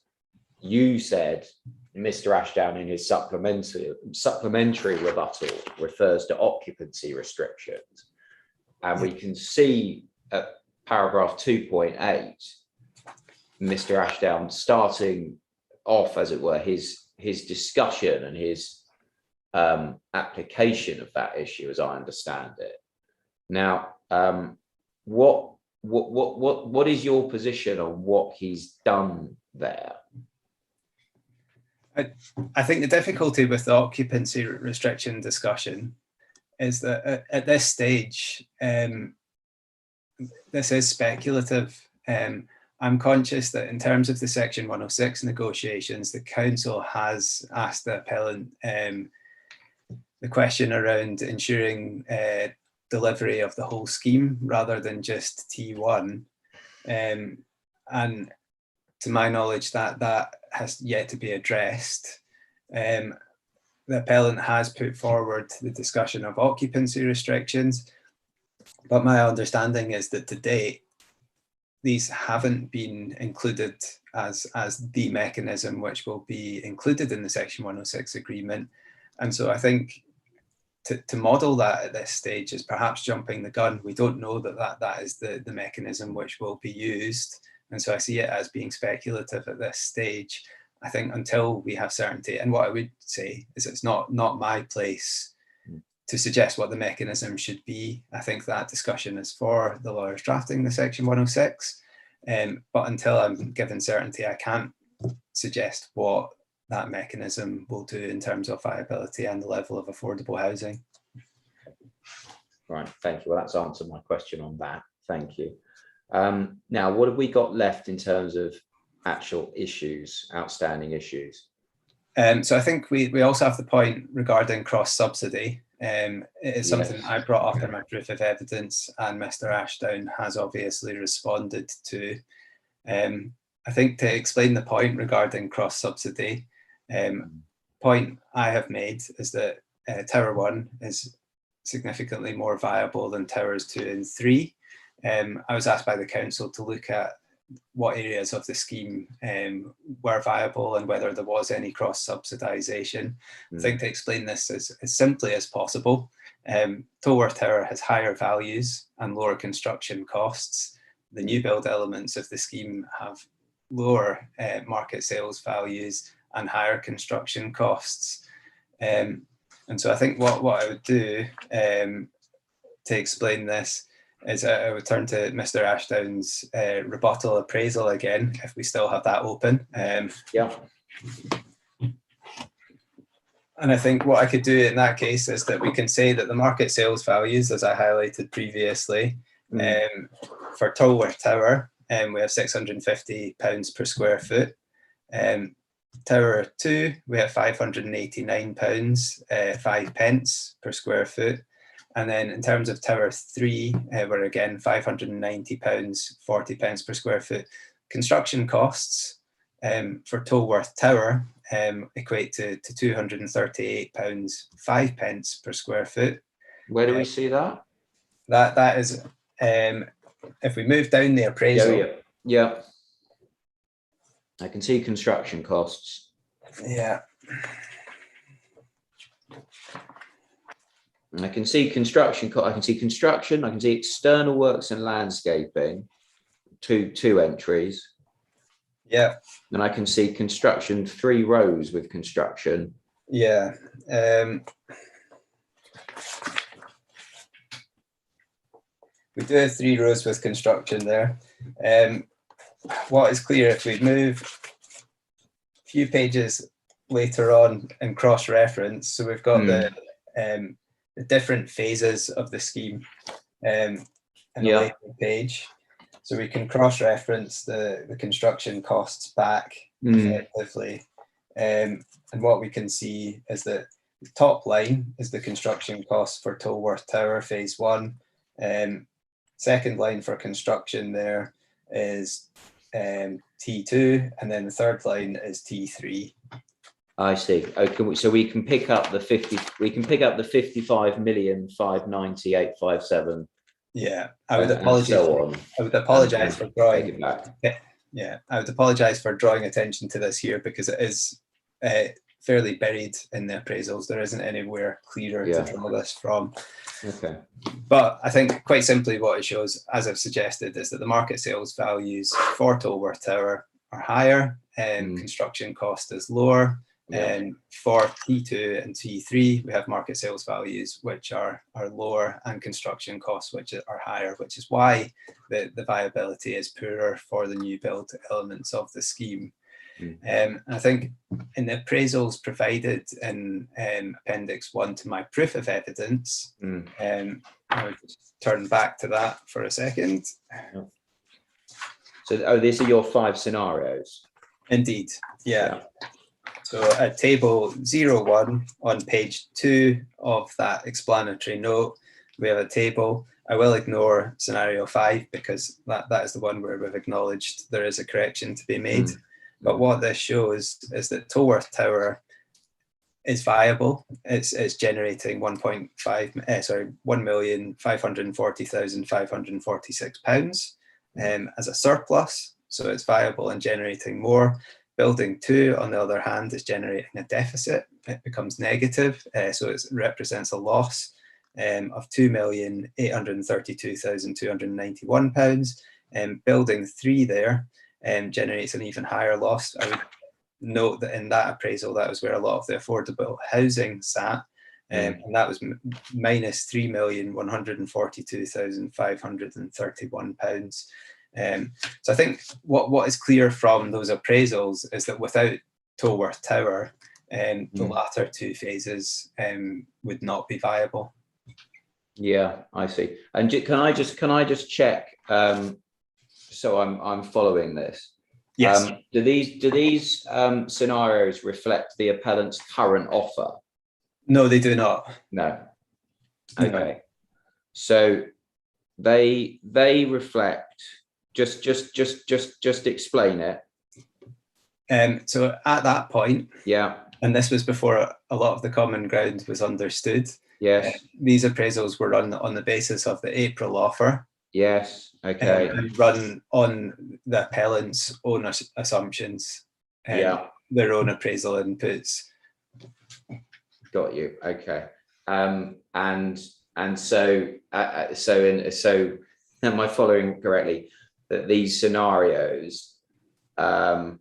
Speaker 3: you said Mr. Ashdown in his supplementary rebuttal refers to occupancy restrictions. And we can see paragraph 2.8, Mr. Ashdown starting off, as it were, his discussion and his application of that issue, as I understand it. Now, what is your position on what he's done there?
Speaker 6: I think the difficulty with the occupancy restriction discussion is that at this stage, this is speculative. I'm conscious that in terms of the Section 106 negotiations, the council has asked the appellant the question around ensuring delivery of the whole scheme rather than just T1. And to my knowledge, that has yet to be addressed. The appellant has put forward the discussion of occupancy restrictions, but my understanding is that to date, these haven't been included as the mechanism which will be included in the Section 106 agreement. And so I think to model that at this stage is perhaps jumping the gun. We don't know that is the mechanism which will be used. And so I see it as being speculative at this stage. I think until we have certainty, and what I would say is it's not my place to suggest what the mechanism should be. I think that discussion is for the lawyers drafting the Section 106. But until I'm given certainty, I can't suggest what that mechanism will do in terms of viability and the level of affordable housing.
Speaker 3: Right, thank you. Well, that's answered my question on that. Thank you. Now, what have we got left in terms of actual issues, outstanding issues?
Speaker 6: So I think we also have the point regarding cross-subsidy. It is something that I brought up in my proof of evidence, and Mr. Ashdown has obviously responded to. I think to explain the point regarding cross-subsidy, point I have made is that Tower 1 is significantly more viable than Towers 2 and 3. I was asked by the council to look at what areas of the scheme were viable and whether there was any cross-subsidisation. I think to explain this as simply as possible, Tolworth Tower has higher values and lower construction costs. The new build elements of the scheme have lower market sales values and higher construction costs. And so I think what I would do to explain this is I would turn to Mr. Ashdown's rebuttal appraisal again, if we still have that open.
Speaker 3: Yeah.
Speaker 6: And I think what I could do in that case is that we can say that the market sales values, as I highlighted previously, for Tolworth Tower, we have £650 per square foot. Tower 2, we have £589, 5 pence per square foot. And then in terms of Tower 3, we're again £590, 40 pence per square foot. Construction costs for Tolworth Tower equate to £238, 5 pence per square foot.
Speaker 3: Where do we see that?
Speaker 6: That is, if we move down the appraisal.
Speaker 3: Yeah. I can see construction costs.
Speaker 6: Yeah.
Speaker 3: I can see construction. I can see construction. I can see external works and landscaping. Two entries.
Speaker 6: Yeah.
Speaker 3: And I can see construction, 3 rows with construction.
Speaker 6: Yeah. We do have 3 rows with construction there. What is clear, if we move a few pages later on and cross-reference, so we've got the different phases of the scheme in a later page. So we can cross-reference the construction costs back effectively. And what we can see is that the top line is the construction costs for Tolworth Tower Phase 1. Second line for construction there is T2, and then the third line is T3.
Speaker 3: I see. Okay, so we can pick up the 55,590,857.
Speaker 6: Yeah, I would apologize. I would apologize for drawing. Yeah, I would apologize for drawing attention to this here because it is fairly buried in the appraisals. There isn't anywhere clearer to draw this from.
Speaker 3: Okay.
Speaker 6: But I think quite simply what it shows, as I've suggested, is that the market sales values for Tolworth Tower are higher and construction cost is lower. And for T2 and T3, we have market sales values which are lower and construction costs which are higher, which is why the viability is poorer for the new build elements of the scheme. I think in the appraisals provided in Appendix 1 to my proof of evidence, I'll just turn back to that for a second.
Speaker 3: So, these are your 5 scenarios?
Speaker 6: Indeed, yeah. So at table 01 on page 2 of that explanatory note, we have a table. I will ignore scenario 5 because that is the one where we've acknowledged there is a correction to be made. But what this shows is that Tolworth Tower is viable. It's generating £1,540,546 as a surplus. So it's viable and generating more. Building 2, on the other hand, is generating a deficit. It becomes negative, so it represents a loss of £2,832,291. Building 3 there generates an even higher loss. I would note that in that appraisal, that was where a lot of the affordable housing sat, and that was minus £3,142,531. So I think what is clear from those appraisals is that without Tolworth Tower, the latter 2 phases would not be viable.
Speaker 3: Yeah, I see. And can I just check? So I'm following this.
Speaker 6: Yes.
Speaker 3: Do these scenarios reflect the appellant's current offer?
Speaker 6: No, they do not.
Speaker 3: No. Okay. No. So they reflect. Just explain it.
Speaker 6: So at that point, and this was before a lot of the common ground was understood.
Speaker 3: Yes.
Speaker 6: These appraisals were run on the basis of the April offer.
Speaker 3: Yes. Okay.
Speaker 6: And run on the appellant's own assumptions. Their own appraisal inputs.
Speaker 3: Got you. Okay. And so am I following correctly? That these scenarios, in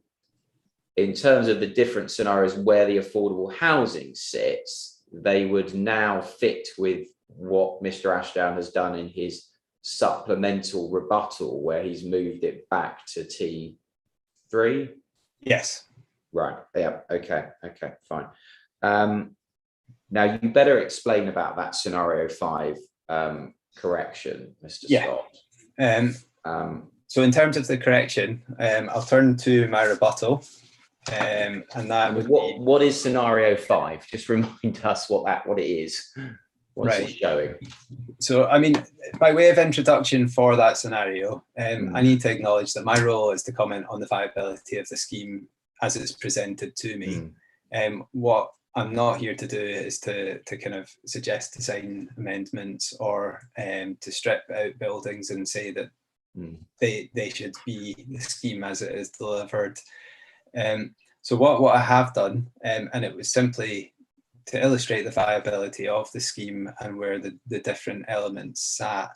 Speaker 3: terms of the different scenarios where the affordable housing sits, they would now fit with what Mr. Ashdown has done in his supplemental rebuttal, where he's moved it back to T3?
Speaker 6: Yes.
Speaker 3: Right. Yeah. Okay. Fine. Now you better explain about that scenario 5 correction, Mr. Scott.
Speaker 6: So in terms of the correction, I'll turn to my rebuttal, and that would
Speaker 3: what is scenario 5? Just remind us what it is. What's it showing?
Speaker 6: So, I mean, by way of introduction for that scenario, I need to acknowledge that my role is to comment on the viability of the scheme as it's presented to me. What I'm not here to do is to kind of suggest design amendments or to strip out buildings and say that they should be the scheme as it is delivered. So what I have done, and it was simply to illustrate the viability of the scheme and where the different elements sat,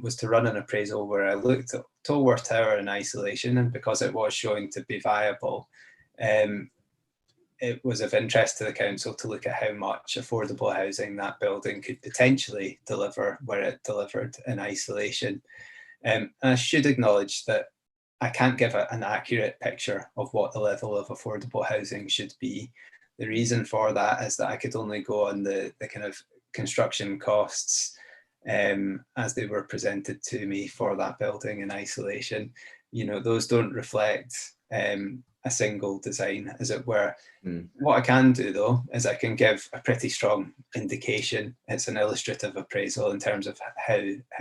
Speaker 6: was to run an appraisal where I looked at Tolworth Tower in isolation, and because it was showing to be viable, it was of interest to the council to look at how much affordable housing that building could potentially deliver where it delivered in isolation. And I should acknowledge that I can't give an accurate picture of what the level of affordable housing should be. The reason for that is that I could only go on the kind of construction costs as they were presented to me for that building in isolation. You know, those don't reflect a single design, as it were. What I can do, though, is I can give a pretty strong indication. It's an illustrative appraisal in terms of how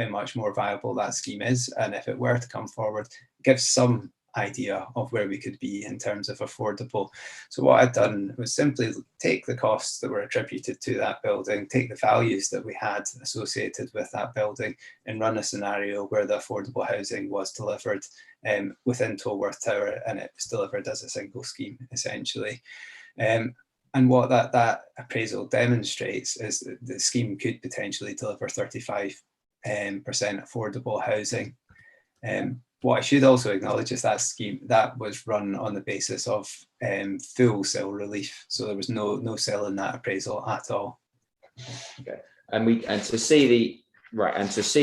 Speaker 6: much more viable that scheme is. And if it were to come forward, it gives some idea of where we could be in terms of affordable. So what I've done was simply take the costs that were attributed to that building, take the values that we had associated with that building, and run a scenario where the affordable housing was delivered within Tolworth Tower, and it was delivered as a single scheme, essentially. what that appraisal demonstrates is that the scheme could potentially deliver 35% affordable housing. What I should also acknowledge is that scheme that was run on the basis of full cell relief, so there was no cell in that appraisal at all.
Speaker 3: Okay, and to see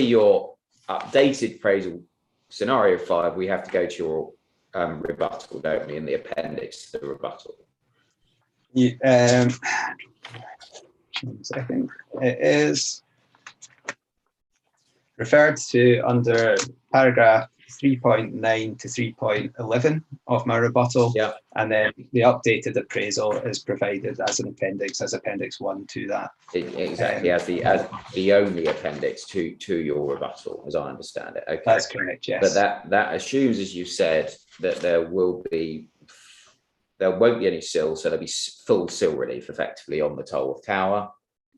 Speaker 3: your updated appraisal scenario 5, we have to go to your rebuttal, don't we, in the appendix to the rebuttal.
Speaker 6: Yeah, 1 second. It is referred to under paragraph 3.9 to 3.11 of my rebuttal.
Speaker 3: Yeah.
Speaker 6: And then the updated appraisal is provided as an appendix, as appendix 1 to that.
Speaker 3: Exactly, as the only appendix to your rebuttal, as I understand it. Okay.
Speaker 6: That's correct, yes.
Speaker 3: But that assumes, as you said, that there won't be any sill, so there'll be full sill relief effectively on the Tolworth Tower.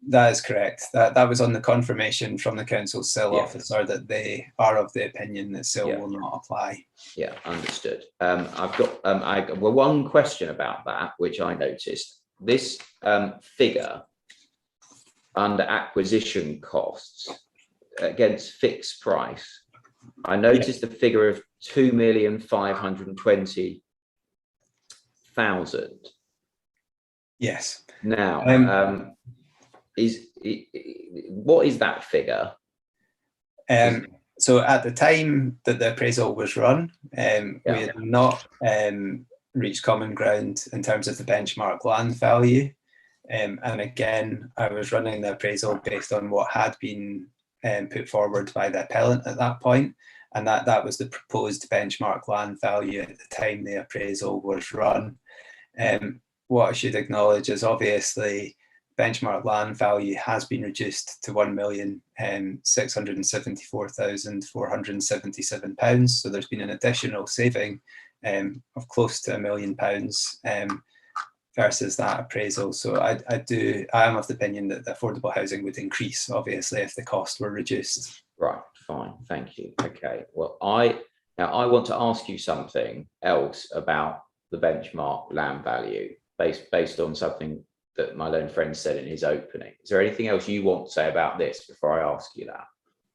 Speaker 6: That is correct. That was on the confirmation from the council's sill officer that they are of the opinion that sill will not apply. Yeah,
Speaker 3: understood. I've got one question about that, which I noticed. This figure under acquisition costs against fixed price, I noticed the figure of 2,520,000.
Speaker 6: Yes.
Speaker 3: Now, what is that figure?
Speaker 6: So at the time that the appraisal was run, we had not reached common ground in terms of the benchmark land value. And again, I was running the appraisal based on what had been put forward by the appellant at that point, and that was the proposed benchmark land value at the time the appraisal was run. What I should acknowledge is obviously benchmark land value has been reduced to £1,674,477. So there's been an additional saving of close to £1 million versus that appraisal. So I am of the opinion that the affordable housing would increase, obviously, if the costs were reduced.
Speaker 3: Right, fine, thank you. Okay, well, I want to ask you something else about the benchmark land value based on something that my learned friend said in his opening. Is there anything else you want to say about this before I ask you that?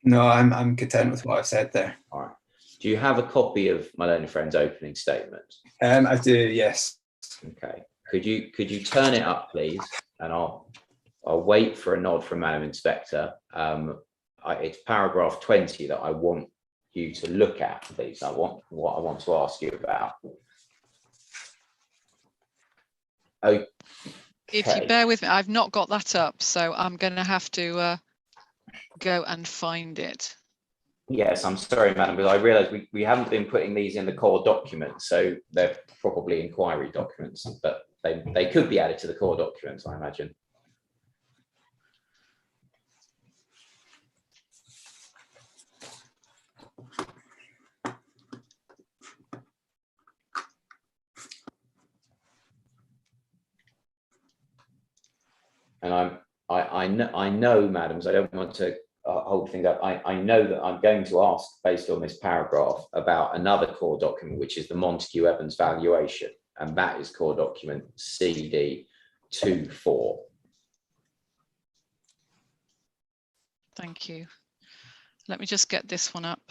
Speaker 6: No, I'm content with what I've said there.
Speaker 3: All right. Do you have a copy of my learned friend's opening statement?
Speaker 6: I do, yes.
Speaker 3: Okay. Could you turn it up, please? And I'll wait for a nod from Madam Inspector. It's paragraph 20 that I want you to look at, please. What I want to ask you about. Okay.
Speaker 1: If you bear with me, I've not got that up, so I'm going to have to go and find it.
Speaker 3: Yes, I'm sorry, Madam, but I realise we haven't been putting these in the core documents, so they're probably inquiry documents, but they could be added to the core documents, I imagine. And I know, madams, I don't want to hold things up. I know that I'm going to ask, based on this paragraph, about another core document, which is the Montague Evans valuation, and that is core document CD24.
Speaker 1: Thank you. Let me just get this one up.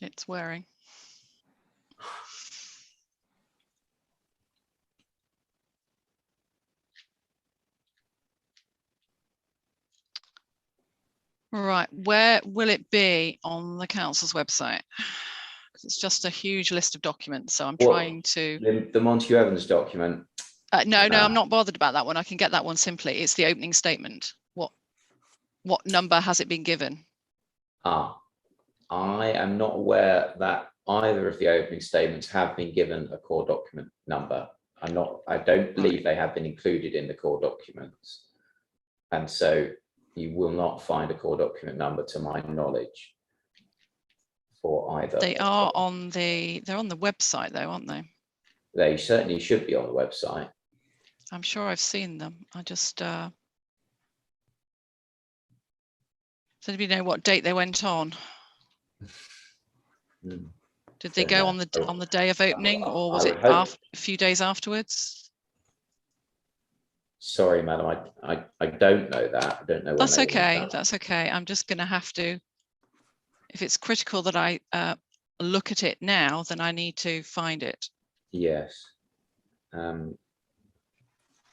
Speaker 1: It's wearing. Right, where will it be on the council's website? Because it's just a huge list of documents, so I'm trying to...
Speaker 3: The Montague Evans document?
Speaker 1: No, I'm not bothered about that one. I can get that one simply. It's the opening statement. What number has it been given?
Speaker 3: I am not aware that either of the opening statements have been given a core document number. I don't believe they have been included in the core documents. And so you will not find a core document number to my knowledge for either.
Speaker 1: They are on the, they're on the website though, aren't they?
Speaker 3: They certainly should be on the website.
Speaker 1: I'm sure I've seen them. I just, so do we know what date they went on? Did they go on the day of opening, or was it a few days afterwards?
Speaker 3: Sorry, madam, I don't know that. I don't know.
Speaker 1: That's okay. That's okay. I'm just going to have to, if it's critical that I look at it now, then I need to find it.
Speaker 3: Yes.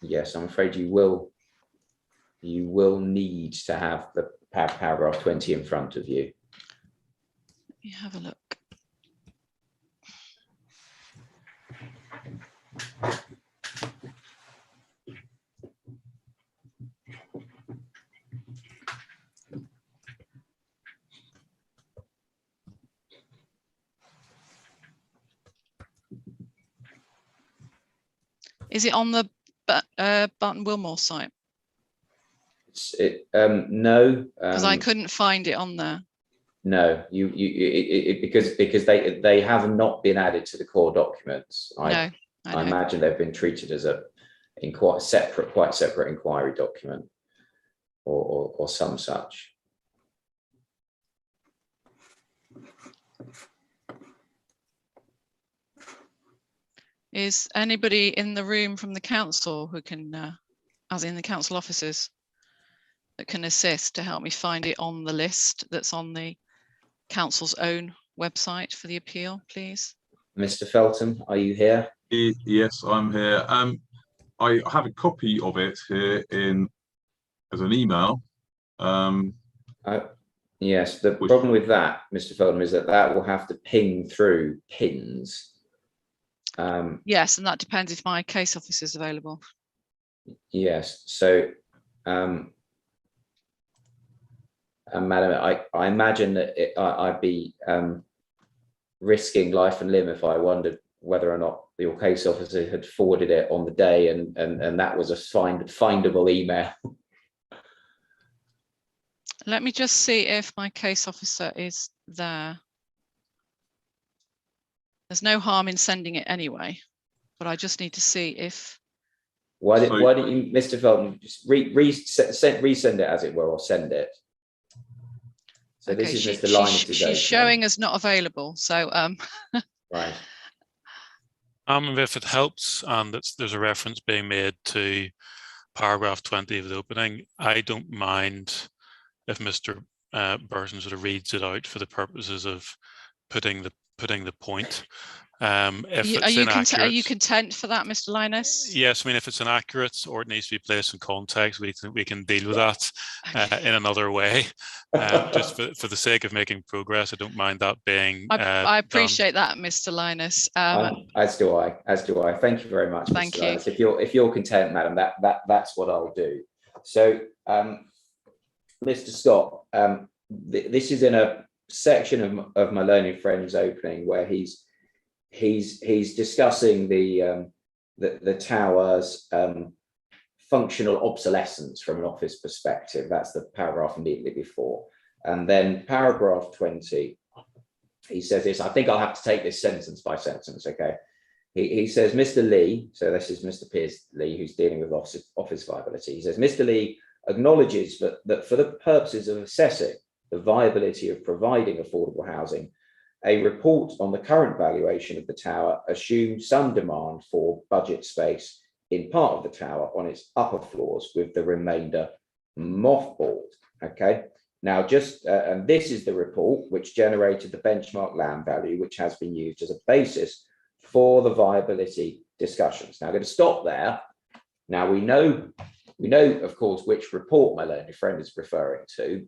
Speaker 3: Yes, I'm afraid you will need to have the paragraph 20 in front of you.
Speaker 1: Let me have a look. Is it on the Barton Wilmore site?
Speaker 3: No,
Speaker 1: because I couldn't find it on there.
Speaker 3: No, because they have not been added to the core documents. I imagine they've been treated as quite separate inquiry document or some such.
Speaker 1: Is anybody in the room from the council who can, as in the council officers, that can assist to help me find it on the list that's on the council's own website for the appeal, please?
Speaker 3: Mr. Felton, are you here?
Speaker 7: Yes, I'm here. I have a copy of it here as an email.
Speaker 3: Yes, the problem with that, Mr. Felton, is that will have to ping through pins.
Speaker 1: Yes, and that depends if my case officer is available.
Speaker 3: Yes, so madam, I imagine that I'd be risking life and limb if I wondered whether or not your case officer had forwarded it on the day and that was a findable email.
Speaker 1: Let me just see if my case officer is there. There's no harm in sending it anyway, but I just need to see if.
Speaker 3: Why don't you, Mr. Felton, just resend it as it were, or send it. So okay, this is Mr. Linus.
Speaker 1: She's showing as not available, so
Speaker 3: right.
Speaker 5: If it helps, and there's a reference being made to paragraph 20 of the opening, I don't mind if Mr. Burton sort of reads it out for the purposes of putting the point. If
Speaker 1: are you content for that, Mr. Linus?
Speaker 5: Yes, I mean, if it's inaccurate or it needs to be placed in context, we can deal with that in another way. Just for the sake of making progress, I don't mind that being.
Speaker 1: I appreciate that, Mr. Linus.
Speaker 3: As do I. Thank you very much,
Speaker 1: Thank
Speaker 3: Mr.
Speaker 1: you.
Speaker 3: Linus. If you're content, madam, that's what I'll do. So, Mr. Scott, this is in a section of my learning friend's opening where he's discussing the tower's functional obsolescence from an office perspective. That's the paragraph immediately before. And then paragraph 20, he says this, I think I'll have to take this sentence by sentence, okay? He says, Mr. Lee, so this is Mr. Piers Lee, who's dealing with office viability. He says, Mr. Lee acknowledges that for the purposes of assessing the viability of providing affordable housing, a report on the current valuation of the tower assumes some demand for budget space in part of the tower on its upper floors, with the remainder mothballed. Okay, now and this is the report which generated the benchmark land value, which has been used as a basis for the viability discussions. Now I'm going to stop there. Now we know, of course, which report my learned friend is referring to,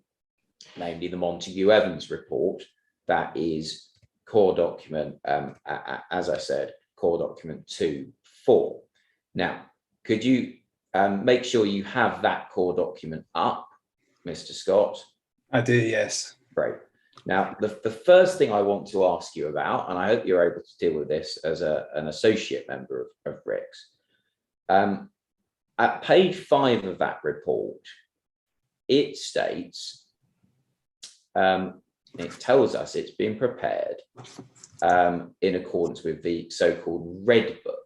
Speaker 3: namely the Montague Evans report. That is core document, as I said, core document 2.4. Now, could you make sure you have that core document up, Mr. Scott?
Speaker 6: I do, yes.
Speaker 3: Great. Now, the first thing I want to ask you about, and I hope you're able to deal with this as an associate member of RICS, at page 5 of that report, it states, it tells us it's been prepared in accordance with the so-called Red Book.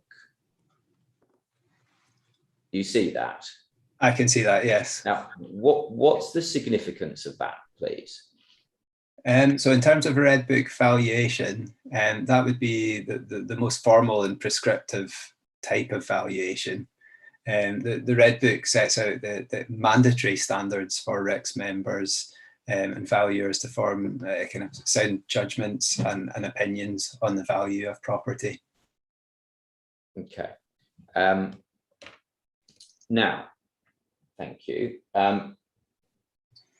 Speaker 3: You see that?
Speaker 6: I can see that, yes.
Speaker 3: Now, what's the significance of that, please?
Speaker 6: So in terms of a Red Book valuation, that would be the most formal and prescriptive type of valuation. The Red Book sets out the mandatory standards for RICS members and valuers to form kind of sound judgments and opinions on the value of property.
Speaker 3: Okay. Now, thank you. I'm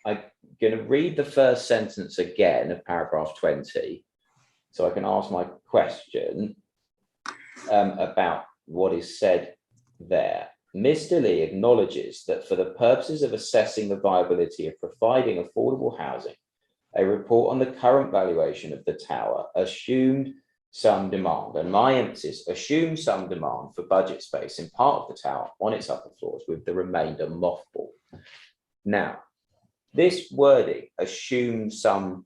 Speaker 3: going to read the first sentence again of paragraph 20, so I can ask my question about what is said there. Mr. Lee acknowledges that for the purposes of assessing the viability of providing affordable housing, a report on the current valuation of the tower assumed some demand, and my emphasis, assumed some demand for budget space in part of the tower on its upper floors, with the remainder mothballed. Now, this wording, assume some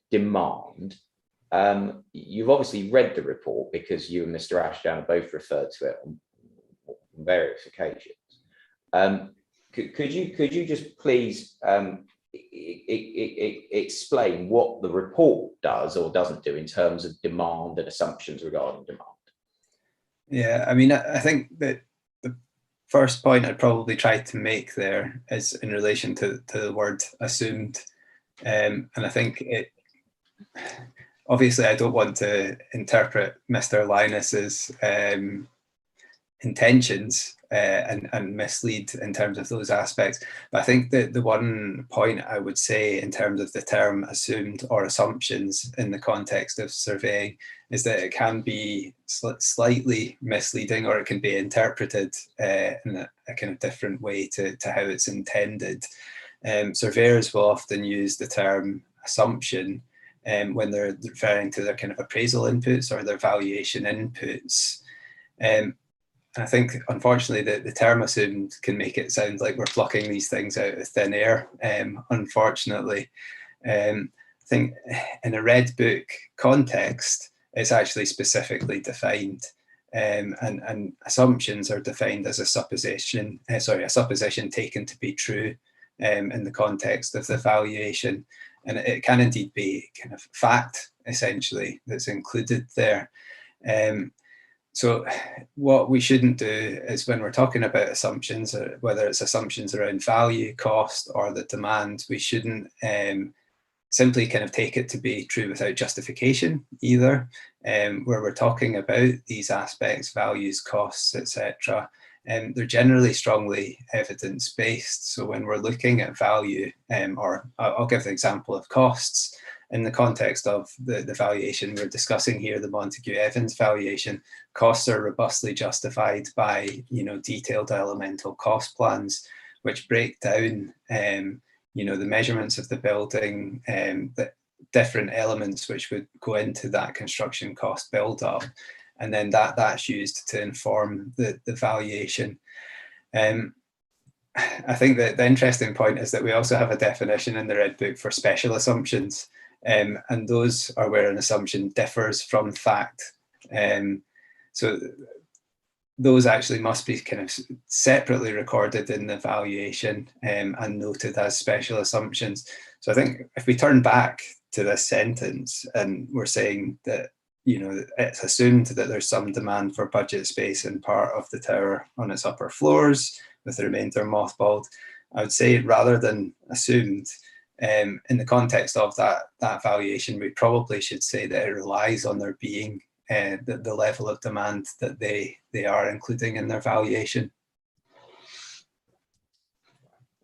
Speaker 3: demand, you've obviously read the report because you and Mr. Ashdown have both referred to it on various occasions. Could you just please explain what the report does or doesn't do in terms of demand and assumptions regarding demand?
Speaker 6: Yeah, I mean, I think that the first point I'd probably try to make there is in relation to the word assumed. And I think obviously I don't want to interpret Mr. Linus's intentions and mislead in terms of those aspects. But I think that the one point I would say in terms of the term assumed or assumptions in the context of surveying is that it can be slightly misleading, or it can be interpreted in a kind of different way to how it's intended. Surveyors will often use the term assumption when they're referring to their kind of appraisal inputs or their valuation inputs. I think, unfortunately, the term assumed can make it sound like we're plucking these things out of thin air, unfortunately. I think in a Red Book context, it's actually specifically defined, and assumptions are defined as a supposition taken to be true in the context of the valuation. And it can indeed be kind of fact, essentially, that's included there. So what we shouldn't do is, when we're talking about assumptions, whether it's assumptions around value, cost, or the demand, we shouldn't simply kind of take it to be true without justification either. Where we're talking about these aspects, values, costs, etc., they're generally strongly evidence-based. So when we're looking at value, or I'll give the example of costs, in the context of the valuation we're discussing here, the Montague-Evans valuation, costs are robustly justified by, detailed elemental cost plans, which break down, the measurements of the building, the different elements which would go into that construction cost build-up, and then that's used to inform the valuation. I think that the interesting point is that we also have a definition in the Red Book for special assumptions. And those are where an assumption differs from fact. So those actually must be kind of separately recorded in the valuation and noted as special assumptions. So I think if we turn back to this sentence and we're saying that, it's assumed that there's some demand for budget space in part of the tower on its upper floors, with the remainder mothballed, I would say, rather than assumed, in the context of that valuation, we probably should say that it relies on there being the level of demand that they are including in their valuation.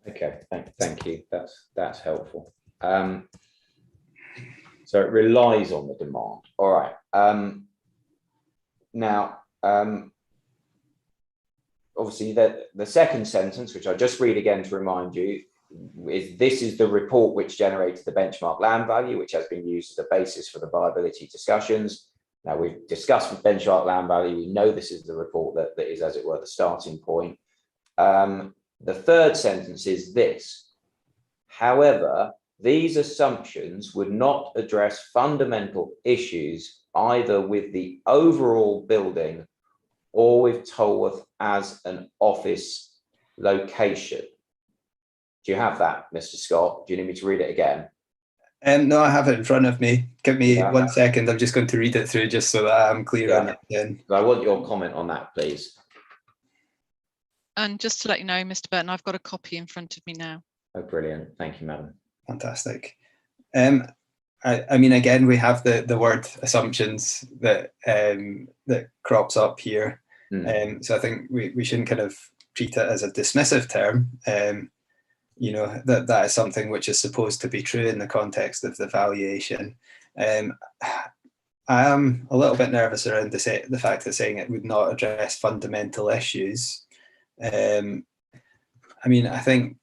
Speaker 3: Okay, thank you. That's helpful. So it relies on the demand. All right. Now, obviously, the second sentence, which I'll just read again to remind you, this is the report which generated the benchmark land value, which has been used as the basis for the viability discussions. Now, we've discussed the benchmark land value. We know this is the report that is, as it were, the starting point. The third sentence is this: however, these assumptions would not address fundamental issues either with the overall building or with Tolworth as an office location. Do you have that, Mr. Scott? Do you need me to read it again?
Speaker 6: No, I have it in front of me. Give me 1 second. I'm just going to read it through just so that I'm clear on it then.
Speaker 3: I want your comment on that, please.
Speaker 1: And just to let you know, Mr. Burton, I've got a copy in front of me now.
Speaker 3: Oh, brilliant. Thank you, madam.
Speaker 6: Fantastic. I mean, again, we have the word assumptions that that crops up here. So I think we shouldn't kind of treat it as a dismissive term. You know, that is something which is supposed to be true in the context of the valuation. I am a little bit nervous around the fact of saying it would not address fundamental issues. I mean, I think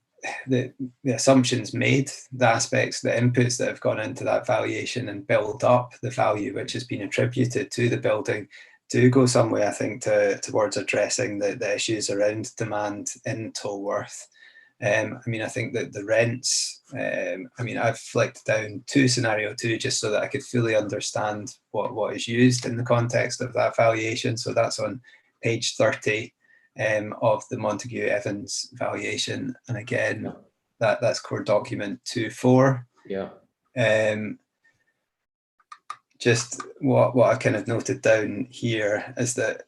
Speaker 6: the assumptions made, the aspects, the inputs that have gone into that valuation and build up the value which has been attributed to the building do go some way, I think, towards addressing the issues around demand in Tolworth. I mean, I think that the rents, I mean, I've flicked down to scenario 2 just so that I could fully understand what is used in the context of that valuation. So that's on page 30 of the Montague Evans valuation. And again, that's core document 2.4.
Speaker 3: Yeah.
Speaker 6: Just what I kind of noted down here is that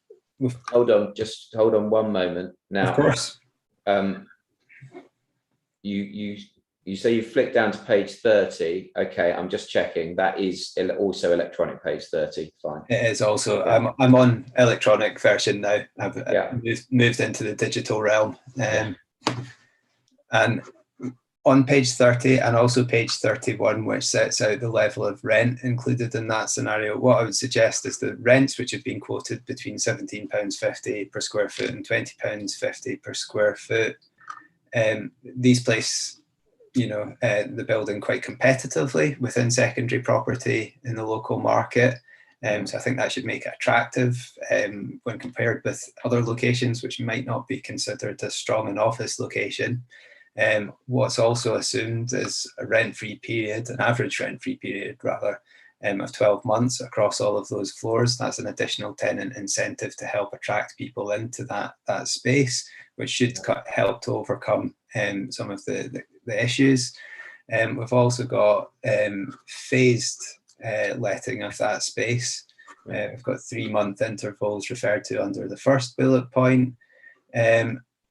Speaker 3: hold on 1 moment. Now,
Speaker 6: of course.
Speaker 3: You say you flick down to page 30. Okay, I'm just checking. That is also electronic page 30. Fine.
Speaker 6: It is also.
Speaker 3: Yeah.
Speaker 6: I'm on electronic version now. I've
Speaker 3: Yeah.
Speaker 6: moved into the digital realm. And on page 30 and also page 31, which sets out the level of rent included in that scenario, what I would suggest is the rents which have been quoted between £17.50 per square foot and £20.50 per square foot. These place, you know, the building quite competitively within secondary property in the local market. So I think that should make it attractive when compared with other locations which might not be considered as strong an office location. What's also assumed is a rent-free period, an average rent-free period rather, of 12 months across all of those floors. That's an additional tenant incentive to help attract people into that space, which should help to overcome some of the issues. We've also got phased letting of that space. We've got 3-month intervals referred to under the first bullet point.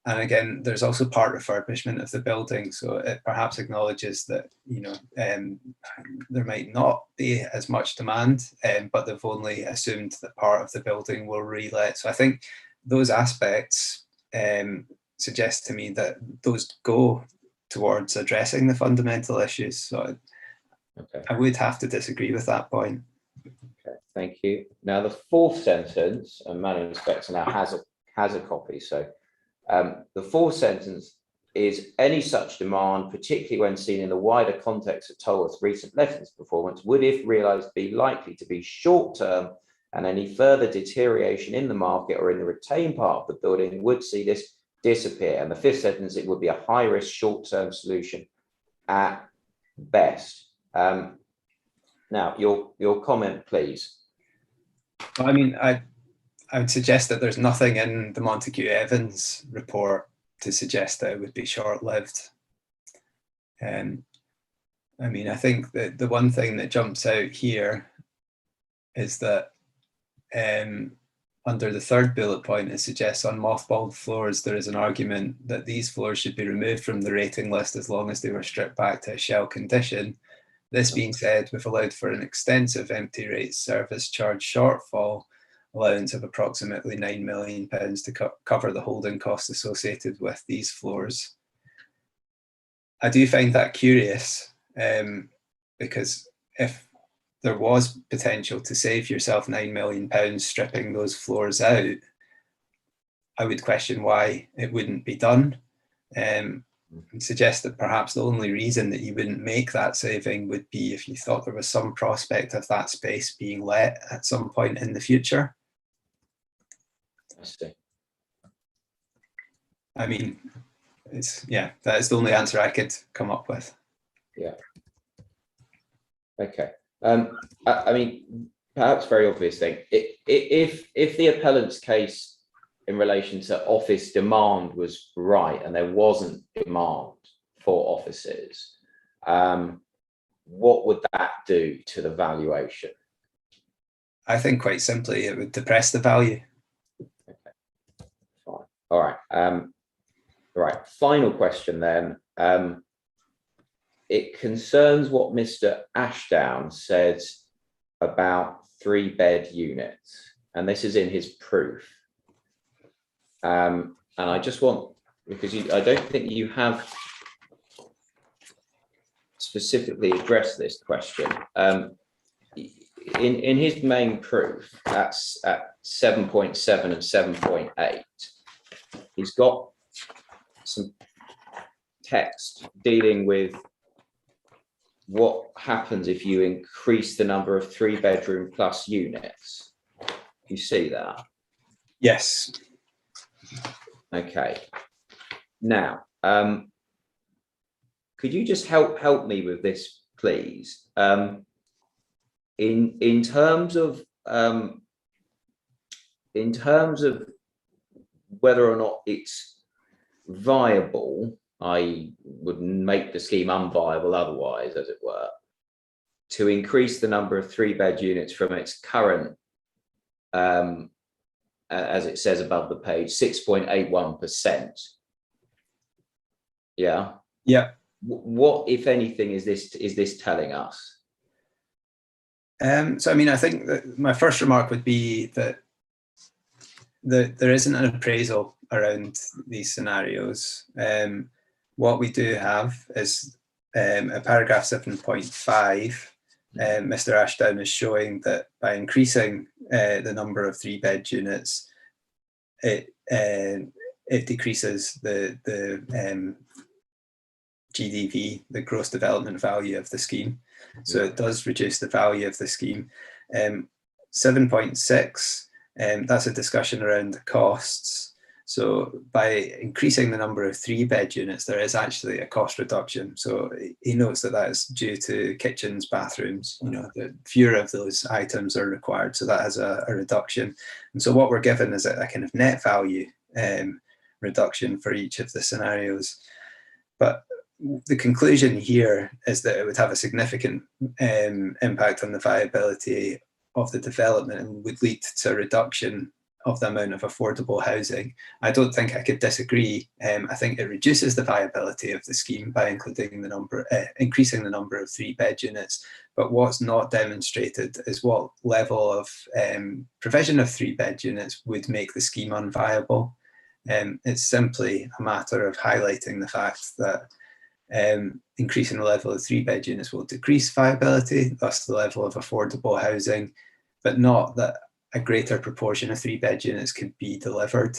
Speaker 6: And again, there's also part refurbishment of the building. So it perhaps acknowledges that, you know, there might not be as much demand, but they've only assumed that part of the building will relet. So I think those aspects suggest to me that those go towards addressing the fundamental issues. So I would have to disagree with that point.
Speaker 3: Okay, thank you. Now the fourth sentence, and Madam Inspector now has a copy. So the fourth sentence is any such demand, particularly when seen in the wider context of Tolworth's recent lettings performance, would, if realised, be likely to be short-term, and any further deterioration in the market or in the retained part of the building would see this disappear. And the fifth sentence, it would be a high-risk short-term solution at best. Now, your comment, please.
Speaker 6: I mean, I would suggest that there's nothing in the Montague Evans report to suggest that it would be short-lived. I mean, I think that the one thing that jumps out here is that under the third bullet point, it suggests on mothballed floors, there is an argument that these floors should be removed from the rating list as long as they were stripped back to a shell condition. This being said, we've allowed for an extensive empty rate service charge shortfall allowance of approximately £9 million to cover the holding costs associated with these floors. I do find that curious because if there was potential to save yourself £9 million stripping those floors out, I would question why it wouldn't be done. suggest that perhaps the only reason that you wouldn't make that saving would be if you thought there was some prospect of that space being let at some point in the future.
Speaker 3: I see.
Speaker 6: I mean, yeah, that is the only answer I could come up with.
Speaker 3: Yeah. Okay. I mean, perhaps very obvious thing. If the appellant's case in relation to office demand was right and there wasn't demand for offices, what would that do to the valuation?
Speaker 6: I think quite simply it would depress the value.
Speaker 3: Okay. Fine. All right. Right. Final question then. It concerns what Mr. Ashdown said about 3-bed units, and this is in his proof. And I just want, because I don't think you have specifically addressed this question. In his main proof, that's at 7.7 and 7.8, he's got some text dealing with what happens if you increase the number of 3-bedroom plus units. You see that?
Speaker 6: Yes.
Speaker 3: Okay. Now, could you just help me with this, please? In terms of whether or not it's viable, I would make the scheme unviable otherwise, as it were, to increase the number of 3-bed units from its current, as it says above the page, 6.81%. Yeah.
Speaker 6: Yeah.
Speaker 3: What, if anything, is this telling us?
Speaker 6: So I mean, I think that my first remark would be that there isn't an appraisal around these scenarios. What we do have is a paragraph 7.5. Mr. Ashdown is showing that by increasing the number of 3-bed units, it decreases the GDV, the gross development value of the scheme. So it does reduce the value of the scheme. 7.6, that's a discussion around the costs. So by increasing the number of 3-bed units, there is actually a cost reduction. So he notes that that is due to kitchens, bathrooms, the fewer of those items are required. So that has a reduction. And so what we're given is a kind of net value reduction for each of the scenarios. But the conclusion here is that it would have a significant impact on the viability of the development and would lead to a reduction of the amount of affordable housing. I don't think I could disagree. I think it reduces the viability of the scheme by increasing the number of 3-bed units. But what's not demonstrated is what level of provision of 3-bed units would make the scheme unviable. It's simply a matter of highlighting the fact that increasing the level of 3-bed units will decrease viability, thus the level of affordable housing, but not that a greater proportion of 3-bed units could be delivered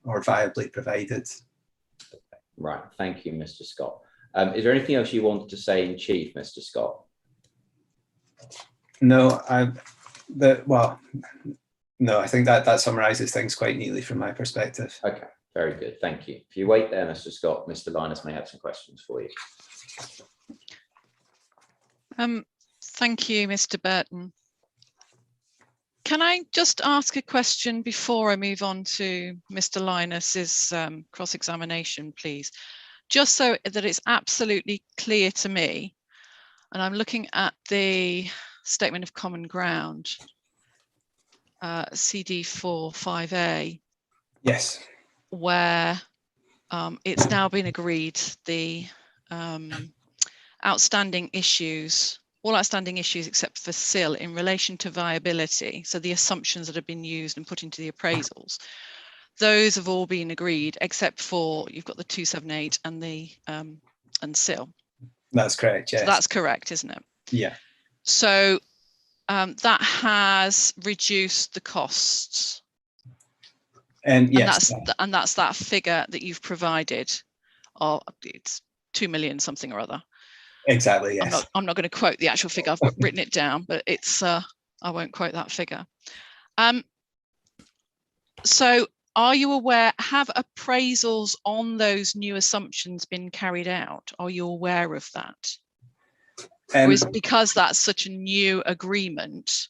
Speaker 6: or viably provided.
Speaker 3: Right, thank you, Mr. Scott. Is there anything else you wanted to say in chief, Mr. Scott?
Speaker 6: No, I think that summarises things quite neatly from my perspective.
Speaker 3: Okay, very good, thank you. If you wait there, Mr. Scott, Mr. Linus may have some questions for you.
Speaker 1: Thank you, Mr. Burton. Can I just ask a question before I move on to Mr. Linus's cross-examination, please? Just so that it's absolutely clear to me, and I'm looking at the Statement of Common Ground, CD45A.
Speaker 6: Yes.
Speaker 1: Where it's now been agreed the outstanding issues, all outstanding issues except for SIL in relation to viability, so the assumptions that have been used and put into the appraisals, those have all been agreed except for you've got the 278 and the and SIL.
Speaker 6: That's correct, yes.
Speaker 1: So that's correct, isn't it?
Speaker 6: Yeah.
Speaker 1: So that has reduced the costs.
Speaker 6: Yes.
Speaker 1: And that's that figure that you've provided it's 2 million something or other.
Speaker 6: Exactly, yes.
Speaker 1: I'm not going to quote the actual figure. I've written it down, but it's I won't quote that figure. So are you aware, have appraisals on those new assumptions been carried out? Are you aware of that? Or is it because that's such a new agreement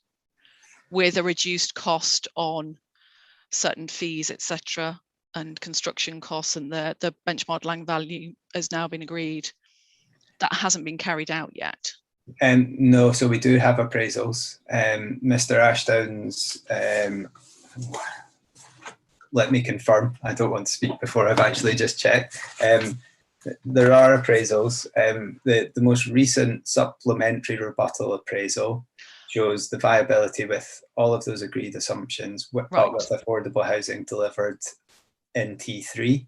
Speaker 1: with a reduced cost on certain fees, etc., and construction costs, and the benchmark land value has now been agreed, that hasn't been carried out yet?
Speaker 6: No, so we do have appraisals. Mr. Ashdown's, let me confirm, I don't want to speak before I've actually just checked. There are appraisals. The most recent supplementary rebuttal appraisal shows the viability with all of those agreed assumptions, but with affordable housing delivered in T3.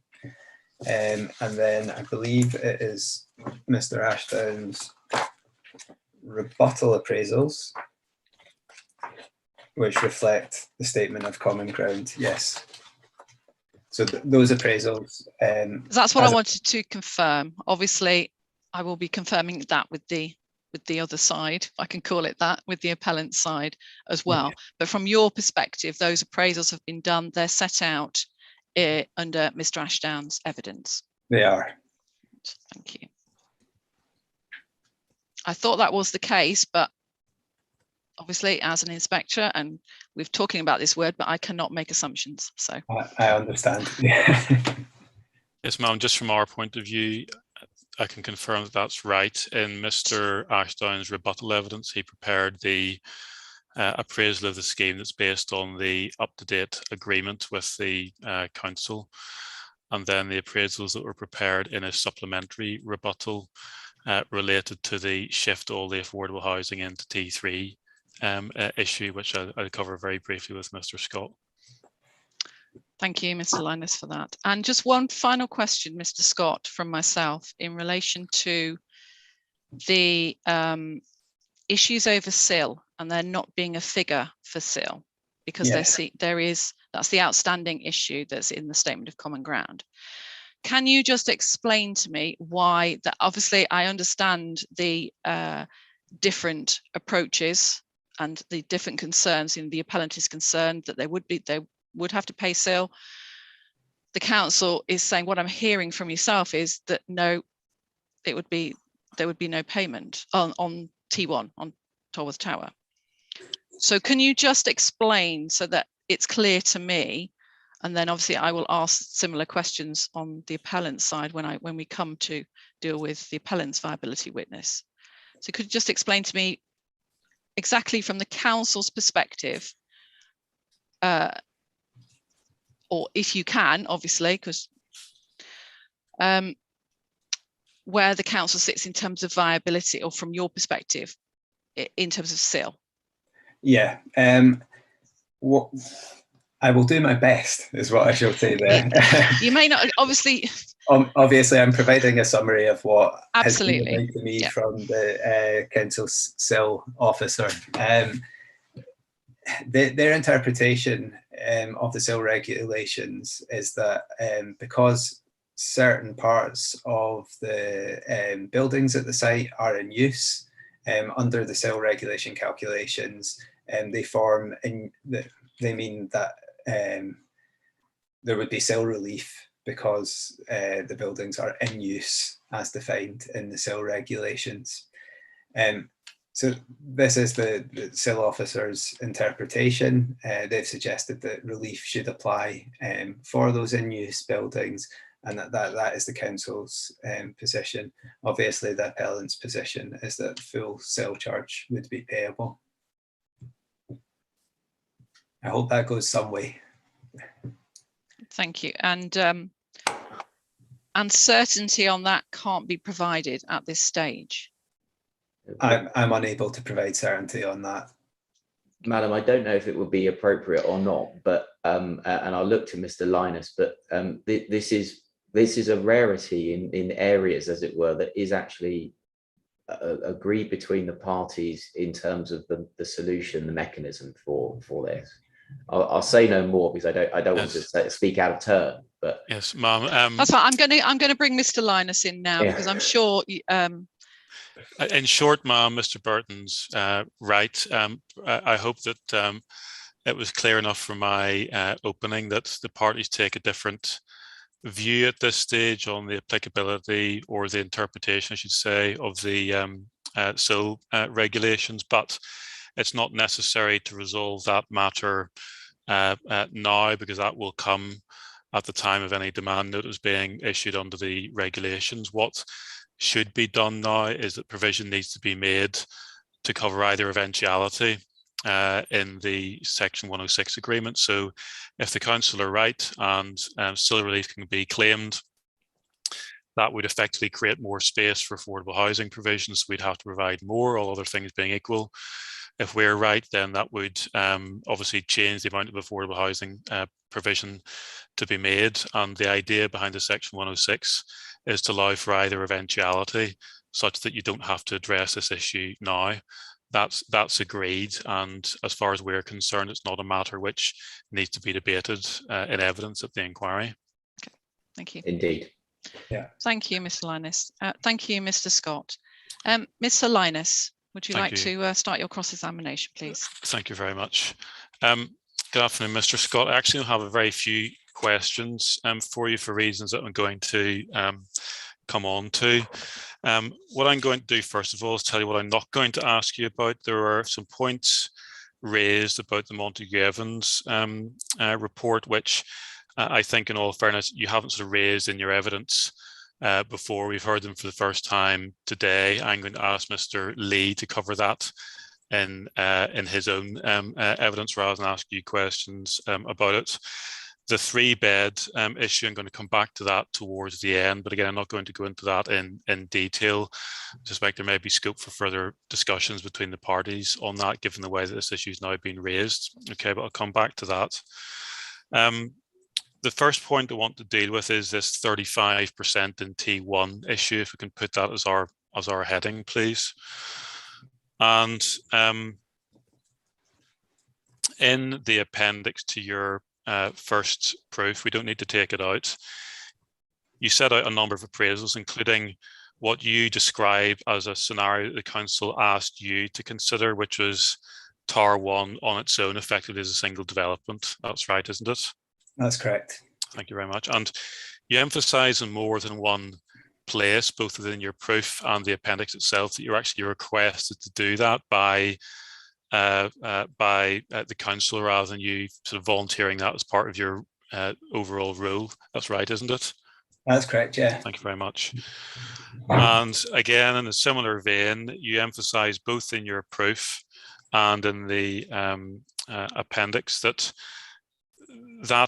Speaker 6: And then I believe it is Mr. Ashdown's rebuttal appraisals, which reflect the statement of common ground. Yes. So those appraisals.
Speaker 1: That's what I wanted to confirm. Obviously, I will be confirming that with the other side, if I can call it that, with the appellant side as well. Yeah. But from your perspective, those appraisals have been done. They're set out under Mr. Ashdown's evidence.
Speaker 6: They are.
Speaker 1: Thank you. I thought that was the case, but obviously as an inspector, and we're talking about this word, but I cannot make assumptions. So
Speaker 6: I understand.
Speaker 5: Yes, ma'am, just from our point of view, I can confirm that that's right. In Mr. Ashdown's rebuttal evidence, he prepared the appraisal of the scheme that's based on the up-to-date agreement with the council, and then the appraisals that were prepared in a supplementary rebuttal related to the shift all the affordable housing into T3 issue, which I'll cover very briefly with Mr. Scott.
Speaker 1: Thank you, Mr. Linus, for that. And just one final question, Mr. Scott, from myself in relation to the issues over SIL and there not being a figure for SIL, because that's the outstanding issue that's in the statement of common ground. Can you just explain to me why that? Obviously, I understand the different approaches and the different concerns. The appellant is concerned that they would have to pay SIL. The council is saying, what I'm hearing from yourself is that no, there would be no payment on T1, on Tolworth Tower. So can you just explain so that it's clear to me, and then obviously I will ask similar questions on the appellant's side when we come to deal with the appellant's viability witness. So could you just explain to me exactly from the council's perspective, or if you can, obviously, because where the council sits in terms of viability, or from your perspective, in terms of SIL?
Speaker 6: Yeah, what I will do my best is what I shall say there.
Speaker 1: You may not, obviously.
Speaker 6: Obviously, I'm providing a summary of what
Speaker 1: absolutely
Speaker 6: has been made to me from the council SIL officer. Their interpretation of the SIL regulations is that because certain parts of the buildings at the site are in use under the SIL regulation calculations, they mean that there would be SIL relief because the buildings are in use as defined in the SIL regulations. So this is the SIL officer's interpretation. They've suggested that relief should apply for those in-use buildings, and that is the council's position. Obviously, the appellant's position is that full SIL charge would be payable. I hope that goes some way.
Speaker 1: Thank you. And uncertainty on that can't be provided at this stage.
Speaker 6: I'm unable to provide certainty on that.
Speaker 3: Madam, I don't know if it would be appropriate or not, but and I'll look to Mr. Linus, but this is a rarity in areas, as it were, that is actually agreed between the parties in terms of the solution, the mechanism for this. I'll say no more because I don't want
Speaker 5: Yes.
Speaker 3: to speak out of turn. But
Speaker 5: yes, ma'am.
Speaker 1: That's fine. I'm going to bring Mr. Linus in now, because I'm sure.
Speaker 5: In short, ma'am, Mr. Burton's right. I hope that it was clear enough from my opening that the parties take a different view at this stage on the applicability, or the interpretation, I should say, of the SIL regulations, but it's not necessary to resolve that matter now, because that will come at the time of any demand notice being issued under the regulations. What should be done now is that provision needs to be made to cover either eventuality in the Section 106 agreement. So if the council are right and SIL relief can be claimed, that would effectively create more space for affordable housing provisions. We'd have to provide more, all other things being equal. If we're right, then that would obviously change the amount of affordable housing provision to be made. And the idea behind the Section 106 is to allow for either eventuality, such that you don't have to address this issue now. That's agreed, and as far as we're concerned, it's not a matter which needs to be debated in evidence at the inquiry.
Speaker 1: Okay, thank you.
Speaker 3: Indeed.
Speaker 6: Yeah.
Speaker 1: Thank you, Mr. Linus. Thank you, Mr. Scott. Mr. Linus, would you like to start your cross-examination, please?
Speaker 5: Thank you very much. Good afternoon, Mr. Scott. I actually have a very few questions for you for reasons that I'm going to come on to. What I'm going to do first of all is tell you what I'm not going to ask you about. There are some points raised about the Montague Evans report, which I think, in all fairness, you haven't sort of raised in your evidence before. We've heard them for the first time today. I'm going to ask Mr. Lee to cover that in his own evidence, rather than ask you questions about it. The 3-bed issue, I'm going to come back to that towards the end, but again, I'm not going to go into that in detail. I suspect there may be scope for further discussions between the parties on that, given the way that this issue is now being raised. Okay, but I'll come back to that. The first point I want to deal with is this 35% in T1 issue. If we can put that as our heading, please. And in the appendix to your first proof, we don't need to take it out, you set out a number of appraisals, including what you describe as a scenario that the council asked you to consider, which was Tower 1 on its own, effectively as a single development. That's right, isn't it?
Speaker 6: That's correct.
Speaker 5: Thank you very much. And you emphasize in more than one place, both within your proof and the appendix itself, that you're actually requested to do that by the council, rather than you sort of volunteering that as part of your overall rule. That's right, isn't it?
Speaker 6: That's correct, yeah.
Speaker 5: Thank you very much. And again, in a similar vein, you emphasize both in your proof and in the appendix that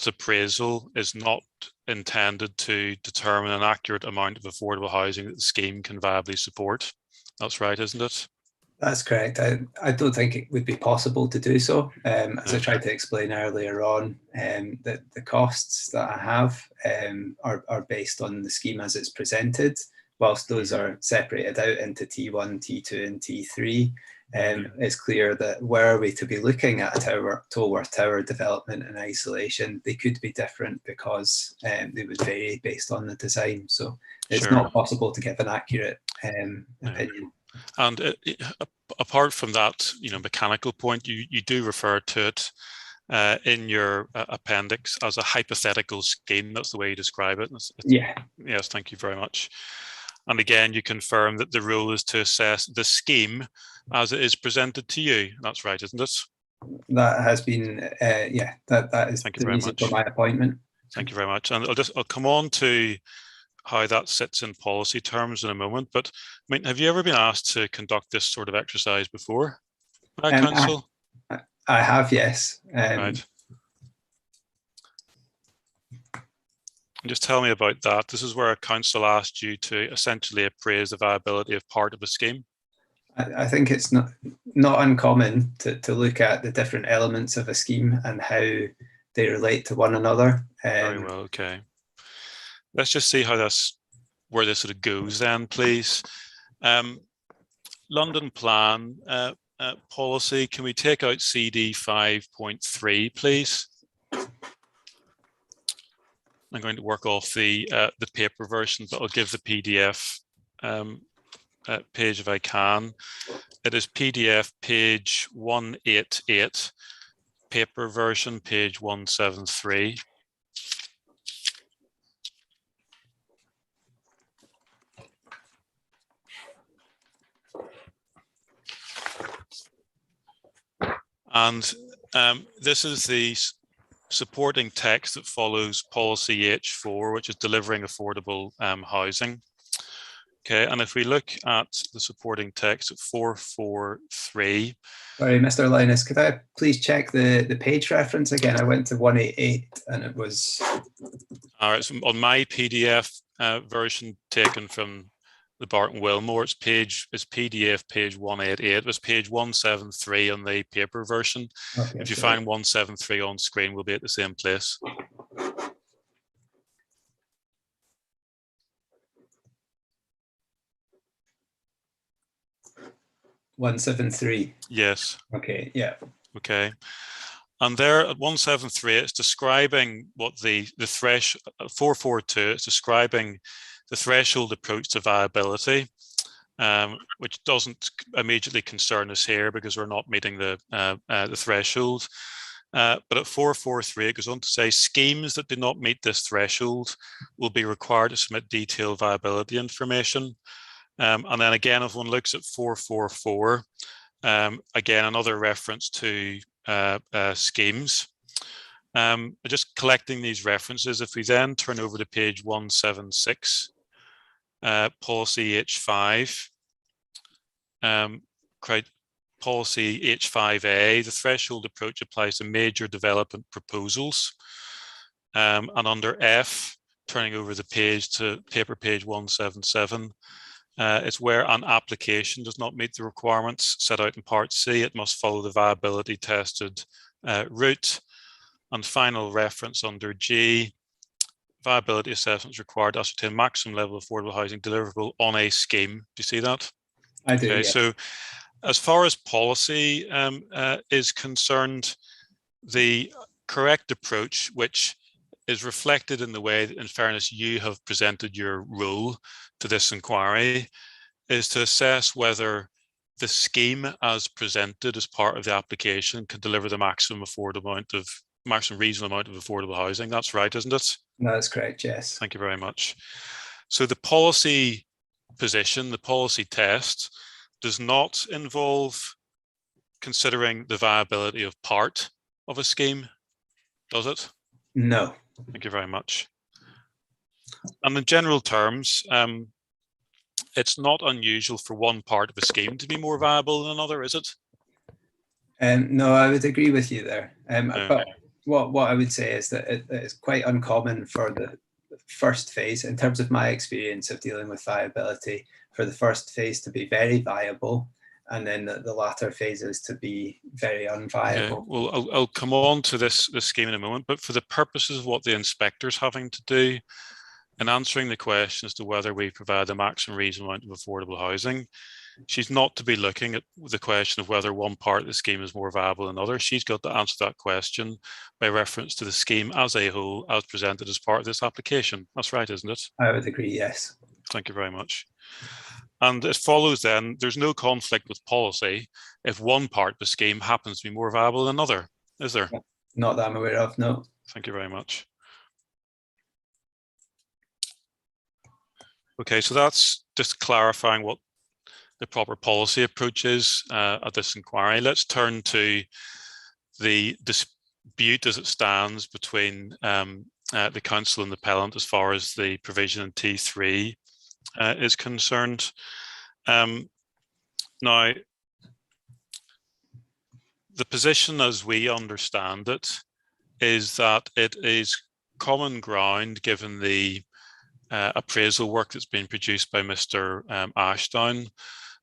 Speaker 5: appraisal is not intended to determine an accurate amount of affordable housing that the scheme can viably support. That's right, isn't it?
Speaker 6: That's correct. I don't think it would be possible to do so. As I tried to explain earlier on, that the costs that I have are based on the scheme as it's presented, whilst those are separated out into T1, T2 and T3. It's clear that were we to be looking at a Tolworth Tower development in isolation, they could be different because they would vary based on the design. So it's not possible to give an accurate opinion.
Speaker 5: And apart from that, mechanical point, you do refer to it in your appendix as a hypothetical scheme. That's the way you describe it.
Speaker 6: Yeah.
Speaker 5: Yes, thank you very much. And again, you confirm that the rule is to assess the scheme as it is presented to you. That's right, isn't it?
Speaker 6: That has been, that is the reason for my appointment.
Speaker 5: Thank you very much. And I'll come on to how that sits in policy terms in a moment. But I mean, have you ever been asked to conduct this sort of exercise before by council?
Speaker 6: I have, yes.
Speaker 5: Right. Just tell me about that. This is where a council asked you to essentially appraise the viability of part of a scheme.
Speaker 6: I think it's not uncommon to look at the different elements of a scheme and how they relate to one another.
Speaker 5: Very well, okay. Let's just see how where this sort of goes then, please. London Plan, policy, can we take out CD 5.3, please? I'm going to work off the paper version, but I'll give the PDF page if I can. It is PDF page 188, paper version page 173. And this is the supporting text that follows policy H4, which is delivering affordable housing. Okay, and if we look at the supporting text at 443.
Speaker 6: Sorry, Mr. Linus, could I please check the page reference again? I went to 188 and it was...
Speaker 5: All right, so on my PDF version taken from the Barton Wilmore, it's PDF page 188. It was page 173 on the paper version. Okay, if you find 173 on screen, we'll be at the same place.
Speaker 6: 173.
Speaker 5: Yes.
Speaker 6: Okay, yeah.
Speaker 5: Okay. And there at 173, it's describing what the 442, it's describing the threshold approach to viability, which doesn't immediately concern us here because we're not meeting the threshold. But at 443, it goes on to say schemes that do not meet this threshold will be required to submit detailed viability information. And then again, if one looks at 444, again, another reference to schemes. Just collecting these references, if we then turn over to page 176, policy H5, policy H5A, the threshold approach applies to major development proposals. And under F, turning over the page to paper page 177, it's where an application does not meet the requirements set out in Part C. It must follow the viability tested route. And final reference under G, viability assessments required to ascertain maximum level of affordable housing deliverable on a scheme. Do you see that?
Speaker 6: I do.
Speaker 5: Okay,
Speaker 6: yeah.
Speaker 5: So as far as policy is concerned, the correct approach, which is reflected in the way that, in fairness, you have presented your role to this inquiry, is to assess whether the scheme as presented as part of the application can deliver the maximum reasonable amount of affordable housing. That's right, isn't it?
Speaker 6: No, that's correct, yes.
Speaker 5: Thank you very much. So the policy position, the policy test, does not involve considering the viability of part of a scheme, does it?
Speaker 6: No.
Speaker 5: Thank you very much. And in general terms, it's not unusual for one part of a scheme to be more viable than another, is it?
Speaker 6: No, I would agree with you there. But what I would say is that it's quite uncommon for the first phase, in terms of my experience of dealing with viability, for the first phase to be very viable, and then the latter phases to be very unviable.
Speaker 5: Yeah, well, I'll come on to this scheme in a moment, but for the purposes of what the inspector's having to do in answering the question as to whether we provide the maximum reasonable amount of affordable housing, she's not to be looking at the question of whether one part of the scheme is more viable than another. She's got to answer that question by reference to the scheme as a whole, as presented as part of this application. That's right, isn't it?
Speaker 6: I would agree, yes.
Speaker 5: Thank you very much. And it follows then, there's no conflict with policy if one part of the scheme happens to be more viable than another, is there?
Speaker 6: Not that I'm aware of, no.
Speaker 5: Thank you very much. Okay, so that's just clarifying what the proper policy approach is at this inquiry. Let's turn to the dispute as it stands between the council and the appellant as far as the provision in T3 is concerned. Now, the position as we understand it is that it is common ground, given the appraisal work that's been produced by Mr. Ashdown,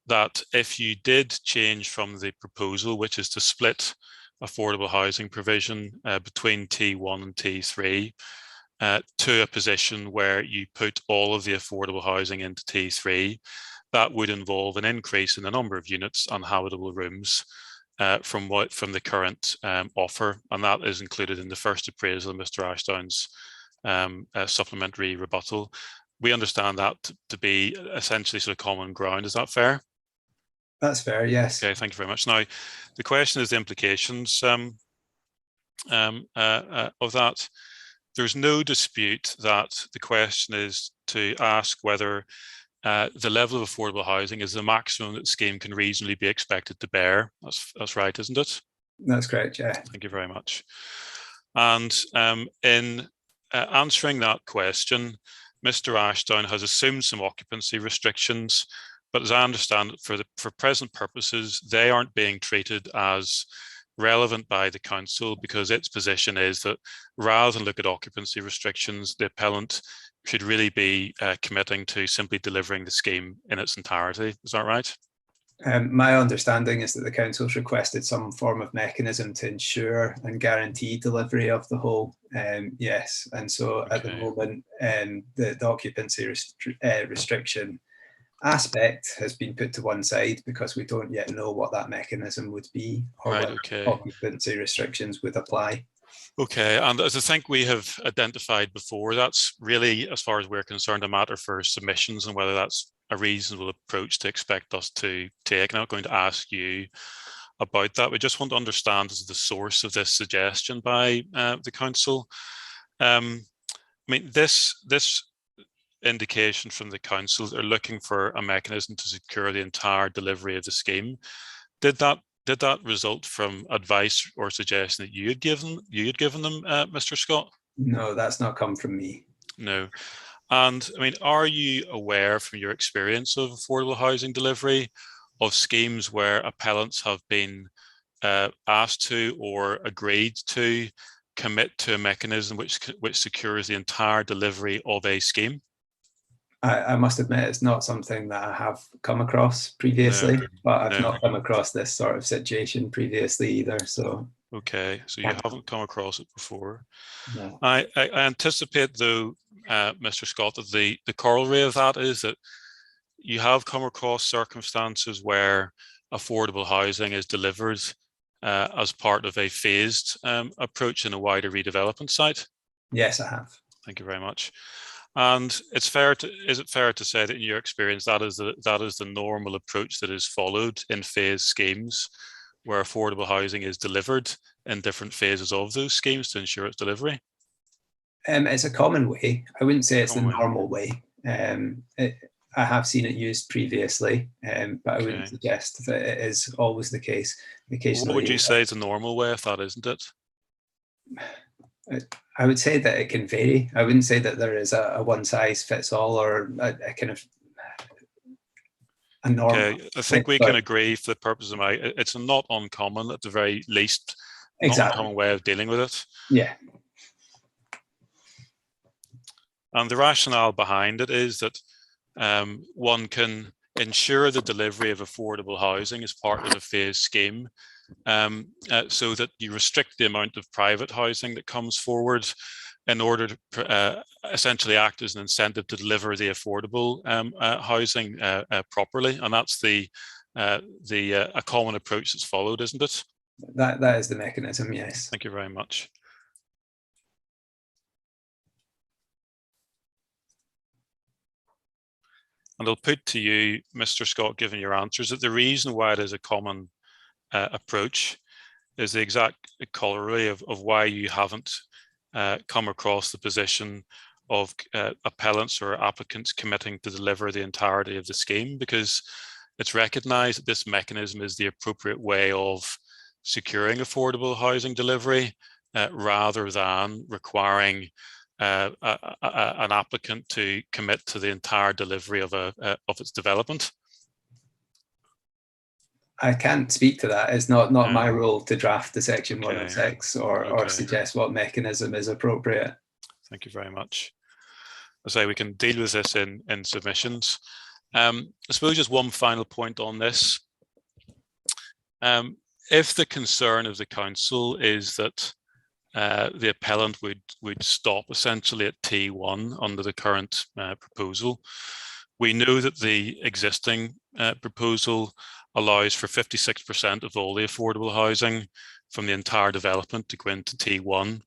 Speaker 5: that if you did change from the proposal, which is to split affordable housing provision between T1 and T3, to a position where you put all of the affordable housing into T3, that would involve an increase in the number of units and habitable rooms from the current offer, and that is included in the first appraisal of Mr. Ashdown's supplementary rebuttal. We understand that to be essentially sort of common ground. Is that fair?
Speaker 6: That's fair, yes.
Speaker 5: Okay, thank you very much. Now, the question is the implications of that. There's no dispute that the question is to ask whether the level of affordable housing is the maximum that the scheme can reasonably be expected to bear. That's right, isn't it?
Speaker 6: That's correct, yeah.
Speaker 5: Thank you very much. And in answering that question, Mr. Ashdown has assumed some occupancy restrictions, but as I understand it, for present purposes, they aren't being treated as relevant by the council, because its position is that rather than look at occupancy restrictions, the appellant should really be committing to simply delivering the scheme in its entirety. Is that right?
Speaker 6: My understanding is that the council's requested some form of mechanism to ensure and guarantee delivery of the whole. Yes, and so
Speaker 5: Okay.
Speaker 6: at the moment, the occupancy restriction aspect has been put to one side because we don't yet know what that mechanism would be, or
Speaker 5: Right,
Speaker 6: whether
Speaker 5: okay.
Speaker 6: occupancy restrictions would apply.
Speaker 5: Okay, and as I think we have identified before, that's really, as far as we're concerned, a matter for submissions and whether that's a reasonable approach to expect us to take. I'm not going to ask you about that. We just want to understand as the source of this suggestion by the council. I mean, this indication from the council are looking for a mechanism to secure the entire delivery of the scheme. Did that result from advice or suggestion that you had given them, Mr. Scott?
Speaker 6: No, that's not come from me.
Speaker 5: No. And I mean, are you aware from your experience of affordable housing delivery of schemes where appellants have been asked to or agreed to commit to a mechanism which secures the entire delivery of a scheme?
Speaker 6: I must admit it's not something that I have come across previously, but I've not come across this sort of situation previously either. So
Speaker 5: okay, so you haven't come across it before.
Speaker 6: No.
Speaker 5: I anticipate, though, Mr. Scott, that the corollary of that is that you have come across circumstances where affordable housing is delivered as part of a phased approach in a wider redevelopment site.
Speaker 6: Yes, I have.
Speaker 5: Thank you very much. And is it fair to say that in your experience that is the normal approach that is followed in phased schemes, where affordable housing is delivered in different phases of those schemes to ensure its delivery?
Speaker 6: It's a common way. I wouldn't say it's the normal way. I have seen it used previously, but I wouldn't suggest that it is always the case. Occasionally,
Speaker 5: what would you say is the normal way if that isn't it?
Speaker 6: I would say that it can vary. I wouldn't say that there is a one size fits all or a kind of a norm. Okay,
Speaker 5: I think we can agree for the purpose of it's not uncommon, at the very least, not an uncommon way of dealing with it.
Speaker 6: Yeah.
Speaker 5: And the rationale behind it is that one can ensure the delivery of affordable housing as part of a phased scheme, so that you restrict the amount of private housing that comes forward in order to essentially act as an incentive to deliver the affordable housing properly. And that's a common approach that's followed, isn't it?
Speaker 6: That is the mechanism, yes.
Speaker 5: Thank you very much. And I'll put to you, Mr. Scott, given your answers, that the reason why it is a common approach is the exact corollary of why you haven't come across the position of appellants or applicants committing to deliver the entirety of the scheme, because it's recognised that this mechanism is the appropriate way of securing affordable housing delivery, rather than requiring an applicant to commit to the entire delivery of its development.
Speaker 6: I can't speak to that. It's not my role to draft the section 106 or suggest what mechanism is appropriate.
Speaker 5: Thank you very much. I say we can deal with this in submissions. I suppose just one final point on this. If the concern of the council is that the appellant would stop essentially at T1 under the current proposal, We know that the existing proposal allows for 56% of all the affordable housing from the entire development to go into T1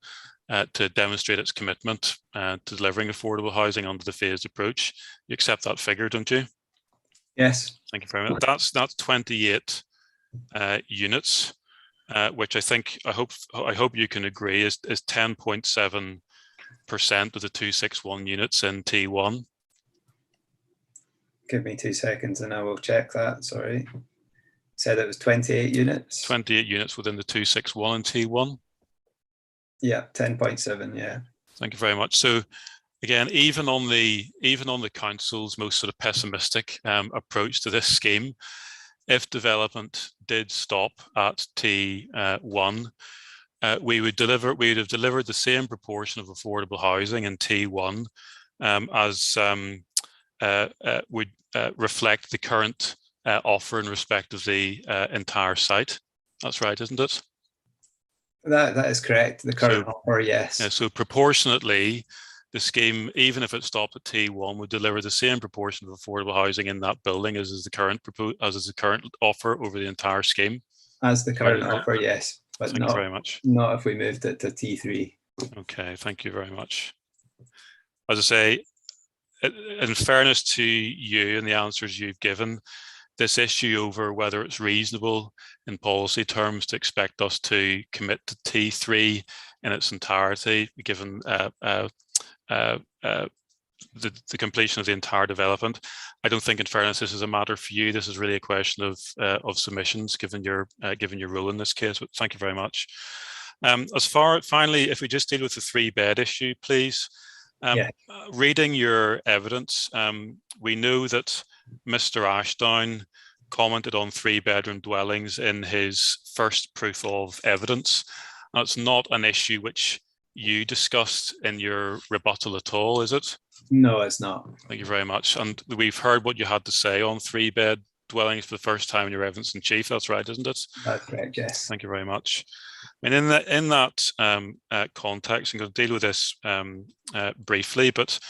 Speaker 5: to demonstrate its commitment to delivering affordable housing under the phased approach. You accept that figure, don't you?
Speaker 6: Yes.
Speaker 5: Thank you very much. That's 28 units, which I hope you can agree is 10.7% of the 261 units in T1.
Speaker 6: Give me 2 seconds and I will check that. Sorry. Said it was 28 units.
Speaker 5: 28 units within the 261 and T1.
Speaker 6: Yeah, 10.7. Yeah.
Speaker 5: Thank you very much. So again, even on the council's most sort of pessimistic approach to this scheme, if development did stop at T1, we would have delivered the same proportion of affordable housing in T1 as would reflect the current offer in respect of the entire site. That's right, isn't it?
Speaker 6: That is correct. The current offer, yes.
Speaker 5: Yeah, so proportionately, the scheme, even if it stopped at T1, would deliver the same proportion of affordable housing in that building as is the current offer over the entire scheme.
Speaker 6: As the current offer, yes, but
Speaker 5: thank you very much.
Speaker 6: Not if we moved it to T3.
Speaker 5: Okay, thank you very much. As I say, in fairness to you and the answers you've given, this issue over whether it's reasonable in policy terms to expect us to commit to T3 in its entirety, given the completion of the entire development. I don't think, in fairness, this is a matter for you. This is really a question of submissions, given your role in this case. But thank you very much. Finally, if we just deal with the 3-bed issue, please. Reading your evidence, we know that Mr. Ashdown commented on 3-bedroom dwellings in his first proof of evidence. That's not an issue which you discussed in your rebuttal at all, is it?
Speaker 6: No, it's not.
Speaker 5: Thank you very much. And we've heard what you had to say on 3-bed dwellings for the first time in your evidence in chief. That's right, isn't it?
Speaker 6: That's correct, yes.
Speaker 5: Thank you very much. I mean, in that context, I'm going to deal with this briefly, but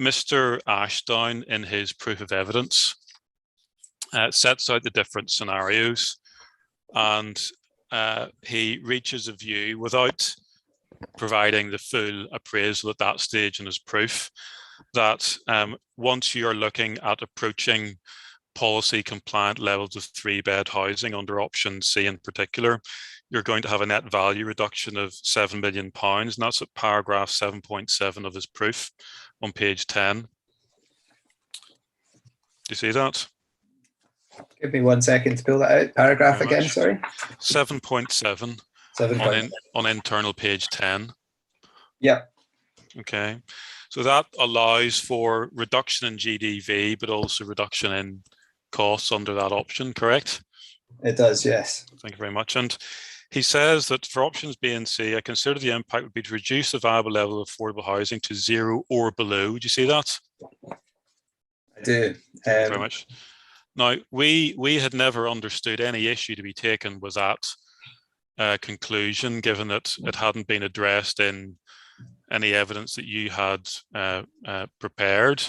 Speaker 5: Mr. Ashdown, in his proof of evidence, sets out the different scenarios, and he reaches a view without providing the full appraisal at that stage in his proof that once you're looking at approaching policy compliant levels of 3-bed housing under option C in particular, you're going to have a net value reduction of £7 million, and that's at paragraph 7.7 of his proof on page 10. Do you see that?
Speaker 6: Give me 1 second to pull that out. Paragraph again, sorry.
Speaker 5: 7.7 on internal page 10.
Speaker 6: Yeah.
Speaker 5: Okay. So that allows for reduction in GDV, but also reduction in costs under that option, correct?
Speaker 6: It does, yes.
Speaker 5: Thank you very much. And he says that for options B and C, I consider the impact would be to reduce the viable level of affordable housing to 0 or below. Would you see that?
Speaker 6: I do.
Speaker 5: Thank you very much. Now, we had never understood any issue to be taken with that conclusion, given that it hadn't been addressed in any evidence that you had prepared.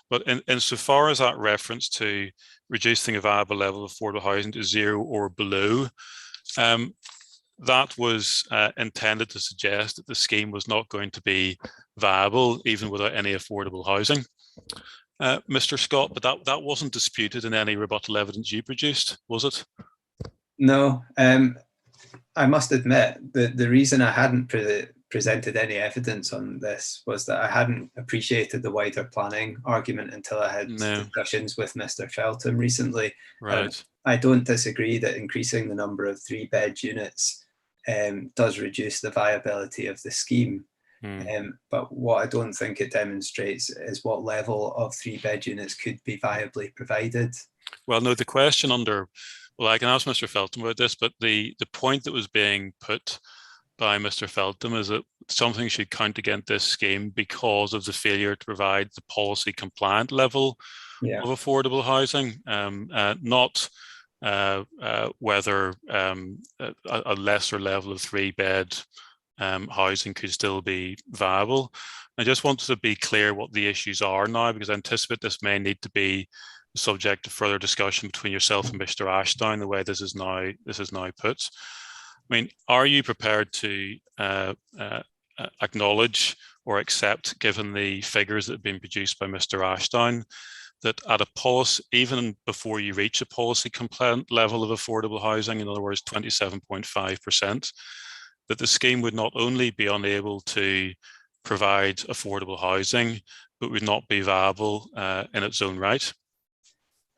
Speaker 5: But insofar as that reference to reducing a viable level of affordable housing to 0 or below, that was intended to suggest that the scheme was not going to be viable, even without any affordable housing. Mr. Scott, but that wasn't disputed in any rebuttal evidence you produced, was it?
Speaker 6: No, I must admit that the reason I hadn't presented any evidence on this was that I hadn't appreciated the wider planning argument until I had discussions with Mr. Feltham recently.
Speaker 5: Right.
Speaker 6: I don't disagree that increasing the number of 3-bed units does reduce the viability of the scheme. But what I don't think it demonstrates is what level of 3-bed units could be viably provided. Well,
Speaker 5: no, the question I can ask Mr. Feltham about this, but the point that was being put by Mr. Feltham is that something should count against this scheme because of the failure to provide the policy compliant level of affordable housing, not whether a lesser level of 3-bed housing could still be viable. I just wanted to be clear what the issues are now, because I anticipate this may need to be subject to further discussion between yourself and Mr. Ashdown, the way this is now put. I mean, are you prepared to acknowledge or accept, given the figures that have been produced by Mr. Ashdown, that at a policy, even before you reach a policy compliant level of affordable housing, in other words, 27.5%, that the scheme would not only be unable to provide affordable housing, but would not be viable in its own right?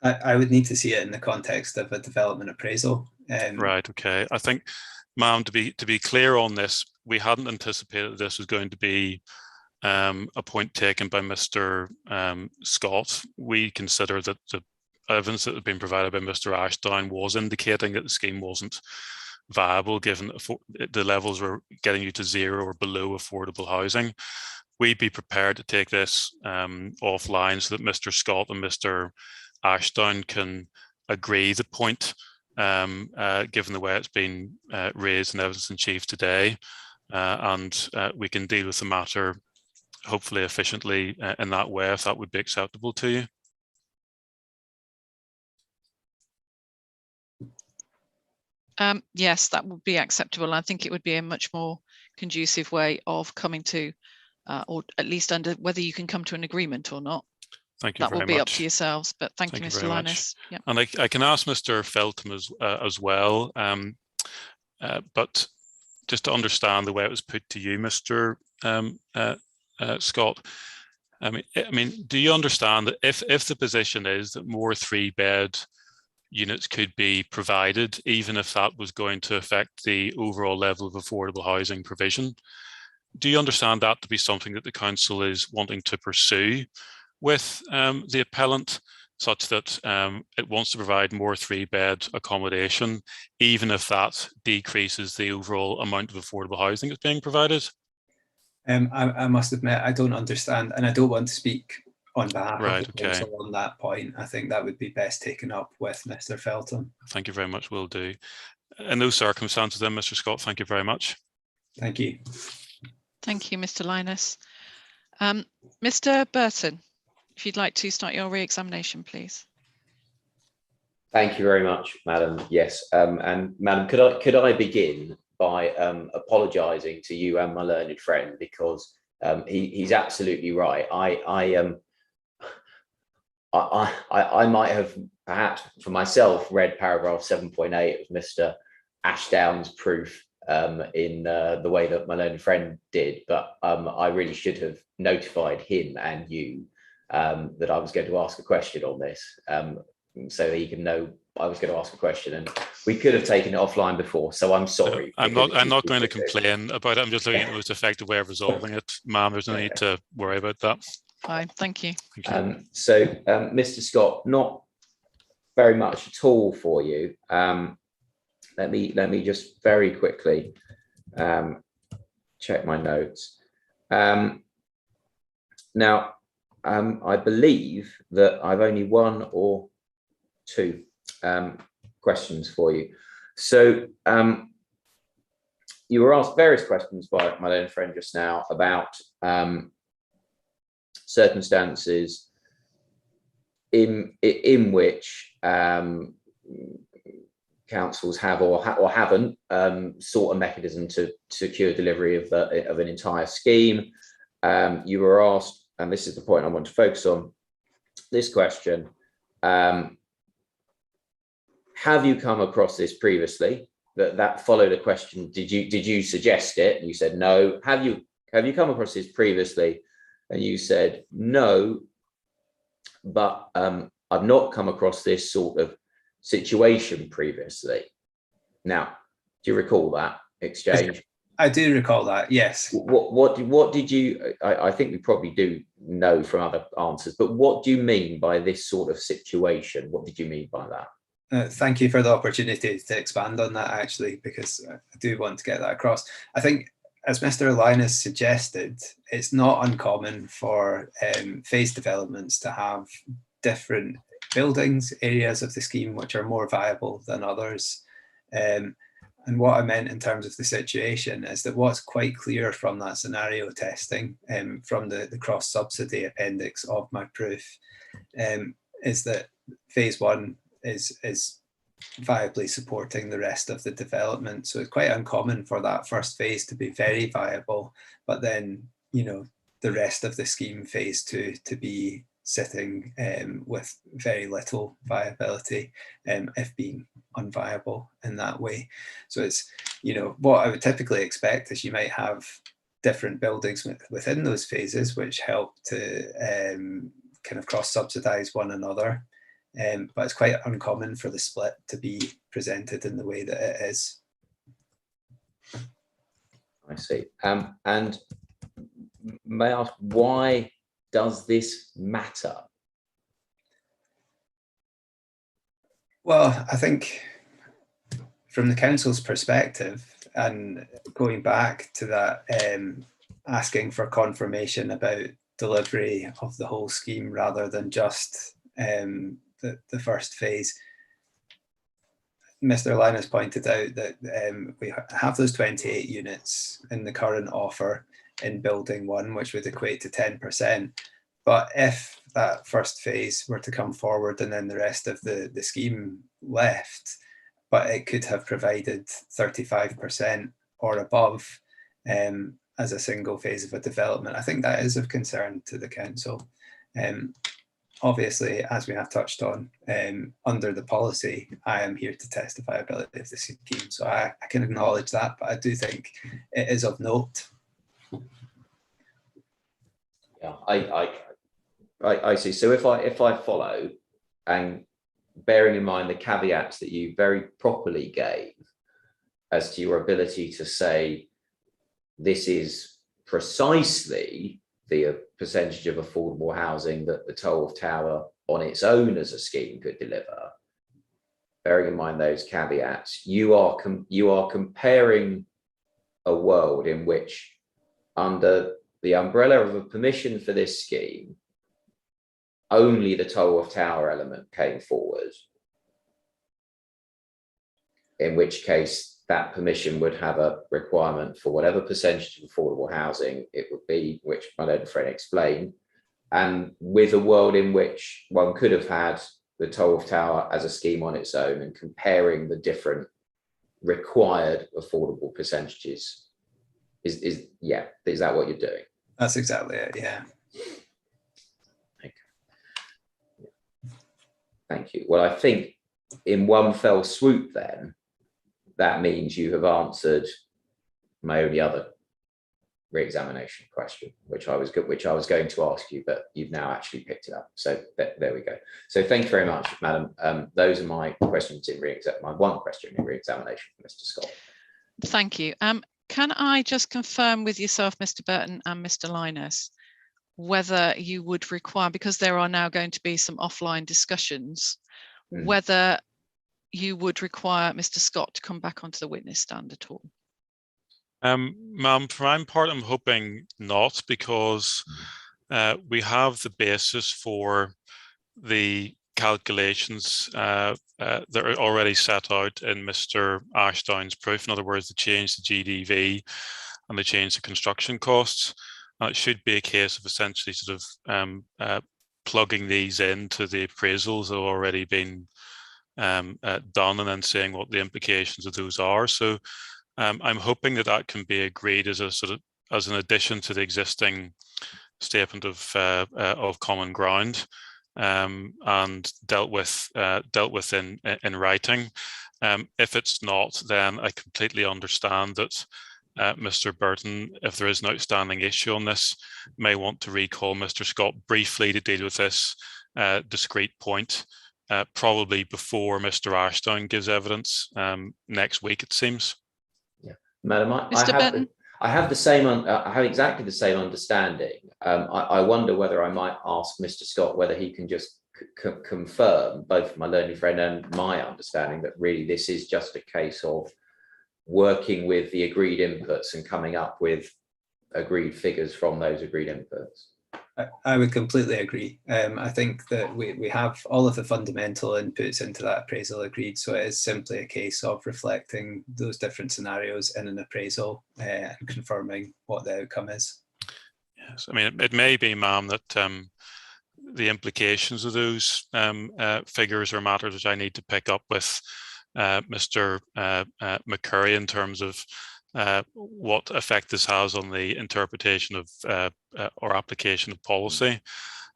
Speaker 6: I would need to see it in the context of a development appraisal.
Speaker 5: Right. Okay. I think, ma'am, to be clear on this, we hadn't anticipated this was going to be a point taken by Mr. Scott. We consider that the evidence that had been provided by Mr. Ashdown was indicating that the scheme wasn't viable, given that the levels were getting you to zero or below affordable housing. We'd be prepared to take this offline so that Mr. Scott and Mr. Ashdown can agree the point, given the way it's been raised in evidence in chief today, and we can deal with the matter hopefully efficiently in that way, if that would be acceptable to you.
Speaker 1: Yes, that would be acceptable. I think it would be a much more conducive way of coming to, or at least under whether you can come to an agreement or not.
Speaker 5: Thank you very much.
Speaker 1: That will be up to yourselves, but thank you, Mr. Linus.
Speaker 5: Yeah. And I can ask Mr. Feltham as well, but just to understand the way it was put to you, Mr. Scott, I mean, do you understand that if the position is that more 3-bed units could be provided, even if that was going to affect the overall level of affordable housing provision, do you understand that to be something that the council is wanting to pursue with the appellant, such that it wants to provide more 3-bed accommodation, even if that decreases the overall amount of affordable housing that's being provided?
Speaker 6: I must admit, I don't understand, and I don't want to speak on behalf of the
Speaker 5: okay.
Speaker 6: council on that point. I think that would be best taken up with Mr. Feltham.
Speaker 5: Thank you very much, will do. In those circumstances then, Mr. Scott, thank you very much.
Speaker 6: Thank you.
Speaker 1: Thank you, Mr. Linus. Mr. Burton, if you'd like to start your re-examination, please.
Speaker 3: Thank you very much, Madam. Yes, and Madam, could I begin by apologising to you and my learned friend, because he's absolutely right. I might have perhaps for myself read paragraph 7.8 of Mr. Ashdown's proof in the way that my learned friend did, but I really should have notified him and you that I was going to ask a question on this, so that he can know I was going to ask a question, and we could have taken it offline before. So I'm sorry.
Speaker 5: I'm not going to complain about it. I'm just looking at the most effective way of resolving it, ma'am. There's no need to worry about that.
Speaker 1: Fine, thank you.
Speaker 3: So, Mr. Scott, not very much at all for you. Let me just very quickly check my notes. Now, I believe that I've only one or two questions for you. So you were asked various questions by my own friend just now about circumstances in which councils have or haven't sought a mechanism to secure delivery of an entire scheme. You were asked, and this is the point I want to focus on, this question: have you come across this previously? That followed a question: did you suggest it? And you said no. Have you come across this previously? And you said no, but I've not come across this sort of situation previously. Now, do you recall that exchange?
Speaker 6: I do recall that, yes.
Speaker 3: What did you, I think we probably do know from other answers, but what do you mean by this sort of situation? What did you mean by that?
Speaker 6: Thank you for the opportunity to expand on that, actually, because I do want to get that across. I think, as Mr. Linus suggested, it's not uncommon for phase developments to have different buildings, areas of the scheme which are more viable than others. And what I meant in terms of the situation is that what's quite clear from that scenario testing, from the cross-subsidy appendix of my proof, is that phase one is viably supporting the rest of the development. So it's quite uncommon for that first phase to be very viable, but then, you know, the rest of the scheme, phase two, to be sitting with very little viability, if being unviable in that way. So it's, you know, what I would typically expect is you might have different buildings within those phases which help to kind of cross-subsidize one another. But it's quite uncommon for the split to be presented in the way that it is.
Speaker 3: I see. And may I ask, why does this matter?
Speaker 6: Well, I think from the council's perspective, and going back to that, asking for confirmation about delivery of the whole scheme rather than just the first phase, Mr. Linus pointed out that we have those 28 units in the current offer in building one, which would equate to 10%. But if that first phase were to come forward and then the rest of the scheme left, but it could have provided 35% or above as a single phase of a development, I think that is of concern to the council. Obviously, as we have touched on, under the policy, I am here to test the viability of the scheme. So I can acknowledge that, but I do think it is of note.
Speaker 3: Yeah, I see. So if I follow, and bearing in mind the caveats that you very properly gave as to your ability to say this is precisely the percentage of affordable housing that the Tolworth Tower on its own as a scheme could deliver, bearing in mind those caveats, you are comparing a world in which, under the umbrella of a permission for this scheme, only the Tolworth Tower element came forward, in which case that permission would have a requirement for whatever percentage of affordable housing it would be, which my learned friend explained, and with a world in which one could have had the Tolworth Tower as a scheme on its own and comparing the different required affordable percentages. Is that what you're doing?
Speaker 6: That's exactly it, yeah.
Speaker 3: Okay. Thank you. Well, I think in one fell swoop then, that means you have answered my only other re-examination question, which I was going to ask you, but you've now actually picked it up. So there we go. So thank you very much, Madam. Those are my questions in my one question in re-examination for Mr. Scott.
Speaker 1: Thank you. Can I just confirm with yourself, Mr. Burton and Mr. Linus, whether you would require, because there are now going to be some offline discussions, whether you would require Mr. Scott to come back onto the witness stand at all?
Speaker 5: Ma'am, for my part, I'm hoping not, because we have the basis for the calculations that are already set out in Mr. Ashdown's proof. In other words, the change to GDV and the change to construction costs. It should be a case of essentially sort of plugging these into the appraisals that have already been done, and then seeing what the implications of those are. So I'm hoping that can be agreed as a sort of as an addition to the existing statement of common ground, and dealt with in writing. If it's not, then I completely understand that Mr. Burton, if there is an outstanding issue on this, may want to recall Mr. Scott briefly to deal with this discrete point. Probably before Mr. Ashdown gives evidence next week, it seems.
Speaker 3: Yeah, Madam, I have the same. I have exactly the same understanding. I wonder whether I might ask Mr. Scott whether he can just confirm both my learning friend and my understanding that really this is just a case of working with the agreed inputs and coming up with agreed figures from those agreed inputs.
Speaker 6: I would completely agree. I think that we have all of the fundamental inputs into that appraisal agreed, so it is simply a case of reflecting those different scenarios in an appraisal and confirming what the outcome is.
Speaker 5: Yes, I mean, it may be, ma'am, that the implications of those figures are matters which I need to pick up with Mr. McCurry in terms of what effect this has on the interpretation of or application of policy.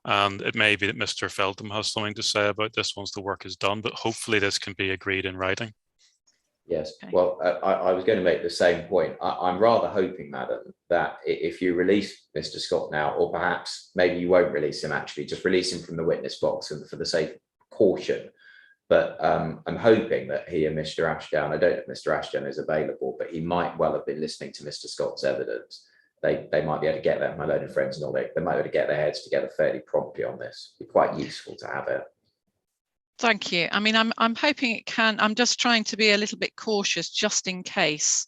Speaker 5: And it may be that Mr. Feltham has something to say about this once the work is done, but hopefully this can be agreed in writing.
Speaker 3: Yes,
Speaker 1: Okay.
Speaker 3: well, I was going to make the same point. I'm rather hoping, madam, that if you release Mr. Scott now, or perhaps maybe you won't release him, actually, just release him from the witness box and for the sake of caution. But I'm hoping that he and Mr. Ashdown, I don't know if Mr. Ashdown is available, but he might well have been listening to Mr. Scott's evidence. They might be able to get that, my learned friends knowledge, they might be able to get their heads together fairly promptly on this. It'd be quite useful to have it.
Speaker 1: Thank you. I mean, I'm hoping it can. I'm just trying to be a little bit cautious just in case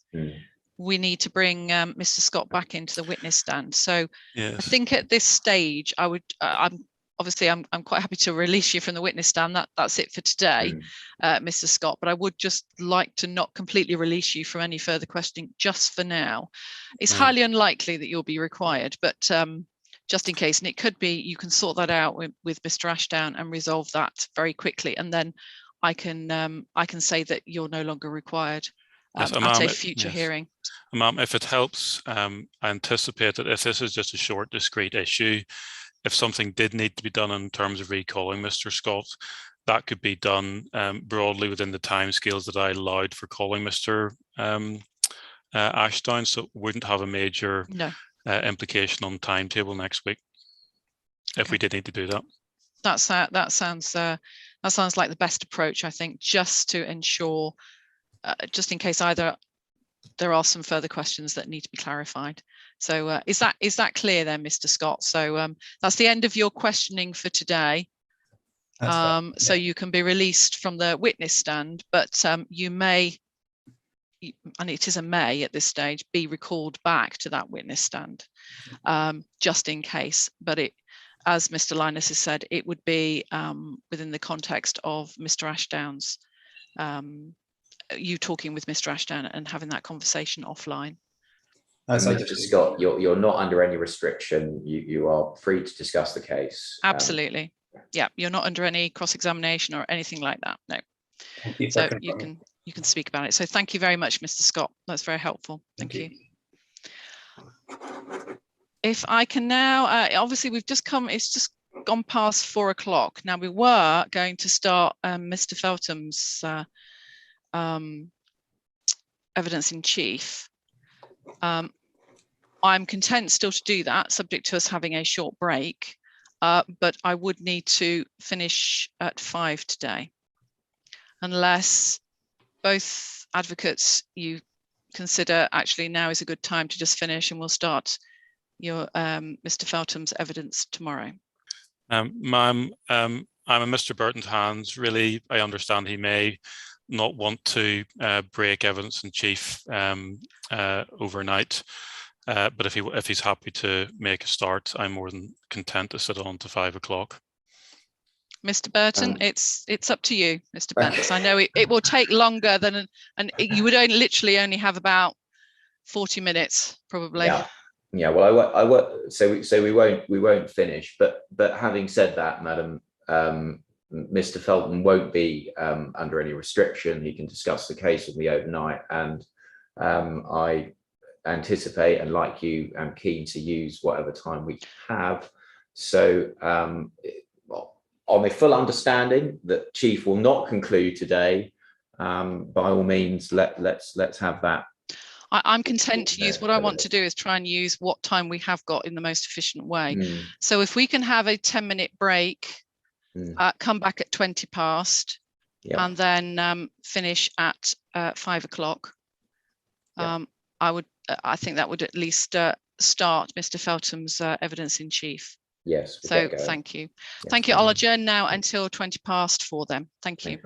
Speaker 1: we need to bring Mr. Scott back into the witness stand. So
Speaker 5: yes.
Speaker 1: I think at this stage, I would. I'm quite happy to release you from the witness stand. That's it for today, Mr. Scott. But I would just like to not completely release you from any further questioning just for now. It's highly unlikely that you'll be required, but just in case, and it could be you can sort that out with Mr. Ashdown and resolve that very quickly, and then I can say that you're no longer required
Speaker 5: yes,
Speaker 1: at a future hearing.
Speaker 5: Ma'am, if it helps, I anticipate that if this is just a short, discrete issue, if something did need to be done in terms of recalling Mr. Scott, that could be done broadly within the timescales that I allowed for calling Mr. Ashdown, so it wouldn't have a major implication on timetable next week if we did need to do that.
Speaker 1: That sounds like the best approach, I think, just to ensure, just in case either there are some further questions that need to be clarified. So is that clear then, Mr. Scott? So that's the end of your questioning for today. So you can be released from the witness stand, but you may, and it is a may at this stage, be recalled back to that witness stand, just in case. But it, as Mr. Linus has said, it would be within the context of Mr. Ashdown's, you talking with Mr. Ashdown and having that conversation offline.
Speaker 3: Mr. Scott, you're not under any restriction. You are free to discuss the case.
Speaker 1: Absolutely. Yeah, you're not under any cross-examination or anything like that. No.
Speaker 6: Thank you.
Speaker 1: So you can speak about it. So thank you very much, Mr. Scott. That's very helpful. Thank you. If I can now, obviously we've just come, it's just gone past 4 o'clock. Now we were going to start Mr. Feltham's evidence in chief. I'm content still to do that, subject to us having a short break, but I would need to finish at 5 today, unless both advocates you consider actually now is a good time to just finish and we'll start your Mr. Feltham's evidence tomorrow.
Speaker 5: Ma'am, I'm in Mr. Burton's hands. Really, I understand he may not want to break evidence in chief overnight, but if he's happy to make a start, I'm more than content to sit on to 5 o'clock.
Speaker 1: Mr. Burton, it's up to you, Mr. Bentz. I know it will take longer than, and you would literally only have about 40 minutes, probably.
Speaker 3: Yeah. Well, I won't. So we won't finish. But having said that, madam, Mr. Feltham won't be under any restriction. He can discuss the case with me overnight, and I anticipate, and like you, am keen to use whatever time we have. So on the full understanding that Chief will not conclude today, by all means, let's have that.
Speaker 1: I'm content to use, what I want to do is try and use what time we have got in the most efficient way. So if we can have a 10-minute break, come back at 20 past, and then finish at 5 o'clock. I think that would at least start Mr. Feltham's evidence in chief.
Speaker 3: Yes.
Speaker 1: So thank you. Thank you. I'll adjourn now until 20 past for them. Thank you.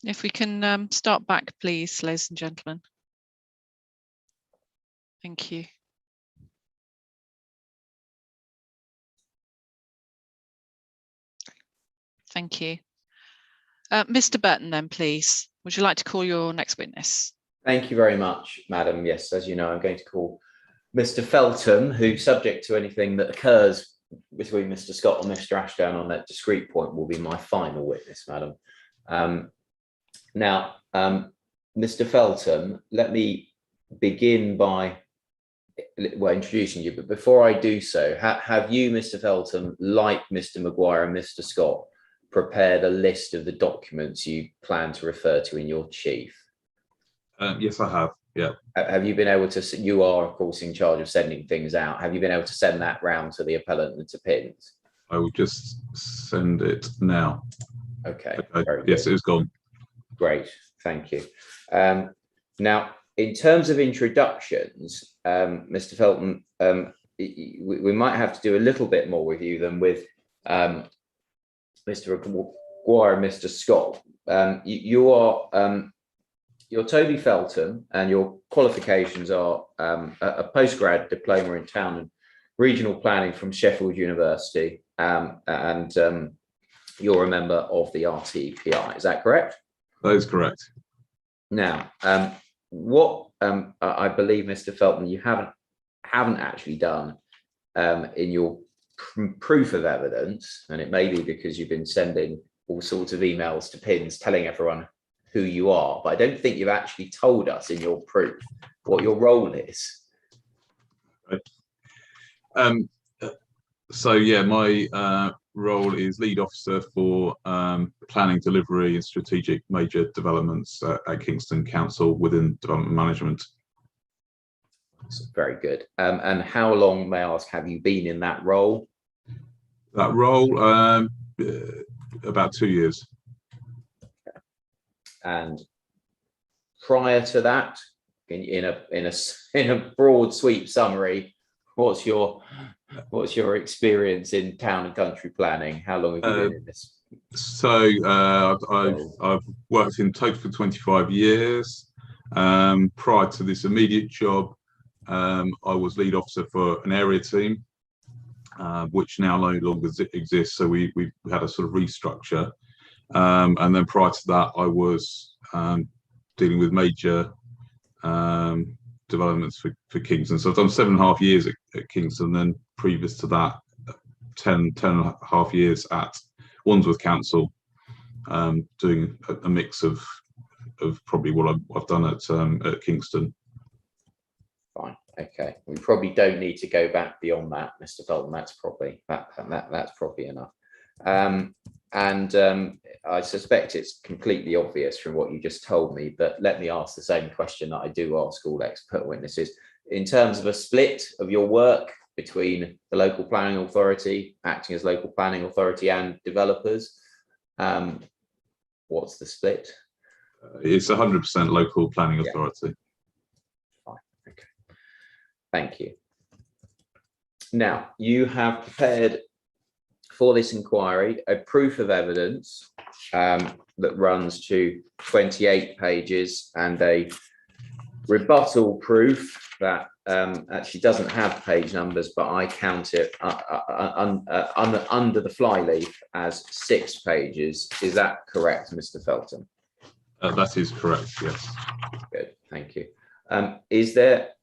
Speaker 1: If we can start back, please, ladies and gentlemen. Thank you. Thank you. Mr. Burton, then, please. Would you like to call your next witness?
Speaker 3: Thank you very much, Madam. Yes, as you know, I'm going to call Mr. Feltham, who, subject to anything that occurs between Mr. Scott and Mr. Ashdown on that discrete point, will be my final witness, Madam. Now, Mr. Feltham, let me begin by introducing you. But before I do so, have you, Mr. Feltham, like Mr. Maguire and Mr. Scott, prepared a list of the documents you plan to refer to in your chief?
Speaker 7: Yes, I have. Yeah.
Speaker 3: Have you been able to? You are, of course, in charge of sending things out. Have you been able to send that round to the appellant and to Pins?
Speaker 7: I will just send it now.
Speaker 3: Okay.
Speaker 7: Yes, it is gone.
Speaker 3: Great. Thank you. Now, in terms of introductions, Mr. Feltham, we might have to do a little bit more with you than with Mr. Maguire and Mr. Scott. You're Toby Feltham, and your qualifications are a postgrad diploma in town and regional planning from Sheffield University, and you're a member of the RTPI. Is that correct?
Speaker 7: That is correct.
Speaker 3: Now, what I believe, Mr. Feltham, you haven't actually done in your proof of evidence, and it may be because you've been sending all sorts of emails to Pins telling everyone who you are, but I don't think you've actually told us in your proof what your role is.
Speaker 7: So yeah, my role is lead officer for planning, delivery and strategic major developments at Kingston Council within development management.
Speaker 3: That's very good. And how long, may I ask, have you been in that role?
Speaker 7: That role, about 2 years. And
Speaker 3: prior to that, in a broad sweep summary, what's your experience in town and country planning? How long have you been in this?
Speaker 7: So I've worked in total for 25 years. Prior to this immediate job, I was lead officer for an area team, which now no longer exists. So we had a sort of restructure. And then prior to that, I was dealing with major developments for Kingston. So I've done 7.5 years at Kingston, then previous to that, 10.5 years at Wandsworth Council, doing a mix of probably what I've done at Kingston. Fine.
Speaker 3: Okay. We probably don't need to go back beyond that, Mr. Feltham. That's probably that's probably enough. I suspect it's completely obvious from what you just told me, but let me ask the same question that I do ask all expert witnesses. In terms of a split of your work between the local planning authority, acting as local planning authority, and developers, what's the split?
Speaker 7: It's 100% local planning authority.
Speaker 3: Fine. Okay. Thank you. Now, you have prepared for this inquiry a proof of evidence that runs to 28 pages and a rebuttal proof that actually doesn't have page numbers, but I count it under the flyleaf as 6 pages. Is that correct, Mr. Feltham?
Speaker 7: That is correct, yes.
Speaker 3: Good, thank you. Is there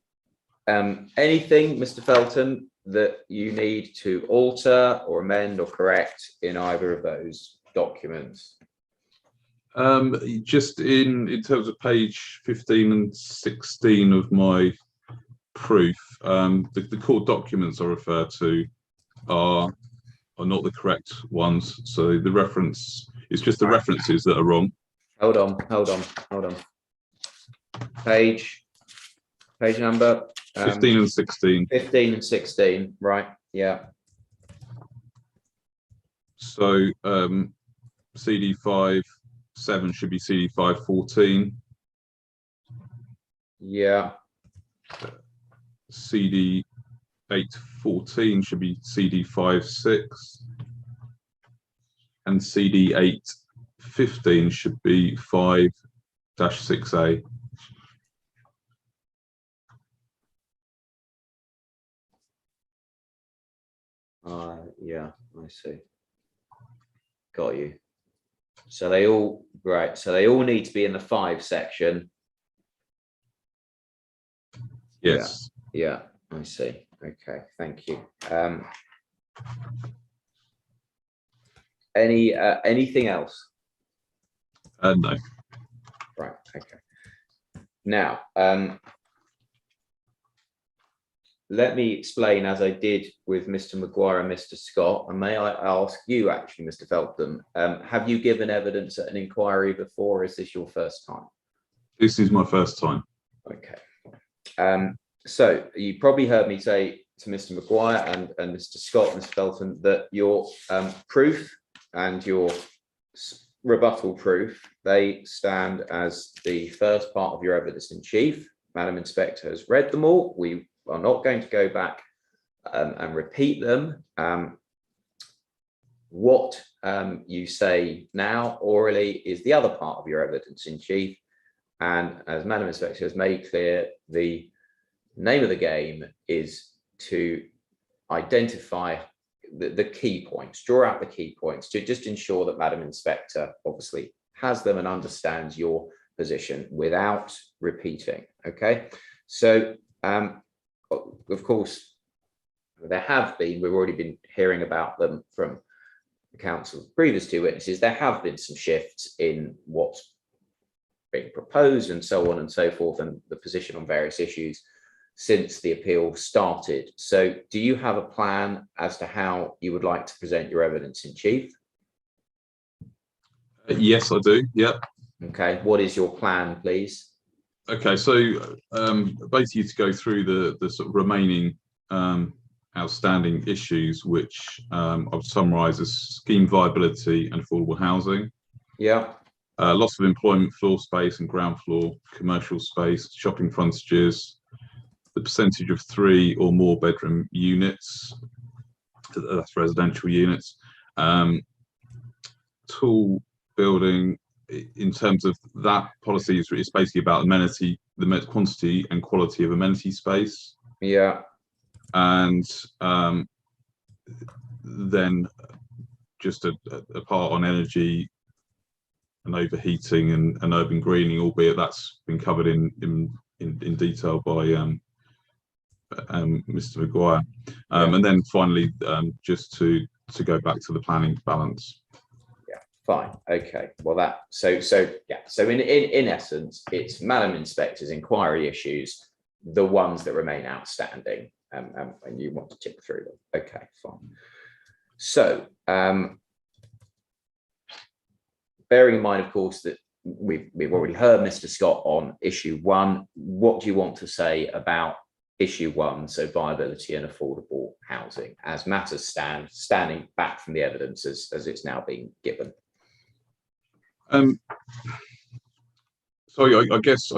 Speaker 3: anything, Mr. Feltham, that you need to alter or amend or correct in either of those documents?
Speaker 7: Just in terms of page 15 and 16 of my proof, the core documents I refer to are not the correct ones. So the reference, it's just the references that are wrong.
Speaker 3: Hold on. Page number
Speaker 7: 15 and 16.
Speaker 3: 15 and 16, right? Yeah.
Speaker 7: So CD5.7 should be CD5.14.
Speaker 3: Yeah.
Speaker 7: CD8.14 should be CD5.6. And CD8.15 15 should be 5-6A.
Speaker 3: Yeah, I see. Got you. So they all, right, so they all need to be in the 5 section.
Speaker 7: Yes.
Speaker 3: Yeah, I see. Okay, thank you. Anything else?
Speaker 7: No.
Speaker 3: Right, okay. Now, let me explain, as I did with Mr. Maguire and Mr. Scott, and may I ask you actually, Mr. Feltham, have you given evidence at an inquiry before, or is this your first time?
Speaker 7: This is my first time.
Speaker 3: Okay. So you probably heard me say to Mr. Maguire and Mr. Scott, Mr. Feltham, that your proof and your rebuttal proof, they stand as the first part of your evidence in chief. Madam Inspector has read them all. We are not going to go back and repeat them. What you say now orally is the other part of your evidence in chief. And as Madam Inspector has made clear, the name of the game is to identify the key points, draw out the key points to just ensure that Madam Inspector obviously has them and understands your position without repeating. Okay, so of course there have been, we've already been hearing about them from the council's previous 2 witnesses, there have been some shifts in what's being proposed and so on and so forth, and the position on various issues since the appeal started. So do you have a plan as to how you would like to present your evidence in chief?
Speaker 7: Yes, I do. Yeah.
Speaker 3: Okay, what is your plan, please?
Speaker 7: Okay, so basically to go through the sort of remaining outstanding issues, which I would summarise as scheme viability and affordable housing.
Speaker 3: Yeah.
Speaker 7: Loss of employment floor space and ground floor commercial space, shopping frontages, the percentage of 3 or more bedroom units, that's residential units, tall building. In terms of that policy, it's basically about amenity, the quantity and quality of amenity space.
Speaker 3: Yeah.
Speaker 7: And then just a part on energy and overheating and urban greening, albeit that's been covered in detail by Mr. Maguire. And then finally, just to go back to the planning balance.
Speaker 3: Yeah, fine. Okay. Well, so in essence, it's Madam Inspector's inquiry issues, the ones that remain outstanding, and you want to tick through them. Okay, fine. So, bearing in mind, of course, that we've already heard Mr. Scott on issue 1. What do you want to say about issue 1, so viability and affordable housing, as matters standing back from the evidence as it's now being given?
Speaker 7: So I guess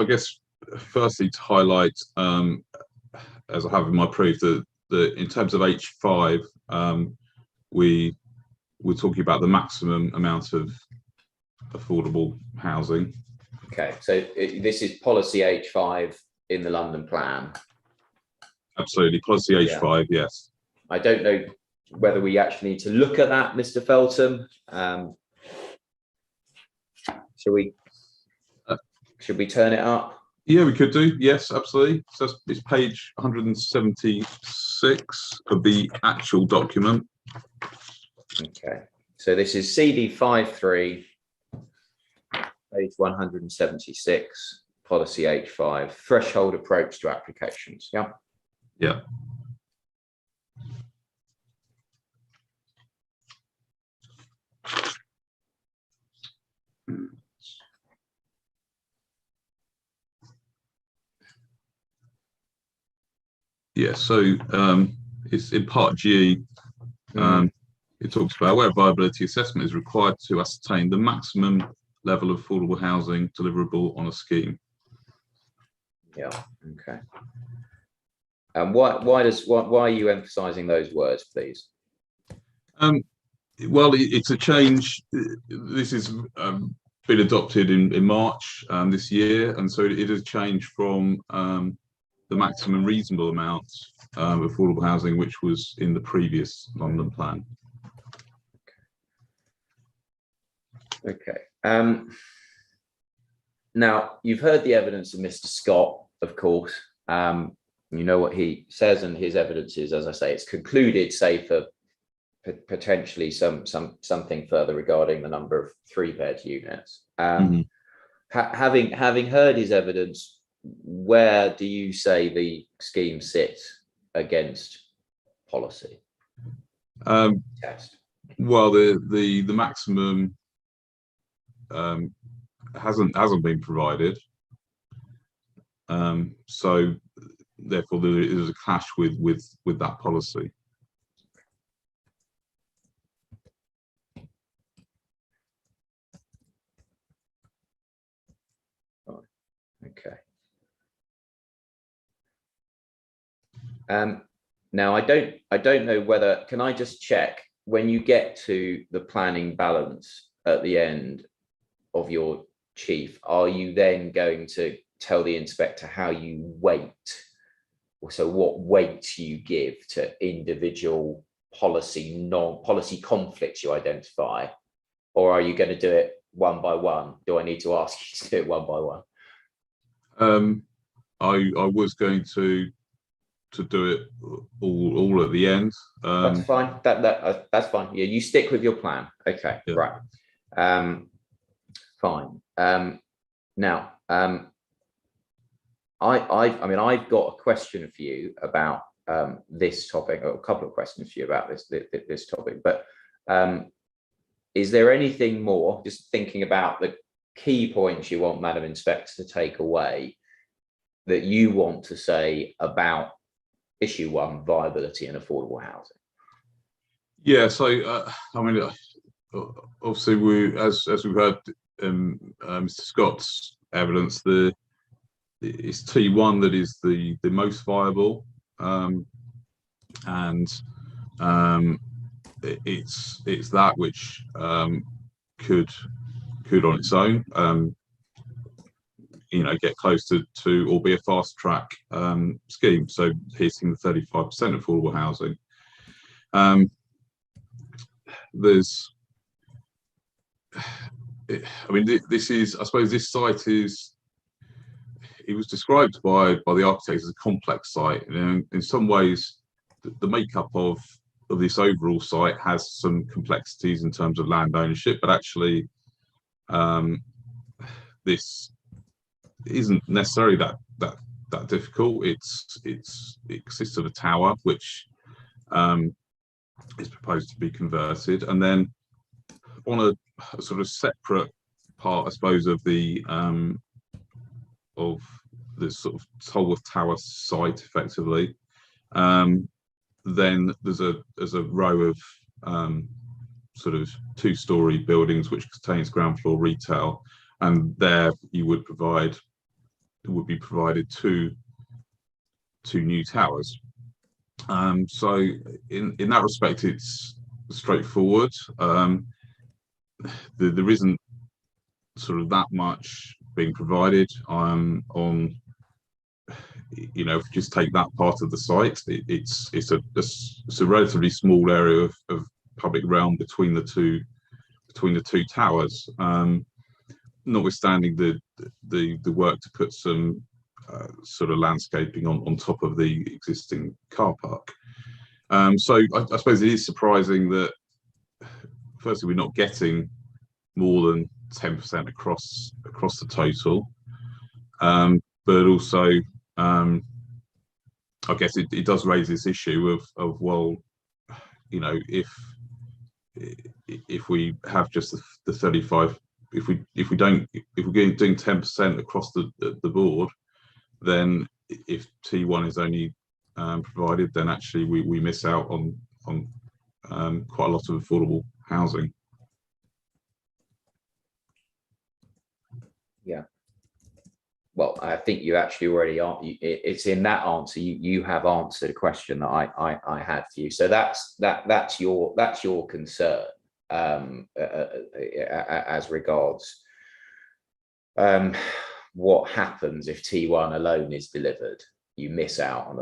Speaker 7: firstly to highlight, as I have in my proof, that in terms of H5, we're talking about the maximum amount of affordable housing.
Speaker 3: Okay, so this is policy H5 in the London plan.
Speaker 7: Absolutely, policy H5, yeah. Yes.
Speaker 3: I don't know whether we actually need to look at that, Mr. Feltham. Should we turn it up?
Speaker 7: Yeah, we could do. Yes, absolutely. So it's page 176 of the actual document.
Speaker 3: Okay, so this is CD53, page 176, policy H5, threshold approach to applications. Yeah.
Speaker 7: Yeah. Yeah, so it's in part G. It talks about where viability assessment is required to ascertain the maximum level of affordable housing deliverable on a scheme.
Speaker 3: Yeah. Okay. And why are you emphasising those words, please?
Speaker 7: Well, it's a change. This has been adopted in March this year, and so it has changed from the maximum reasonable amount of affordable housing, which was in the previous London plan.
Speaker 3: Okay. Now, you've heard the evidence of Mr. Scott, of course. You know what he says, and his evidence is, as I say, it's concluded, save for potentially something further regarding the number of 3-bed units. Having heard his evidence, where do you say the scheme sits against policy test?
Speaker 7: Well, the maximum hasn't been provided, so therefore there is a clash with that policy.
Speaker 3: Okay. Now I don't know whether, can I just check, when you get to the planning balance at the end of your chief, are you then going to tell the inspector how you weight, so what weight you give to individual non-policy conflicts you identify, or are you going to do it one by one? Do I need to ask you to do it one by one?
Speaker 7: I was going to do it all at the end.
Speaker 3: That's fine. That's fine. Yeah, you stick with your plan. Okay, yeah. Right. Fine. Now, I've got a question for you about this topic, or a couple of questions for you about this topic. But is there anything more? Just thinking about the key points you want Madam Inspector to take away, that you want to say about issue 1, viability and affordable housing? Yeah,
Speaker 7: so obviously as we've heard Mr. Scott's evidence, it's T1 that is the most viable, and it's that which could on its own get close to or be a fast track scheme, so hitting the 35% affordable housing. This is, I suppose, this site is, it was described by the architects as a complex site. In some ways, the makeup of this overall site has some complexities in terms of land ownership, but actually this isn't necessarily that difficult. It consists of a tower which is proposed to be converted, and then on a sort of separate part, I suppose, of the sort of Tolworth Tower site, effectively, then there's a row of sort of 2-story buildings which contains ground floor retail, and there you would be provided two new towers. So in that respect, it's straightforward. There isn't sort of that much being provided on, if you just take that part of the site, it's a relatively small area of public realm between the two towers, notwithstanding the work to put some sort of landscaping on top of the existing car park. So I suppose it is surprising that, firstly, we're not getting more than 10% across the total, but also I guess it does raise this issue of well, if we have just the 35, if we're doing 10% across the board, then if T1 is only provided, then actually we miss out on quite a lot of affordable housing.
Speaker 3: Yeah. Well, I think you actually already are. It's in that answer you have answered a question that I had for you. So that's your concern. as regards what happens if T1 alone is delivered. You miss out on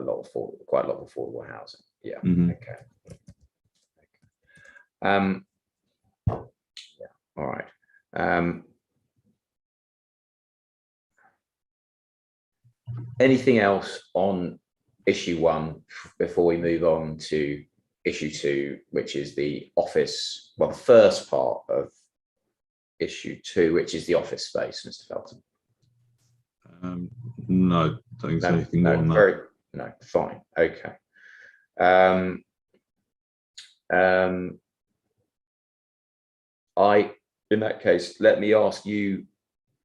Speaker 3: quite a lot of affordable housing. Yeah. Okay. Yeah. All right. Anything else on issue 1 before we move on to issue 2, which is the office, well, the first part of issue 2, which is the office space, Mr. Felton?
Speaker 7: No, don't think there's anything more on that.
Speaker 3: No, fine. Okay. In that case, let me ask you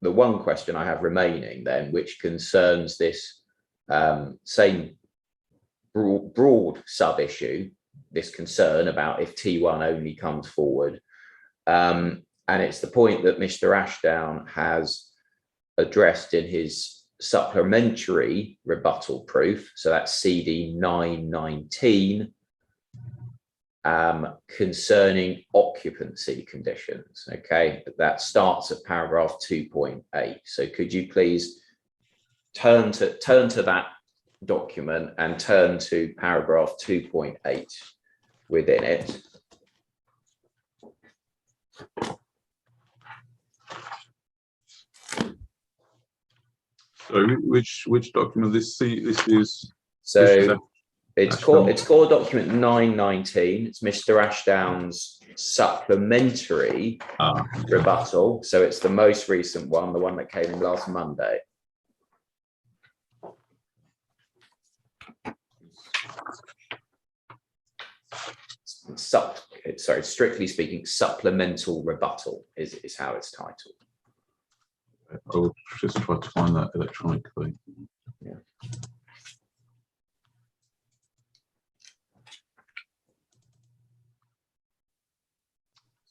Speaker 3: the one question I have remaining then, which concerns this same broad sub-issue, this concern about if T1 only comes forward. And it's the point that Mr. Ashdown has addressed in his supplementary rebuttal proof. So that's CD 919, concerning occupancy conditions. Okay, that starts at paragraph 2.8. So could you please turn to that document and turn to paragraph 2.8 within it.
Speaker 7: So which document this is?
Speaker 3: So it's called document 919. It's Mr. Ashdown's supplementary rebuttal. So it's the most recent one, the one that came in last Monday. Sorry, strictly speaking, supplemental rebuttal is how it's titled.
Speaker 7: I'll just try to find that electronically.
Speaker 3: Yeah.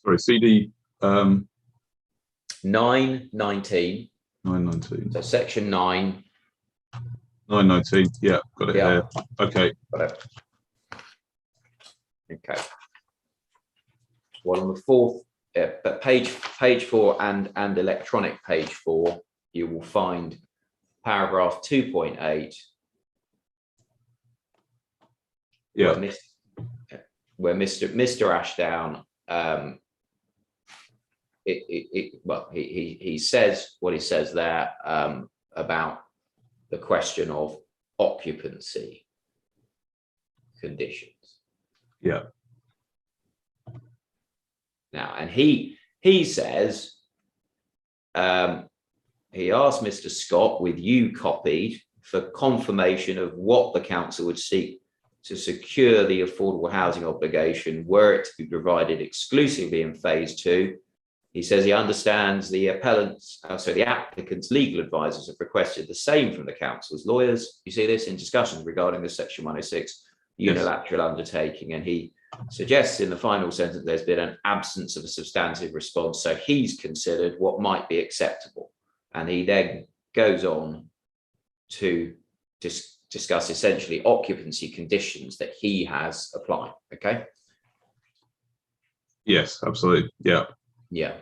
Speaker 7: Sorry, CD
Speaker 3: 919.
Speaker 7: 919.
Speaker 3: So section 9.
Speaker 7: 919. Yeah, got it here. Okay.
Speaker 3: Got it. Okay. Well, on the fourth, but page 4 and electronic page 4, you will find paragraph 2.8.
Speaker 7: Yeah.
Speaker 3: Where Mr. Ashdown, he says what he says there about the question of occupancy conditions.
Speaker 7: Yeah.
Speaker 3: Now, and he says, he asked Mr. Scott, with you copied, for confirmation of what the council would seek to secure the affordable housing obligation were it to be provided exclusively in phase 2. He says he understands the applicant's legal advisors have requested the same from the council's lawyers. You see this in discussions regarding the section 106 unilateral undertaking, and he suggests in the final sentence there's been an absence of a substantive response, so he's considered what might be acceptable, and he then goes on to discuss essentially occupancy conditions that he has applied.
Speaker 7: Yes, absolutely.
Speaker 3: Yeah.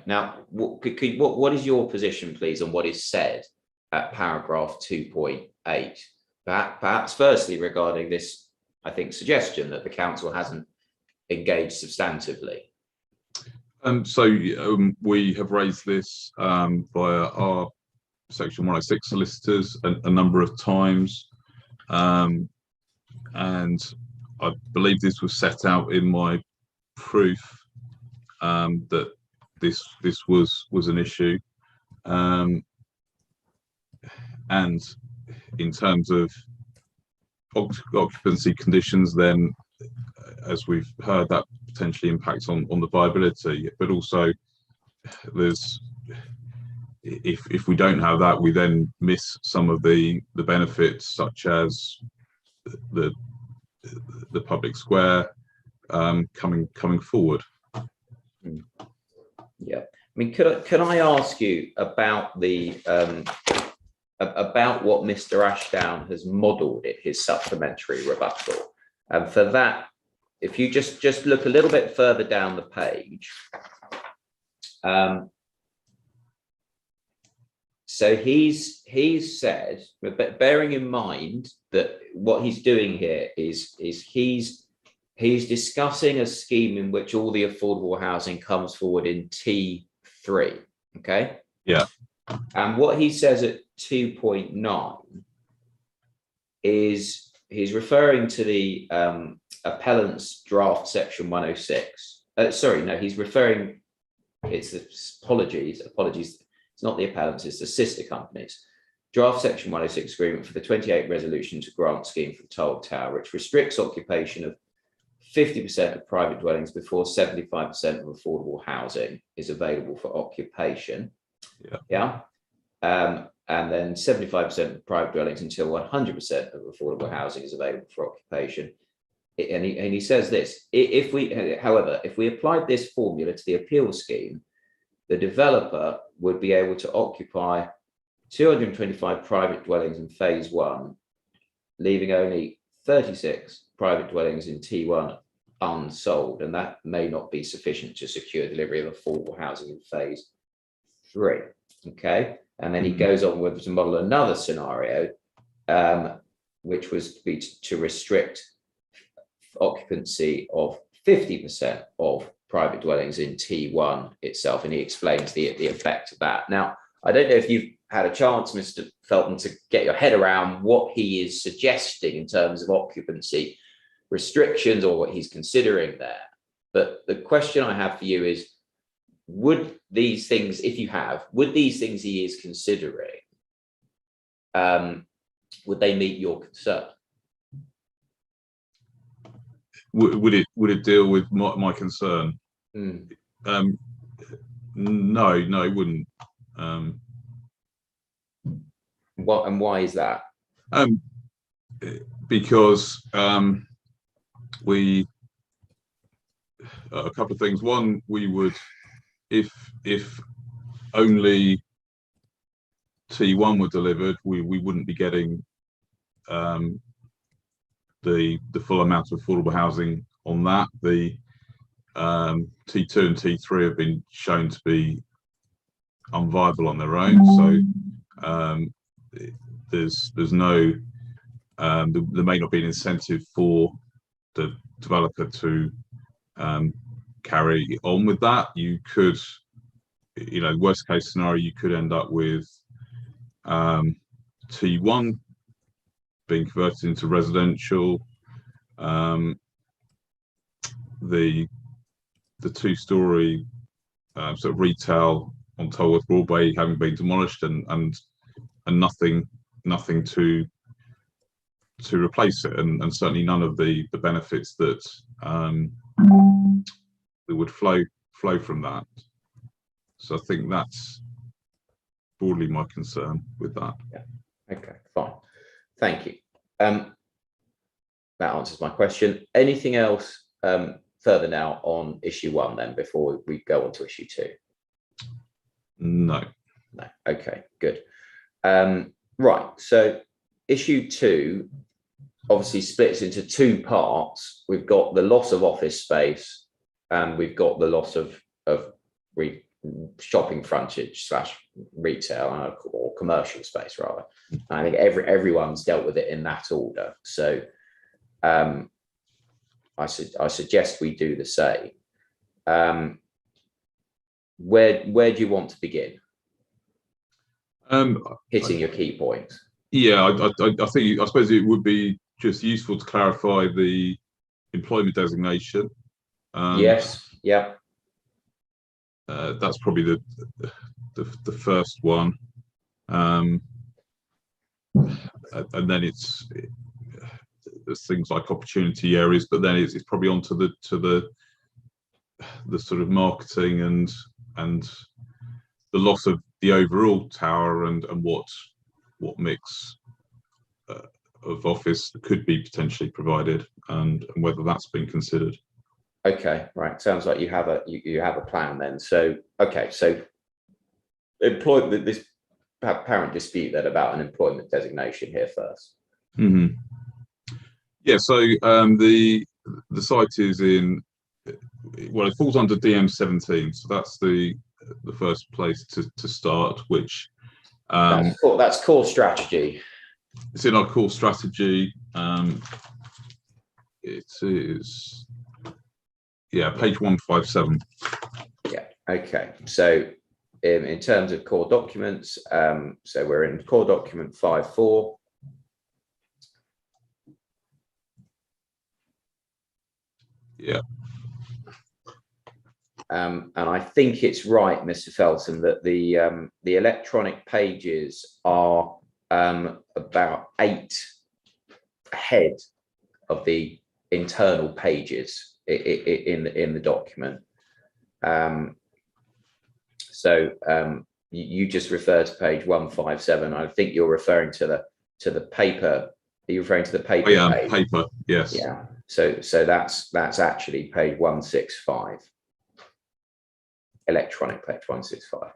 Speaker 3: Now, what is your position, please, on what is said at paragraph 2.8? Perhaps firstly regarding this, I think, suggestion that the council hasn't engaged substantively.
Speaker 7: We have raised this via our section 106 solicitors a number of times, and I believe this was set out in my proof that this was an issue, and in terms of occupancy conditions, then as we've heard, that potentially impacts on the viability, but also there's if we don't have that, we then miss some of the benefits, such as the public square coming forward.
Speaker 3: Yeah, I mean, can I ask you about the about what Mr. Ashdown has modelled in his supplementary rebuttal, and for that if you just look a little bit further down the page, so he's said, but bearing in mind that what he's doing here is he's discussing a scheme in which all the affordable housing comes forward in T3. Okay.
Speaker 7: Yeah.
Speaker 3: And what he says at 2.9 is he's referring to the appellant's draft section 106. Sorry, no, he's referring. Apologies. It's not the appellants, it's the sister companies. Draft section 106 agreement for the 28 resolution to grant scheme for the Tolworth Tower, which restricts occupation of 50% of private dwellings before 75% of affordable housing is available for occupation. Yeah. And then 75% of private dwellings until 100% of affordable housing is available for occupation. And he says this: however, if we applied this formula to the appeal scheme, the developer would be able to occupy 225 private dwellings in phase 1, leaving only 36 private dwellings in T1 unsold, and that may not be sufficient to secure delivery of affordable housing in phase 3. Okay, and then he goes on with to model another scenario, which was to restrict occupancy of 50% of private dwellings in T1 itself, and he explains the effect of that. Now, I don't know if you've had a chance, Mr. Felton, to get your head around what he is suggesting in terms of occupancy restrictions or what he's considering there. But the question I have for you is, would these things, if you have, would these things he is considering, would they meet your concern?
Speaker 7: Would it deal with my concern? No, it wouldn't.
Speaker 3: What and why is that?
Speaker 7: Because we a couple of things. One, we would, if only T1 were delivered, we wouldn't be getting the full amount of affordable housing on that. The T2 and T3 have been shown to be unviable on their own, so there's no there may not be an incentive for the developer to carry on with that. You could, worst case scenario, you could end up with T1 being converted into residential, the two-story sort of retail on Tolworth Broadway having been demolished, and nothing to replace it, and certainly none of the benefits that would flow from that. So I think that's broadly my concern with that.
Speaker 3: Yeah. Okay, fine. Thank you. That answers my question. Anything else further now on issue 1 then, before we go on to issue 2?
Speaker 7: No.
Speaker 3: Okay, good. Right, so issue 2 obviously splits into 2 parts. We've got the loss of office space, and we've got the loss of shopping frontage / retail or commercial space, rather. I think everyone's dealt with it in that order. So I suggest we do the same. Where do you want to begin? Hitting your key points.
Speaker 7: Yeah, I suppose it would be just useful to clarify the employment designation.
Speaker 3: Yes. Yeah.
Speaker 7: That's probably the first one, and then there's things like opportunity areas, but then it's probably onto the sort of marketing and the loss of the overall tower and what mix of office could be potentially provided, and whether that's been considered.
Speaker 3: Okay, right. Sounds like you have a plan then. So okay, so employment, this apparent dispute then about an employment designation here first.
Speaker 7: Mm-hmm. Yeah. So the site is in, well, it falls under DM17, so that's the first place to start, which
Speaker 3: that's core strategy.
Speaker 7: It's in our core strategy. It is, yeah, page 157.
Speaker 3: Yeah. Okay. So in terms of core documents, so we're in core document 5.4.
Speaker 7: Yeah.
Speaker 3: And I think it's right, Mr. Felton, that the electronic pages are about 8 ahead of the internal pages in the document. So you just refer to page 157. I think you're referring to the paper. Are you referring to the paper?
Speaker 7: Oh, yeah,
Speaker 3: page?
Speaker 7: paper. Yes.
Speaker 3: Yeah. So that's actually page 165. Electronic page 165.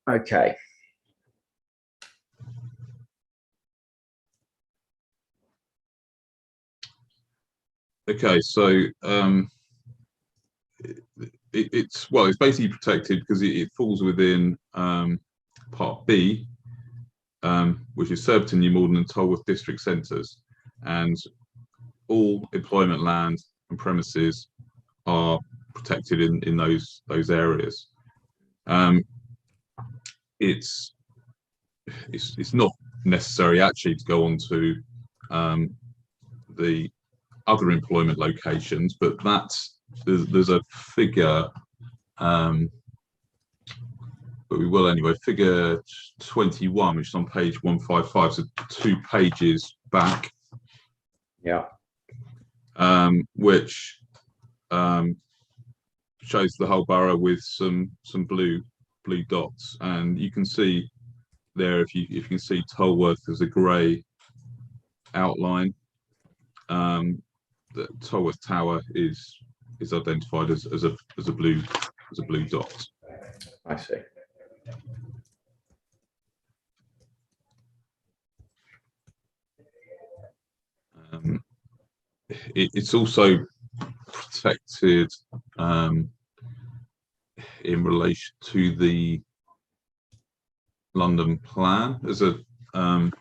Speaker 3: Okay.
Speaker 7: Okay, so it's basically protected because it falls within part B, which is Surbiton, New Malden and Tolworth district centres, and all employment land and premises are protected in those areas. It's not necessary actually to go on to the other employment locations, but there's a figure, but we will anyway. Figure 21, which is on page 155, so 2 pages back.
Speaker 3: Yeah.
Speaker 7: Which shows the whole borough with some blue dots, and you can see there, if you can see Tolworth as a grey outline. The Tolworth Tower is identified as a blue dot.
Speaker 3: I see.
Speaker 7: It's also protected in relation to the London plan. There's a on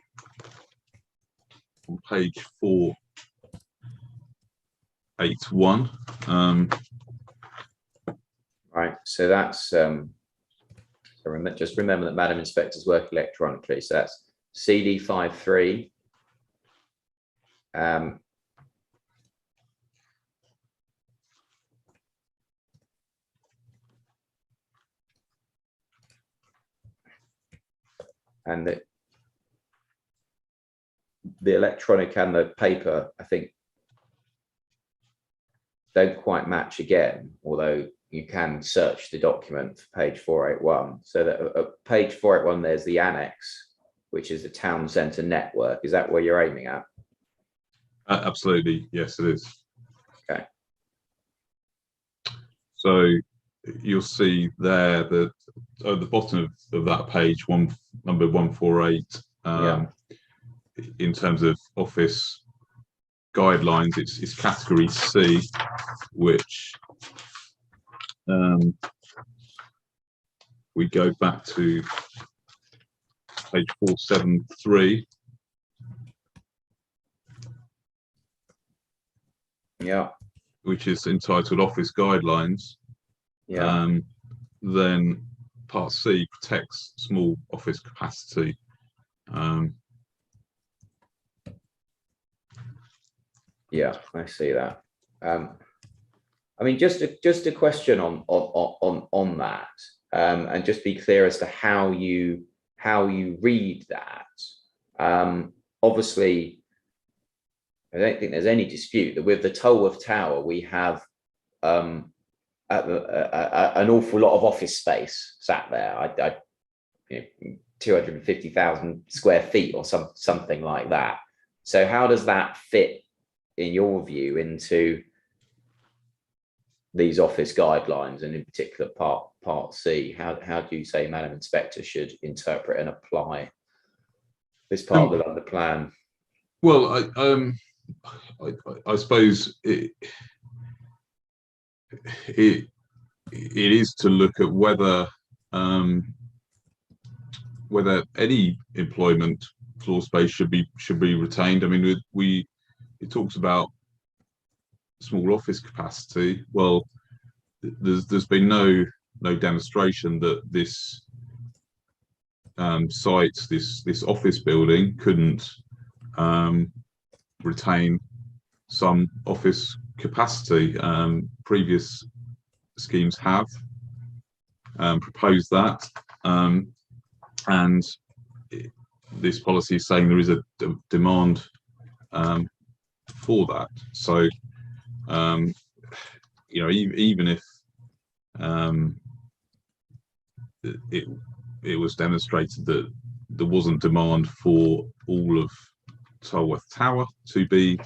Speaker 7: page 481.
Speaker 3: Right. So that's just remember that Madam Inspectors work electronically. So that's CD53. And the electronic and the paper, I think, don't quite match again, although you can search the document for page 481. So that at page 481, there's the annex, which is the town centre network. Is that where you're aiming at?
Speaker 7: Absolutely, yes, it is.
Speaker 3: Okay.
Speaker 7: So you'll see there that at the bottom of that page, number 148, in terms of office guidelines, it's category C, which we go back to page 473.
Speaker 3: Yeah.
Speaker 7: Which is entitled Office Guidelines.
Speaker 3: Yeah.
Speaker 7: Then part C protects small office capacity.
Speaker 3: Yeah, I see that. I mean, just a question on that, and just be clear as to how you read that. Obviously, I don't think there's any dispute that with the Tolworth Tower we have an awful lot of office space sat there. 250,000 square feet or something like that. So how does that fit, in your view, into these office guidelines, and in particular part C? How do you say Madam Inspector should interpret and apply this part of the London plan?
Speaker 7: Well, I suppose it is to look at whether whether any employment floor space should be retained. I mean, it talks about small office capacity. Well, there's been no demonstration that this site, this office building, couldn't retain some office capacity. Previous schemes have proposed that, and this policy is saying there is a demand for that. So, you know, even if it was demonstrated that there wasn't demand for all of Tolworth Tower to be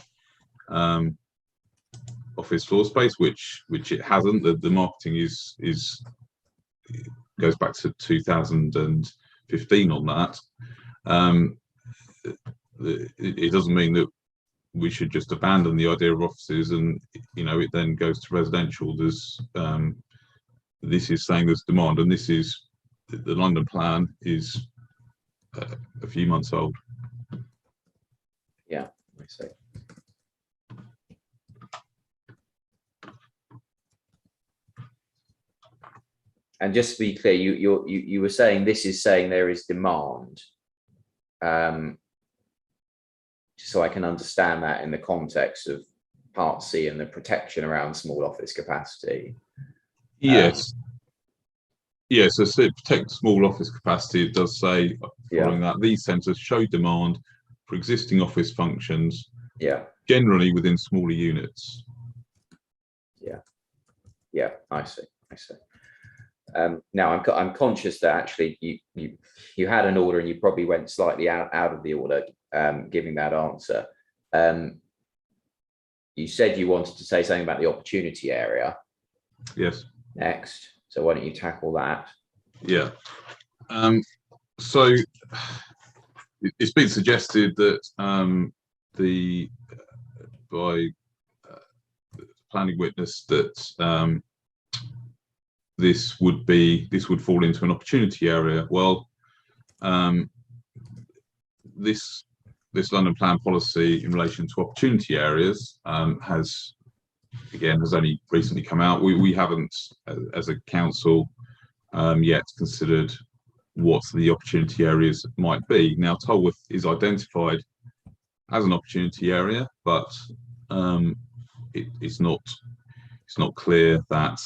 Speaker 7: office floor space, which it hasn't. The marketing goes back to 2015 on that. It doesn't mean that we should just abandon the idea of offices, and you know, it then goes to residential. There's this is saying there's demand, and this is the London plan is a few months old.
Speaker 3: Yeah, I see. And just to be clear, you were saying this is saying there is demand, so I can understand that in the context of Part C and the protection around small office capacity.
Speaker 7: Yes. Yes, so to protect small office capacity, it does say following that these centres show demand for existing office functions, generally within smaller units.
Speaker 3: Yeah, I see. Now I'm conscious that actually you had an order and you probably went slightly out of the order, giving that answer. You said you wanted to say something about the opportunity area.
Speaker 7: Yes.
Speaker 3: Next. So why don't you tackle that?
Speaker 7: Yeah. So it's been suggested that the planning witness that this would fall into an opportunity area. Well, this London plan policy in relation to opportunity areas has only recently come out. We haven't, as a council, yet considered what the opportunity areas might be. Now, Tolworth is identified as an opportunity area, but it's not clear that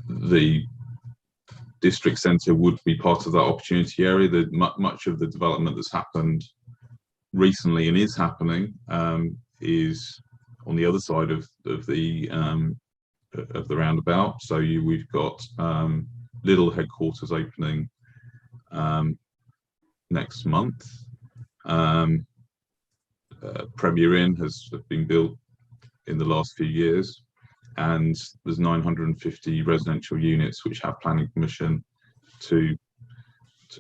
Speaker 7: the district centre would be part of that opportunity area. Much of the development that's happened recently and is happening is on the other side of the roundabout. So we've got Lidl headquarters opening next month. Premier Inn has been built in the last few years, and there's 950 residential units which have planning permission to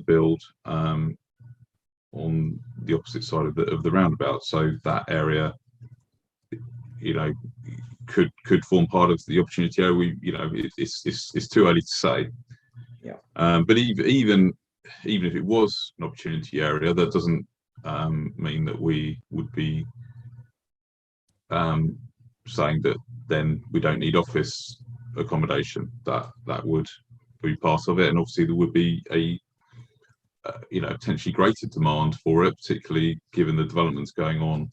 Speaker 7: build on the opposite side of the roundabout. So that area, you know, could form part of the opportunity area. It's too early to say.
Speaker 3: Yeah.
Speaker 7: But even if it was an opportunity area, that doesn't mean that we would be saying that then we don't need office accommodation. That would be part of it, and obviously there would be a potentially greater demand for it, particularly given the developments going on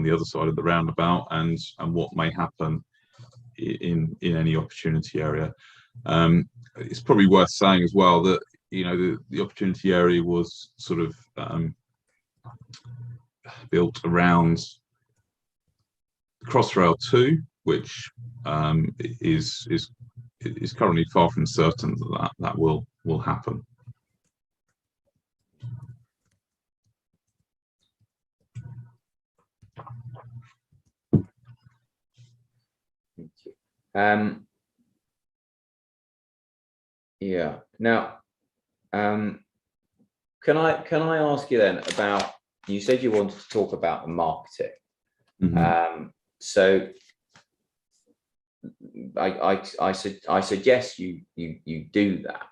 Speaker 7: the other side of the roundabout and what may happen in any opportunity area. It's probably worth saying as well that the opportunity area was sort of built around Crossrail 2, which is currently far from certain that will happen.
Speaker 3: Thank you. Yeah. Now, can I ask you then about you said you wanted to talk about the marketing. So I suggest you do that.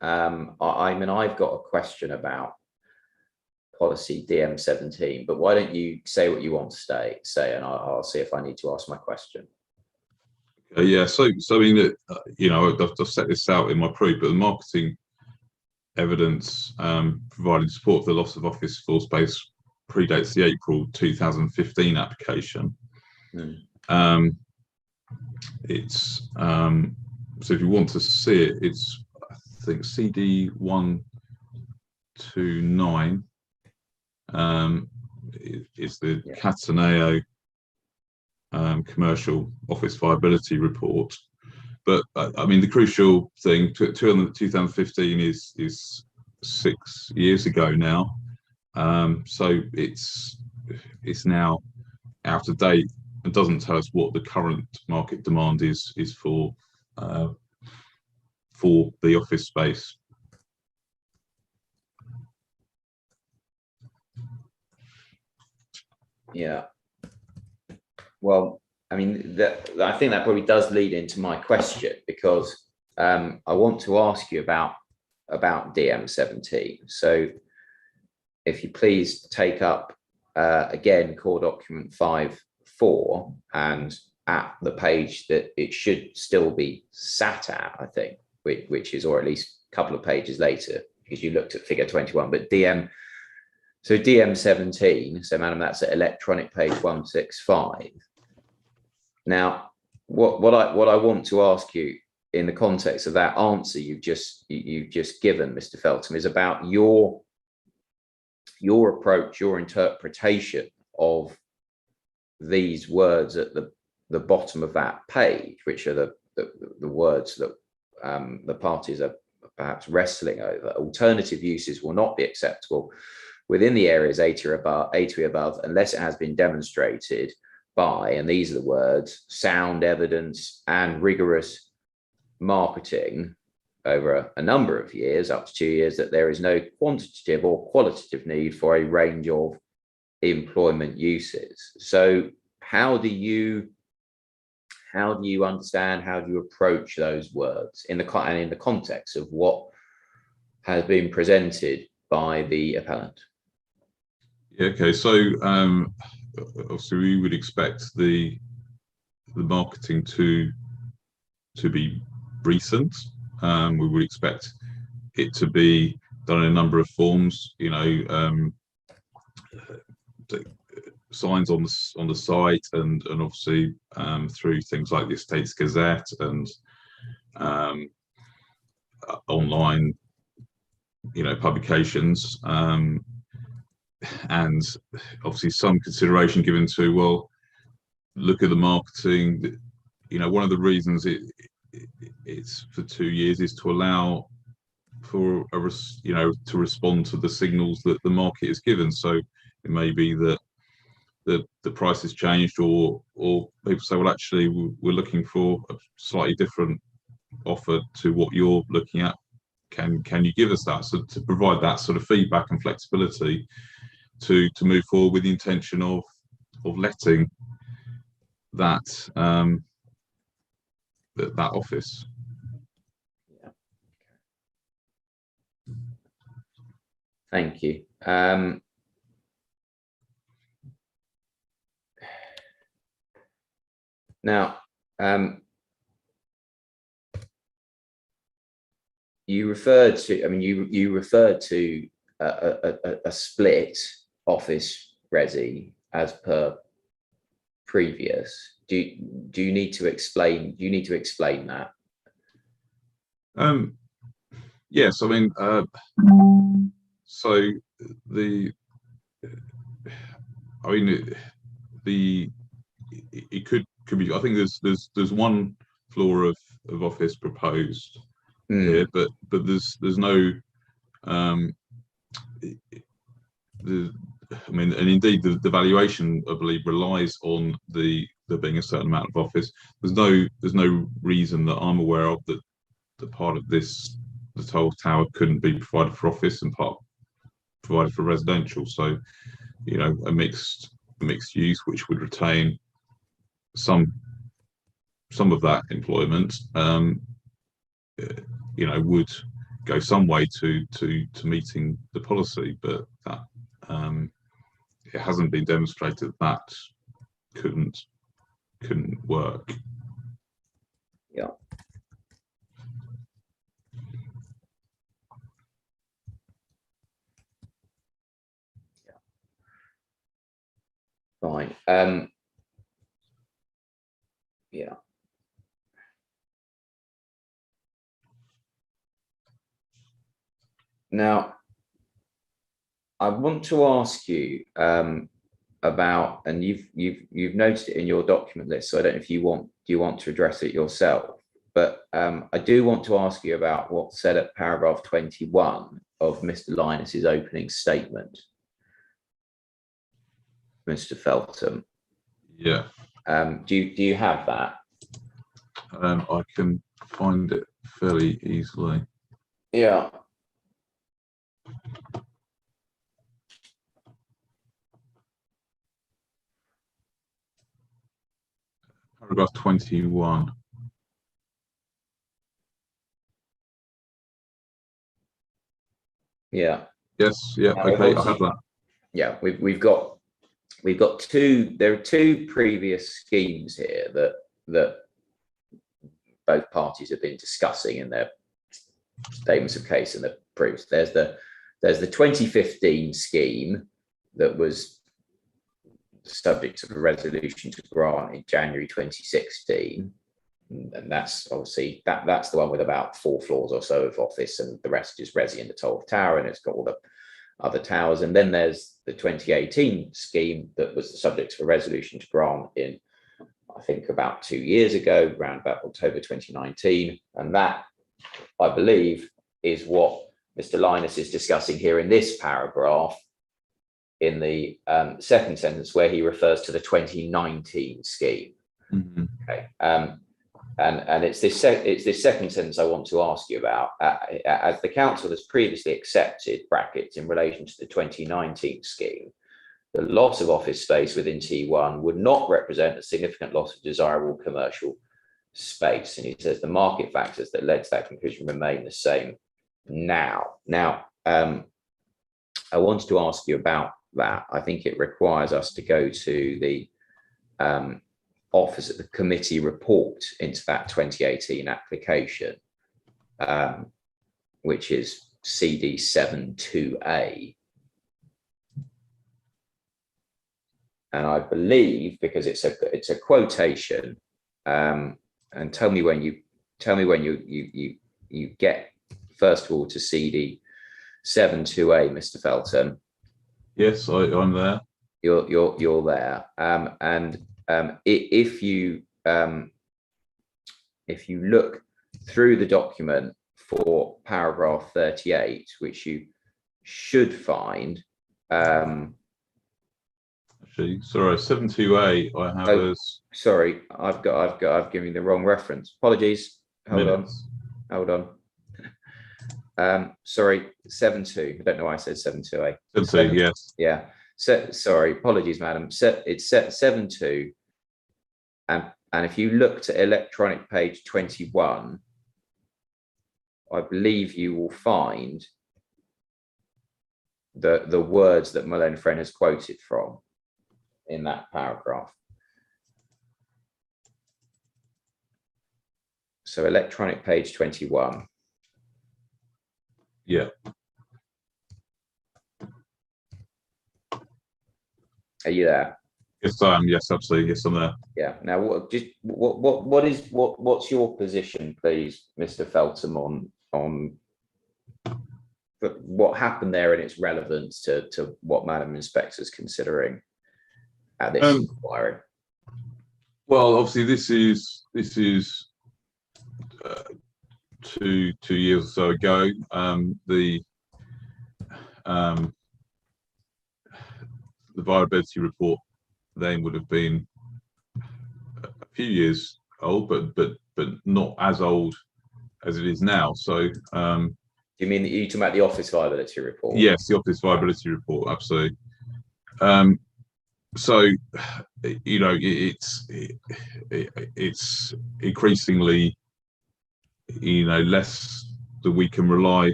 Speaker 3: I mean, I've got a question about policy DM17, but why don't you say what you want to say, and I'll see if I need to ask my question.
Speaker 7: Yeah, so I mean, you know, I've set this out in my proof, but the marketing evidence providing support for the loss of office floor space predates the April 2015 application. It's so if you want to see it, it's I think CD 129 is the Cataneo commercial office viability report. But I mean, the crucial thing, 2015 is 6 years ago now, so it's now out of date and doesn't tell us what the current market demand is for the office space.
Speaker 3: Yeah. Well, I mean, I think that probably does lead into my question, because I want to ask you about DM17. So if you please take up again core document 5.4 and at the page that it should still be sat at, I think, which is, or at least a couple of pages later, because you looked at figure 21, but DM17, so madam, that's at electronic page 165. Now, what I want to ask you in the context of that answer you've just given, Mr. Feltham, is about your approach, your interpretation of these words at the bottom of that page, which are the words that the parties are perhaps wrestling over. Alternative uses will not be acceptable within the areas 80 above unless it has been demonstrated by, and these are the words, sound evidence and rigorous marketing over a number of years, up to 2 years, that there is no quantitative or qualitative need for a range of employment uses. So how do you understand, how do you approach those words in the context of what has been presented by the appellant?
Speaker 7: Okay, so obviously we would expect the marketing to be recent. We would expect it to be done in a number of forms, you know, signs on the site, and obviously through things like the Estates Gazette and online, you know, publications, and obviously some consideration given to, well, look at the marketing. You know, one of the reasons it's for 2 years is to allow for to respond to the signals that the market is given. So it may be that the price has changed, or people say, well, actually we're looking for a slightly different offer to what you're looking at. Can you give us that? So to provide that sort of feedback and flexibility to move forward with the intention of letting that that office.
Speaker 3: Yeah. Thank you. Now, you referred to, I mean, you referred to a split office resi as per previous. Do you need to explain? Do you need to explain that?
Speaker 7: Yes, I mean, so it could be. I think there's one floor of office proposed here, but there's no. I mean, and indeed, the valuation, I believe, relies on there being a certain amount of office. There's no reason that I'm aware of that the part of this, the whole tower, couldn't be provided for office and part provided for residential. So a mixed use, which would retain some of that employment, would go some way to meeting the policy, but that it hasn't been demonstrated that couldn't work.
Speaker 3: Yeah. Fine. Yeah. Now, I want to ask you about, and you've noted it in your document list, so I don't know if you want to address it yourself, but I do want to ask you about what's said at paragraph 21 of Mr. Linus's opening statement, Mr. Feltham.
Speaker 7: Yeah.
Speaker 3: Do you have that?
Speaker 7: I can find it fairly easily.
Speaker 3: Yeah.
Speaker 7: Paragraph 21.
Speaker 3: Yeah.
Speaker 7: Yes. Yeah. Okay. I have that.
Speaker 3: Yeah. We've got two. There are two previous schemes here that both parties have been discussing in their statements of case and the proofs. There's the 2015 scheme that was subject to a resolution to grant in January 2016, and that's obviously that's the one with about 4 floors or so of office, and the rest is resi in the Tolworth Tower, and it's got all the other towers. And then there's the 2018 scheme that was the subject of a resolution to grant in, I think, about 2 years ago, around about October 2019, and that, I believe, is what Mr. Linus is discussing here in this paragraph, in the second sentence, where he refers to the 2019 scheme.
Speaker 7: Mm-hmm.
Speaker 3: Okay, and it's this second sentence I want to ask you about. As the council has previously accepted (brackets) in relation to the 2019 scheme, the loss of office space within T1 would not represent a significant loss of desirable commercial space. And he says the market factors that led to that conclusion remain the same now. Now, I wanted to ask you about that. I think it requires us to go to the office of the committee report into that 2018 application, which is CD 72A. And I believe, because it's a quotation, and tell me when you get first of all to CD 72A, Mr. Feltham.
Speaker 7: Yes, I'm there.
Speaker 3: You're there, and if you look through the document for paragraph 38, which you should find.
Speaker 7: Actually, sorry, 72A. I have as.
Speaker 3: Sorry, I've given you the wrong reference. Apologies. Hold on. Sorry, 72. I don't know why I said 72A.
Speaker 7: 72, yes.
Speaker 3: Yeah. Sorry, apologies, madam. It's 72. And if you looked at electronic page 21, I believe you will find the words that Malone Friend has quoted from in that paragraph. So electronic page 21.
Speaker 7: Yeah.
Speaker 3: Are you there?
Speaker 7: Yes, I am. Yes, absolutely. Yes, I'm there.
Speaker 3: Yeah. Now, what's your position, please, Mr. Feltham, on what happened there and its relevance to what Madam Inspector's considering at this inquiry?
Speaker 7: Well, obviously, this is 2 years or so ago. The viability report then would have been a few years old, but not as old as it is now. So,
Speaker 3: do you mean that you talking about the office viability report?
Speaker 7: Yes, the office viability report, absolutely. So, you know, it's increasingly, you know, less that we can rely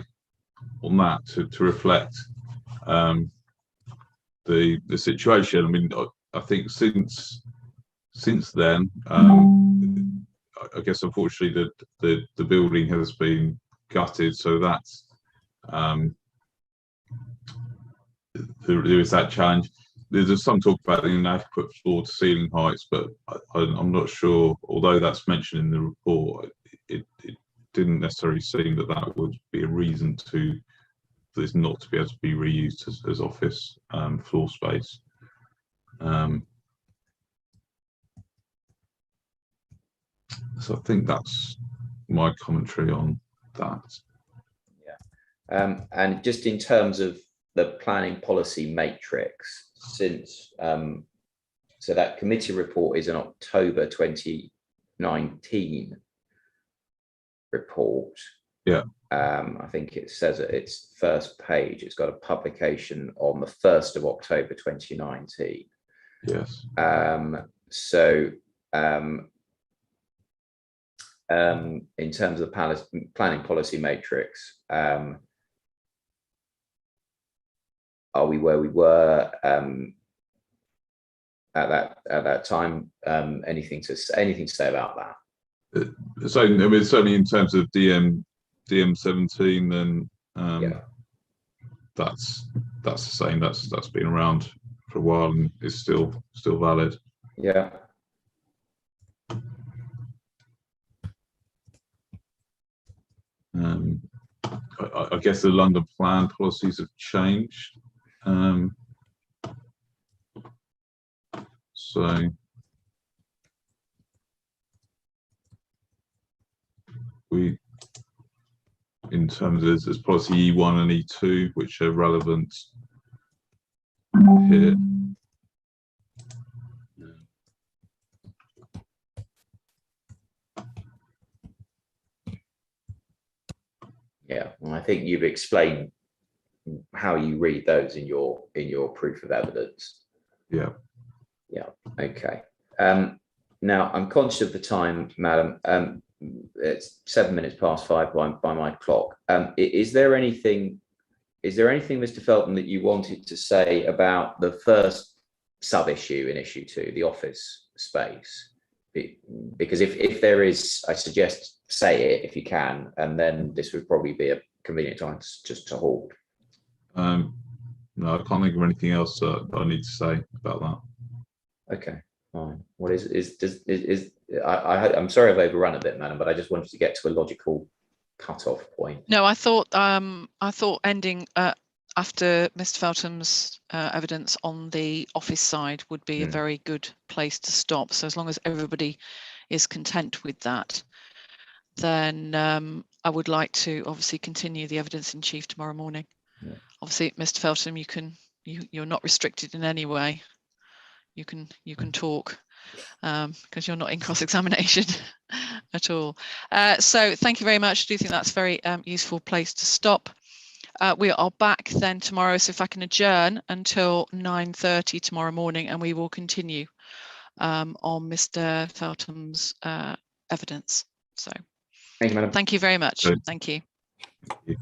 Speaker 7: on that to reflect the situation. I mean, I think since then, I guess unfortunately the building has been gutted, so that's there is that challenge. There's some talk about the inadequate floor to ceiling heights, but I'm not sure, although that's mentioned in the report, it didn't necessarily seem that would be a reason for this not to be able to be reused as office floor space. So I think that's my commentary on that.
Speaker 3: Yeah, and just in terms of the planning policy matrix, since so that committee report is an October 2019 report.
Speaker 7: Yeah.
Speaker 3: I think it says at its first page, it's got a publication on the 1st of October 2019.
Speaker 7: Yes.
Speaker 3: So in terms of the planning policy matrix, are we where we were at that time? Anything to say about that?
Speaker 7: So I mean, certainly in terms of DM17, then
Speaker 3: yeah,
Speaker 7: that's the same. That's been around for a while and is still valid.
Speaker 3: Yeah.
Speaker 7: I guess the London plan policies have changed. So we, in terms of there's policy E1 and E2, which are relevant here.
Speaker 3: Yeah, and I think you've explained how you read those in your proof of evidence.
Speaker 7: Yeah.
Speaker 3: Yeah. Okay. Now I'm conscious of the time, madam. It's 7 minutes past 5 by my clock. Is there anything, Mr. Felton, that you wanted to say about the first sub-issue in issue 2, the office space? Because if there is, I suggest say it if you can, and then this would probably be a convenient time just to halt.
Speaker 7: No, I can't think of anything else that I need to say about that.
Speaker 3: Okay, fine. What I'm sorry I've overrun a bit, madam, but I just wanted to get to a logical cut-off point.
Speaker 1: No, I thought ending after Mr. Felton's evidence on the office side would be a very good place to stop. So as long as everybody is content with that, then I would like to obviously continue the evidence in chief tomorrow morning. Yeah. Obviously, Mr. Felton, you're not restricted in any way. You can talk because you're not in cross-examination at all. So thank you very much. I do think that's a very useful place to stop. We are back then tomorrow, so if I can adjourn until 9:30 tomorrow morning, and we will continue on Mr. Felton's evidence. So
Speaker 3: thank you, madam.
Speaker 1: Thank you very much. Thank you.
Speaker 7: Thank you.